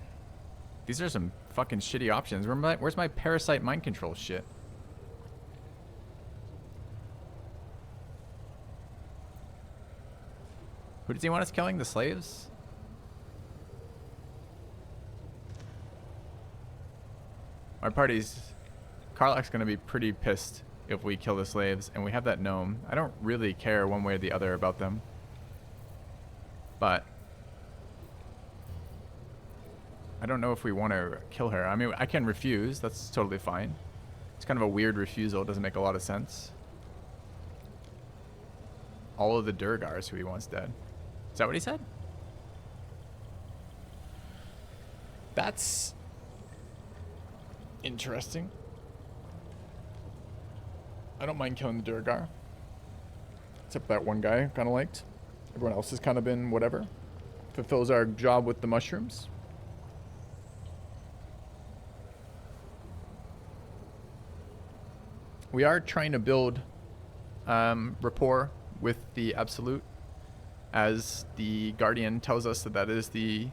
These are some fucking shitty options. Where's my parasite mind control shit? Who does he want us killing? The slaves? Our party's... Karlach's gonna be pretty pissed if we kill the slaves, and we have that gnome. I don't really care one way or the other about them. But... I don't know if we want to kill her. I mean, I can refuse. That's totally fine. It's kind of a weird refusal. It doesn't make a lot of sense. All of the Duergars who he wants dead. Is that what he said? That's interesting. I don't mind killing the Duergar. Except that one guy I kind of liked. Everyone else has kind of been whatever. Fulfills our job with the mushrooms. We are trying to build rapport with the Absolute, as the Guardian tells us that that is the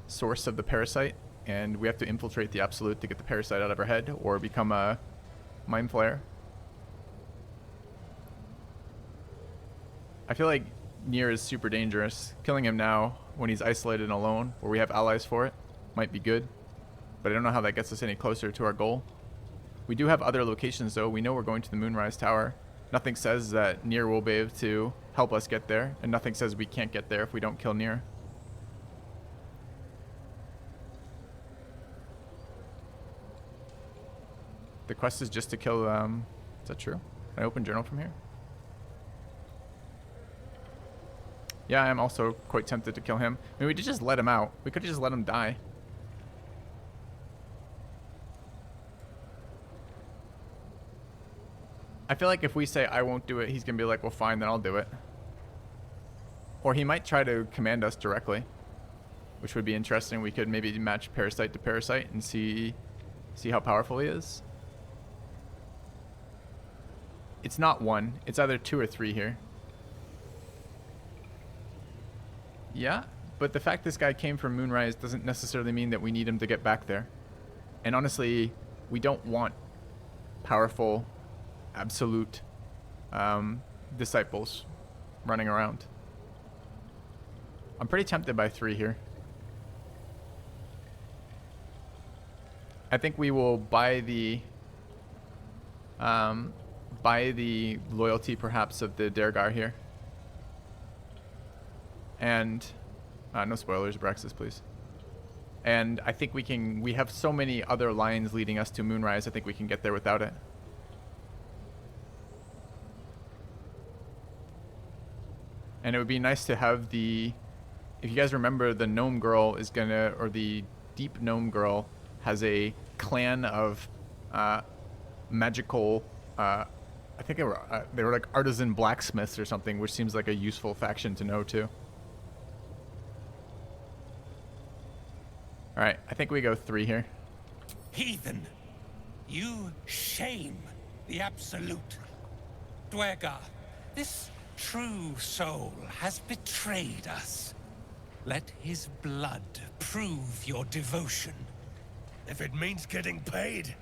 source of the parasite, and we have to infiltrate the Absolute to get the parasite out of her head or become a mind flayer. I feel like Nere is super dangerous. Killing him now when he's isolated and alone, where we have allies for it, might be good, but I don't know how that gets us any closer to our goal. We do have other locations though. We know we're going to the Moonrise Tower. Nothing says that Nere will be able to help us get there, and nothing says we can't get there if we don't kill Nere. The quest is just to kill, is that true? Can I open journal from here? Yeah, I'm also quite tempted to kill him. I mean, we did just let him out. We could have just let him die. I feel like if we say I won't do it, he's going to be like, well, fine, then I'll do it. Or he might try to command us directly, which would be interesting. We could maybe match parasite to parasite and see how powerful he is. It's not one. It's either 2 or 3 here. Yeah, but the fact this guy came from Moonrise doesn't necessarily mean that we need him to get back there. And honestly, we don't want powerful... Absolute disciples running around. I'm pretty tempted by 3 here. I think we will buy the loyalty perhaps of the Duergar here. And no spoilers, Braxis, please. And I think we have so many other lines leading us to Moonrise, I think we can get there without it. And it would be nice to have the... If you guys remember, the gnome girl is gonna... Or the deep gnome girl has a clan of magical... I think they were like artisan blacksmiths or something, which seems like a useful faction to know too. Alright, I think we go 3 here. Heathen! You shame the Absolute. Duergar, this... true soul has betrayed us. Let his blood prove your devotion. If it means getting paid,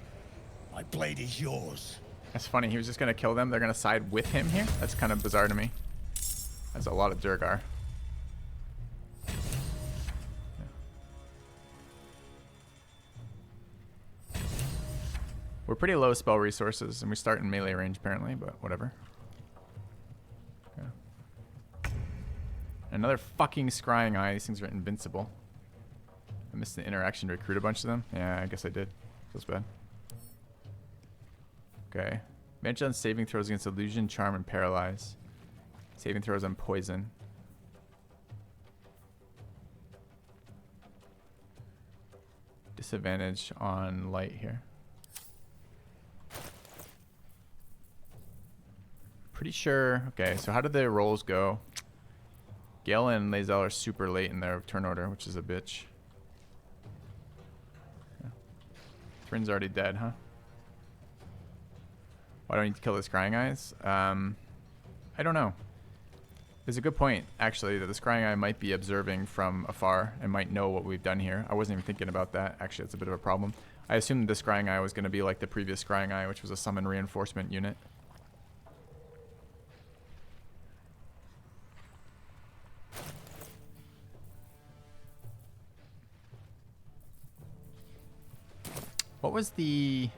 my blade is yours. That's funny. He was just going to kill them. They're going to side with him here? That's kind of bizarre to me. That's a lot of Duergar. We're pretty low spell resources, and we start in melee range apparently, but whatever. Yeah. Another fucking scrying eye. These things are invincible. I missed the interaction to recruit a bunch of them. Yeah, I guess I did. Feels bad. Okay. Advantage on saving throws against illusion, charm, and paralyze. Saving throws on poison. Disadvantage on light here. Pretty sure. Okay, so how did the rolls go? Gale and Lae'zel are super late in their turn order, which is a bitch. Yeah. Thrin's already dead, huh? Why do I need to kill the Scrying Eyes? I don't know. There's a good point, actually, that the Scrying Eye might be observing from afar and might know what we've done here. I wasn't even thinking about that. Actually, it's a bit of a problem. I assumed the Scrying Eye was going to be like the previous Scrying Eye, which was a summon reinforcement unit. What was the...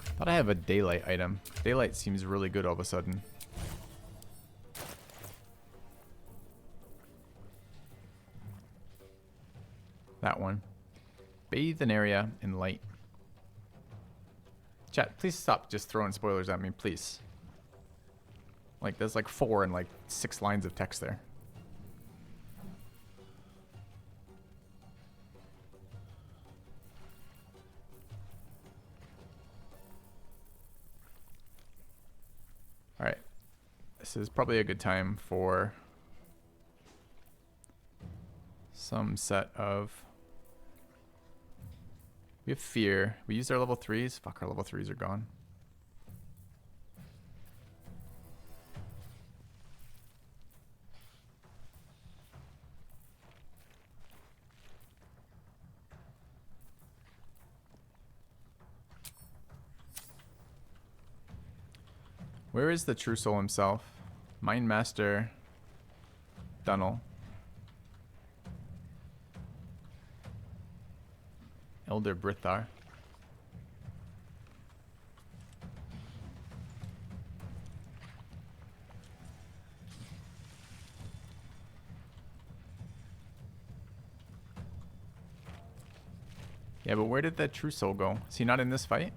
I thought I have a daylight item. Daylight seems really good all of a sudden. That one. Bathe an area in light. Chat, please stop just throwing spoilers at me, please. Like, there's like 4 and like 6 lines of text there. Alright. This is probably a good time for some set of... We have fear. We used our level 3s. Fuck, our level 3s are gone. Where is the true soul himself? Mind Master Dunnel. Elder Brithar. Yeah, but where did that true soul go? Is he not in this fight?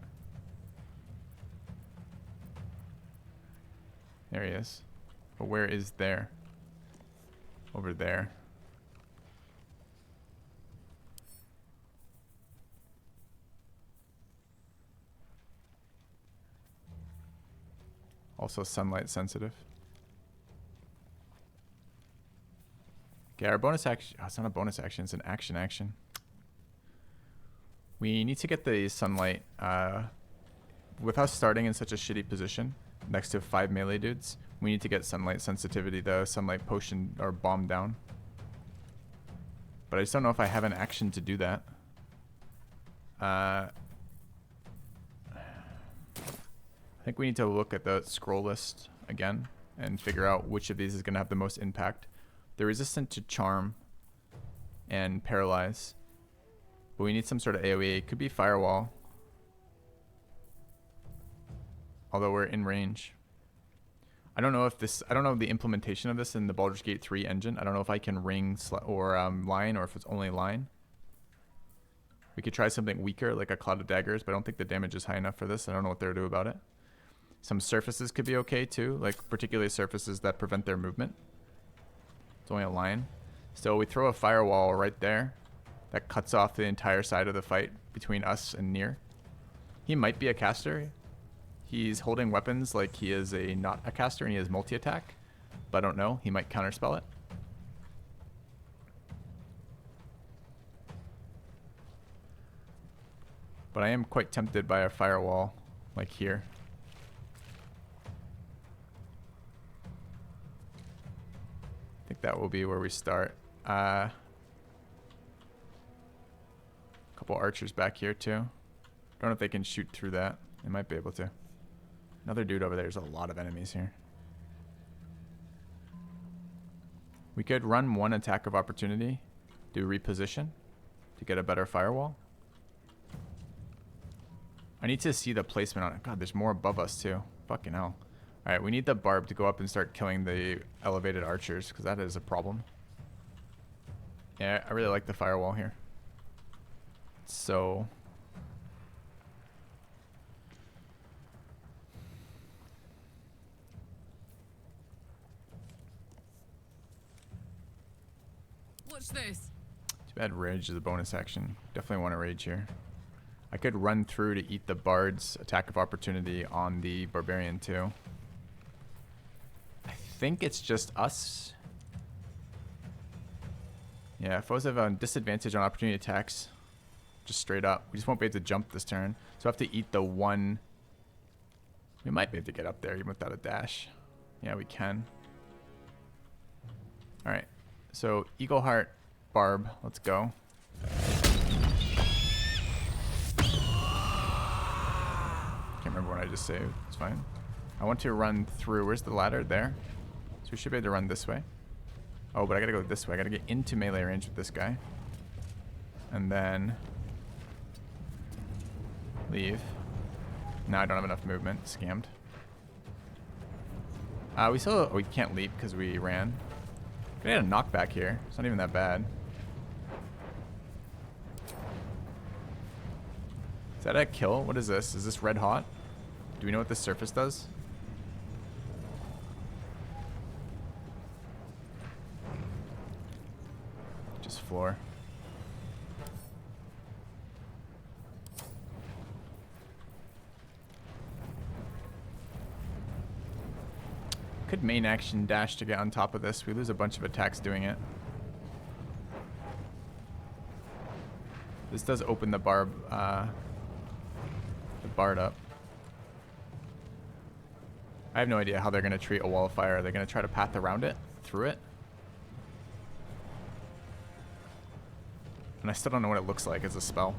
There he is. But where is there? Over there. Also sunlight sensitive. Okay, our bonus action... Oh, it's not a bonus action, it's an action. We need to get the sunlight. With us starting in such a shitty position, next to 5 melee dudes, we need to get sunlight sensitivity, the sunlight potion or bomb down. But I just don't know if I have an action to do that. I think we need to look at the scroll list again and figure out which of these is going to have the most impact. They're resistant to charm and paralyze, but we need some sort of AoE. It could be firewall, although we're in range. I don't know if this... I don't know the implementation of this in the Baldur's Gate 3 engine. I don't know if I can ring or line, or if it's only line. We could try something weaker, like a Cloud of Daggers, but I don't think the damage is high enough for this. I don't know what they're to do about it. Some surfaces could be okay too, like particularly surfaces that prevent their movement. It's only a line. So we throw a firewall right there that cuts off the entire side of the fight between us and Nere. He might be a caster. He's holding weapons like he is not a caster, and he has multi-attack. But I don't know. He might counterspell it. But I am quite tempted by a firewall, like here. I think that will be where we start. Couple archers back here too. Don't know if they can shoot through that. They might be able to. Another dude over there. There's a lot of enemies here. We could run one attack of opportunity, do reposition to get a better firewall. I need to see the placement on it. God, there's more above us too. Fucking hell. Alright, we need the barb to go up and start killing the elevated archers, because that is a problem. Yeah, I really like the firewall here. So... Watch this. Too bad rage is a bonus action. Definitely want to rage here. I could run through to eat the bard's attack of opportunity on the barbarian too. I think it's just us. Yeah, foes have a disadvantage on opportunity attacks. Just straight up. We just won't be able to jump this turn. So I have to eat the one. We might be able to get up there even without a dash. Yeah, we can. Alright. So, Eagle Heart, Barb, let's go. Can't remember what I just saved. It's fine. I want to run through. Where's the ladder? There. So we should be able to run this way. Oh, but I gotta go this way. I gotta get into melee range with this guy. And then... leave. Now I don't have enough movement. Scammed. We still... oh, we can't leap because we ran. We had a knockback here. It's not even that bad. Is that a kill? What is this? Is this red hot? Do we know what this surface does? Just floor. Could main action dash to get on top of this. We lose a bunch of attacks doing it. This does open the bard up. I have no idea how they're going to treat a wall of fire. Are they going to try to path around it? Through it? And I still don't know what it looks like as a spell.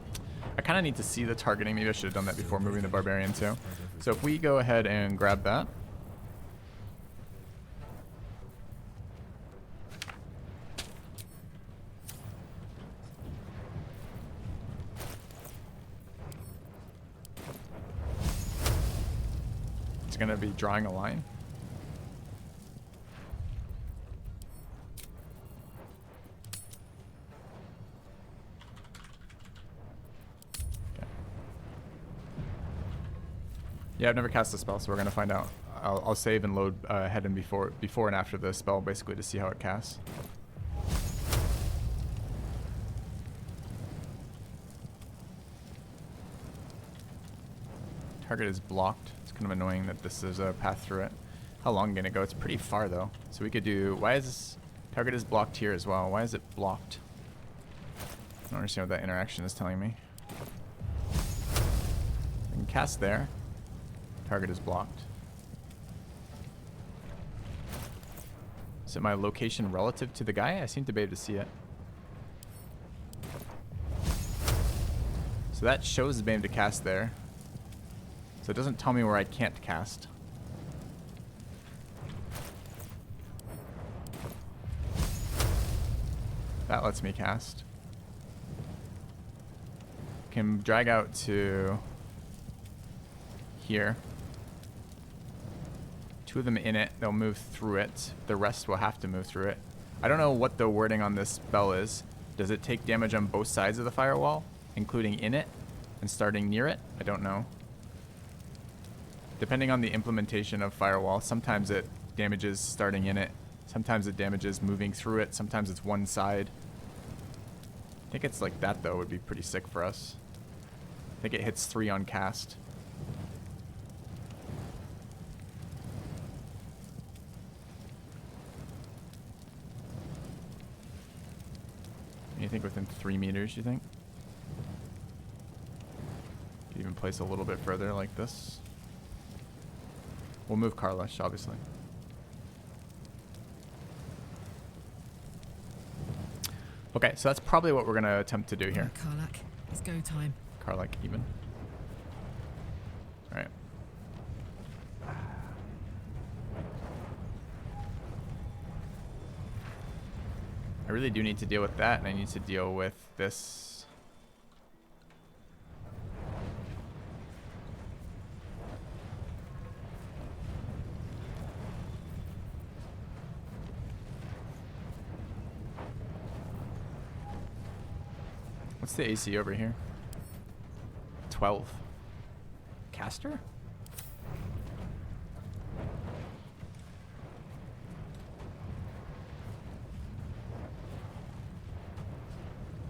I kind of need to see the targeting. Maybe I should have done that before moving the barbarian too. So if we go ahead and grab that. Going to be drawing a line. Okay. Yeah, I've never cast a spell, so we're going to find out. I'll save and load ahead and before and after the spell, basically, to see how it casts. Target is blocked. It's kind of annoying that this is a path through it. How long can it go? It's pretty far though. So we could do... why is this... target is blocked here as well. Why is it blocked? I don't understand what that interaction is telling me. I can cast there. Target is blocked. Is it my location relative to the guy? I seem to be able to see it. So that shows the able to cast there. So it doesn't tell me where I can't cast. That lets me cast. Can drag out to here. Two of them in it. They'll move through it. The rest will have to move through it. I don't know what the wording on this spell is. Does it take damage on both sides of the firewall, including in it and starting near it? I don't know. Depending on the implementation of firewall, sometimes it damages starting in it. Sometimes it damages moving through it. Sometimes it's one side. I think it's like that though would be pretty sick for us. I think it hits 3 on cast. Anything within 3 meters, you think? Could even place a little bit further like this. We'll move Karlash, obviously. Okay, so that's probably what we're going to attempt to do here. Karlach, it's go time. Karlach even. Alright. I really do need to deal with that, and I need to deal with this. What's the AC over here? 12. Caster?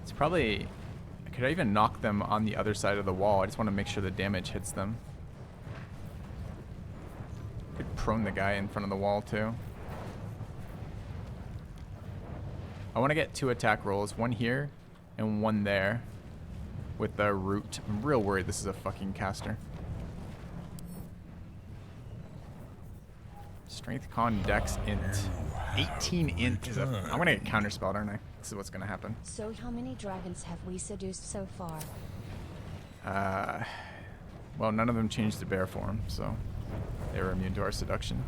It's probably... Could I even knock them on the other side of the wall? I just want to make sure the damage hits them. Could prone the guy in front of the wall too. I want to get 2 attack rolls, one here and one there with the root. I'm real worried this is a fucking caster. Strength, con, dex, int. 18 int is a... I'm gonna get counterspelled, aren't I? This is what's gonna happen. So how many dragons have we seduced so far? Well, none of them changed to bear form, so they were immune to our seduction.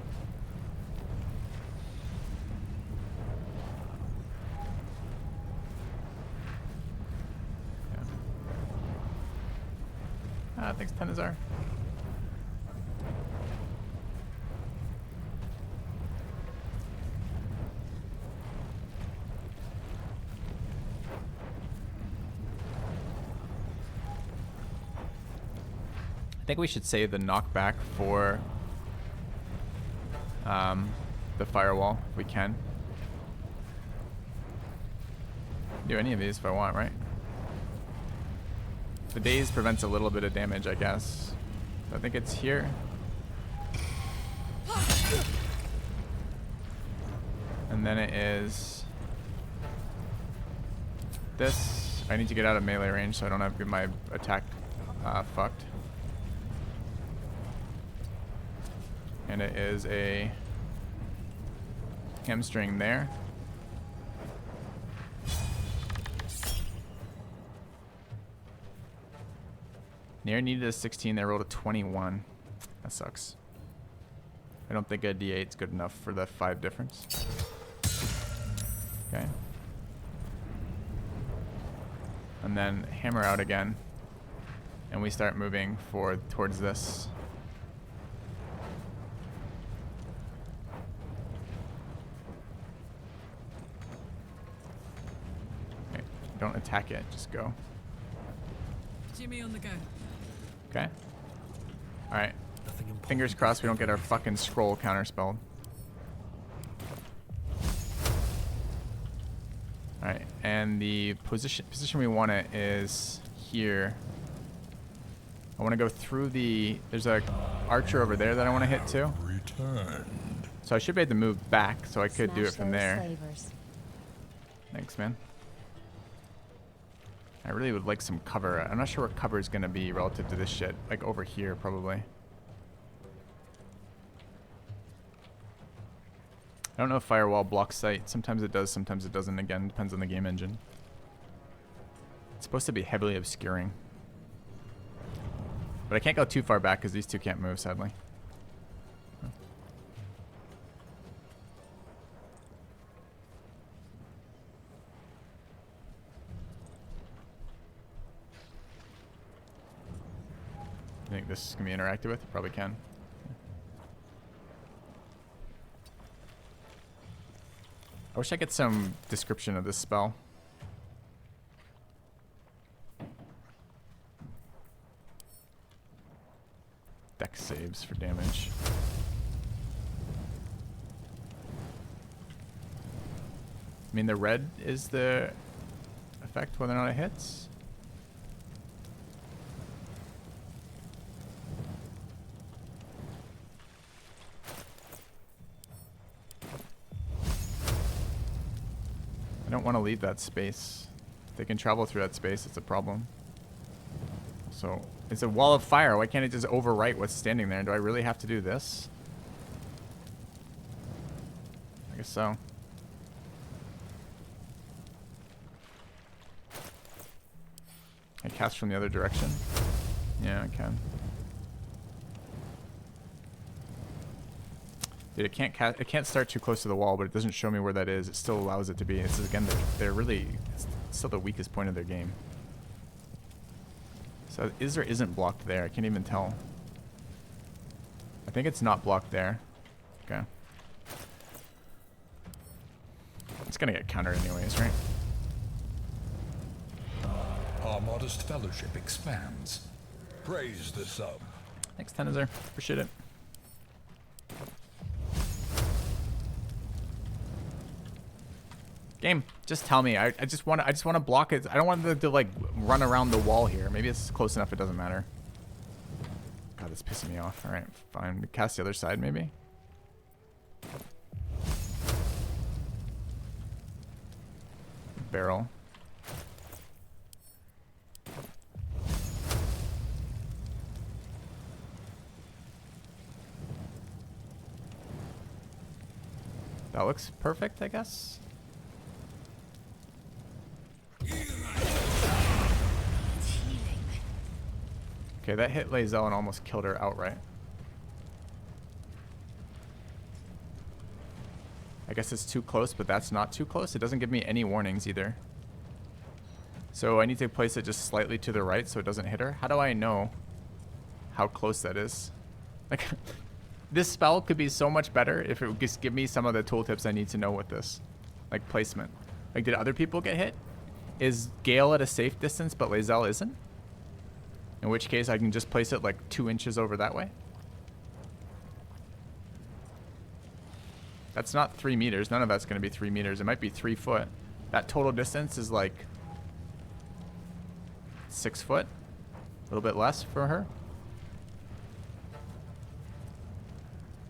Thanks, Tenazar. I think we should save the knockback for the firewall if we can. Do any of these if I want, right? The daze prevents a little bit of damage, I guess. So I think it's here. And then it is this. I need to get out of melee range so I don't have to get my attack fucked. And it is a hamstring there. Nere needed a 16, they rolled a 21. That sucks. I don't think a D8 is good enough for the 5 difference. Okay. And then hammer out again. And we start moving forward towards this. Okay. Don't attack it, just go. Jimmy on the go. Okay. Alright. Fingers crossed we don't get our fucking scroll counterspelled. Alright, and the position we want it is here. I want to go through the... There's a archer over there that I want to hit too. Returned. So I should be able to move back, so I could Smash do it from those there. slavers. Thanks, man. I really would like some cover. I'm not sure what cover is going to be relative to this shit. Like over here, probably. I don't know if Firewall blocks sight. Sometimes it does, sometimes it doesn't. Again, depends on the game engine. It's supposed to be heavily obscuring. But I can't go too far back because these two can't move, sadly. I think this can be interacted with? Probably can. I wish I could get some description of this spell. Dex saves for damage. I mean, the red is the effect whether or not it hits. I don't want to leave that space. If they can travel through that space, it's a problem. So, it's a wall of fire. Why can't it just overwrite what's standing there? Do I really have to do this? I guess so. I cast from the other direction? Yeah, I can. Dude, it can't start too close to the wall, but it doesn't show me where that is. It still allows it to be. It's again, they're really it's still the weakest point of their game. So is or isn't blocked there? I can't even tell. I think it's not blocked there. Okay. It's gonna get countered anyways, right? Our modest fellowship expands. Praise the sub. Thanks, Tenizer. Appreciate it. Game, just tell me. I just want to block it. I don't want it to like run around the wall here. Maybe it's close enough. It doesn't matter. God, that's pissing me off. All right, fine. We cast the other side, maybe. Barrel. That looks perfect, I guess. Okay, that hit Lae'zel and almost killed her outright. I guess it's too close, but that's not too close. It doesn't give me any warnings either. So I need to place it just slightly to the right so it doesn't hit her. How do I know how close that is? Like, this spell could be so much better if it would just give me some of the tooltips I need to know with this. Like placement. Like, did other people get hit? Is Gale at a safe distance, but Lae'zel isn't? In which case, I can just place it like 2 inches over that way. That's not 3 meters. None of that's going to be 3 meters. It might be 3 foot. That total distance is like 6 foot. A little bit less for her.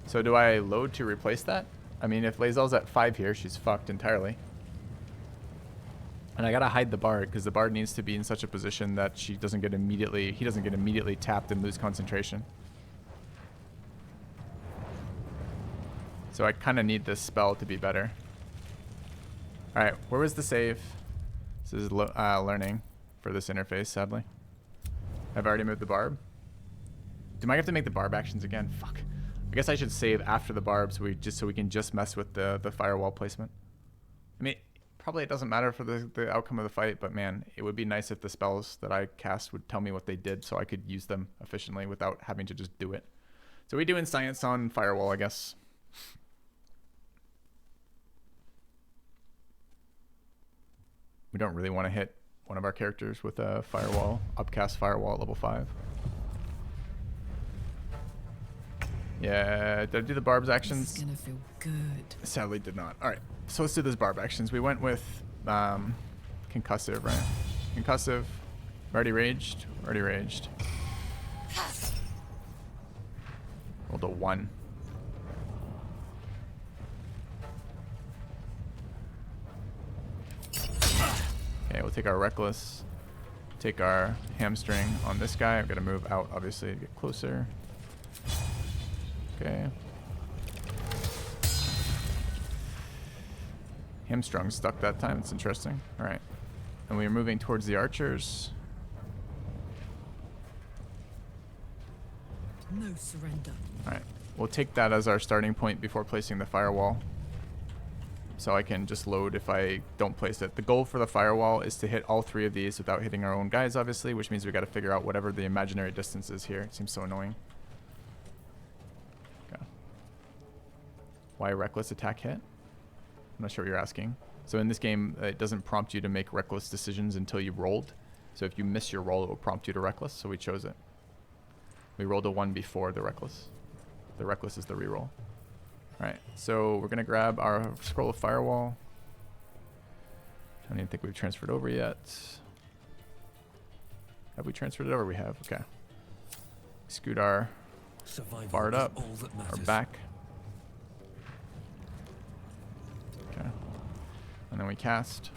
So do I load to replace that? I mean, if Lae'zel's at 5 here, she's fucked entirely. And I gotta hide the Bard, because the Bard needs to be in such a position that he doesn't get immediately tapped and lose concentration. So I kind of need this spell to be better. Alright, where was the save? This is learning for this interface, sadly. I've already moved the barb. Do I have to make the barb actions again? Fuck. I guess I should save after the barb so we can just mess with the firewall placement. I mean, probably it doesn't matter for the outcome of the fight, but man, it would be nice if the spells that I cast would tell me what they did so I could use them efficiently without having to just do it. So we doing science on firewall, I guess. We don't really want to hit one of our characters with a firewall, upcast firewall at level 5. Yeah, did I do the barb's actions? This is gonna feel good. Sadly did not. Alright, so let's do those barb actions. We went with concussive, right? Concussive. Already raged. Already raged. Rolled a 1. Okay, we'll take our reckless. Take our hamstring on this guy. I've got to move out, obviously, to get closer. Okay. Hamstrung stuck that time. It's interesting. All right. And we are moving towards the archers. No surrender. All right. We'll take that as our starting point before placing the firewall. So I can just load if I don't place it. The goal for the firewall is to hit all 3 of these without hitting our own guys, obviously, which means we got to figure out whatever the imaginary distance is here. It seems so annoying. Okay. Why reckless attack hit? I'm not sure what you're asking. So in this game, it doesn't prompt you to make reckless decisions until you rolled. So if you miss your roll, it will prompt you to reckless, so we chose it. We rolled a 1 before the reckless. The reckless is the reroll. Alright, so we're going to grab our scroll of firewall. I don't even think we've transferred over yet. Have we transferred it over? We have, okay. Scoot our bard up, our back. Okay. And then we cast.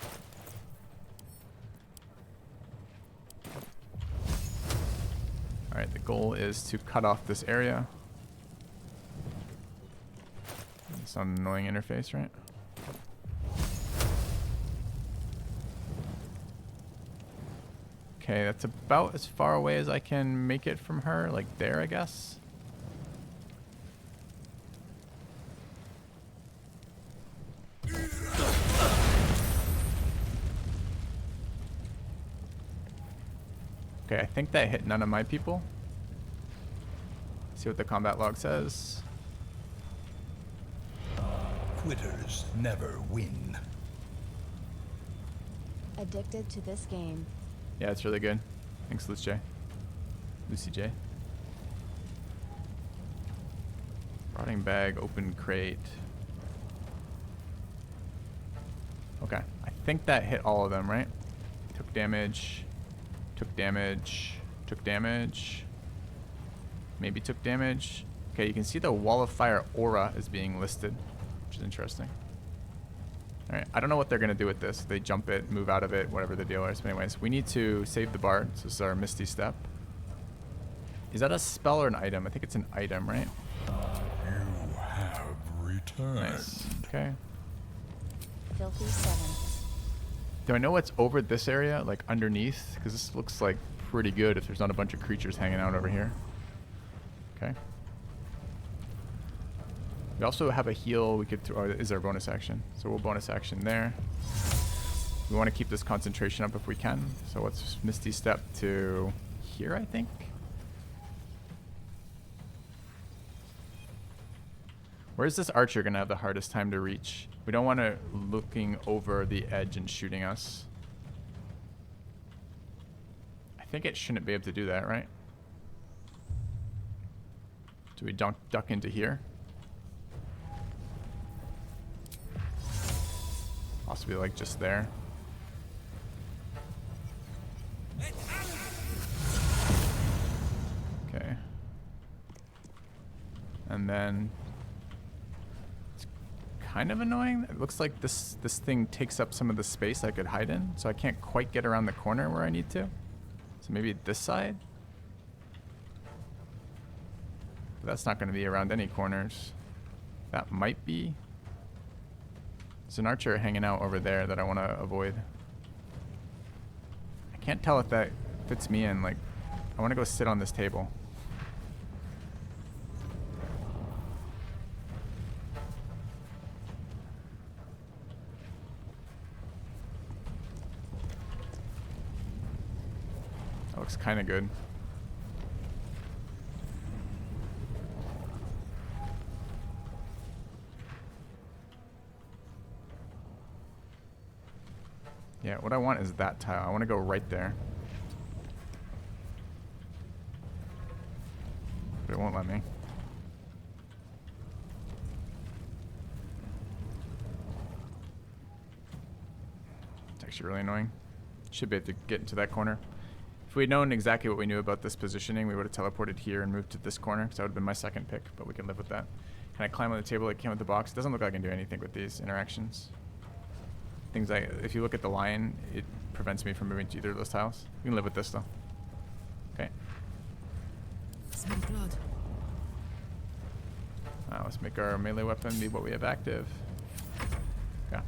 Alright, the goal is to cut off this area. It's an annoying interface, right? Okay, that's about as far away as I can make it from her. Like there, I guess. Okay, I think that hit none of my people. See what the combat log says. Quitters never win. Addicted to this game. Yeah, it's really good. Thanks, Lucy J. Rotting bag, open crate. Okay, I think that hit all of them, right? Took damage, took damage, took damage. Maybe took damage. Okay, you can see the wall of fire aura is being listed, which is interesting. Alright, I don't know what they're going to do with this. They jump it, move out of it, whatever the deal is. But anyways, we need to save the bard. So this is our Misty Step. Is that a spell or an item? I think it's an item, right? You have returned. Nice. Okay. Filthy 7. Do I know what's over this area, like underneath? Because this looks like pretty good if there's not a bunch of creatures hanging out over here. Okay. We also have a heal we could throw. Oh, is our bonus action. So we'll bonus action there. We want to keep this concentration up if we can. So let's Misty Step to here, I think. Where's this archer going to have the hardest time to reach? We don't want to looking over the edge and shooting us. I think it shouldn't be able to do that, right? Do we duck into here? Possibly like just there. Okay. And then it's kind of annoying. It looks like this thing takes up some of the space I could hide in, so I can't quite get around the corner where I need to. So maybe this side? But that's not going to be around any corners. That might be. There's an archer hanging out over there that I want to avoid. I can't tell if that fits me in. Like, I want to go sit on this table. That looks kind of good. Yeah, what I want is that tile. I want to go right there. But it won't let me. It's actually really annoying. Should be able to get into that corner. If we had known exactly what we knew about this positioning, we would have teleported here and moved to this corner, because that would have been my second pick, but we can live with that. Can I climb on the table like I came with the box? It doesn't look like I can do anything with these interactions. Things like, if you look at the lion, it prevents me from moving to either of those tiles. We can live with this though. Okay. Smell blood. Let's make our melee weapon be what we have active. Okay.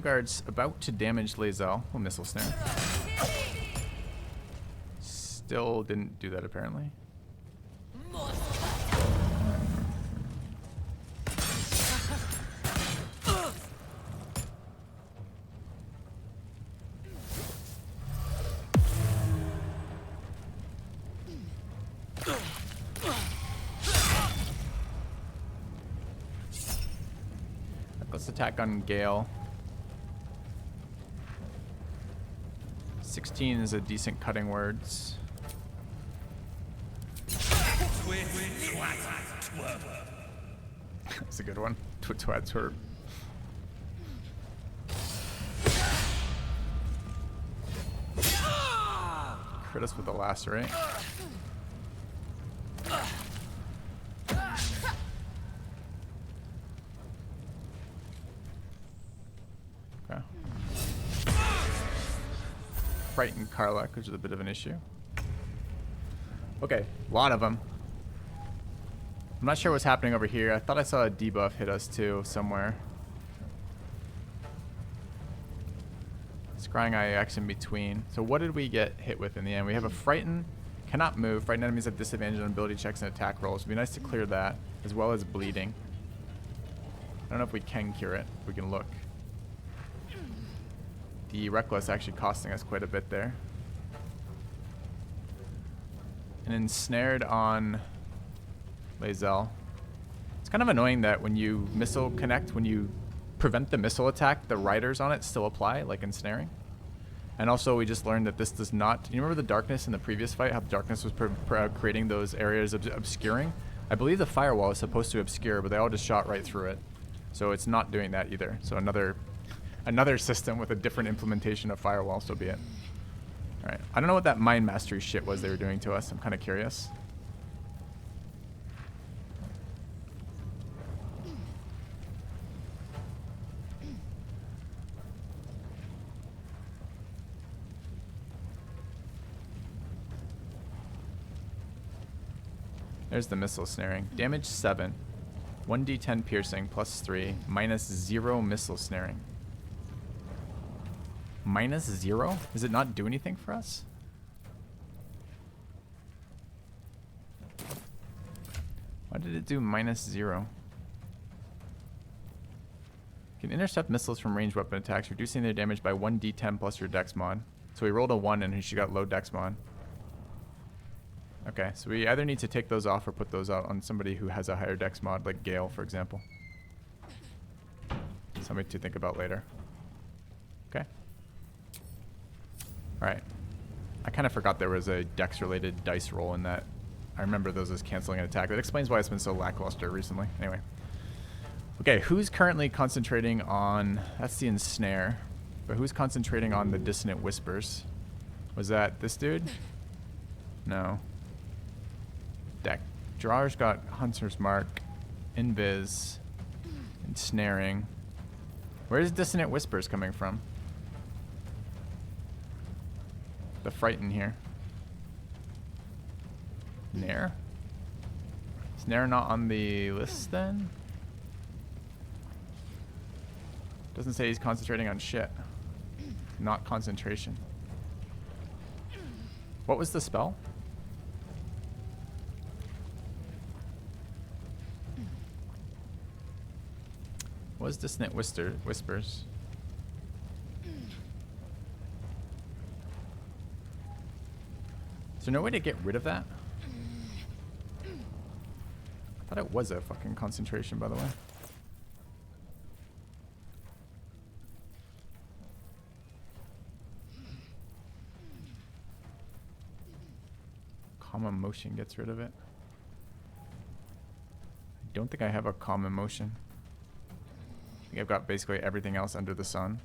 Guards about to damage Lae'zel. Oh, missile snare. Still didn't do that apparently. Let's attack on Gale. 16 is a decent cutting words. That's a good one. Twat twerp. Crit us with the lacerate. Okay. Frightened Karlach, which is a bit of an issue. Okay, a lot of them. I'm not sure what's happening over here. I thought I saw a debuff hit us too somewhere. Scrying IX in between. So what did we get hit with in the end? We have a Frighten, cannot move. Frightened enemies have disadvantage on ability checks and attack rolls. It'd be nice to clear that, as well as bleeding. I don't know if we can cure it. We can look. The Reckless actually costing us quite a bit there. And ensnared on Lae'zel. It's kind of annoying that when you missile connect, when you prevent the missile attack, the riders on it still apply, like ensnaring. And also we just learned that this does not... You remember the darkness in the previous fight? How the darkness was creating those areas obscuring? I believe the firewall is supposed to obscure, but they all just shot right through it. So it's not doing that either. So another system with a different implementation of firewall, so be it. Alright. I don't know what that mind mastery shit was they were doing to us. I'm kind of curious. There's the missile snaring. Damage 7. 1d10 piercing plus 3. Minus 0 missile snaring. Minus 0? Does it not do anything for us? Why did it do minus 0? Can intercept missiles from ranged weapon attacks, reducing their damage by 1d10 plus your dex mod. So we rolled a 1 and she got low dex mod. Okay, so we either need to take those off or put those out on somebody who has a higher dex mod, like Gale, for example. Something to think about later. Okay. Alright. I kind of forgot there was a dex-related dice roll in that. I remember those as canceling an attack. That explains why it's been so lackluster recently. Anyway. Okay, who's currently concentrating on... That's the ensnare. But who's concentrating on the dissonant whispers? Was that this dude? No. Deck. Drawer's got Hunter's Mark, Invis, Ensnaring. Where's Dissonant Whispers coming from? The Frighten here. Nere? Is Nere not on the list then? Doesn't say he's concentrating on shit. Not concentration. What was the spell? What was Dissonant Whispers? Is there no way to get rid of that? I thought it was a fucking concentration, by the way. Calm Emotion gets rid of it. I don't think I have a Calm Emotion. I think I've got basically everything else under the sun.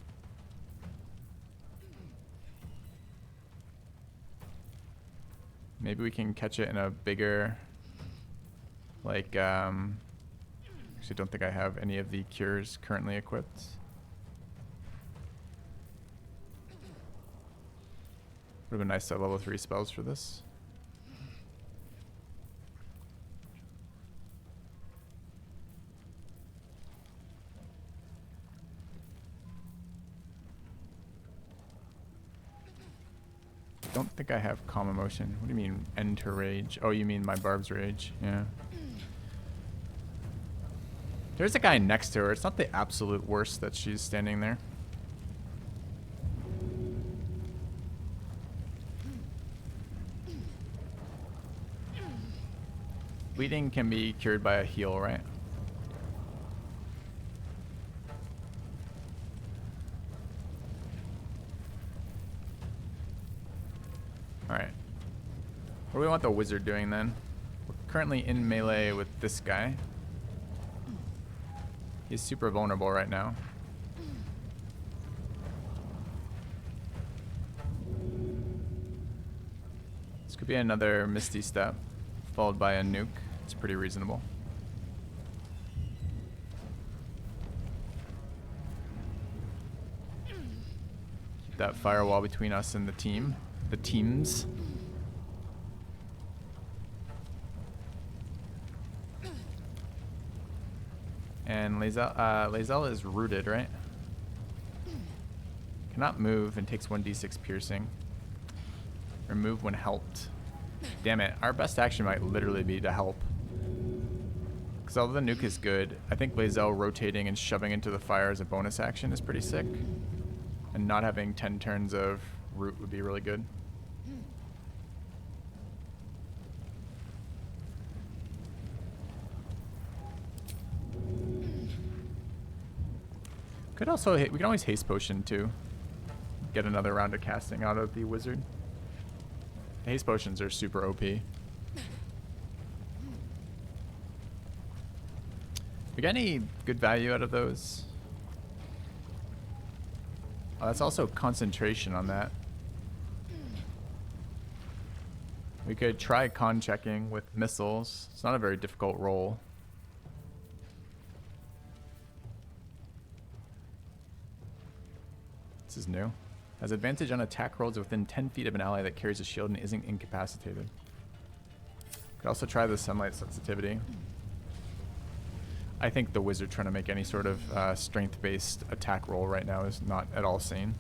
Maybe we can catch it in a bigger, like, actually don't think I have any of the cures currently equipped. Would have been nice to have level 3 spells for this. Don't think I have Calm Emotion. What do you mean Enter Rage? Oh, you mean my Barb's Rage. Yeah. There's a guy next to her. It's not the absolute worst that she's standing there. Bleeding can be cured by a heal, right? Alright. What do we want the wizard doing then? We're currently in melee with this guy. He's super vulnerable right now. This could be another Misty Step, followed by a nuke. It's pretty reasonable. Keep that firewall between us and the team. The teams. And Lae'zel is rooted, right? Cannot move and takes 1d6 piercing. Remove when helped. Damn it. Our best action might literally be to help. Because although the nuke is good, I think Lae'zel rotating and shoving into the fire as a bonus action is pretty sick. And not having 10 turns of root would be really good. Could also we can always haste potion too. Get another round of casting out of the wizard. Haste potions are super OP. We got any good value out of those? Oh, that's also concentration on that. We could try con checking with missiles. It's not a very difficult roll. This is new. Has advantage on attack rolls within 10 feet of an ally that carries a shield and isn't incapacitated. Could also try the sunlight sensitivity. I think the wizard trying to make any sort of strength-based attack roll right now is not at all sane.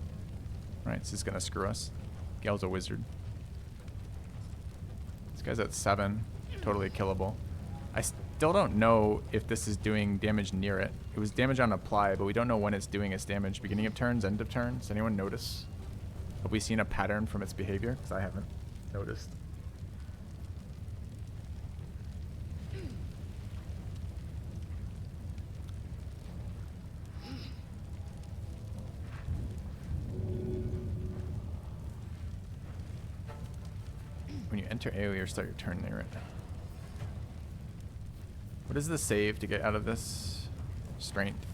Right, so he's gonna screw us. Gale's a wizard. This guy's at 7, totally killable. I still don't know if this is doing damage near it. It was damage on apply, but we don't know when it's doing its damage. Beginning of turns, end of turns. Anyone notice? Have we seen a pattern from its behavior? Because I haven't noticed. When you enter AoE or start your turn near it. What is the save to get out of this? Strength.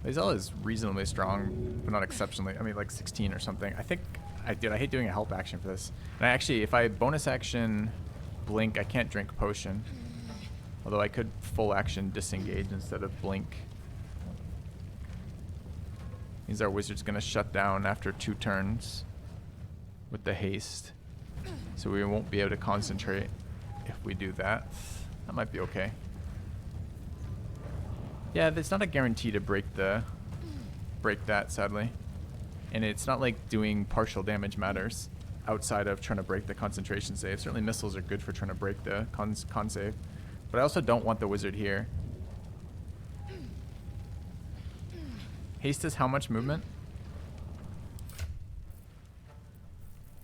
Lae'zel is reasonably strong, but not exceptionally. I mean, like 16 or something. I think I hate doing a help action for this. And I actually, if I bonus action blink, I can't drink potion. Although I could full action disengage instead of blink. Means our wizard's gonna shut down after 2 turns with the haste. So we won't be able to concentrate if we do that. That might be okay. Yeah, it's not a guarantee to break that, sadly. And it's not like doing partial damage matters outside of trying to break the concentration save. Certainly missiles are good for trying to break the con save. But I also don't want the wizard here. Haste is how much movement?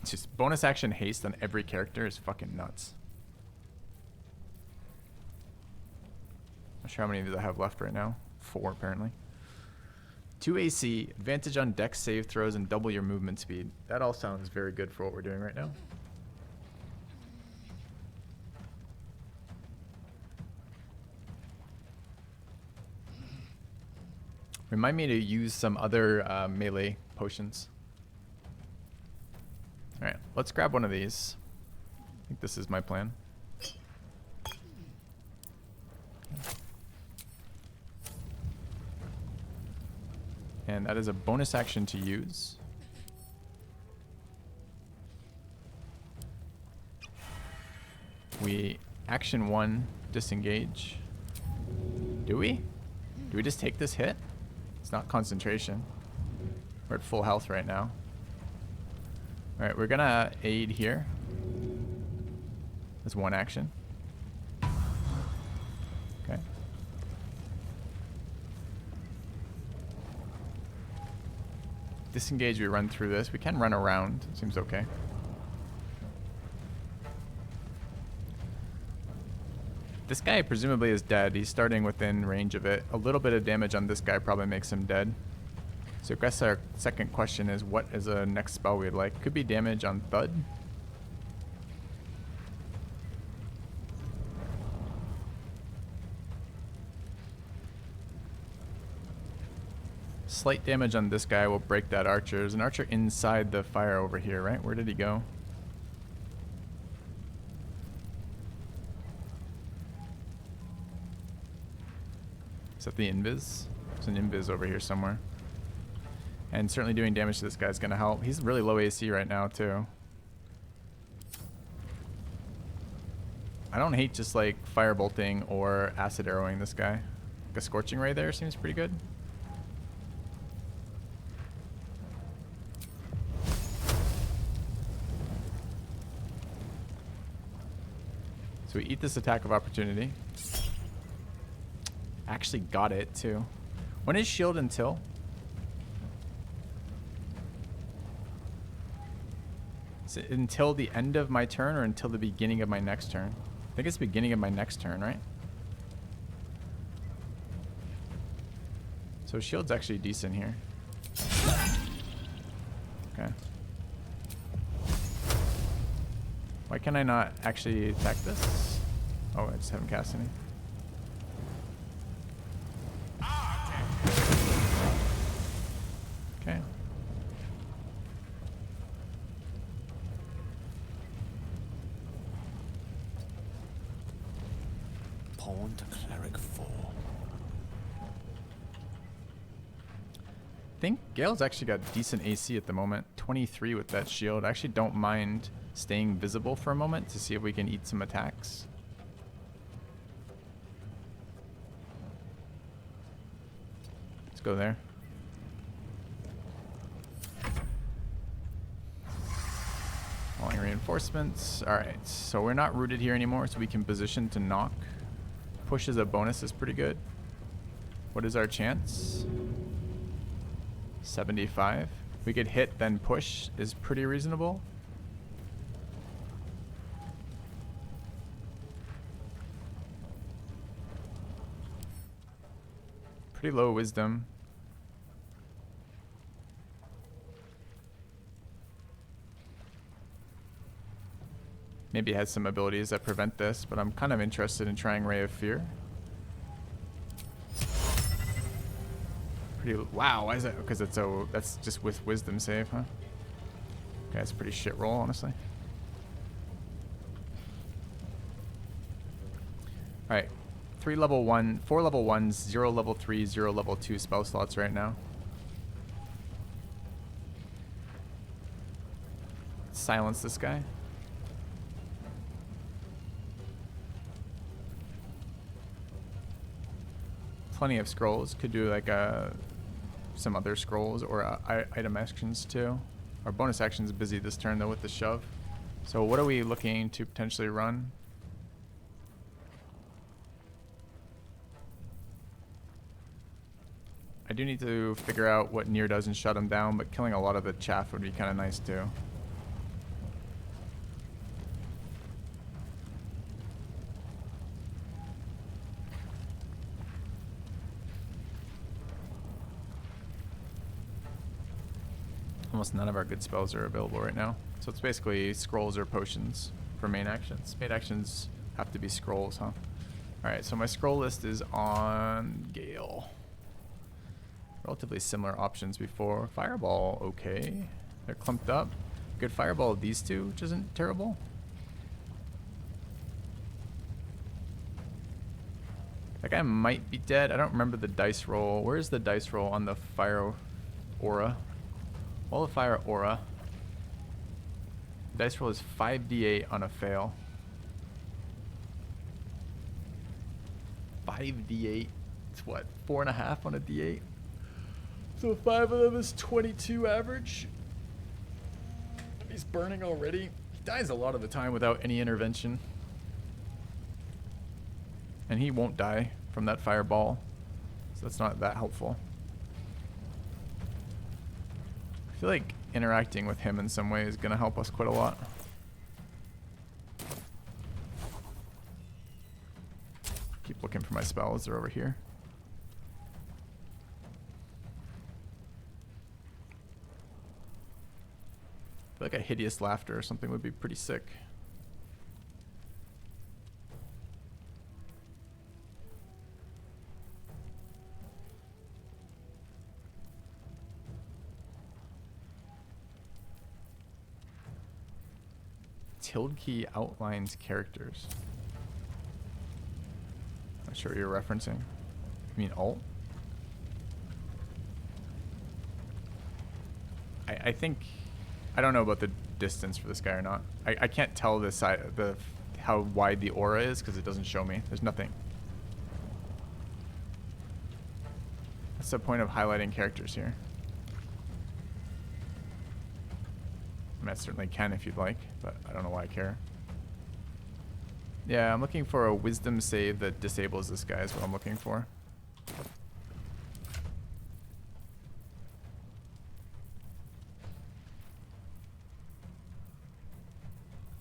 It's just bonus action haste on every character is fucking nuts. Not sure how many of these I have left right now. 4 apparently. 2 AC, advantage on dex save throws, and double your movement speed. That all sounds very good for what we're doing right now. Remind me to use some other melee potions. Alright, let's grab one of these. I think this is my plan. And that is a bonus action to use. We action 1, disengage. Do we? Do we just take this hit? It's not concentration. We're at full health right now. Alright, we're gonna aid here. That's 1 action. Okay. Disengage, we run through this. We can run around. Seems okay. This guy presumably is dead. He's starting within range of it. A little bit of damage on this guy probably makes him dead. So I guess our second question is, what is a next spell we'd like? Could be damage on Thud. Slight damage on this guy will break that archer. There's an archer inside the fire over here, right? Where did he go? Is that the invis? There's an invis over here somewhere. And certainly doing damage to this guy is going to help. He's really low AC right now, too. I don't hate just like firebolting or acid arrowing this guy. Like a scorching ray there seems pretty good. So we eat this attack of opportunity. Actually got it too. When is shield until? Is it until the end of my turn or until the beginning of my next turn? I think it's the beginning of my next turn, right? So shield's actually decent here. Okay. Why can I not actually attack this? Oh, I just haven't cast any. Okay. Pawn to cleric 4. I think Gale's actually got decent AC at the moment. 23 with that shield. I actually don't mind staying visible for a moment to see if we can eat some attacks. Let's go there. Falling reinforcements. Alright, so we're not rooted here anymore, so we can position to knock. Push as a bonus is pretty good. What is our chance? 75. We could hit, then push is pretty reasonable. Pretty low wisdom. Maybe it has some abilities that prevent this, but I'm kind of interested in trying Ray of Fear. Pretty, wow, why is that? Because it's a, that's just with wisdom save, huh? Okay, that's a pretty shit roll, honestly. Alright. 4 level 1s, 0 level 3, 0 level 2 spell slots right now. Silence this guy. Plenty of scrolls. Could do like some other scrolls or item actions too. Our bonus action is busy this turn though with the shove. So what are we looking to potentially run? I do need to figure out what Nere does and shut him down, but killing a lot of the chaff would be kind of nice too. Almost none of our good spells are available right now. So it's basically scrolls or potions for main actions. Main actions have to be scrolls, huh? Alright, so my scroll list is on Gale. Relatively similar options before. Fireball, okay. They're clumped up. Good fireball of these two, which isn't terrible. That guy might be dead. I don't remember the dice roll. Where's the dice roll on the fire aura? Wall of Fire aura. Dice roll is 5d8 on a fail. 5d8. It's what? 4.5 on a d8. So 5 of them is 22 average. He's burning already. He dies a lot of the time without any intervention. And he won't die from that fireball. So that's not that helpful. I feel like interacting with him in some way is going to help us quite a lot. Keep looking for my spells. They're over here. I feel like a hideous laughter or something would be pretty sick. Tilde key outlines characters. Not sure what you're referencing. You mean alt? I think, I don't know about the distance for this guy or not. I can't tell the side, how wide the aura is because it doesn't show me. There's nothing. That's the point of highlighting characters here. I mean, I certainly can if you'd like, but I don't know why I care. Yeah, I'm looking for a wisdom save that disables this guy is what I'm looking for.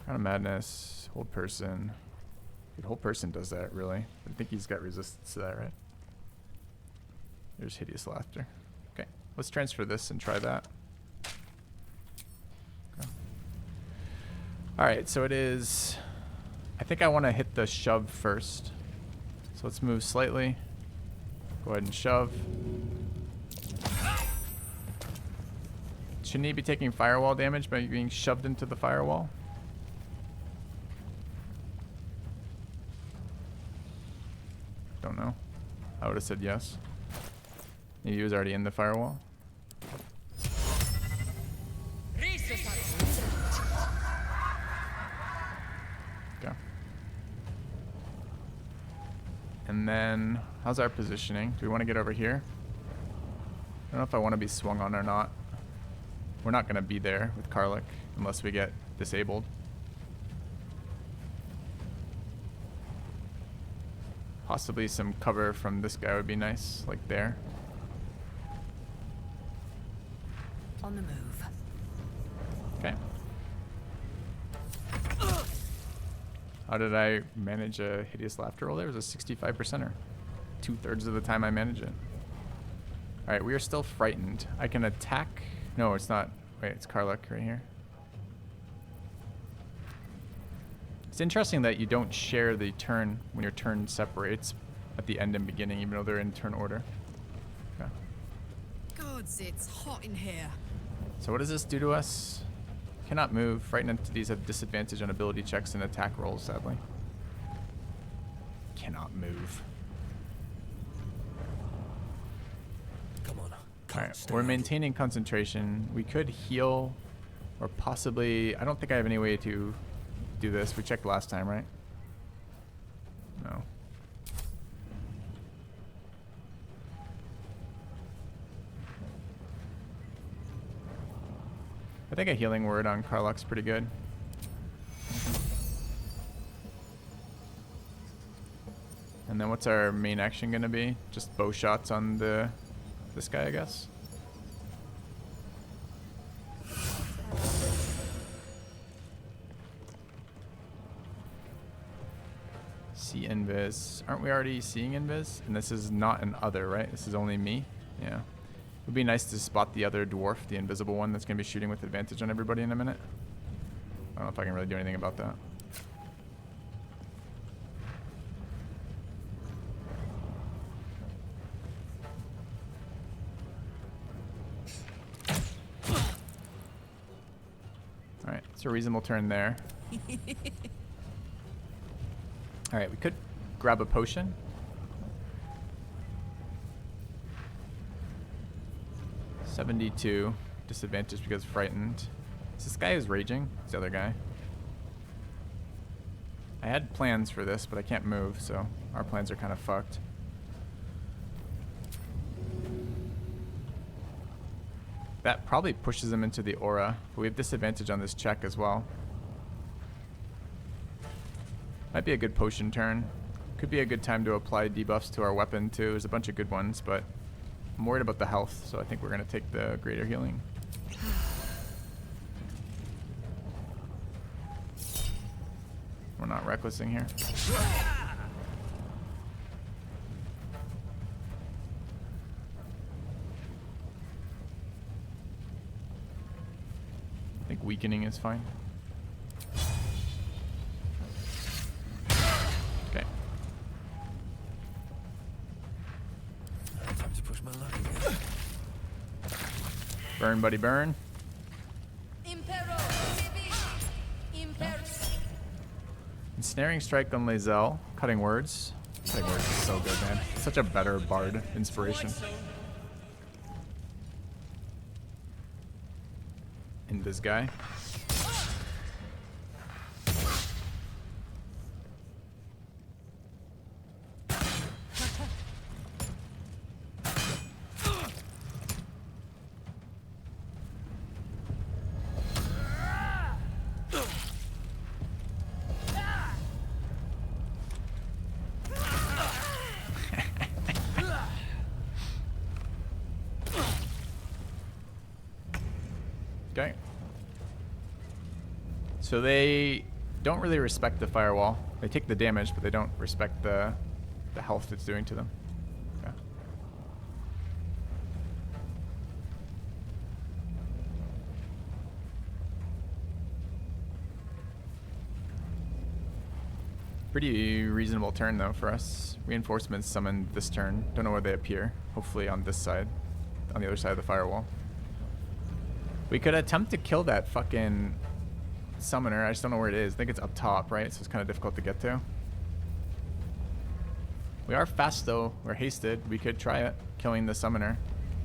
Crown of Madness, Hold Person. Dude, Hold Person does that, really. I think he's got resistance to that, right? There's Hideous Laughter. Okay, let's transfer this and try that. Okay. Alright, so it is... I think I want to hit the shove first. So let's move slightly. Go ahead and shove. Shouldn't he be taking firewall damage by being shoved into the firewall? Don't know. I would have said yes. Maybe he was already in the firewall. Okay. And then, how's our positioning? Do we want to get over here? I don't know if I want to be swung on or not. We're not going to be there with Karlach unless we get disabled. Possibly some cover from this guy would be nice, like there. On the move. Okay. How did I manage a Hideous Laughter roll there? It was a 65%er. 2/3 of the time I manage it. Alright, we are still frightened. I can attack. No, it's not. Wait, it's Karlach right here. It's interesting that you don't share the turn when your turn separates at the end and beginning, even though they're in turn order. Okay. Gods, it's hot in here. So what does this do to us? Cannot move. Frightened entities have disadvantage on ability checks and attack rolls, sadly. Cannot move. Come on. Alright, we're maintaining concentration. We could heal, or possibly... I don't think I have any way to do this. We checked last time, right? No. I think a healing word on Karlach's pretty good. And then what's our main action gonna be? Just bow shots on this guy, I guess. See invis. Aren't we already seeing invis? And this is not an other, right? This is only me? Yeah. It would be nice to spot the other dwarf, the invisible one that's going to be shooting with advantage on everybody in a minute. I don't know if I can really do anything about that. Alright, it's a reasonable turn there. Alright, we could grab a potion. $72. Disadvantage because frightened. This guy is raging. It's the other guy. I had plans for this, but I can't move, so our plans are kind of fucked. That probably pushes him into the aura, but we have disadvantage on this check as well. Might be a good potion turn. Could be a good time to apply debuffs to our weapon too. There's a bunch of good ones, but I'm worried about the health, so I think we're going to take the greater healing. We're not recklessing here. I think weakening is fine. Okay. Time to push my luck again. Burn, buddy, burn. Ensnaring Strike on Lae'zel. Cutting Words. Cutting Words is so good, man. Such a better bard inspiration. And this guy. So they don't really respect the firewall. They take the damage, but they don't respect the health it's doing to them. Okay. Pretty reasonable turn though for us. Reinforcements summoned this turn. Don't know where they appear. Hopefully on this side, on the other side of the firewall. We could attempt to kill that fucking summoner. I just don't know where it is. I think it's up top, right? So it's kind of difficult to get to. We are fast though. We're hasted. We could try it, killing the summoner.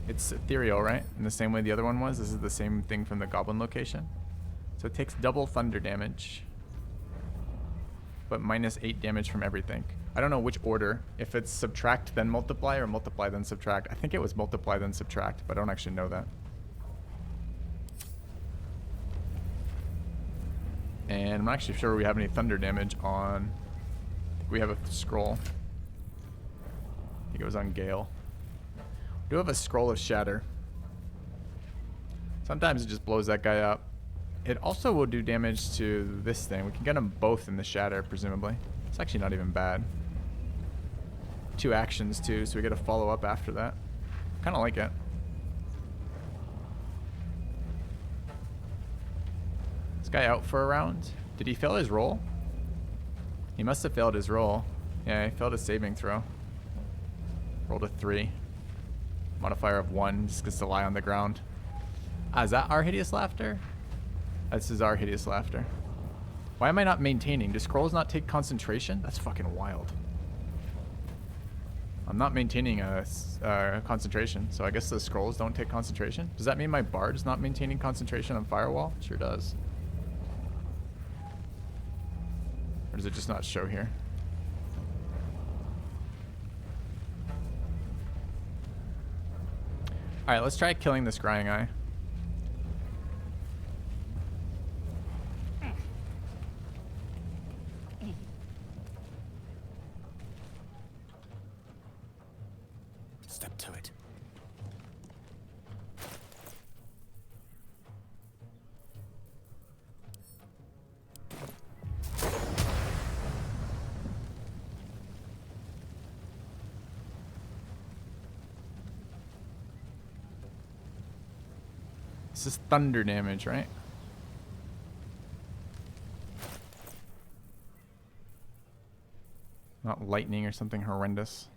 It's ethereal, right? In the same way the other one was. This is the same thing from the goblin location. So it takes double thunder damage, but -8 damage from everything. I don't know which order. If it's subtract then multiply or multiply then subtract. I think it was multiply then subtract, but I don't actually know that. And I'm not actually sure we have any thunder damage on... We have a scroll. I think it was on Gale. We do have a scroll of shatter. Sometimes it just blows that guy up. It also will do damage to this thing. We can get them both in the shatter, presumably. It's actually not even bad. 2 actions too, so we get a follow-up after that. Kind of like it. This guy out for a round. Did he fail his roll? He must have failed his roll. Yeah, he failed his saving throw. Rolled a 3. Modifier of 1, just gets to lie on the ground. Ah, is that our hideous laughter? This is our hideous laughter. Why am I not maintaining? Do scrolls not take concentration? That's fucking wild. I'm not maintaining a concentration, so I guess the scrolls don't take concentration. Does that mean my bard is not maintaining concentration on firewall? Sure does. Or does it just not show here? Alright, let's try killing this scrying eye. Step to it. This is thunder damage, right? Not lightning or something horrendous.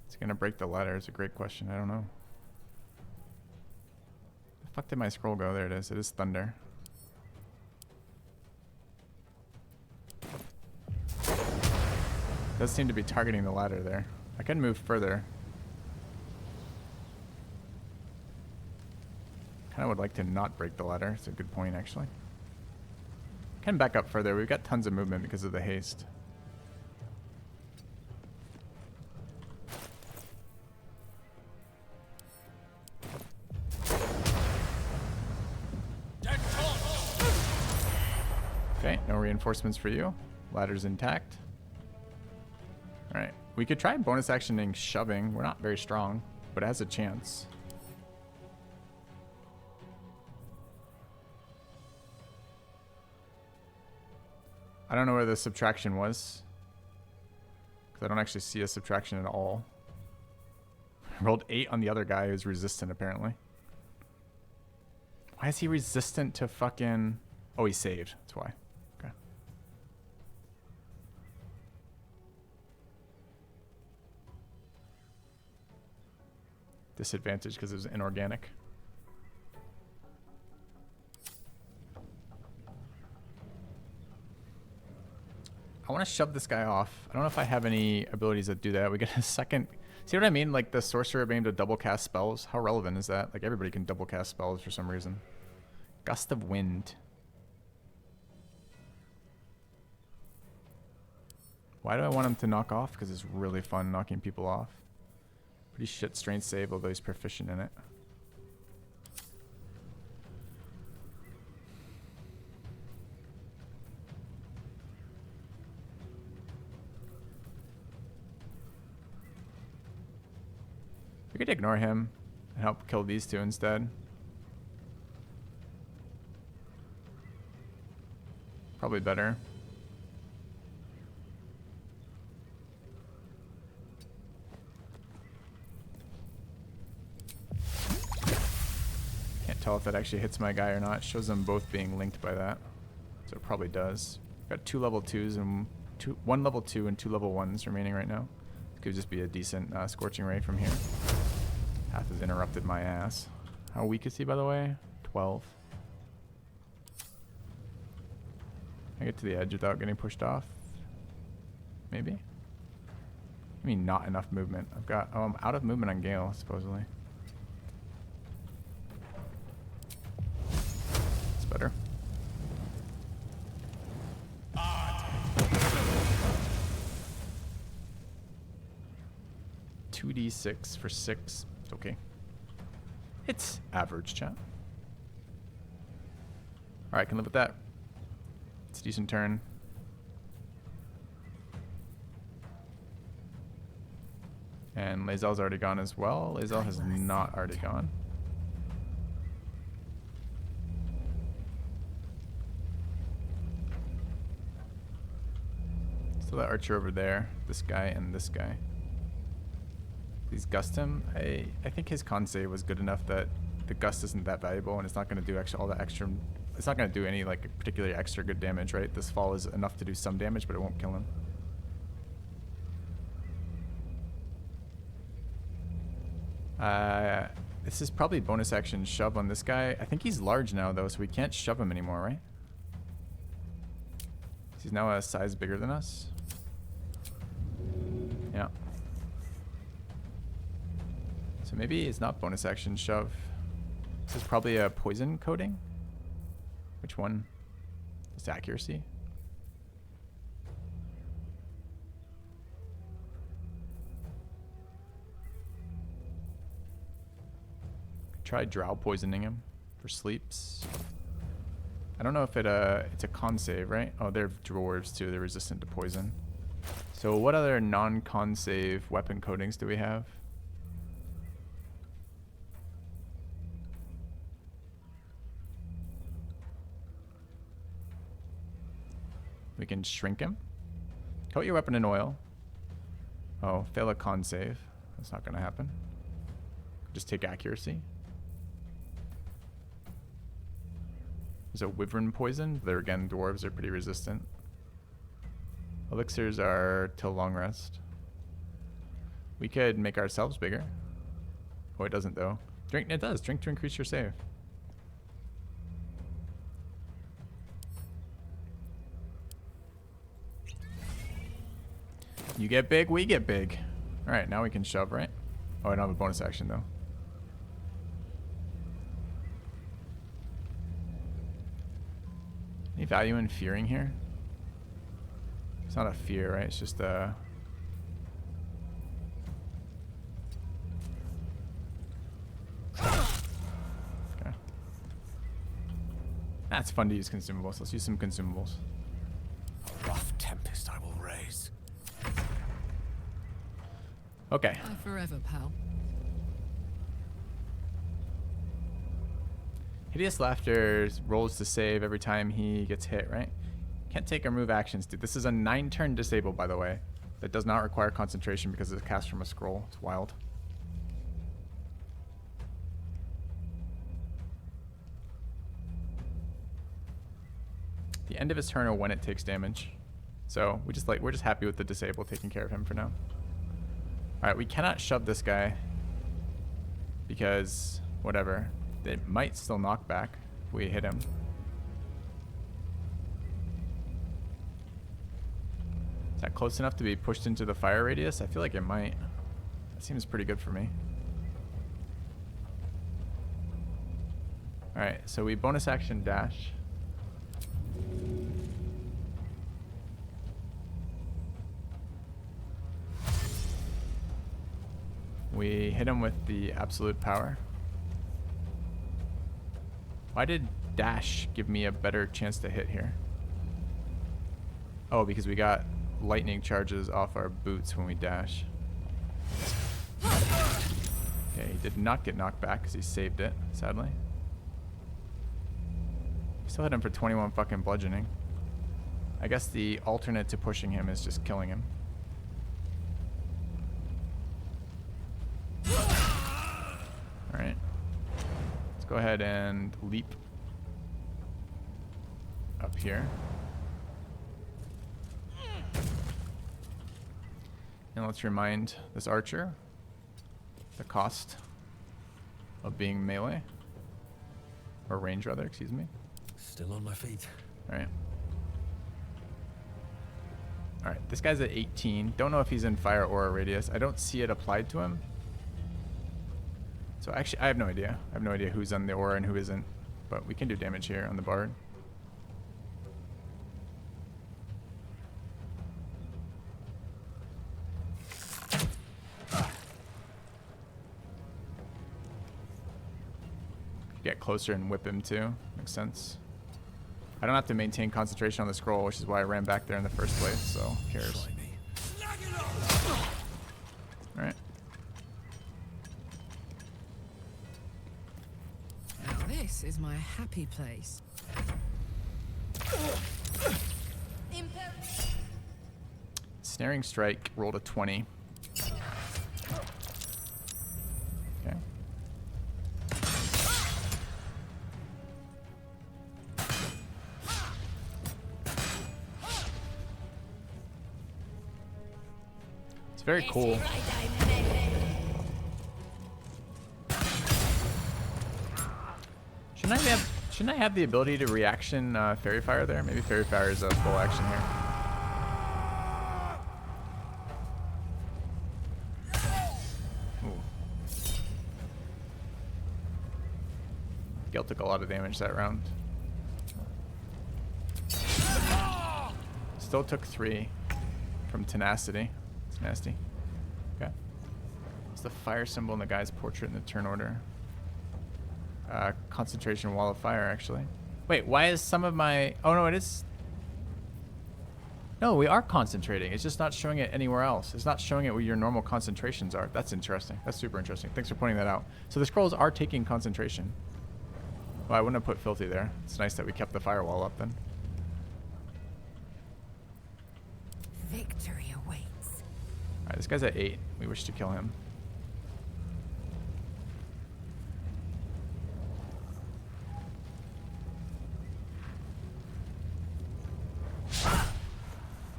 It's gonna break the ladder is a great question. I don't know. The fuck did my scroll go? There it is. It is thunder. Does seem to be targeting the ladder there. I can move further. Kind of would like to not break the ladder. It's a good point, actually. Can back up further. We've got tons of movement because of the haste. Okay, no reinforcements for you. Ladder's intact. Alright, we could try bonus actioning shoving. We're not very strong, but it has a chance. I don't know where the subtraction was, because I don't actually see a subtraction at all. I rolled 8 on the other guy who's resistant, apparently. Why is he resistant to fucking... Oh, he saved. That's why. Okay. Disadvantage because it was inorganic. I want to shove this guy off. I don't know if I have any abilities that do that. We get a second... See what I mean? Like the sorcerer being able to double cast spells. How relevant is that? Like everybody can double cast spells for some reason. Gust of wind. Why do I want him to knock off? Because it's really fun knocking people off. Pretty shit strength save, although he's proficient in it. We could ignore him and help kill these two instead. Probably better. Can't tell if that actually hits my guy or not. It shows them both being linked by that. So it probably does. Got 2 level 2s and 1 level 2 and 2 level 1s remaining right now. This could just be a decent scorching ray from here. Path has interrupted my ass. How weak is he, by the way? 12. Can I get to the edge without getting pushed off? Maybe? I mean, not enough movement. I've got... Oh, I'm out of movement on Gale, supposedly. It's better. 2d6 for 6. It's okay. It's average, chat. Alright, can live with that. It's a decent turn. And Lae'zel's already gone as well. Lae'zel has not already gone. So that archer over there, this guy and this guy. Please gust him. I think his con save was good enough that the gust isn't that valuable, and it's not going to do actually all that extra. It's not going to do any like particularly extra good damage, right? This fall is enough to do some damage, but it won't kill him. This is probably bonus action shove on this guy. I think he's large now though, so we can't shove him anymore, right? He's now a size bigger than us. Yeah. So maybe it's not bonus action shove. This is probably a poison coating. Which one? Just accuracy. Try drow poisoning him for sleeps. I don't know if it's a con save, right? Oh, they're dwarves too. They're resistant to poison. So what other non-con save weapon coatings do we have? We can shrink him. Coat your weapon in oil. Oh, fail a con save. That's not going to happen. Just take accuracy. There's a wyvern poison. They're again dwarves are pretty resistant. Elixirs are till long rest. We could make ourselves bigger. Oh, it doesn't though. Drink. It does. Drink to increase your save. You get big, we get big. All right, now we can shove, right? Oh, I don't have a bonus action though. Any value in fearing here? It's not a fear, right? It's just a... Okay. That's fun to use consumables. Let's use some consumables. A rough tempest I will raise. Okay. Bye forever, pal. Hideous Laughter rolls to save every time he gets hit, right? Can't take or move actions, dude. This is a 9-turn disable, by the way. That does not require concentration because it's cast from a scroll. It's wild. The end of his turn or when it takes damage. So we're just happy with the disable taking care of him for now. Alright, we cannot shove this guy because whatever. It might still knock back if we hit him. Is that close enough to be pushed into the fire radius? I feel like it might. That seems pretty good for me. Alright, so we bonus action dash. We hit him with the absolute power. Why did dash give me a better chance to hit here? Oh, because we got lightning charges off our boots when we dash. Okay, he did not get knocked back because he saved it, sadly. Still hit him for 21 fucking bludgeoning. I guess the alternate to pushing him is just killing him. Alright. Let's go ahead and leap up here. And let's remind this archer the cost of being melee. Or range, rather, excuse me. Still on my feet. Alright. Alright, this guy's at 18. Don't know if he's in fire aura radius. I don't see it applied to him. So actually, I have no idea. I have no idea who's on the aura and who isn't. But we can do damage here on the bard. Get closer and whip him too. Makes sense. I don't have to maintain concentration on the scroll, which is why I ran back there in the first place, so who cares? Alright. Now this is my happy place. Snaring strike rolled a 20. Okay. It's very cool. Shouldn't I have the ability to reaction Fairy Fire there? Maybe Fairy Fire is a full action here. Ooh. Gale took a lot of damage that round. Still took 3 from Tenacity. It's nasty. Okay. It's the fire symbol in the guy's portrait in the turn order. Concentration wall of fire, actually. Wait, why is some of my... Oh, no, it is... No, we are concentrating. It's just not showing it anywhere else. It's not showing it where your normal concentrations are. That's interesting. That's super interesting. Thanks for pointing that out. So the scrolls are taking concentration. Well, I wouldn't have put Filthy there. It's nice that we kept the firewall up then. Victory awaits. Alright, this guy's at 8. We wish to kill him.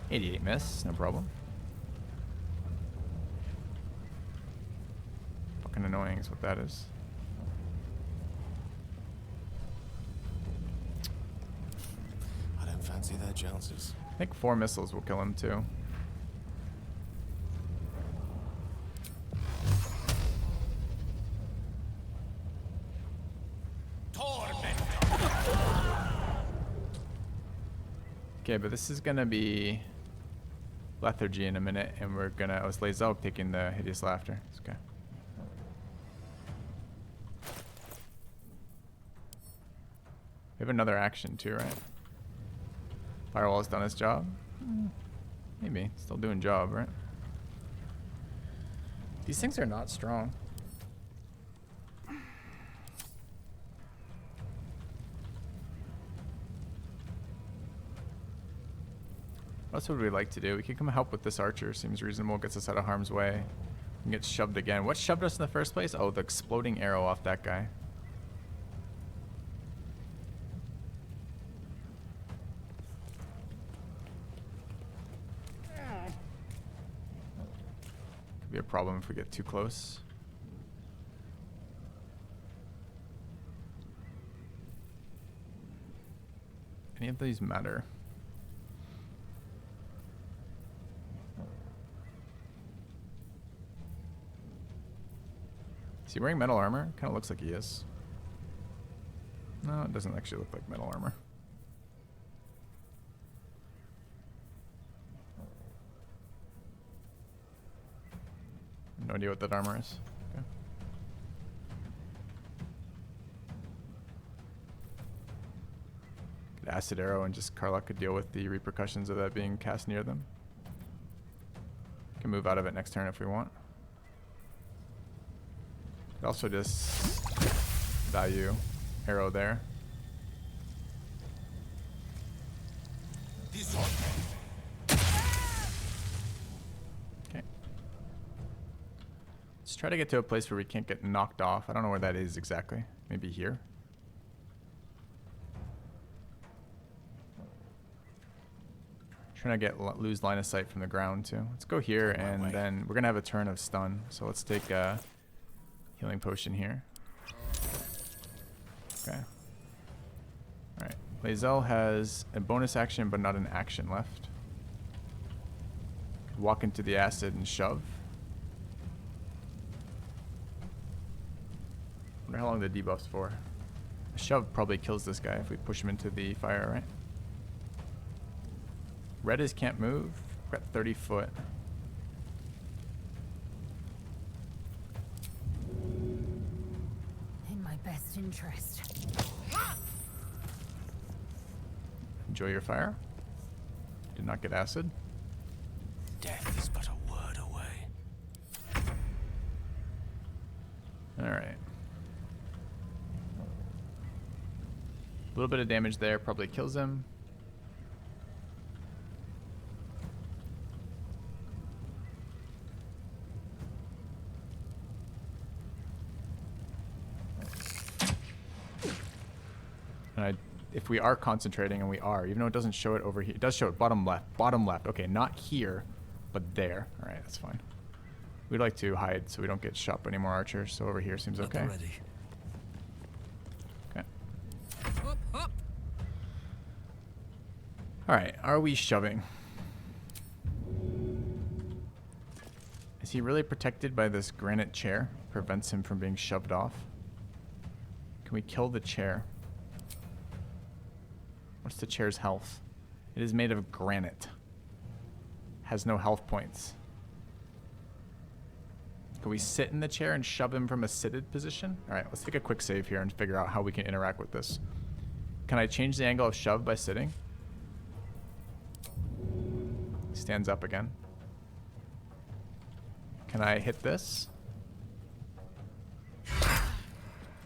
$88 miss, no problem. Fucking annoying is what that is. I don't fancy their chances. I think 4 missiles will kill him too. Okay, but this is gonna be lethargy in a minute, and we're gonna... Oh, it's Lazel taking the hideous laughter. It's okay. We have another action too, right? Firewall's done its job. Maybe. Still doing job, right? These things are not strong. What else would we like to do? We could come help with this archer. Seems reasonable. Gets us out of harm's way. And gets shoved again. What shoved us in the first place? Oh, the exploding arrow off that guy. Could be a problem if we get too close. Any of these matter? Is he wearing metal armor? Kind of looks like he is. No, it doesn't actually look like metal armor. No idea what that armor is. Okay. Could acid arrow and just Karlach could deal with the repercussions of that being cast near them. Can move out of it next turn if we want. Could also just value arrow there. Okay. Let's try to get to a place where we can't get knocked off. I don't know where that is exactly. Maybe here. Trying to lose line of sight from the ground too. Let's go here, and then we're gonna have a turn of stun. So let's take a healing potion here. Okay. All right. Lae'zel has a bonus action, but not an action left. Could walk into the acid and shove. Wonder how long the debuff's for. A shove probably kills this guy if we push him into the fire, right? Red is can't move. We're at 30 foot. In my best interest. Enjoy your fire. Did not get acid. Death is but a word away. Alright. A little bit of damage there probably kills him. And if we are concentrating, and we are, even though it doesn't show it over here, it does show it bottom left. Okay, not here, but there. All right, that's fine. We'd like to hide so we don't get shot by any more archers. So over here seems okay. Okay. All right, are we shoving? Is he really protected by this granite chair? Prevents him from being shoved off. Can we kill the chair? What's the chair's health? It is made of granite. Has no health points. Can we sit in the chair and shove him from a seated position? All right, let's take a quick save here and figure out how we can interact with this. Can I change the angle of shove by sitting? Stands up again. Can I hit this?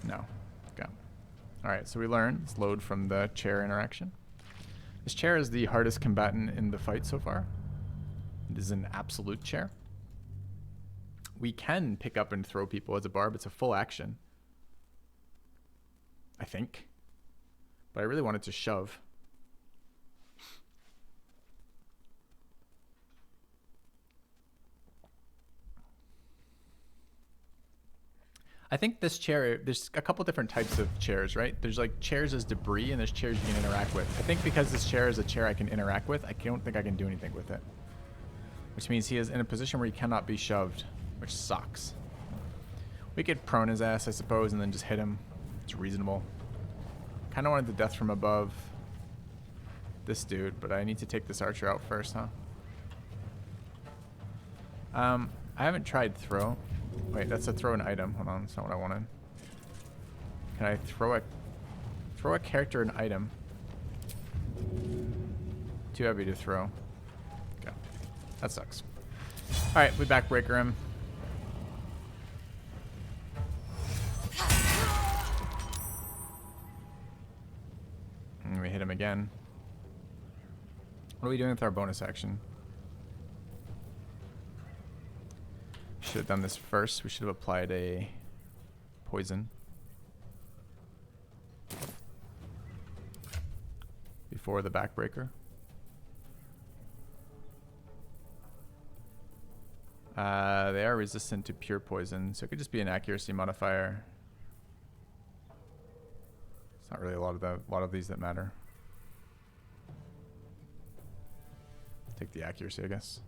No. Okay. Alright, so we learn. Let's load from the chair interaction. This chair is the hardest combatant in the fight so far. It is an absolute chair. We can pick up and throw people as a barb. It's a full action. I think. But I really wanted to shove. I think this chair, there's a couple different types of chairs, right? There's like chairs as debris, and there's chairs you can interact with. I think because this chair is a chair I can interact with, I don't think I can do anything with it. Which means he is in a position where he cannot be shoved, which sucks. We could prone his ass, I suppose, and then just hit him. It's reasonable. Kind of wanted the death from above this dude, but I need to take this archer out first, huh? I haven't tried throw. Wait, that's a throw an item. Hold on, that's not what I wanted. Can I throw a character an item? Too heavy to throw. Okay. That sucks. Alright, we backbreaker him. And we hit him again. What are we doing with our bonus action? Should have done this first. We should have applied a poison before the backbreaker. They are resistant to pure poison, so it could just be an accuracy modifier. It's not really a lot of these that matter. Take the accuracy, I guess.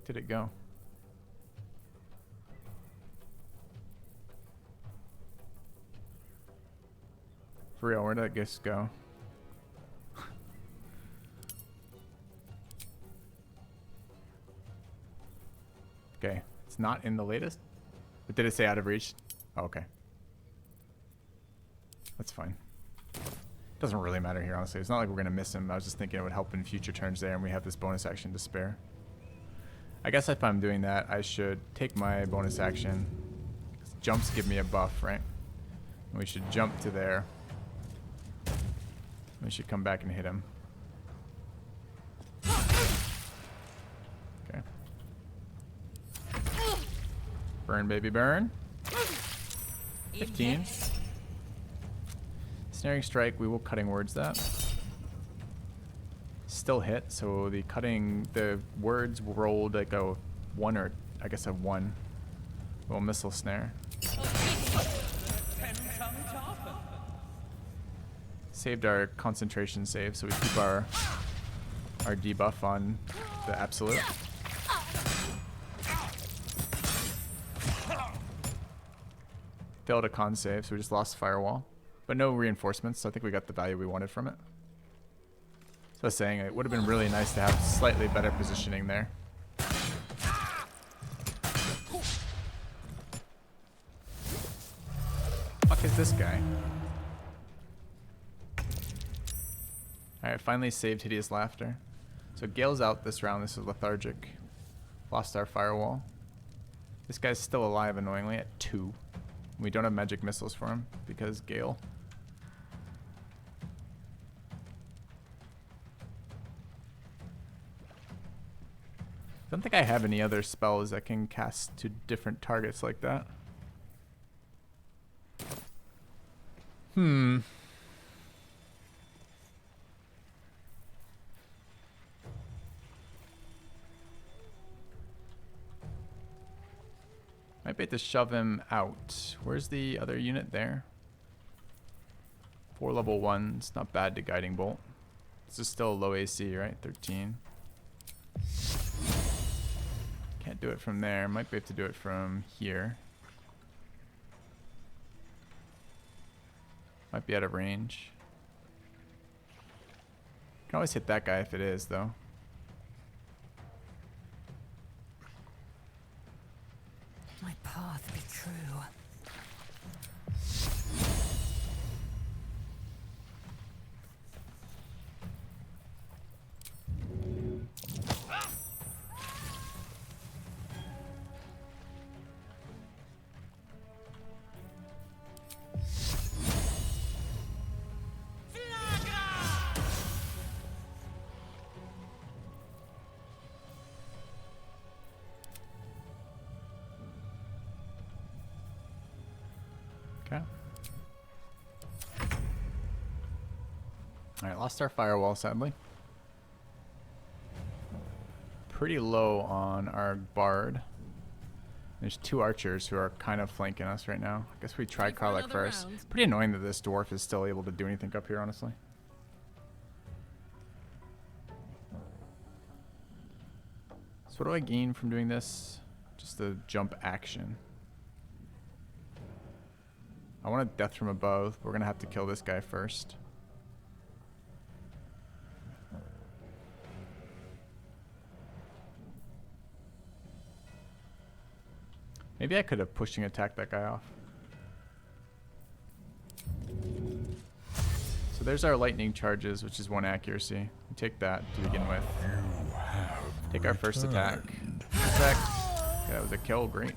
Did it go? For real, where did that guess go? Okay, it's not in the latest. But did it say out of reach? Oh, okay. That's fine. Doesn't really matter here, honestly. It's not like we're gonna miss him. I was just thinking it would help in future turns there, and we have this bonus action to spare. I guess if I'm doing that, I should take my bonus action. Jumps give me a buff, right? And we should jump to there. We should come back and hit him. Okay. Burn, baby, burn. 15. Snaring strike, we will cutting words that. Still hit, so the words rolled like a 1 or I guess a 1. Little missile snare. Saved our concentration save, so we keep our debuff on the absolute. Failed a con save, so we just lost firewall. But no reinforcements, so I think we got the value we wanted from it. So I was saying it would have been really nice to have slightly better positioning there. Fuck is this guy? Alright, finally saved Hideous Laughter. So Gale's out this round, this is lethargic. Lost our firewall. This guy's still alive annoyingly at 2. We don't have magic missiles for him because Gale. I don't think I have any other spells that can cast to different targets like that. Might be able to shove him out. Where's the other unit there? 4 level 1s, not bad to Guiding Bolt. This is still low AC, right? 13. Can't do it from there. Might be able to do it from here. Might be out of range. Can always hit that guy if it is, though. My path be true. Okay. Alright, lost our firewall, sadly. Pretty low on our bard. There's 2 archers who are kind of flanking us right now. I guess we try Karlach first. Pretty annoying that this dwarf is still able to do anything up here, honestly. So what do I gain from doing this? Just the jump action. I want a death from above. We're gonna have to kill this guy first. Maybe I could have pushing attacked that guy off. So there's our lightning charges, which is 1 accuracy. We take that to begin with. Take our first attack. Yeah, that was a kill. Great.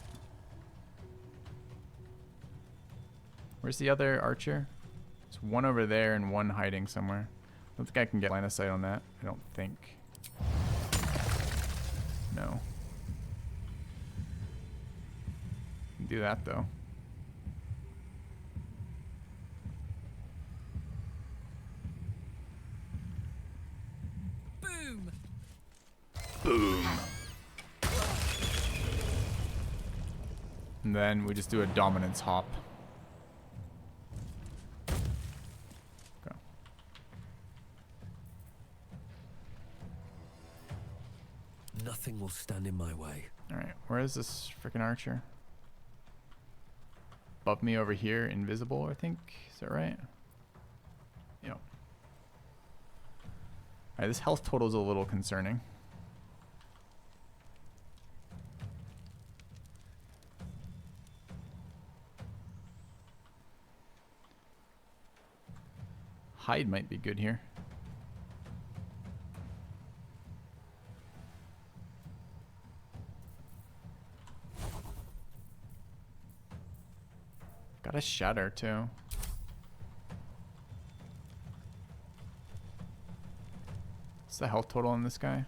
Where's the other archer? There's 1 over there and 1 hiding somewhere. I don't think I can get line of sight on that. I don't think. No. Can do that though. Boom. Boom. And then we just do a dominance hop. Go. Nothing will stand in my way. Alright, where is this freaking archer? Above me over here, invisible, I think. Is that right? Yep. Alright, this health total is a little concerning. hide might be good here. Got a shatter too. What's the health total on this guy?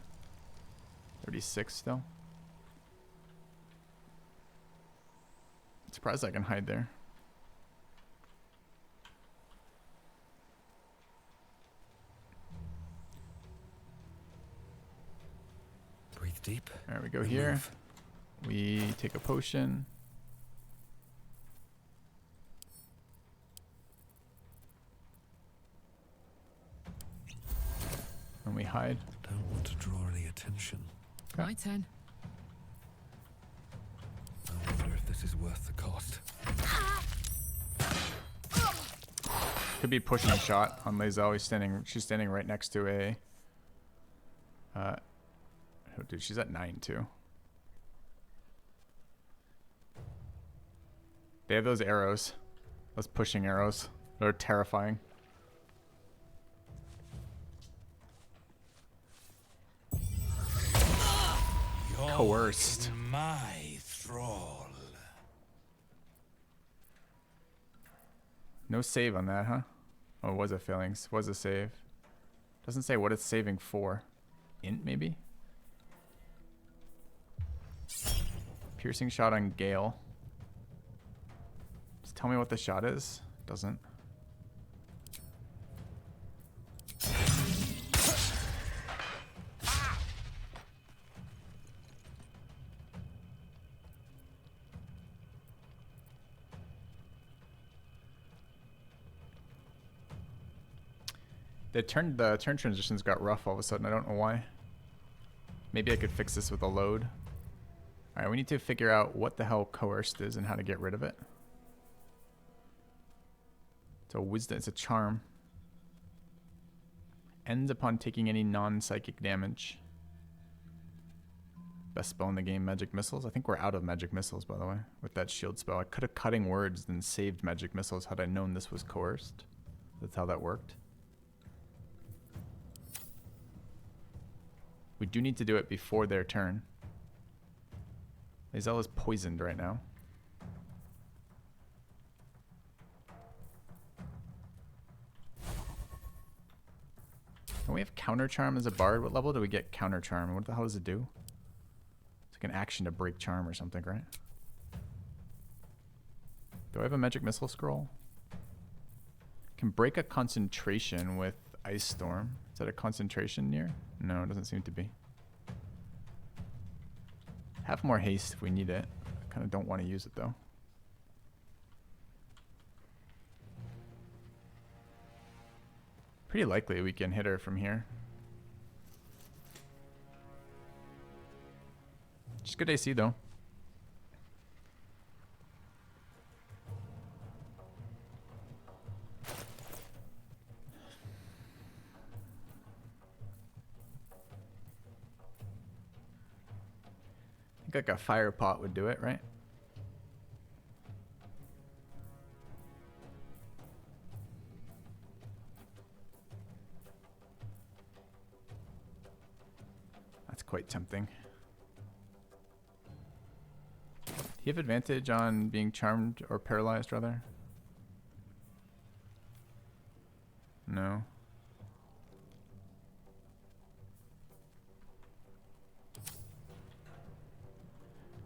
36 still. Surprised I can hide there. Breathe deep. There we go here. We take a potion. And we hide. Don't want to draw any attention. My turn. I wonder if this is worth the cost. Could be pushing a shot on Lae'zel. She's standing right next to a oh dude, she's at 9 too. They have those arrows. Those pushing arrows. They're terrifying. Coerced. My thrall. No save on that, huh? Oh, was a failings. Was a save. Doesn't say what it's saving for. Int, maybe? Piercing shot on Gale. Just tell me what the shot is. Doesn't. The turn transitions got rough all of a sudden. I don't know why. Maybe I could fix this with a load. Alright, we need to figure out what the hell coerced is and how to get rid of it. It's a wisdom, it's a charm. Ends upon taking any non-psychic damage. Best spell in the game, magic missiles. I think we're out of magic missiles, by the way, with that shield spell. I could have cutting words and saved magic missiles had I known this was coerced. That's how that worked. We do need to do it before their turn. Lae'zel is poisoned right now. Can we have counter charm as a bard? What level do we get counter charm? What the hell does it do? It's like an action to break charm or something, right? Do I have a magic missile scroll? Can break a concentration with Ice Storm. Is that a concentration near? No, it doesn't seem to be. Have more haste if we need it. I kind of don't want to use it though. Pretty likely we can hit her from here. Just good AC though. I think like a fire pot would do it, right? That's quite tempting. Do you have advantage on being charmed or paralyzed, rather? No.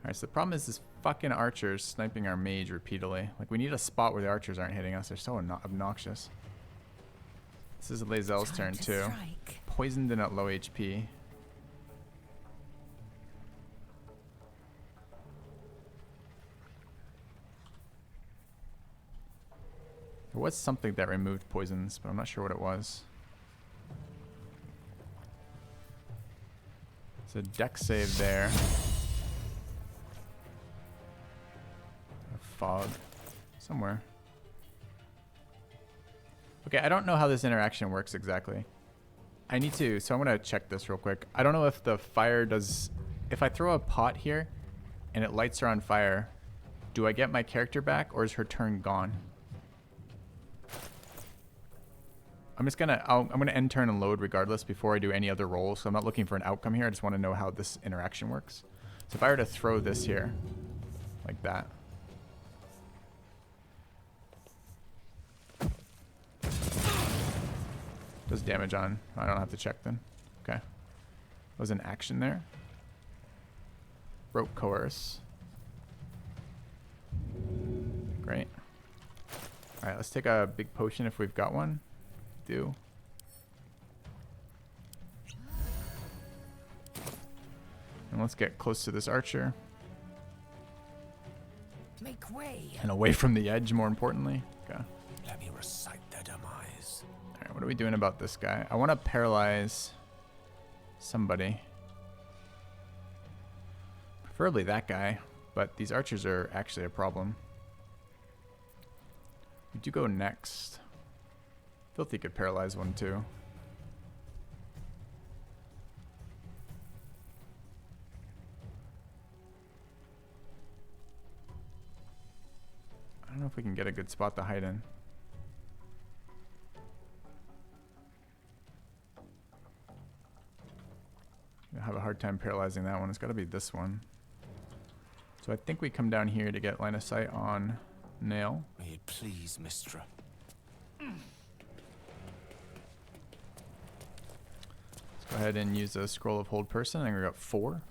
Alright, so the problem is this fucking archers sniping our mage repeatedly. Like, we need a spot where the archers aren't hitting us. They're so obnoxious. This is Lae'zel's turn, too. Poisoned and at low HP. There was something that removed poisons, but I'm not sure what it was. It's a dex save there. Fog somewhere. Okay, I don't know how this interaction works exactly. I need to, so I'm gonna check this real quick. I don't know if the fire does, if I throw a pot here and it lights her on fire, do I get my character back or is her turn gone? I'm gonna end turn and load regardless before I do any other rolls. So I'm not looking for an outcome here. I just want to know how this interaction works. So if I were to throw this here, like that. Does damage on. I don't have to check then. Okay. Was an action there. Rope coerce. Great. Alright, let's take a big potion if we've got one. Do. And let's get close to this archer. Make way. And away from the edge, more importantly. Okay. Let me recite their demise. Alright, what are we doing about this guy? I want to paralyze somebody. Preferably that guy, but these archers are actually a problem. We do go next. Filthy could paralyze one too. I don't know if we can get a good spot to hide in. I have a hard time paralyzing that one. It's got to be this one. So I think we come down here to get line of sight on Nail. May it please, Mistra. Let's go ahead and use a scroll of hold person. I think we got 4.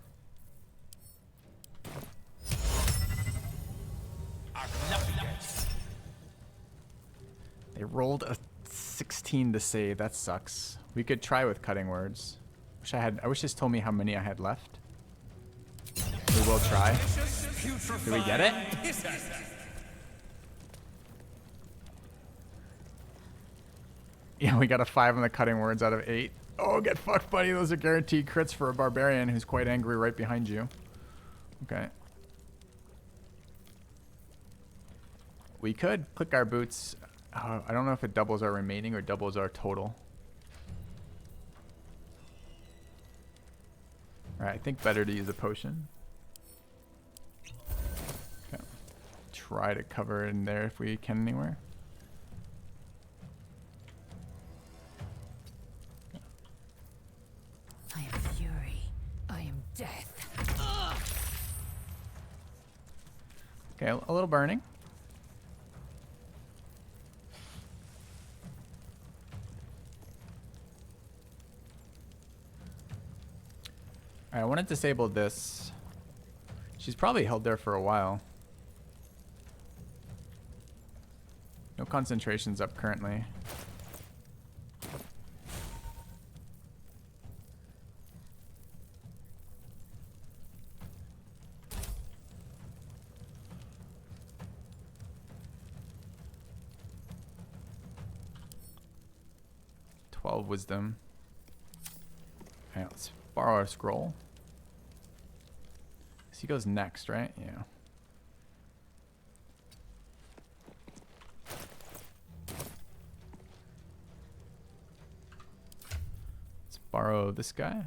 They rolled a 16 to save. That sucks. We could try with cutting words. I wish this told me how many I had left. We will try. Did we get it? Yeah, we got a 5 on the cutting words out of 8. Oh, get fucked, buddy. Those are guaranteed crits for a barbarian who's quite angry right behind you. Okay. We could click our boots. I don't know if it doubles our remaining or doubles our total. Alright, I think better to use a potion. Okay. Try to cover in there if we can anywhere. I am fury. I am death. Okay, a little burning. Alright, I want to disable this. She's probably held there for a while. No concentrations up currently. Wisdom. Alright, let's borrow a scroll. So he goes next, right? Yeah. Let's borrow this guy.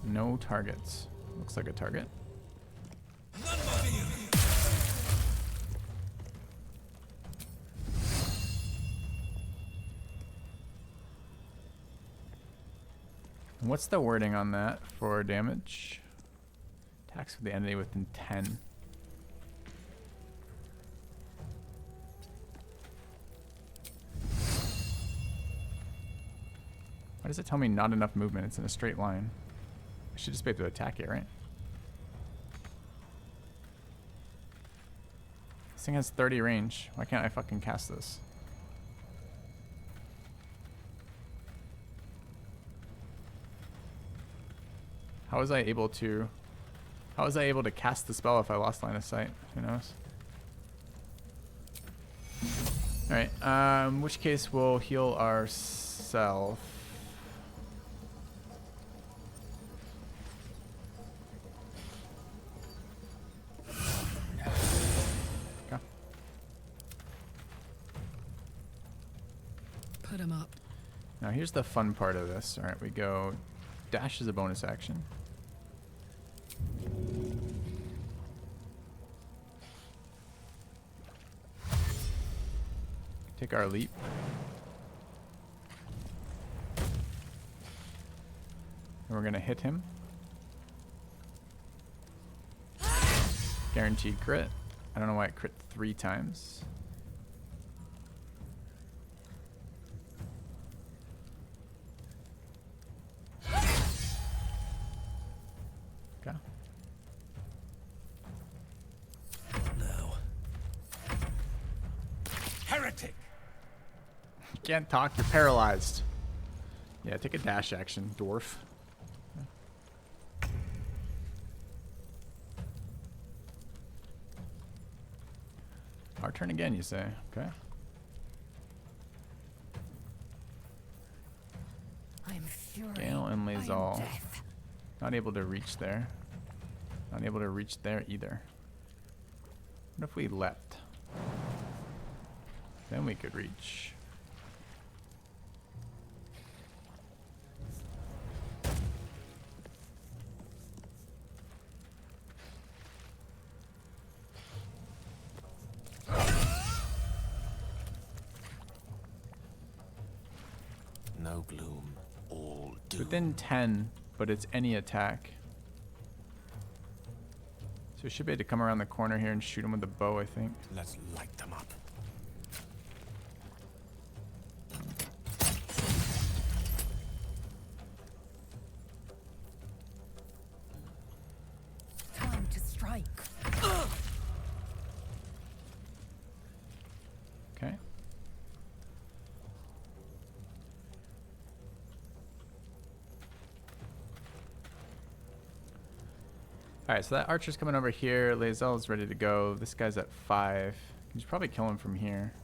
No targets. Looks like a target. What's the wording on that for damage? Attacks with the entity within 10. Why does it tell me not enough movement? It's in a straight line. I should just be able to attack it, right? This thing has 30 range. Why can't I fucking cast this? How was I able to cast the spell if I lost line of sight? Who knows? Alright, in which case we'll heal ourselves. Put him up. Now here's the fun part of this. All right, we go dash is a bonus action. Take our leap. And we're gonna hit him. Guaranteed crit. I don't know why it crit 3 times. Okay. Now. Heretic! You can't talk, you're paralyzed. Yeah, take a dash action, dwarf. Our turn again, you say? Okay. I am fury. Gale and I am Lazal. death. Not able to reach there. Not able to reach there either. What if we leapt? Then we could reach. No gloom, all doom. Within 10, but it's any attack. So we should be able to come around the corner here and shoot him with the bow, I think. Let's light them up. Time to strike. Okay. Alright, so that archer's coming over here. Lazal's ready to go. This guy's at 5. You should probably kill him from here.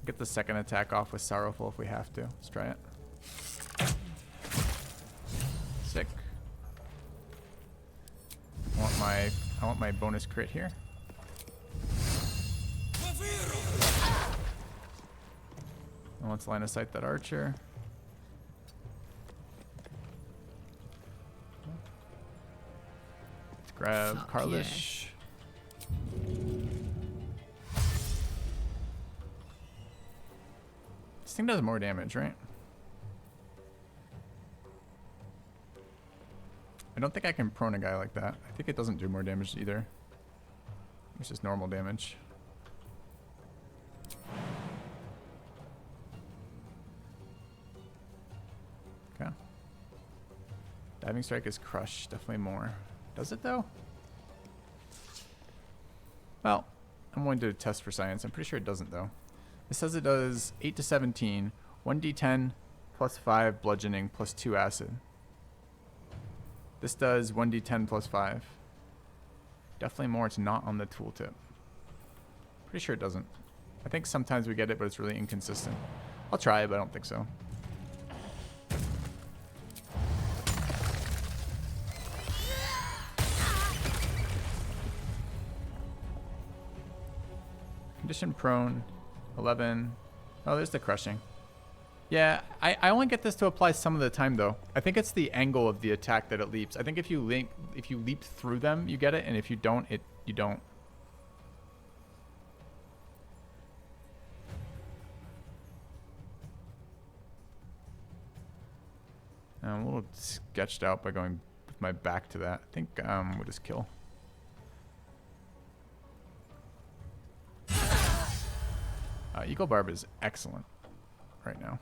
Get the second attack off with Sorrowful if we have to. Let's try it. Sick. I want my bonus crit here. And let's line of sight that archer. Let's grab Fuck Karlish. This thing does more damage, right? I don't think I can prone a guy like that. I think it doesn't do more damage either. It's just normal damage. Okay. Diving Strike is crush, definitely more. Does it though? Well, I'm going to test for science. I'm pretty sure it doesn't though. It says it does 8 to 17, 1d10 plus 5 bludgeoning plus 2 acid. This does 1d10 plus 5. Definitely more. It's not on the tooltip. Pretty sure it doesn't. I think sometimes we get it, but it's really inconsistent. I'll try it, but I don't think so. Condition prone, 11. Oh, there's the crushing. Yeah, I only get this to apply some of the time though. I think it's the angle of the attack that it leaps. I think if you leap through them, you get it, and if you don't, you don't. I'm a little sketched out by going with my back to that. I think we'll just kill. Eagle Barb is excellent right now.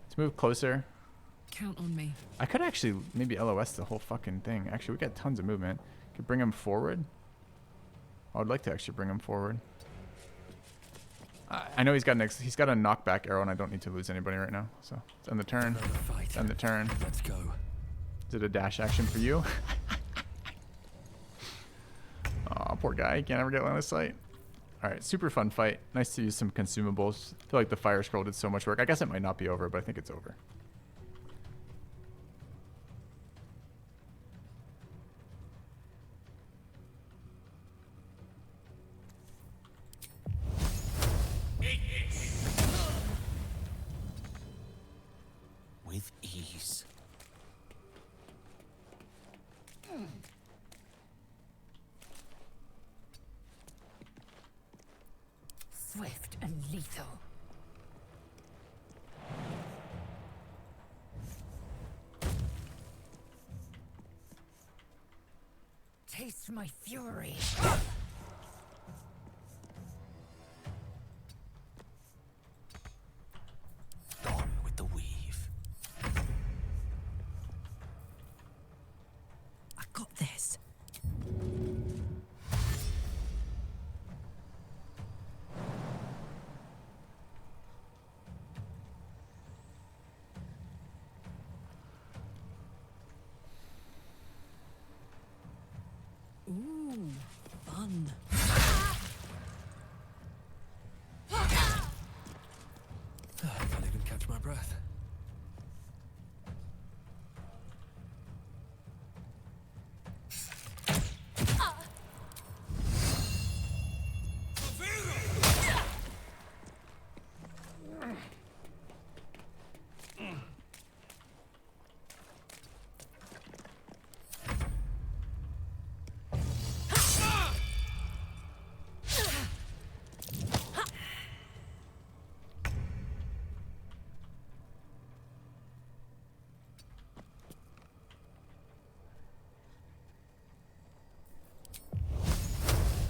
Let's move closer. Count on me. I could actually maybe LOS the whole fucking thing. Actually, we got tons of movement. Could bring him forward. I would like to actually bring him forward. I know he's got a knockback arrow, and I don't need to lose anybody right now. So it's end the turn. It's end the turn. Let's go. Is it a dash action for you? Aw, poor guy. He can't ever get line of sight. Alright, super fun fight. Nice to use some consumables. I feel like the fire scroll did so much work. I guess it might not be over, but I think it's over. Swift and lethal. Taste my fury. Gone with the weave. I got this. Ooh, fun. I can't even catch my breath.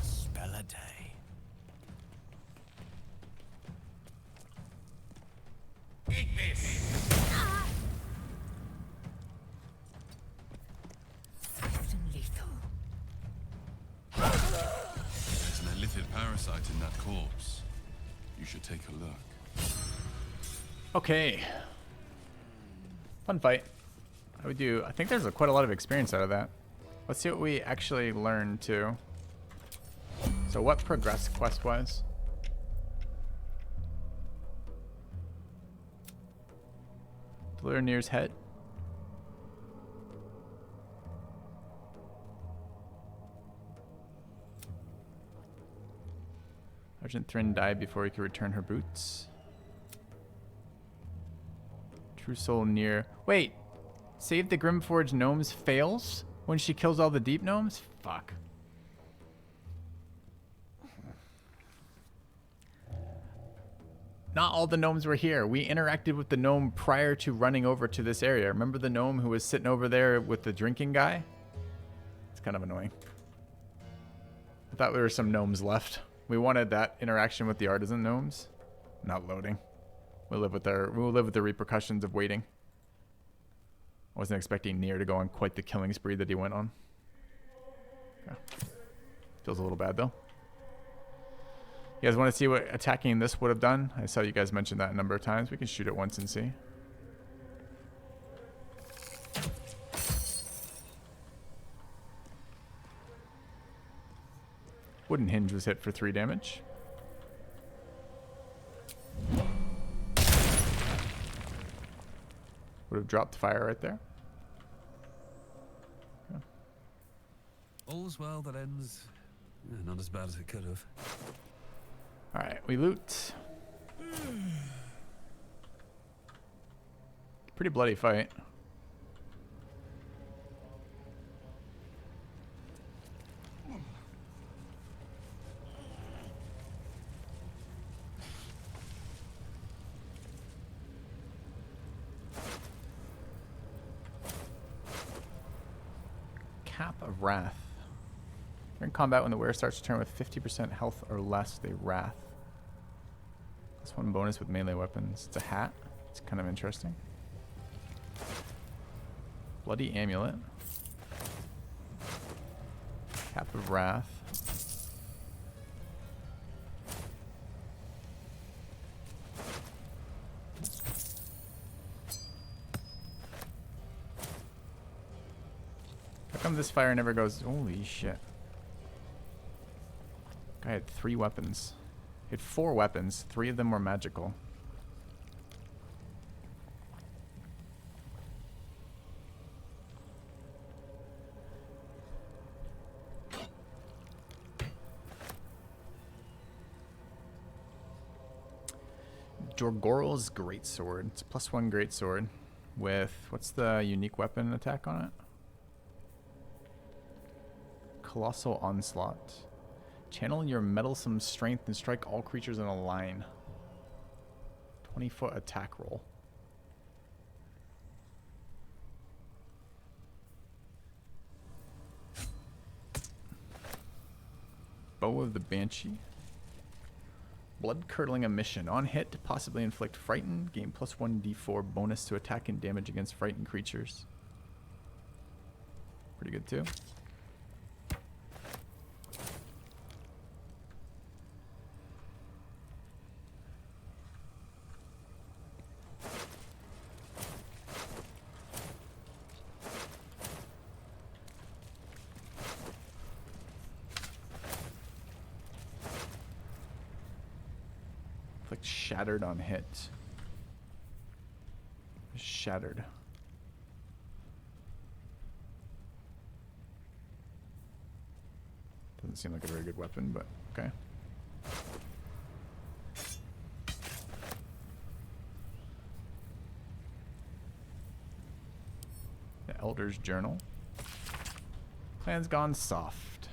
Spell a day. Eat this! Swift and lethal. There's an illithid parasite in that corpse. You should take a look. Okay. Fun fight. How we do? I think there's quite a lot of experience out of that. Let's see what we actually learned too. So what progressed quest-wise? Deliver Nere's head. Sergeant Thrin died before he could return her boots. True Soul Nere. Wait! Save the Grimforge gnomes fails when she kills all the deep gnomes? Fuck. Not all the gnomes were here. We interacted with the gnome prior to running over to this area. Remember the gnome who was sitting over there with the drinking guy? It's kind of annoying. I thought there were some gnomes left. We wanted that interaction with the artisan gnomes. Not loading. We'll live with the repercussions of waiting. I wasn't expecting Nere to go on quite the killing spree that he went on. Yeah. Feels a little bad though. You guys want to see what attacking this would have done? I saw you guys mention that a number of times. We can shoot it once and see. Wooden hinge was hit for 3 damage. Would have dropped fire right there. Yeah. All's well that ends not as bad as it could have. Alright, we loot. Pretty bloody fight. Cap of Wrath. During combat, when the wearer starts to turn with 50% health or less, they wrath. Plus 1 bonus with melee weapons. It's a hat. It's kind of interesting. Bloody Amulet. Cap of Wrath. How come this fire never goes? Holy shit. Guy had 3 weapons. He had 4 weapons. 3 of them were magical. Duergar's Greatsword. It's a +1 greatsword with, what's the unique weapon attack on it? Colossal Onslaught. Channel your meddlesome strength and strike all creatures in a line. 20-foot attack roll. Bow of the Banshee. Blood-curdling emission. On hit, possibly inflict frighten. Gain +1 d4 bonus to attack and damage against frightened creatures. Pretty good too. Shattered on hit. Shattered. Doesn't seem like a very good weapon, but okay. The Elder's Journal. Plan's gone soft.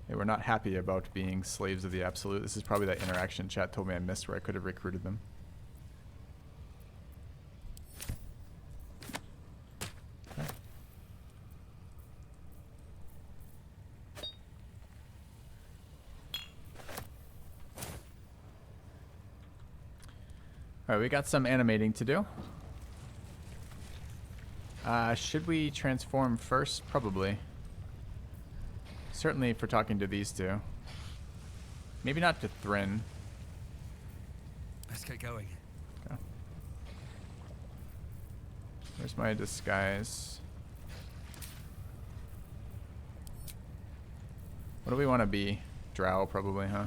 They were not happy about being slaves of the Absolute. This is probably that interaction chat told me I missed where I could have recruited them. Okay. Alright, we got some animating to do. Should we transform first? Probably. Certainly for talking to these two. Maybe not to Thrin. Let's get going. Okay. Where's my disguise? What do we want to be? Drow, probably, huh?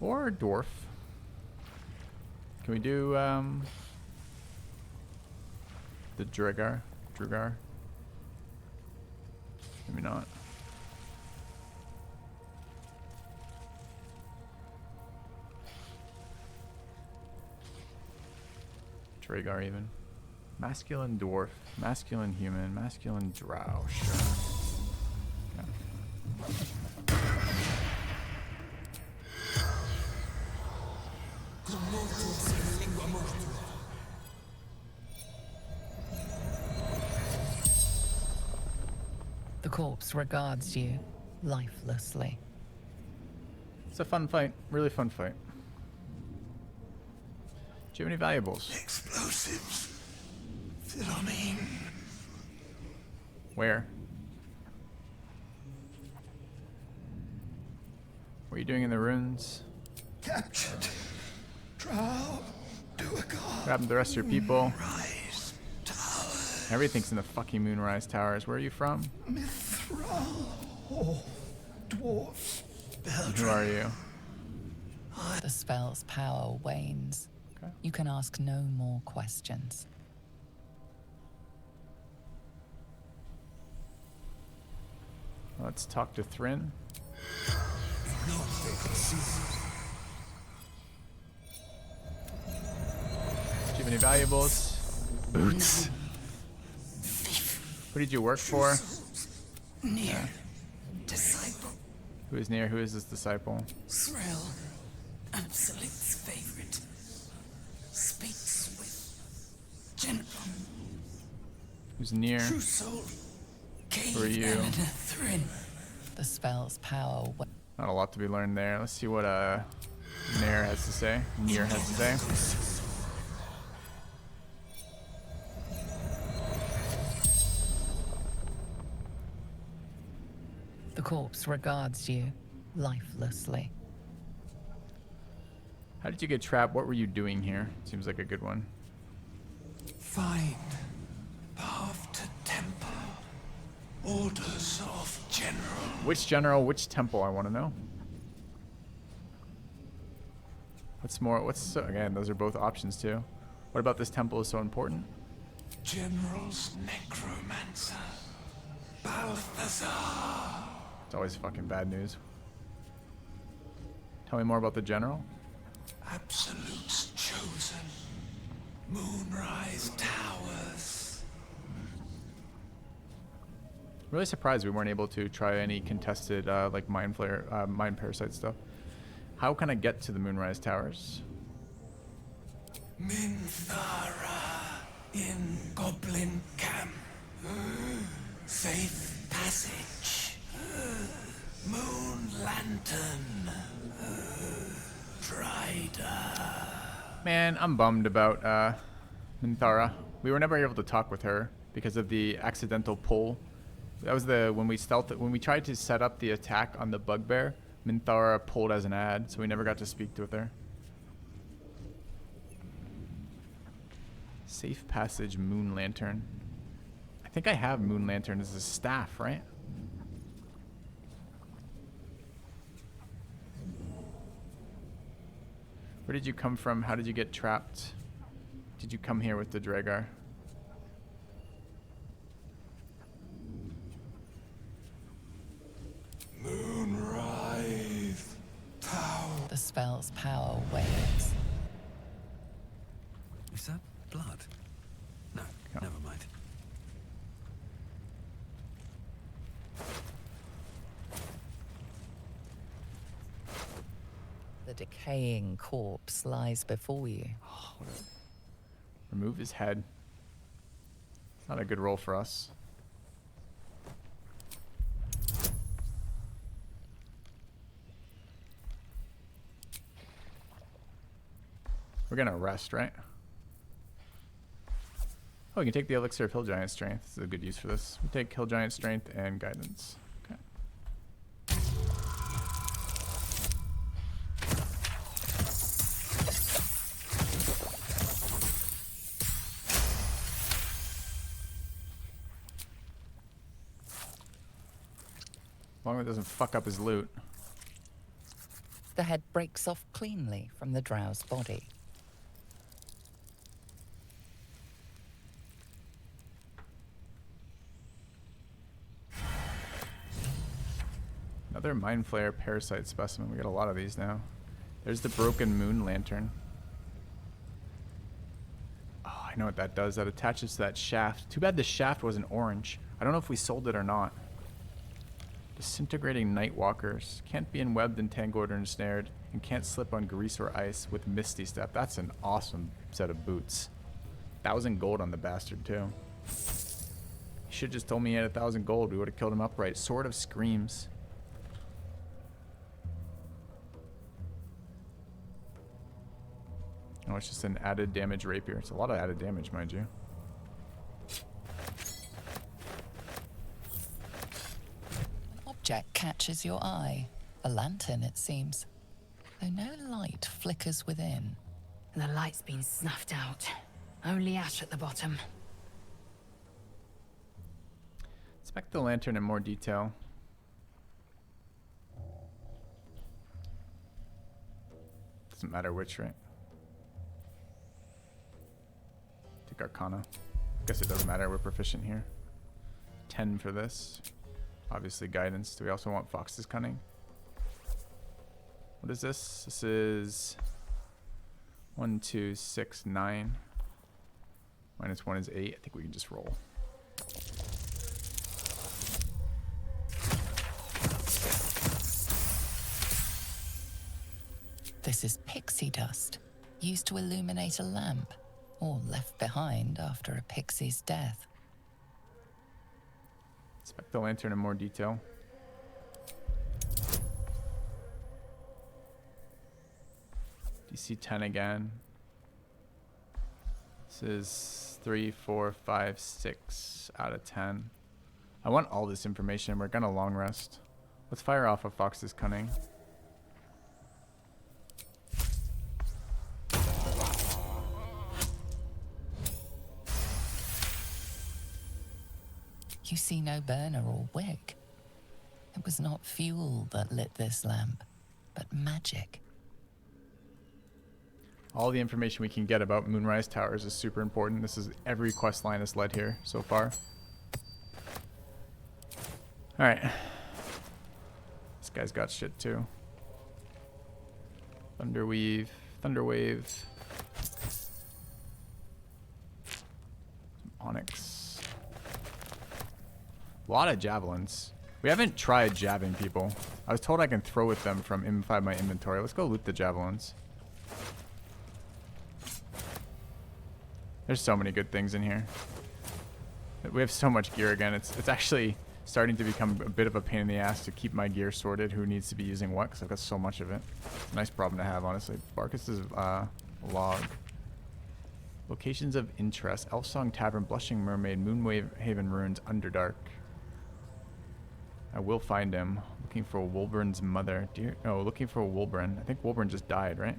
Or dwarf. Can we do the Duergar? Duergar? Maybe not. Duergar even. Masculine dwarf, masculine human, masculine drow. Sure. Okay. The corpse regards you lifelessly. It's a fun fight. Really fun fight. Do you have any valuables? Explosives. Philomene. Where? What are you doing in the ruins? Captured. Drow. Duergar. What happened to the rest of your people? Moonrise Towers. Everything's in the fucking Moonrise Towers. Where are you from? Mithril. Oh, dwarf. And who are you? The spell's power wanes. Okay. You can ask no more questions. Let's talk to Thrin. Do you have any valuables? Boots. Who did you work for? Nere. Disciple. Who is Nere? Who is this disciple? Thrill. Absolute's favorite. Speaks with general. Who's Nere? True soul. Who are you? Thrin. The spell's power. Not a lot to be learned there. Let's see what Nere has to say. Nere has to say. The corpse regards you lifelessly. How did you get trapped? What were you doing here? Seems like a good one. Find path to temple. Orders of general. Which general? Which temple? I want to know. What's more? What's again? Those are both options too. What about this temple is so important? General's necromancer. Balthazar. It's always fucking bad news. Tell me more about the general. Absolute's chosen. Moonrise Towers. Really surprised we weren't able to try any contested like mind flare, mind parasite stuff. How can I get to the Moonrise Towers? Minthara in Goblin Camp. Safe passage. Moon Lantern. Drider. Man, I'm bummed about Minthara. We were never able to talk with her because of the accidental pull. That was when we tried to set up the attack on the bugbear. Minthara pulled as an ad, so we never got to speak with her. Safe passage, Moon Lantern. I think I have Moon Lantern as a staff, right? Where did you come from? How did you get trapped? Did you come here with the Duergar? Moonrise Tower. The spell's power wanes. Is that blood? No, never mind. The decaying corpse lies before you. Remove his head. It's not a good roll for us. We're gonna rest, right? Oh, we can take the elixir of Hill Giant Strength. This is a good use for this. We take Hill Giant Strength and Guidance. Okay. As long as it doesn't fuck up his loot. The head breaks off cleanly from the drow's body. Another Mind Flare Parasite Specimen. We got a lot of these now. There's the Broken Moon Lantern. Oh, I know what that does. That attaches to that shaft. Too bad the shaft wasn't orange. I don't know if we sold it or not. Disintegrating Night Walkers. Can't be enwebbed, entangled, or ensnared, and can't slip on grease or ice with Misty Step. That's an awesome set of boots. 1,000 gold on the bastard, too. He should just told me he had 1,000 gold. We would have killed him outright. Sword of Screams. Oh, it's just an added damage rapier. It's a lot of added damage, mind you. Object catches your eye. A lantern, it seems. Though no light flickers within. The light's been snuffed out. Only ash at the bottom. Inspect the lantern in more detail. Doesn't matter which, right? Take Arcana. Guess it doesn't matter. We're proficient here. 10 for this. Obviously guidance. Do we also want Fox's Cunning? What is this? This is 1, 2, 6, 9. -1 is 8. I think we can just roll. This is pixie dust, used to illuminate a lamp, or left behind after a pixie's death. Inspect the lantern in more detail. DC 10 again. This is 3, 4, 5, 6 out of 10. I want all this information. We're gonna long rest. Let's fire off of Fox's Cunning. You see no burner or wick. It was not fuel that lit this lamp, but magic. All the information we can get about Moonrise Towers is super important. This is every quest line that's led here so far. Alright. This guy's got shit too. Thunderweave. Thunderwave. Onyx. A lot of javelins. We haven't tried jabbing people. I was told I can throw with them from inside my inventory. Let's go loot the javelins. There's so many good things in here. We have so much gear again. It's actually starting to become a bit of a pain in the ass to keep my gear sorted. Who needs to be using what? Because I've got so much of it. It's a nice problem to have, honestly. Barkus's log. Locations of interest. Elfsong Tavern, Blushing Mermaid, Moonwave Haven Ruins, Underdark. I will find him. Looking for Wolburn's mother. Looking for Wolburn. I think Wolburn just died, right?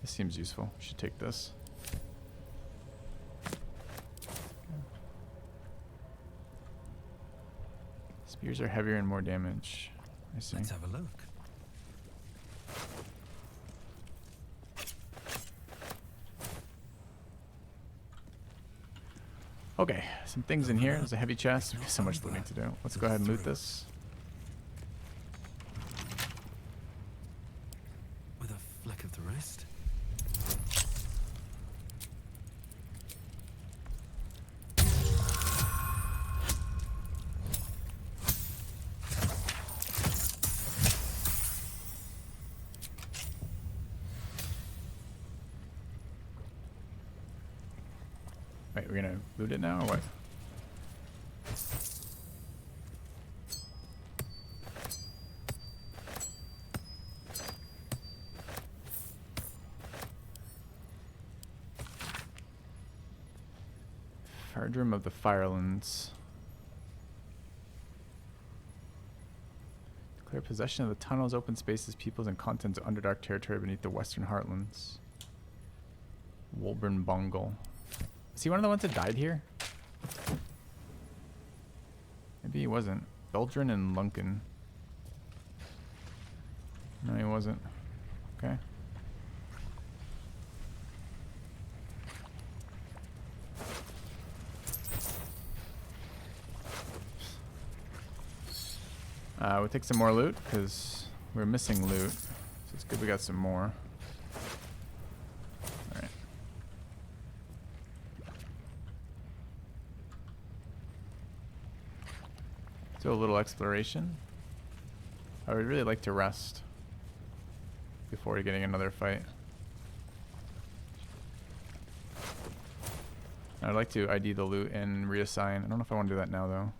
This seems useful. We should take this. Spears are heavier and more damage. I see. Let's have a look. Okay, some things in here. There's a heavy chest. We have so much looting to do. Let's go ahead and loot this. With a fleck of the wrist. Wait, we're gonna loot it now or what? Fardrum of the Firelands. Declare possession of the tunnels, open spaces, peoples, and contents of Underdark territory beneath the Western Heartlands. Wolburn Bongle. Is he one of the ones that died here? Maybe he wasn't. Beldrin and Lunken. No, he wasn't. Okay. We'll take some more loot because we're missing loot. So it's good we got some more. Alright. Do a little exploration. I would really like to rest before getting another fight. I'd like to ID the loot and reassign. I don't know if I want to do that now though.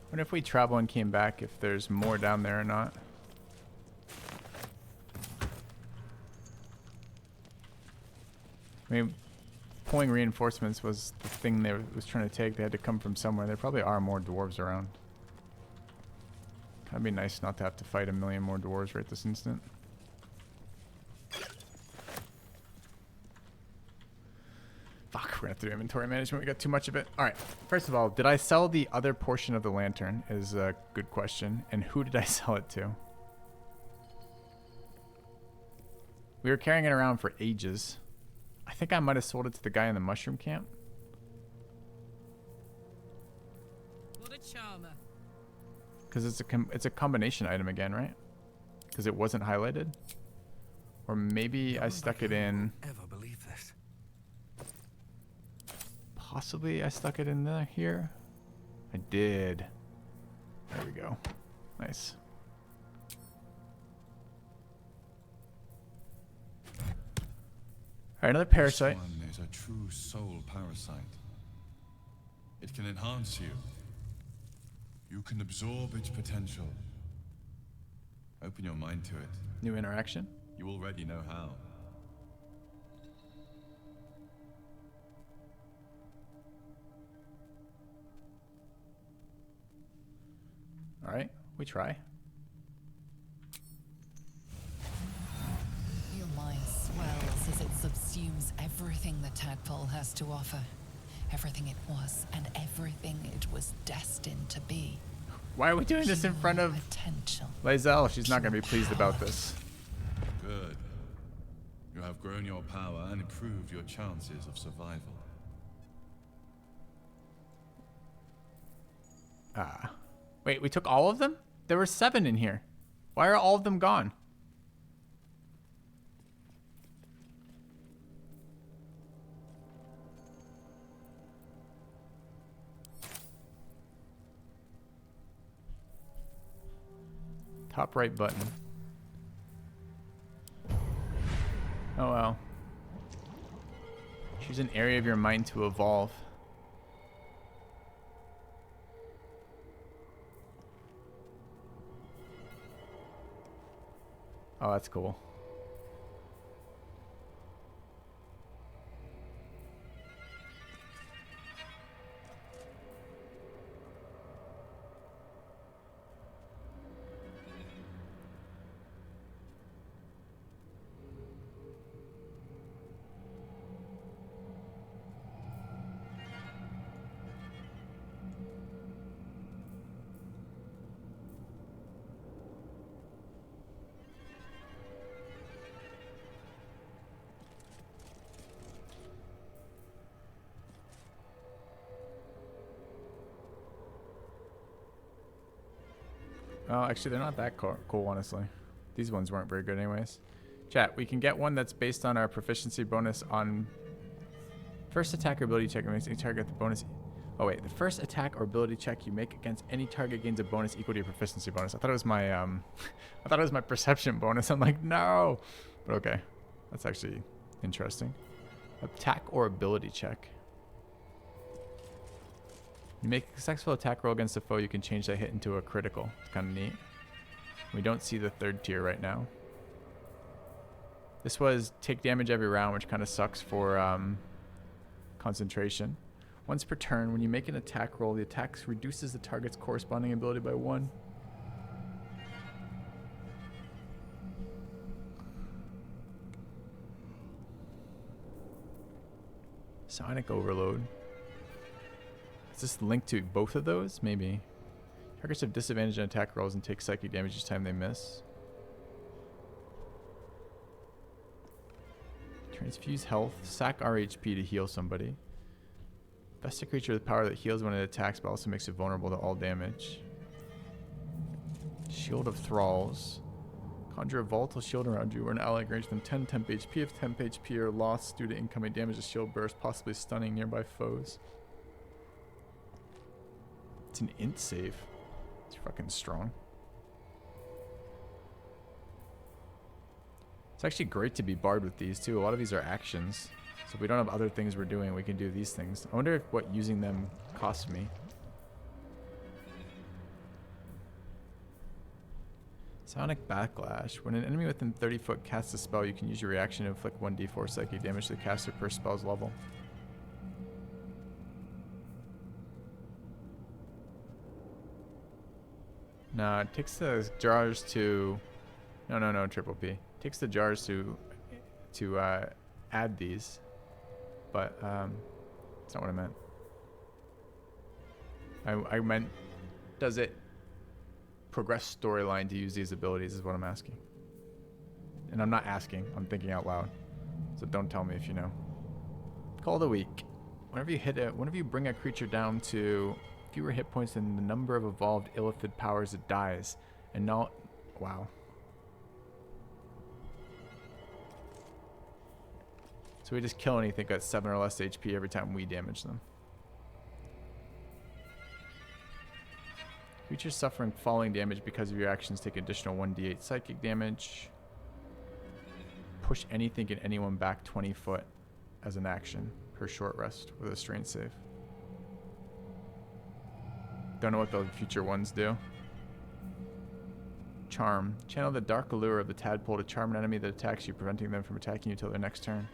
What if we travel and came back, if there's more down there or not? I mean, pulling reinforcements was the thing they was trying to take. They had to come from somewhere. There probably are more dwarves around. Kind of be nice not to have to fight a million more dwarves right this instant. Fuck, we're gonna have to do inventory management. We got too much of it. Alright, first of all, did I sell the other portion of the lantern is a good question. And who did I sell it to? We were carrying it around for ages. I think I might have sold it to the guy in the mushroom camp. What a charmer. Because it's a combination item again, right? Because it wasn't highlighted. Or maybe I stuck it in... Ever believe this? Possibly I stuck it in there here. I did. There we go. Nice. Alright, another parasite. This one is a true soul parasite. It can enhance you. You can absorb its potential. Open your mind to it. New interaction. You already know how. right? We try. Your mind swells as it subsumes everything the tadpole has to offer. Everything it was and everything it was destined to be. Why are we doing this in front of potential? Lae'zel? She's not going to be pleased about this. Good. You have grown your power and improved your chances of survival. Wait, we took all of them? There were 7 in here. Why are all of them gone? Top right button. Oh well. Choose an area of your mind to evolve. Oh, that's cool. Oh, actually, they're not that cool, honestly. These ones weren't very good anyways. Chat, we can get one that's based on our proficiency bonus on first attack or ability check. Makes any target the bonus. Oh wait, the first attack or ability check you make against any target gains a bonus equal to your proficiency bonus. I thought it was my I thought it was my perception bonus. I'm like, no. But okay, that's actually interesting. Attack or ability check. You make a successful attack roll against a foe, you can change that hit into a critical. It's kind of neat. We don't see the 3rd tier right now. This was take damage every round, which kind of sucks for concentration. Once per turn, when you make an attack roll, the attack reduces the target's corresponding ability by 1. Sonic Overload. Is this linked to both of those? Maybe. Targets have disadvantage on attack rolls and take psychic damage each time they miss. Transfuse health. Sack RHP to heal somebody. Best a creature with power that heals when it attacks but also makes it vulnerable to all damage. Shield of Thralls. Conjure a volatile shield around you or an ally range them 10 temp HP. If temp HP are lost due to incoming damage, the shield bursts, possibly stunning nearby foes. It's an int save. It's fucking strong. It's actually great to be barred with these too. A lot of these are actions. So if we don't have other things we're doing, we can do these things. I wonder what using them cost me. Sonic Backlash. When an enemy within 30 foot casts a spell, you can use your reaction to inflict 1d4 psychic damage to the caster per spell's level. Nah, it takes the jars to... No, triple P. It takes the jars to add these. But, that's not what I meant. I meant, does it progress storyline to use these abilities is what I'm asking. And I'm not asking, I'm thinking out loud. So don't tell me if you know. Call of the week. Whenever you bring a creature down to fewer hit points than the number of evolved illithid powers, it dies. And now, wow. So we just kill anything at 7 or less HP every time we damage them. Creatures suffering falling damage because of your actions take additional 1d8 psychic damage. Push anything and anyone back 20 foot as an action per short rest with a strength save. Don't know what the future ones do. Charm. Channel the dark allure of the tadpole to charm an enemy that attacks you, preventing them from attacking you until their next turn.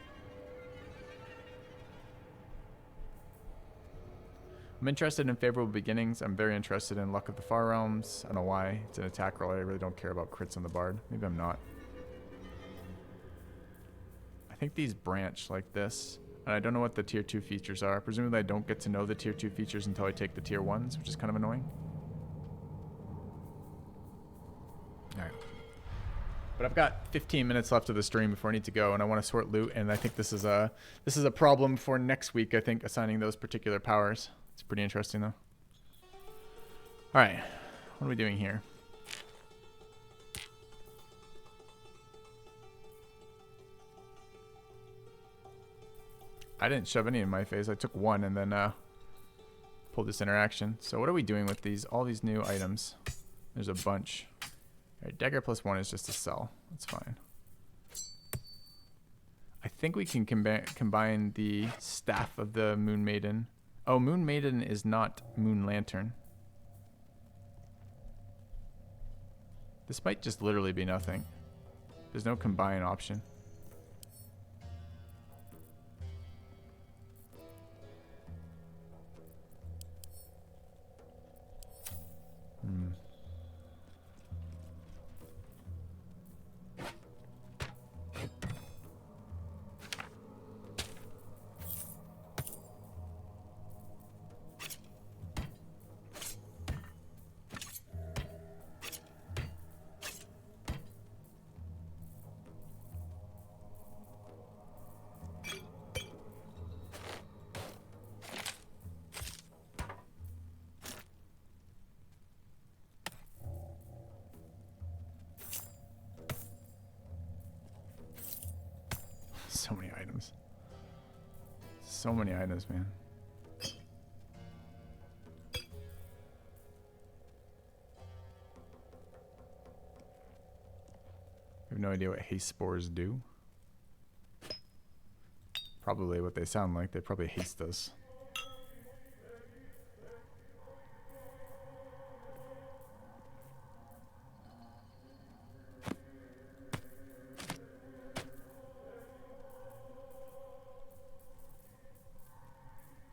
I'm interested in favorable beginnings. I'm very interested in Luck of the Far Realms. I don't know why. It's an attack roll. I really don't care about crits on the bard. Maybe I'm not. I think these branch like this. And I don't know what the tier 2 features are. Presumably I don't get to know the tier 2 features until I take the tier 1s, which is kind of annoying. Alright. But I've got 15 minutes left of the stream before I need to go, and I want to sort loot, and I think this is a problem for next week, I think, assigning those particular powers. It's pretty interesting, though. Alright. What are we doing here? I didn't shove any in my face. I took one and then pulled this interaction. So what are we doing with these? All these new items. There's a bunch. Alright, dagger +1 is just a sell. That's fine. I think we can combine the staff of the Moon Maiden. Oh, Moon Maiden is not Moon Lantern. This might just literally be nothing. There's no combine option. So many items. So many items, man. I have no idea what haste spores do. Probably what they sound like. They probably haste us.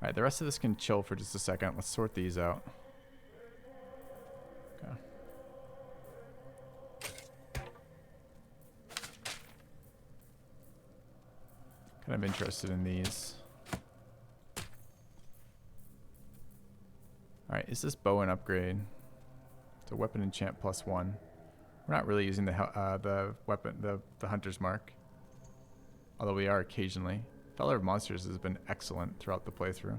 Alright, the rest of this can chill for just a second. Let's sort these out. Okay. Kind of interested in these. Alright, is this bow an upgrade? It's a weapon enchant +1. We're not really using the weapon, the hunter's mark. Although we are occasionally. Feller of Monsters has been excellent throughout the playthrough.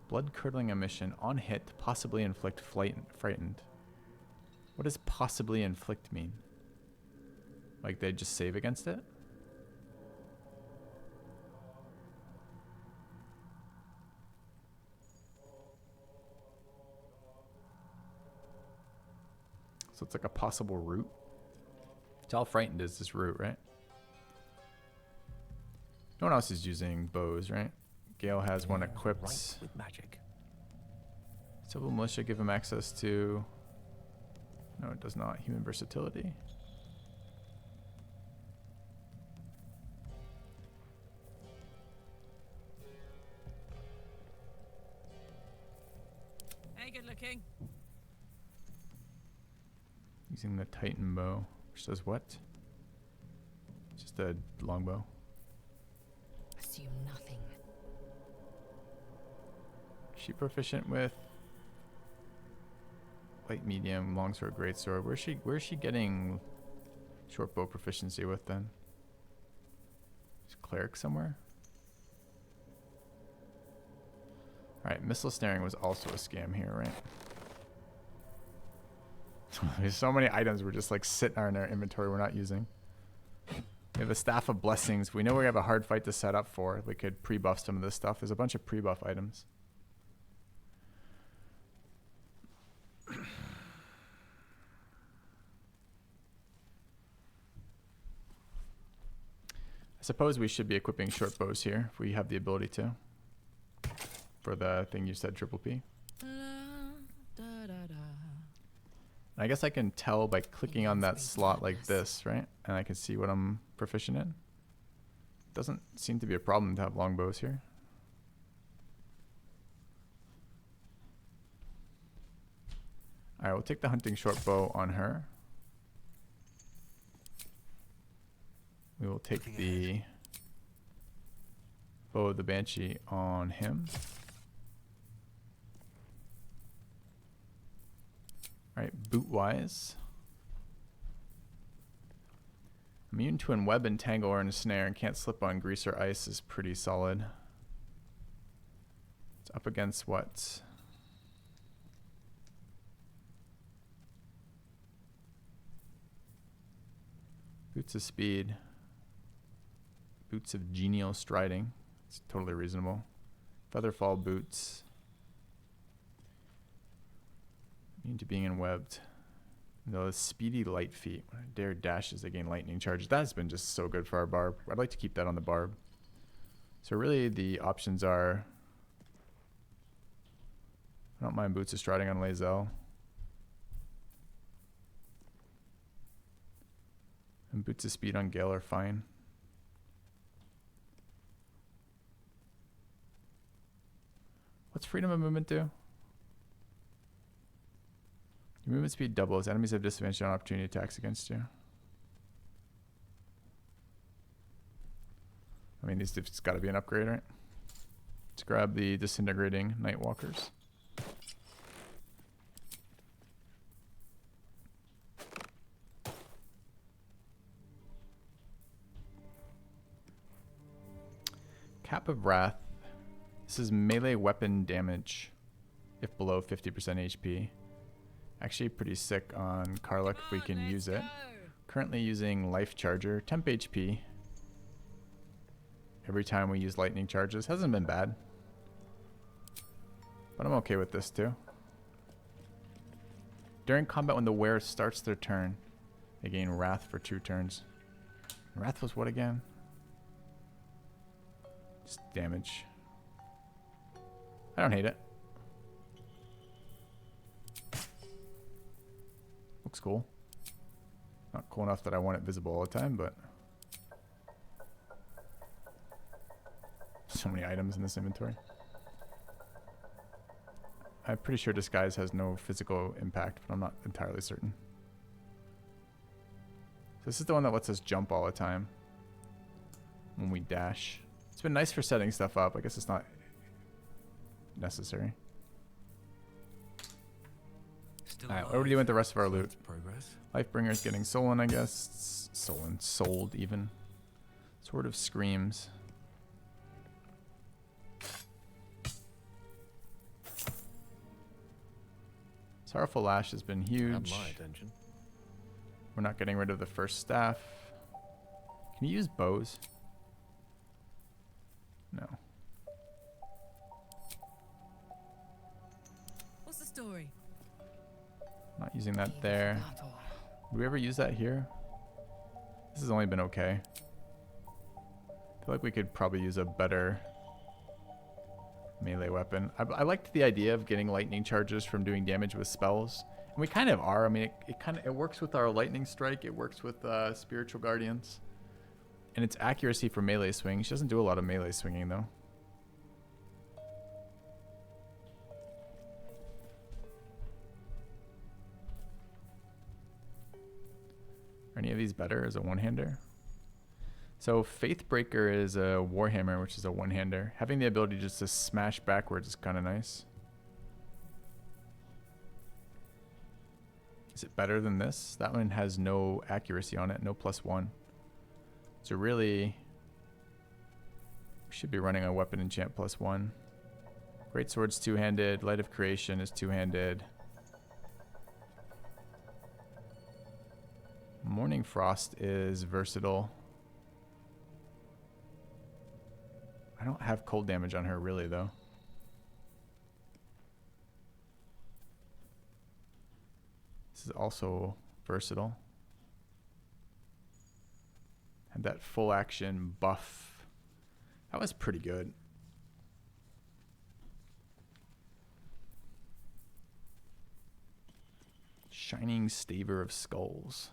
Blood-curdling emission. On hit, possibly inflict frightened. What does possibly inflict mean? Like they just save against it? So it's like a possible route. It's all frightened is this route, right? No one else is using bows, right? Gale has one equipped. Right with magic. Civil Militia give him access to... No, it does not. Human versatility. Hey, good looking. Using the Titan bow. Which does what? Just a longbow. Assume nothing. Is she proficient with light, medium, longsword, greatsword? Where's she getting short bow proficiency with then? Is cleric somewhere? Alright, missile snaring was also a scam here, right? There's so many items we're just like sitting in our inventory we're not using. We have a Staff of Blessings. We know we have a hard fight to set up for. We could pre-buff some of this stuff. There's a bunch of pre-buff items. I suppose we should be equipping short bows here if we have the ability to. For the thing you said, triple P. I guess I can tell by clicking on that slot like this, right? And I can see what I'm proficient in. Doesn't seem to be a problem to have longbows here. Alright, we'll take the hunting short bow on her. We will take the bow of the Banshee on him. Alright, boot-wise. Immune to web, entangle, or ensnare, and can't slip on grease or ice is pretty solid. It's up against what? Boots of speed. Boots of genial striding. It's totally reasonable. Featherfall boots. Immune to being enwebbed. No, speedy light feet. When I dare dashes, they gain lightning charge. That's been just so good for our barb. I'd like to keep that on the barb. So really the options are, I don't mind boots of striding on Lae'zel. And boots of speed on Gale are fine. What's freedom of movement do? Your movement speed doubles. Enemies have disadvantage on opportunity attacks against you. I mean, it's got to be an upgrade, right? Let's grab the disintegrating Nightwalkers. Cap of Wrath. This is melee weapon damage if below 50% HP. Actually pretty sick on Karluk if we can use it. Currently using Life Charger, temp HP. Every time we use lightning charges. Hasn't been bad. But I'm okay with this too. During combat when the wearer starts their turn, they gain Wrath for 2 turns. Wrath was what again? Just damage. I don't hate it. Looks cool. Not cool enough that I want it visible all the time, but so many items in this inventory. I'm pretty sure disguise has no physical impact, but I'm not entirely certain. So this is the one that lets us jump all the time when we dash. It's been nice for setting stuff up. I guess it's not necessary. Alright, what are we doing with the rest of our loot? Lifebringer's getting stolen, I guess. Stolen, sold even. Sword of Screams. Sorrowful Lash has been huge. Got my attention. We're not getting rid of the first staff. Can you use bows? No. What's the story? Not using that there. Do we ever use that here? This has only been okay. I feel like we could probably use a better melee weapon. I liked the idea of getting lightning charges from doing damage with spells. And we kind of are. I mean, it works with our lightning strike. It works with spiritual guardians. And it's accuracy for melee swing. She doesn't do a lot of melee swinging though. Are any of these better as a one-hander? So Faithbreaker is a Warhammer, which is a one-hander. Having the ability just to smash backwards is kind of nice. Is it better than this? That one has no accuracy on it, no +1. So really, we should be running a weapon enchant +1. Great Sword's two-handed. Light of Creation is two-handed. Morning Frost is versatile. I don't have cold damage on her really though. This is also versatile. Had that full action buff. That was pretty good. Shining Staver of Skulls.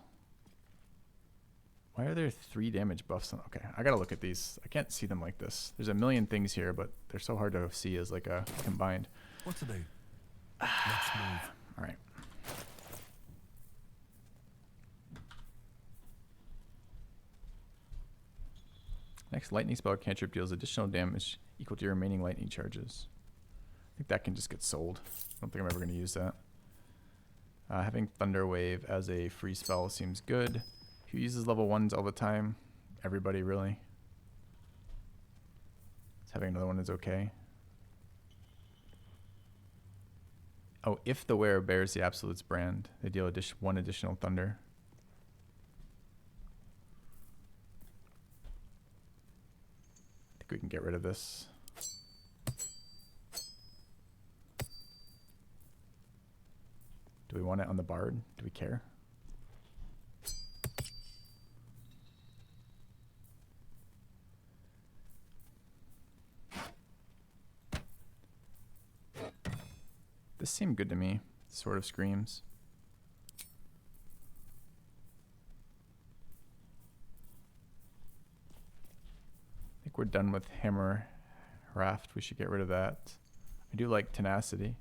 Why are there 3 damage buffs on? Okay, I gotta look at these. I can't see them like this. There's a million things here, but they're so hard to see as like a combined. What to do? Let's move. All right. Next lightning spell or cantrip deals additional damage equal to your remaining lightning charges. I think that can just get sold. I don't think I'm ever going to use that. Having Thunder Wave as a free spell seems good. Who uses level 1s all the time? Everybody, really. So having another one is okay. Oh, if the wearer bears the Absolute's brand, they deal one additional thunder. I think we can get rid of this. Do we want it on the bard? Do we care? This seemed good to me. Sort of screams. I think we're done with Hammer Raft. We should get rid of that. I do like Tenacity.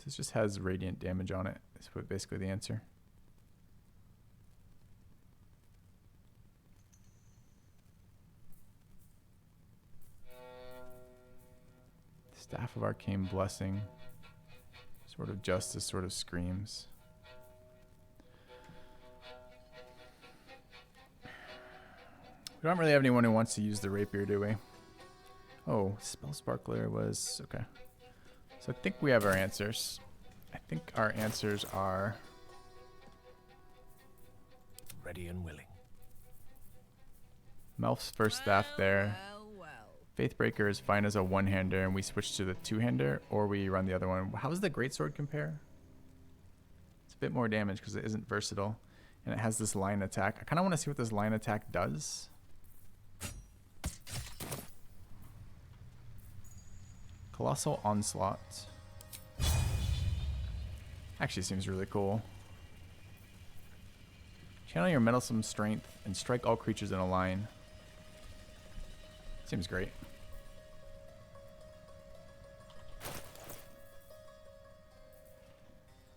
This just has radiant damage on it. That's basically the answer. Staff of Arcane Blessing. Sort of Justice, sort of screams. We don't really have anyone who wants to use the rapier, do we? Oh, Spell Sparkler was... okay. So I think we have our answers. I think our answers are... ready and willing. Melf's first staff there. Faithbreaker is fine as a one-hander, and we switch to the two-hander, or we run the other one. How does the Greatsword compare? It's a bit more damage because it isn't versatile, and it has this line attack. I kind of want to see what this line attack does. Colossal Onslaught. Actually seems really cool. Channel your Meddlesome Strength and strike all creatures in a line. Seems great.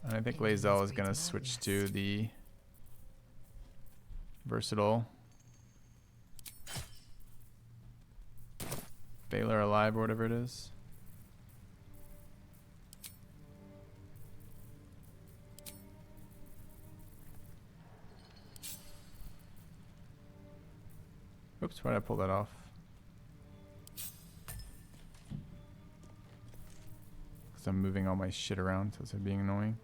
And I think Lae'zel is going to switch to the versatile Baylor Alive or whatever it is. Oops, why did I pull that off? Because I'm moving all my shit around, so it's being annoying.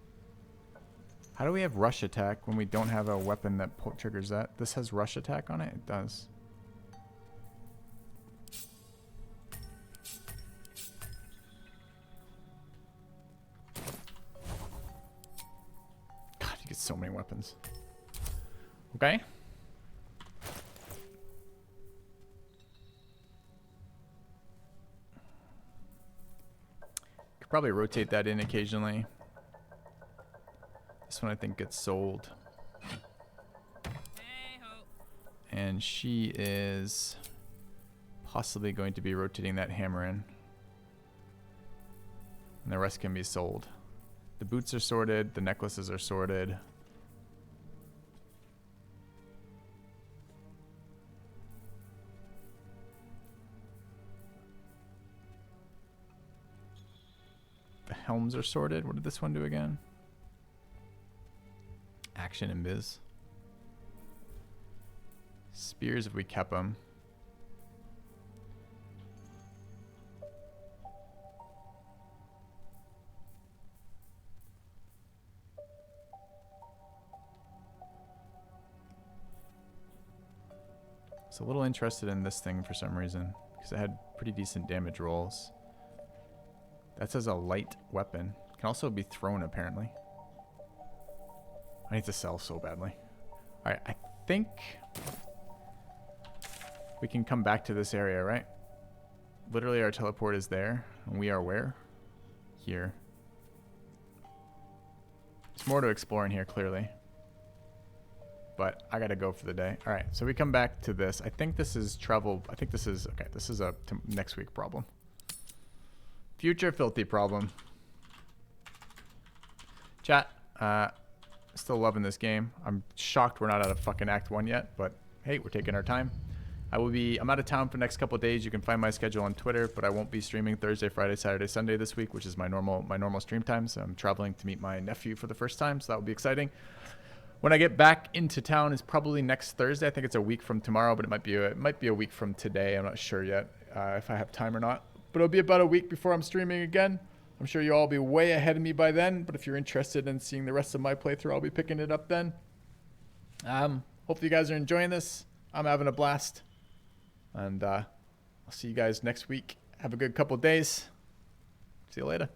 How do we have rush attack when we don't have a weapon that triggers that? This has rush attack on it? It does. God, you get so many weapons. Okay. Could probably rotate that in occasionally. This one I think gets sold. And she is possibly going to be rotating that hammer in. And the rest can be sold. The boots are sorted, the necklaces are sorted. The helms are sorted. What did this one do again? Action and biz. Spears if we kept them. I was a little interested in this thing for some reason because it had pretty decent damage rolls. That says a light weapon. Can also be thrown apparently. I need to sell so badly. Alright, I think we can come back to this area, right? Literally our teleport is there. And we are where? Here. There's more to explore in here, clearly. but I gotta go for the day. All right, so we come back to this. I think this is travel. I think this is okay. This is a next week problem. Future filthy problem. Chat. Still loving this game. I'm shocked we're not out of fucking Act 1 yet, but hey, we're taking our time. I'm out of town for the next couple of days. You can find my schedule on Twitter, but I won't be streaming Thursday, Friday, Saturday, Sunday this week, which is my normal stream time. So I'm traveling to meet my nephew for the first time, so that will be exciting. When I get back into town is probably next Thursday. I think it's a week from tomorrow, but it might be a week from today. I'm not sure yet if I have time or not. But it'll be about a week before I'm streaming again. I'm sure you'll all be way ahead of me by then, but if you're interested in seeing the rest of my playthrough, I'll be picking it up then. Hopefully you guys are enjoying this. I'm having a blast. And I'll see you guys next week. Have a good couple days. See you later.